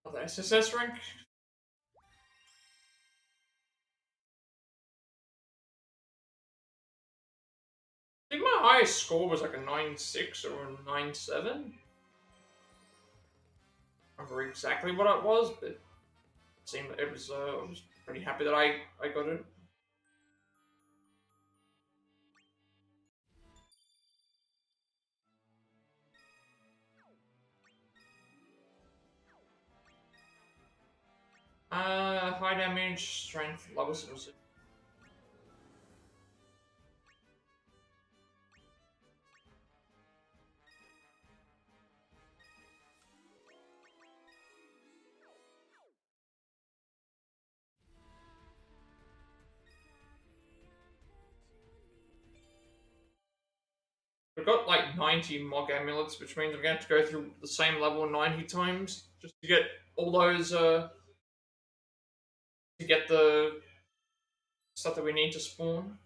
Oh, the SSS rank. I think my highest score was like a 9.6 or a 9.7. I don't remember exactly what it was, but it seemed it was. I was pretty happy that I got it. High damage, strength, levels. got like 90 mock amulets, which means I'm going to have to go through the same level 90 times just to get all those, to get the stuff that we need to spawn.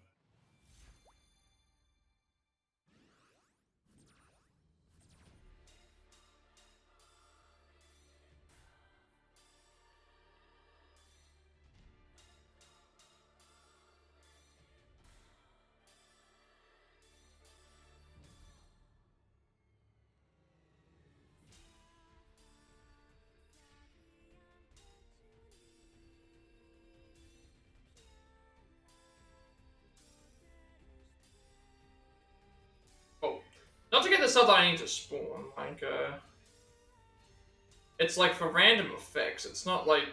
Oh, not to get the stuff that I need to spawn, like, it's like for random effects, it's not like...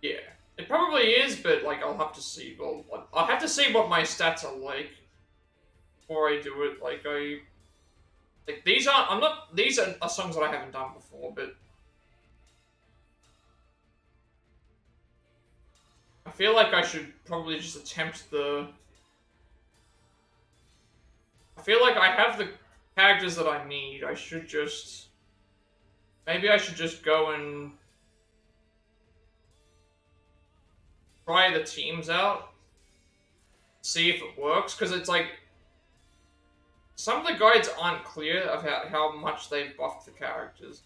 Yeah. It probably is, but, like, I'll have to see, well, I'll have to see what my stats are like before I do it, like, like, these aren't, I'm not, these are songs that I haven't done before, but I feel like I should probably just attempt the... I feel like I have the characters that I need. I should just... Maybe I should just go and try the teams out. See if it works. Because it's like... Some of the guides aren't clear of how much they've buffed the characters.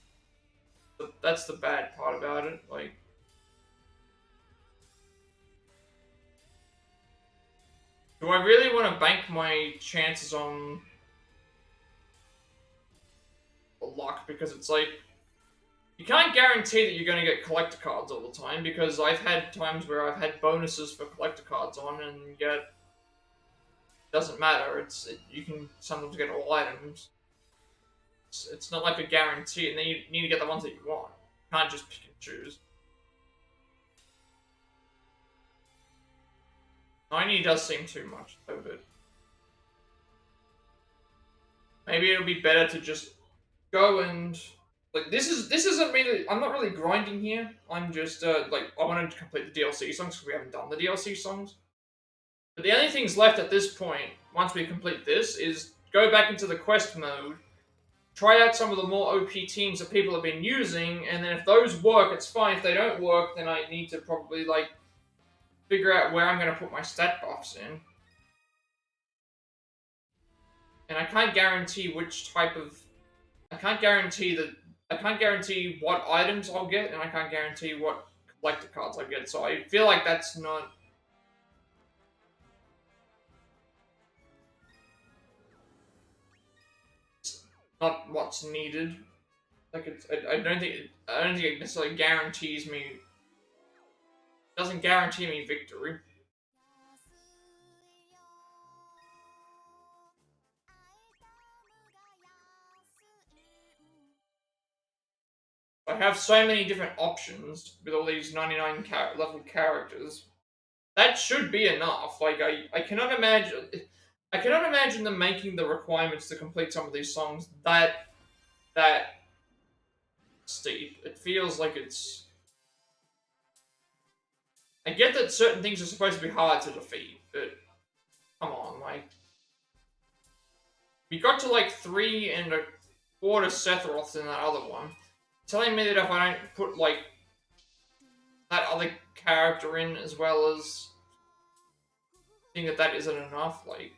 But that's the bad part about it. Like... Do I really want to bank my chances on luck? Because it's like... You can't guarantee that you're going to get collector cards all the time, because I've had times where I've had bonuses for collector cards on, and yet it doesn't matter. You can sometimes get all items. It's not like a guarantee, and then you need to get the ones that you want. You can't just pick and choose. 90 does seem too much, though, but maybe it'll be better to just go and... Like, this isn't really... I'm not really grinding here. I'm just, like, I wanted to complete the DLC songs because we haven't done the DLC songs. But the only things left at this point, once we complete this, is go back into the quest mode, try out some of the more OP teams that people have been using, and then if those work, it's fine. If they don't work, then I need to probably, like, figure out where I'm going to put my stat buffs in. And I can't guarantee which type of... I can't guarantee what items I'll get, and I can't guarantee what collector cards I get, so I feel like that's not... not what's needed. Like, I don't think it necessarily guarantees me... doesn't guarantee me victory. I have so many different options with all these 99 level characters. That should be enough. Like, I cannot imagine... I cannot imagine them making the requirements to complete some of these songs that steep. It feels like it's... I get that certain things are supposed to be hard to defeat, but come on, like... We got to like 3¼ Sephiroths in that other one. Telling me that if I don't put like that other character in as well as... think that that isn't enough, like...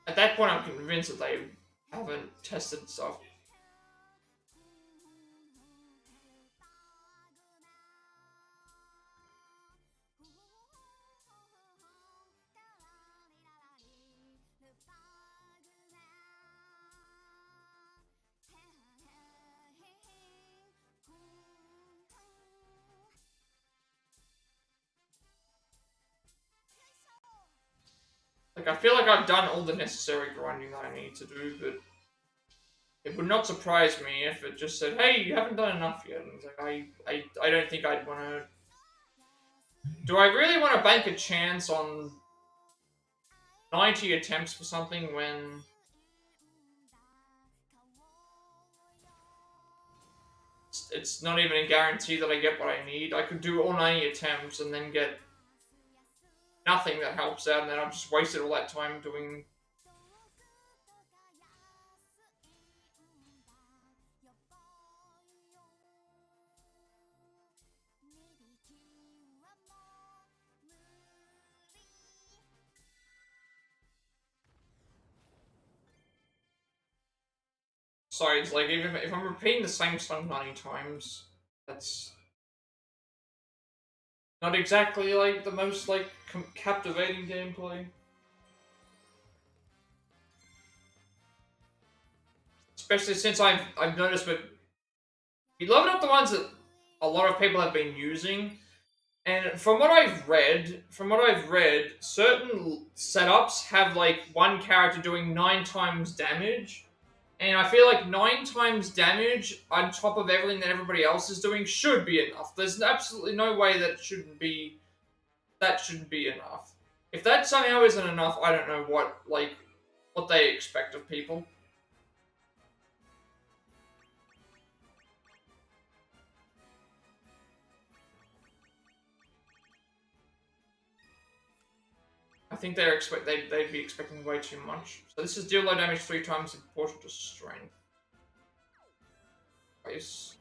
At that point, I'm convinced that they haven't tested stuff. Like, I feel like I've done all the necessary grinding that I need to do, but it would not surprise me if it just said, hey, you haven't done enough yet. And it's like, I don't think I'd want to... Do I really want to bank a chance on 90 attempts for something when... it's not even a guarantee that I get what I need. I could do all 90 attempts and then get nothing that helps out, and then I've just wasted all that time doing. Sorry, it's like if I'm repeating the same song 90 times, that's not exactly like the most like captivating gameplay. Especially since I've noticed with Beloved are the ones that a lot of people have been using. And from what I've read, certain setups have like one character doing 9 times damage. And I feel like 9 times damage on top of everything that everybody else is doing should be enough. There's absolutely no way that shouldn't be enough. If that somehow isn't enough, I don't know what they expect of people. I think they'd be expecting way too much. So this is deal low damage 3 times in proportion to strength. Nice.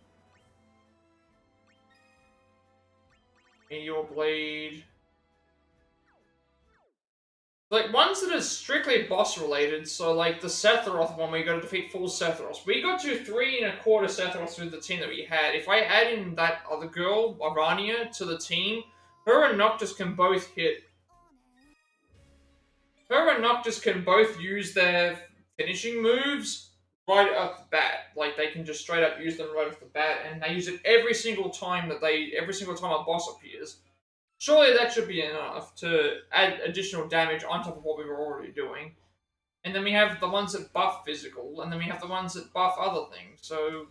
Meteor Blade. Like, ones that are strictly boss related, so like the Sephiroth one where you gotta defeat full Sephiroth. We got to 3 1/4 Sephiroth with the team that we had. If I add in that other girl, Arania, to the team, her and Noctis can both hit. Her and Noctis can both use their finishing moves right off the bat. Like, they can just straight up use them right off the bat, and they use it every single time a boss appears. Surely that should be enough to add additional damage on top of what we were already doing. And then we have the ones that buff physical, and then we have the ones that buff other things. So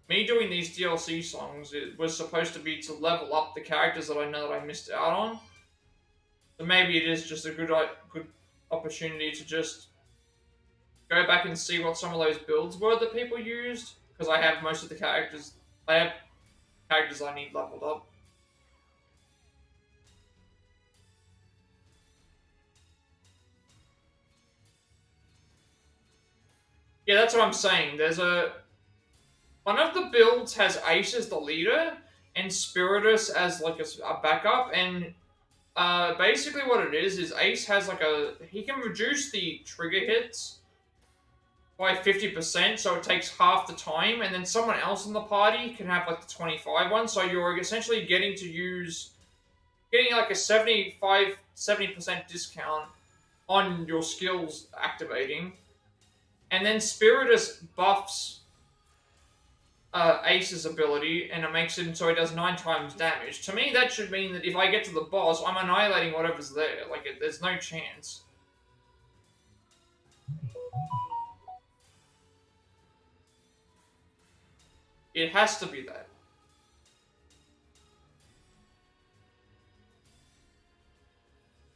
me doing these DLC songs, it was supposed to be to level up the characters that I know that I missed out on. So maybe it is just a good opportunity to just go back and see what some of those builds were that people used, because I have most of the characters. I have characters I need leveled up. Yeah, that's what I'm saying. One of the builds has Ace as the leader and Spiritus as like a backup, and basically what it is Ace has he can reduce the trigger hits by 50%, so it takes half the time, and then someone else in the party can have like the 25 one, so you're essentially getting like a 70% discount on your skills activating. And then Spiritus buffs Ace's ability, and it makes him so he does 9 times damage. To me, that should mean that if I get to the boss, I'm annihilating whatever's there. Like, there's no chance. It has to be that.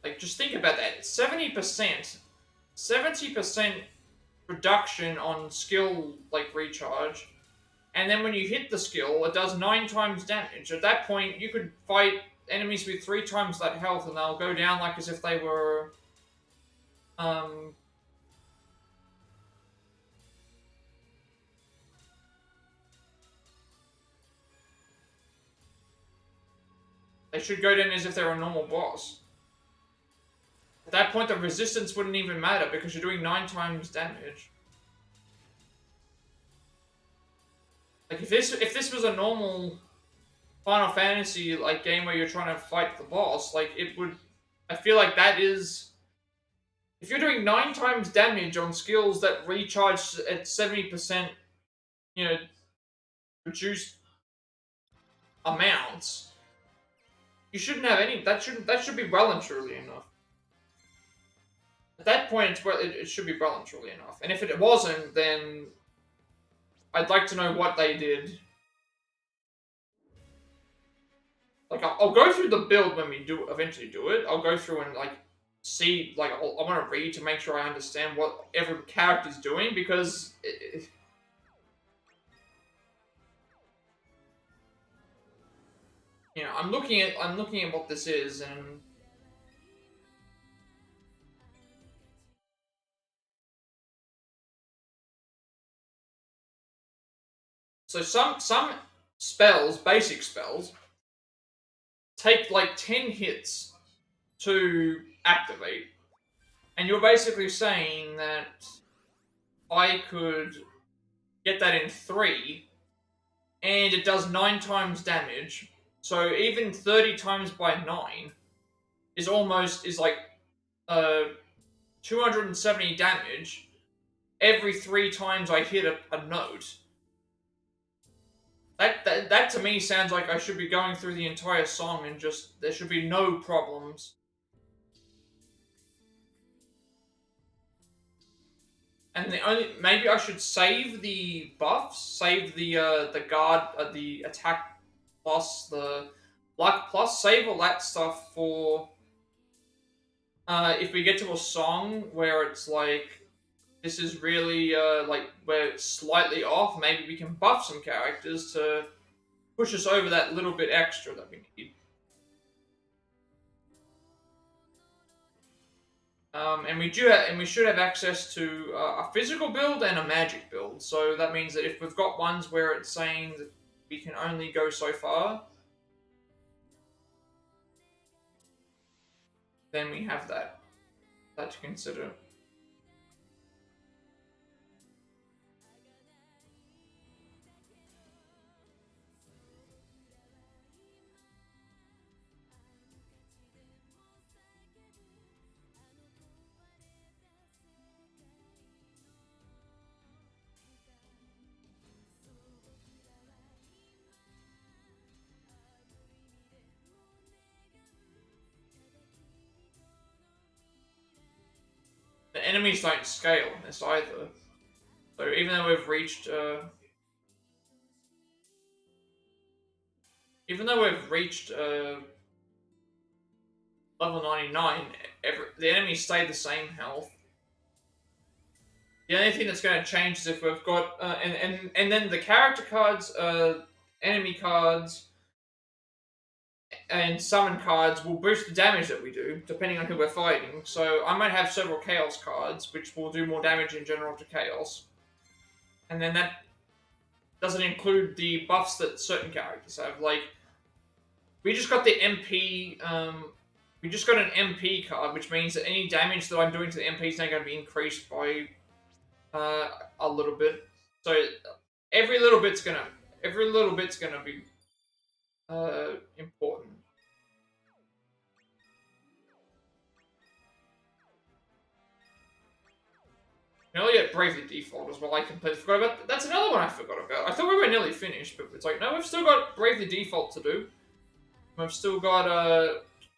Like, just think about that. 70% reduction on skill, like, recharge. And then when you hit the skill, it does 9 times damage. At that point, you could fight enemies with 3 times that health, and they'll go down like as if they were... They should go down as if they're a normal boss. At that point, the resistance wouldn't even matter, because you're doing 9 times damage. Like, if this was a normal Final Fantasy like game where you're trying to fight the boss, like, it would... I feel like that is... If you're doing 9 times damage on skills that recharge at 70%, you know, reduced amounts, you shouldn't have any... That should be well and truly enough. At that point, it should be well and truly enough. And if it wasn't, then I'd like to know what they did. Like, I'll go through the build when we eventually do it. I'll go through and, like, see, like, I want to read to make sure I understand what every character's doing, because I'm looking at what this is, and so some spells, basic spells, take like 10 hits to activate, and you're basically saying that I could get that in 3, and it does 9 times damage. So even 30 times by 9 is like uh 270 damage every 3 times I hit a note. That to me sounds like I should be going through the entire song and just there should be no problems. And the only maybe I should save the buffs, save the guard, the attack plus, the luck plus, save all that stuff for if we get to a song where it's like this is really like we're slightly off, maybe we can buff some characters to push us over that little bit extra that we need. And we should have access to a physical build and a magic build. So that means that if we've got ones where it's saying that we can only go so far, then we have that to consider. The enemies don't scale in this either. So even though we've reached level 99, the enemies stay the same health. The only thing that's going to change is if we've got and then the character cards, enemy cards, and summon cards will boost the damage that we do depending on who we're fighting. So I might have several chaos cards which will do more damage in general to chaos, and then that doesn't include the buffs that certain characters have. Like we just got the MP. We just got an MP card, which means that any damage that I'm doing to the MP is now going to be increased by a little bit. So every little bit's gonna be important. You can only get Bravely Default as well. I completely forgot about. That's another one I forgot about. I thought we were nearly finished, but it's like no, we've still got Bravely Default to do. We've still got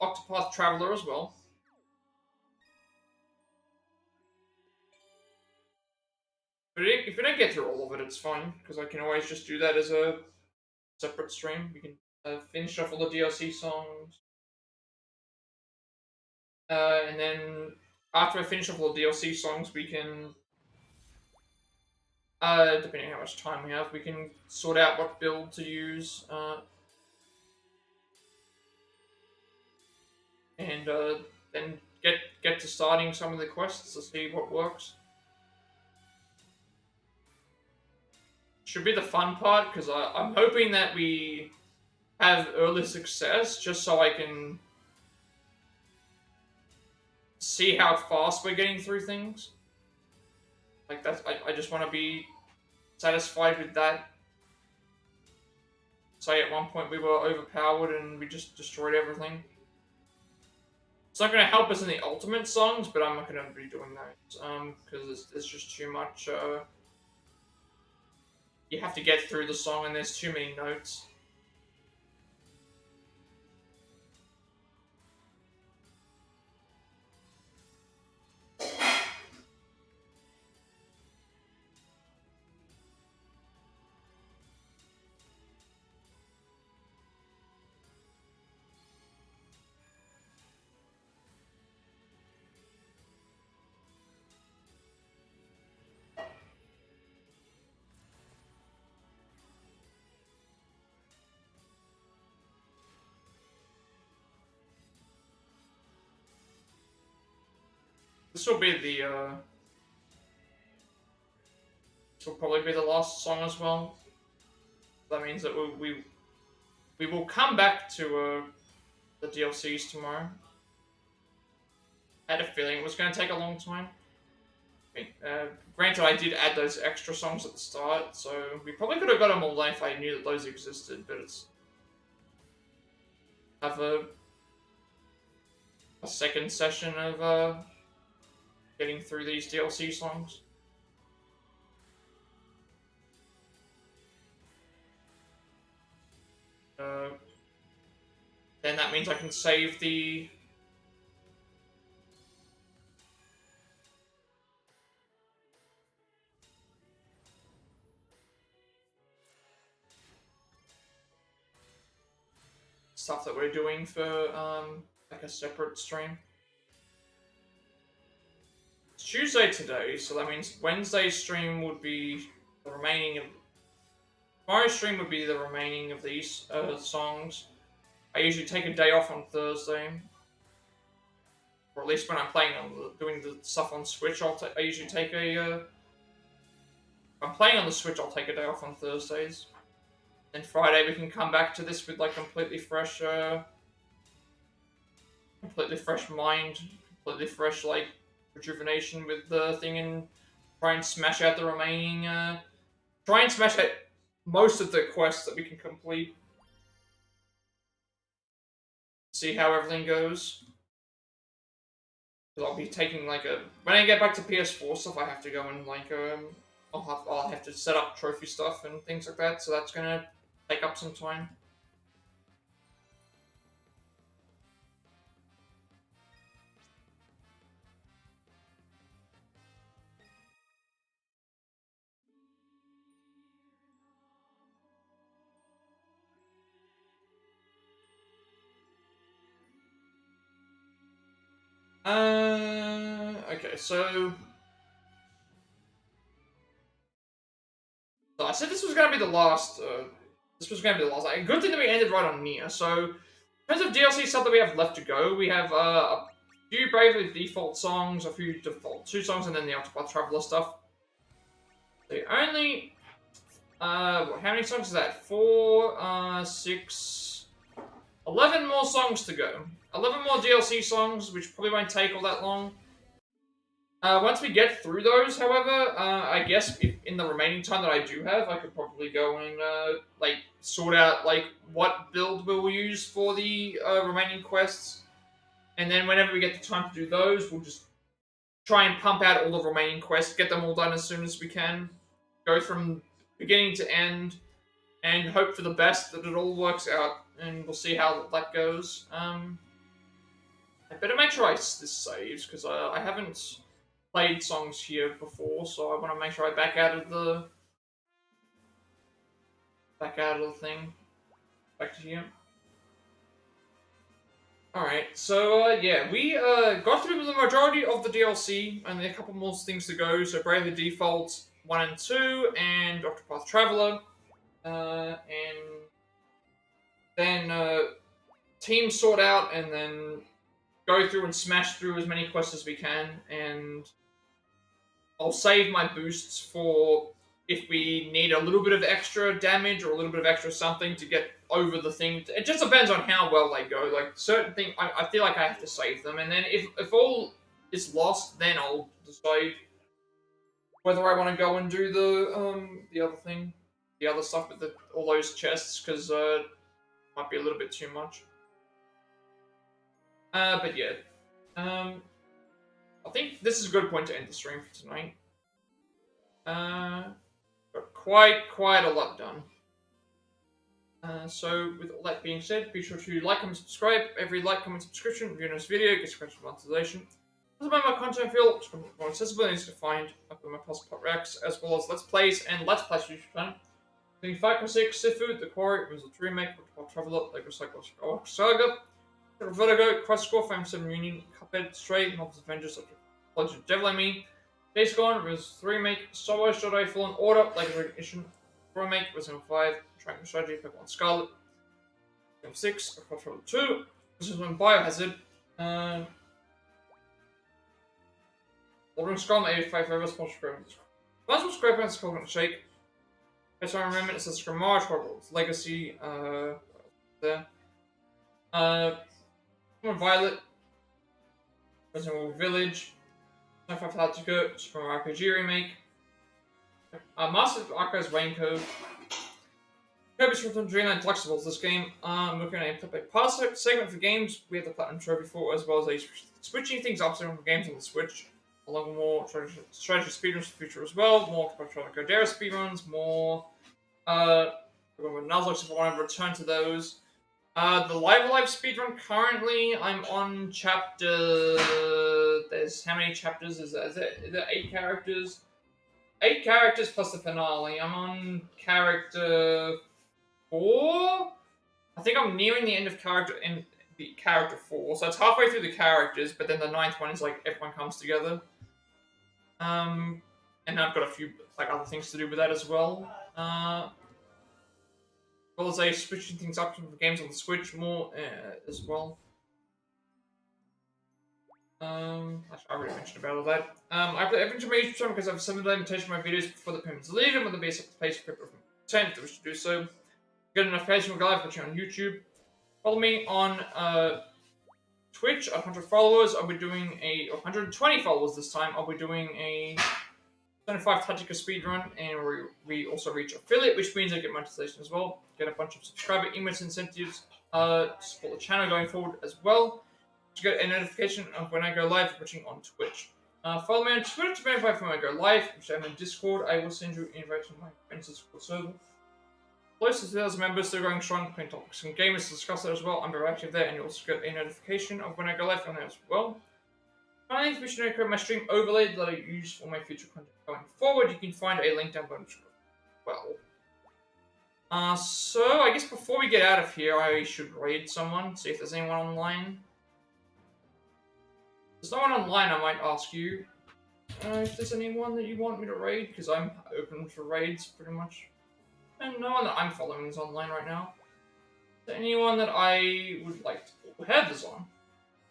Octopath Traveler as well. But if we don't get through all of it, it's fine because I can always just do that as a separate stream. We can finish off all the DLC songs, and then after I finish off all the DLC songs, we can, depending on how much time we have, we can sort out what build to use, and then get to starting some of the quests to see what works. Should be the fun part because I'm hoping that we have early success just so I can see how fast we're getting through things. Like that's I just want to be satisfied with that. Say at one point we were overpowered and we just destroyed everything. It's not going to help us in the ultimate songs, but I'm not going to be doing those because it's just too much. You have to get through the song and there's too many notes. This will be the this will probably be the last song as well. That means that we will come back to the DLCs tomorrow. I had a feeling it was going to take a long time. Granted, I did add those extra songs at the start, so we probably could have got them all done if I knew that those existed, but it's... have a second session of getting through these DLC songs. Then that means I can save the... stuff that we're doing for like a separate stream. It's Tuesday today, so that means Wednesday's stream would be the remaining of... tomorrow's stream would be the remaining of these songs. I usually take a day off on Thursday, or at least when I'm playing on doing the stuff on Switch. I usually take a. If I'm playing on the Switch, I'll take a day off on Thursdays. Then Friday we can come back to this with like completely fresh mind, completely fresh like rejuvenation with the thing, and try and smash out the remaining. Try and smash out most of the quests that we can complete. See how everything goes. Because I'll be taking like a... when I get back to PS4 stuff, I have to go and like I'll have to set up trophy stuff and things like that. So that's gonna take up some time. Okay, so I said this was gonna be the last. This was gonna be the last. Like, good thing that we ended right on Nia. So, in terms of DLC stuff that we have left to go, we have a few Bravely Default songs, a few Default 2 songs, and then the Octopath Traveler stuff. The only how many songs is that? 4, 6, 11 more songs to go. 11 more DLC songs, which probably won't take all that long. Once we get through those, however, I guess in the remaining time that I do have, I could probably go and like sort out like what build we'll use for the remaining quests, and then whenever we get the time to do those, we'll just try and pump out all the remaining quests, get them all done as soon as we can, go from beginning to end, and hope for the best that it all works out, and we'll see how that goes. I better make sure this saves because I haven't played songs here before, so I want to make sure I back out of the thing, back to here. Alright, so yeah, we got through the majority of the DLC, and a couple more things to go. So Bravely Default 1 and 2, and Octopath Traveler, and then team sort out, and then go through and smash through as many quests as we can, and I'll save my boosts for if we need a little bit of extra damage or a little bit of extra something to get over the thing. It just depends on how well they go. Like, certain things, I feel like I have to save them. And then if all is lost, then I'll decide whether I want to go and do the other thing. The other stuff with all those chests, because it might be a little bit too much. But yeah. I think this is a good point to end the stream for tonight. Got quite a lot done. So with all that being said, be sure to like, comment, subscribe. Every like, comment, subscription, review this video gets scratched monetization. Doesn't make my content feel more accessible and easy to find. Up with my past pot racks, as well as Let's Plays and Let's Plays YouTube channel. Including 5.6, Sifu, The Quarry, was a remake of Octopath Traveler, Lego Cycle Saga, Vertigo, Crisis Core, Family 7 Reunion, Cuphead, Stray, Marvel's Avengers, Legend of Devil Me, Days Gone, was the remake, Star Wars Jedi Fallen Order, Legendary Edition, remake, Resident Evil 5, Triangle Strategy, Pokemon Scarlet, Game 6, Octopath Traveler 2, this is when Biohazard, Ordering Scrum 85 over small script. Last script and Coconut Shake. As I remember, it says Scrimage, Hogwarts Legacy, there. Violet, Resident Evil Village, Sci-Fi Tactica, Super Mario RPG Remake, Master of Archives Raincoat, Kirby's Return to Dreamland Collectibles. This game, looking at a past segment for games we have the Platinum Trophy for, as well as a switching things up for games on the Switch, along with more strategy speedruns for the future as well, more Godera speedruns, more, Nuzlocke if I want to return to those. The Live Alive speedrun currently, I'm on chapter. There's how many chapters is there? Is there 8 characters? 8 characters plus the finale. I'm on character 4. I think I'm nearing the end of character 4. So it's halfway through the characters, but then the 9th one is like everyone comes together. And I've got a few like other things to do with that as well. Well as switching things up for games on the Switch more as well. Actually, I already mentioned about all that. I play every my YouTube channel because I've sent a limitation on my videos before the payments leave, and with the basic pace for content that wish to do so. Get a notification for live watching on YouTube. Follow me on Twitch at 100 followers. I'll be doing 120 followers this time. I'll be doing a 25 Tactica speedrun, and we also reach affiliate, which means I get monetization as well. Get a bunch of subscriber emails incentives to support the channel going forward as well. To get a notification of when I go live watching on Twitch. Follow me on Twitter to be notified when I go live, which I'm in Discord. I will send you an invite to my friends' Discord server. Close to 2,000 members, still going strong, playing topics and gamers to discuss that as well. I'm very active there, and you'll also get a notification of when I go live on there as well. Finally, if you should create my stream overlay that I use for my future content going forward, you can find a link down below as well. So I guess before we get out of here, I should raid someone, see if there's anyone online. If there's no one online, I might ask you if there's anyone that you want me to raid, because I'm open for raids pretty much. And no one that I'm following is online right now. Is there anyone that I would like to pull? Heather's on.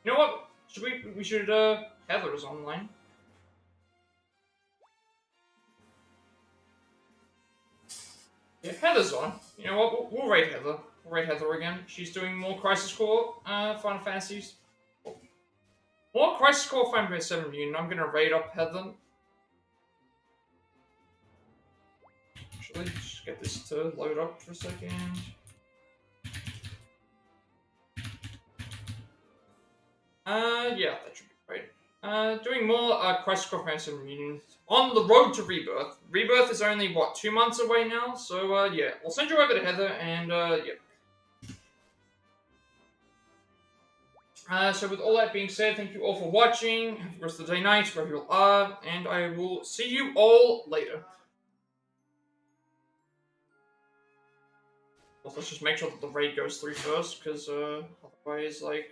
You know what? We should, Heather's online. Yeah, Heather's on. You know what? We'll raid Heather. We'll raid Heather again. She's doing more Crisis Core, Final Fantasies. More Crisis Core Final Fantasy 7 Reunion. I'm gonna raid up Heather. Actually, just get this to load up for a second. Yeah, that should be great. Doing more Crisis Core Final Fantasy Reunion. On the road to Rebirth. Rebirth is only, what, 2 months away now? So, yeah. I'll send you over to Heather, and, yeah. So with all that being said, thank you all for watching. Have a rest of the day, night, wherever you all are, and I will see you all later. Well, let's just make sure that the raid goes through first, because, otherwise, like...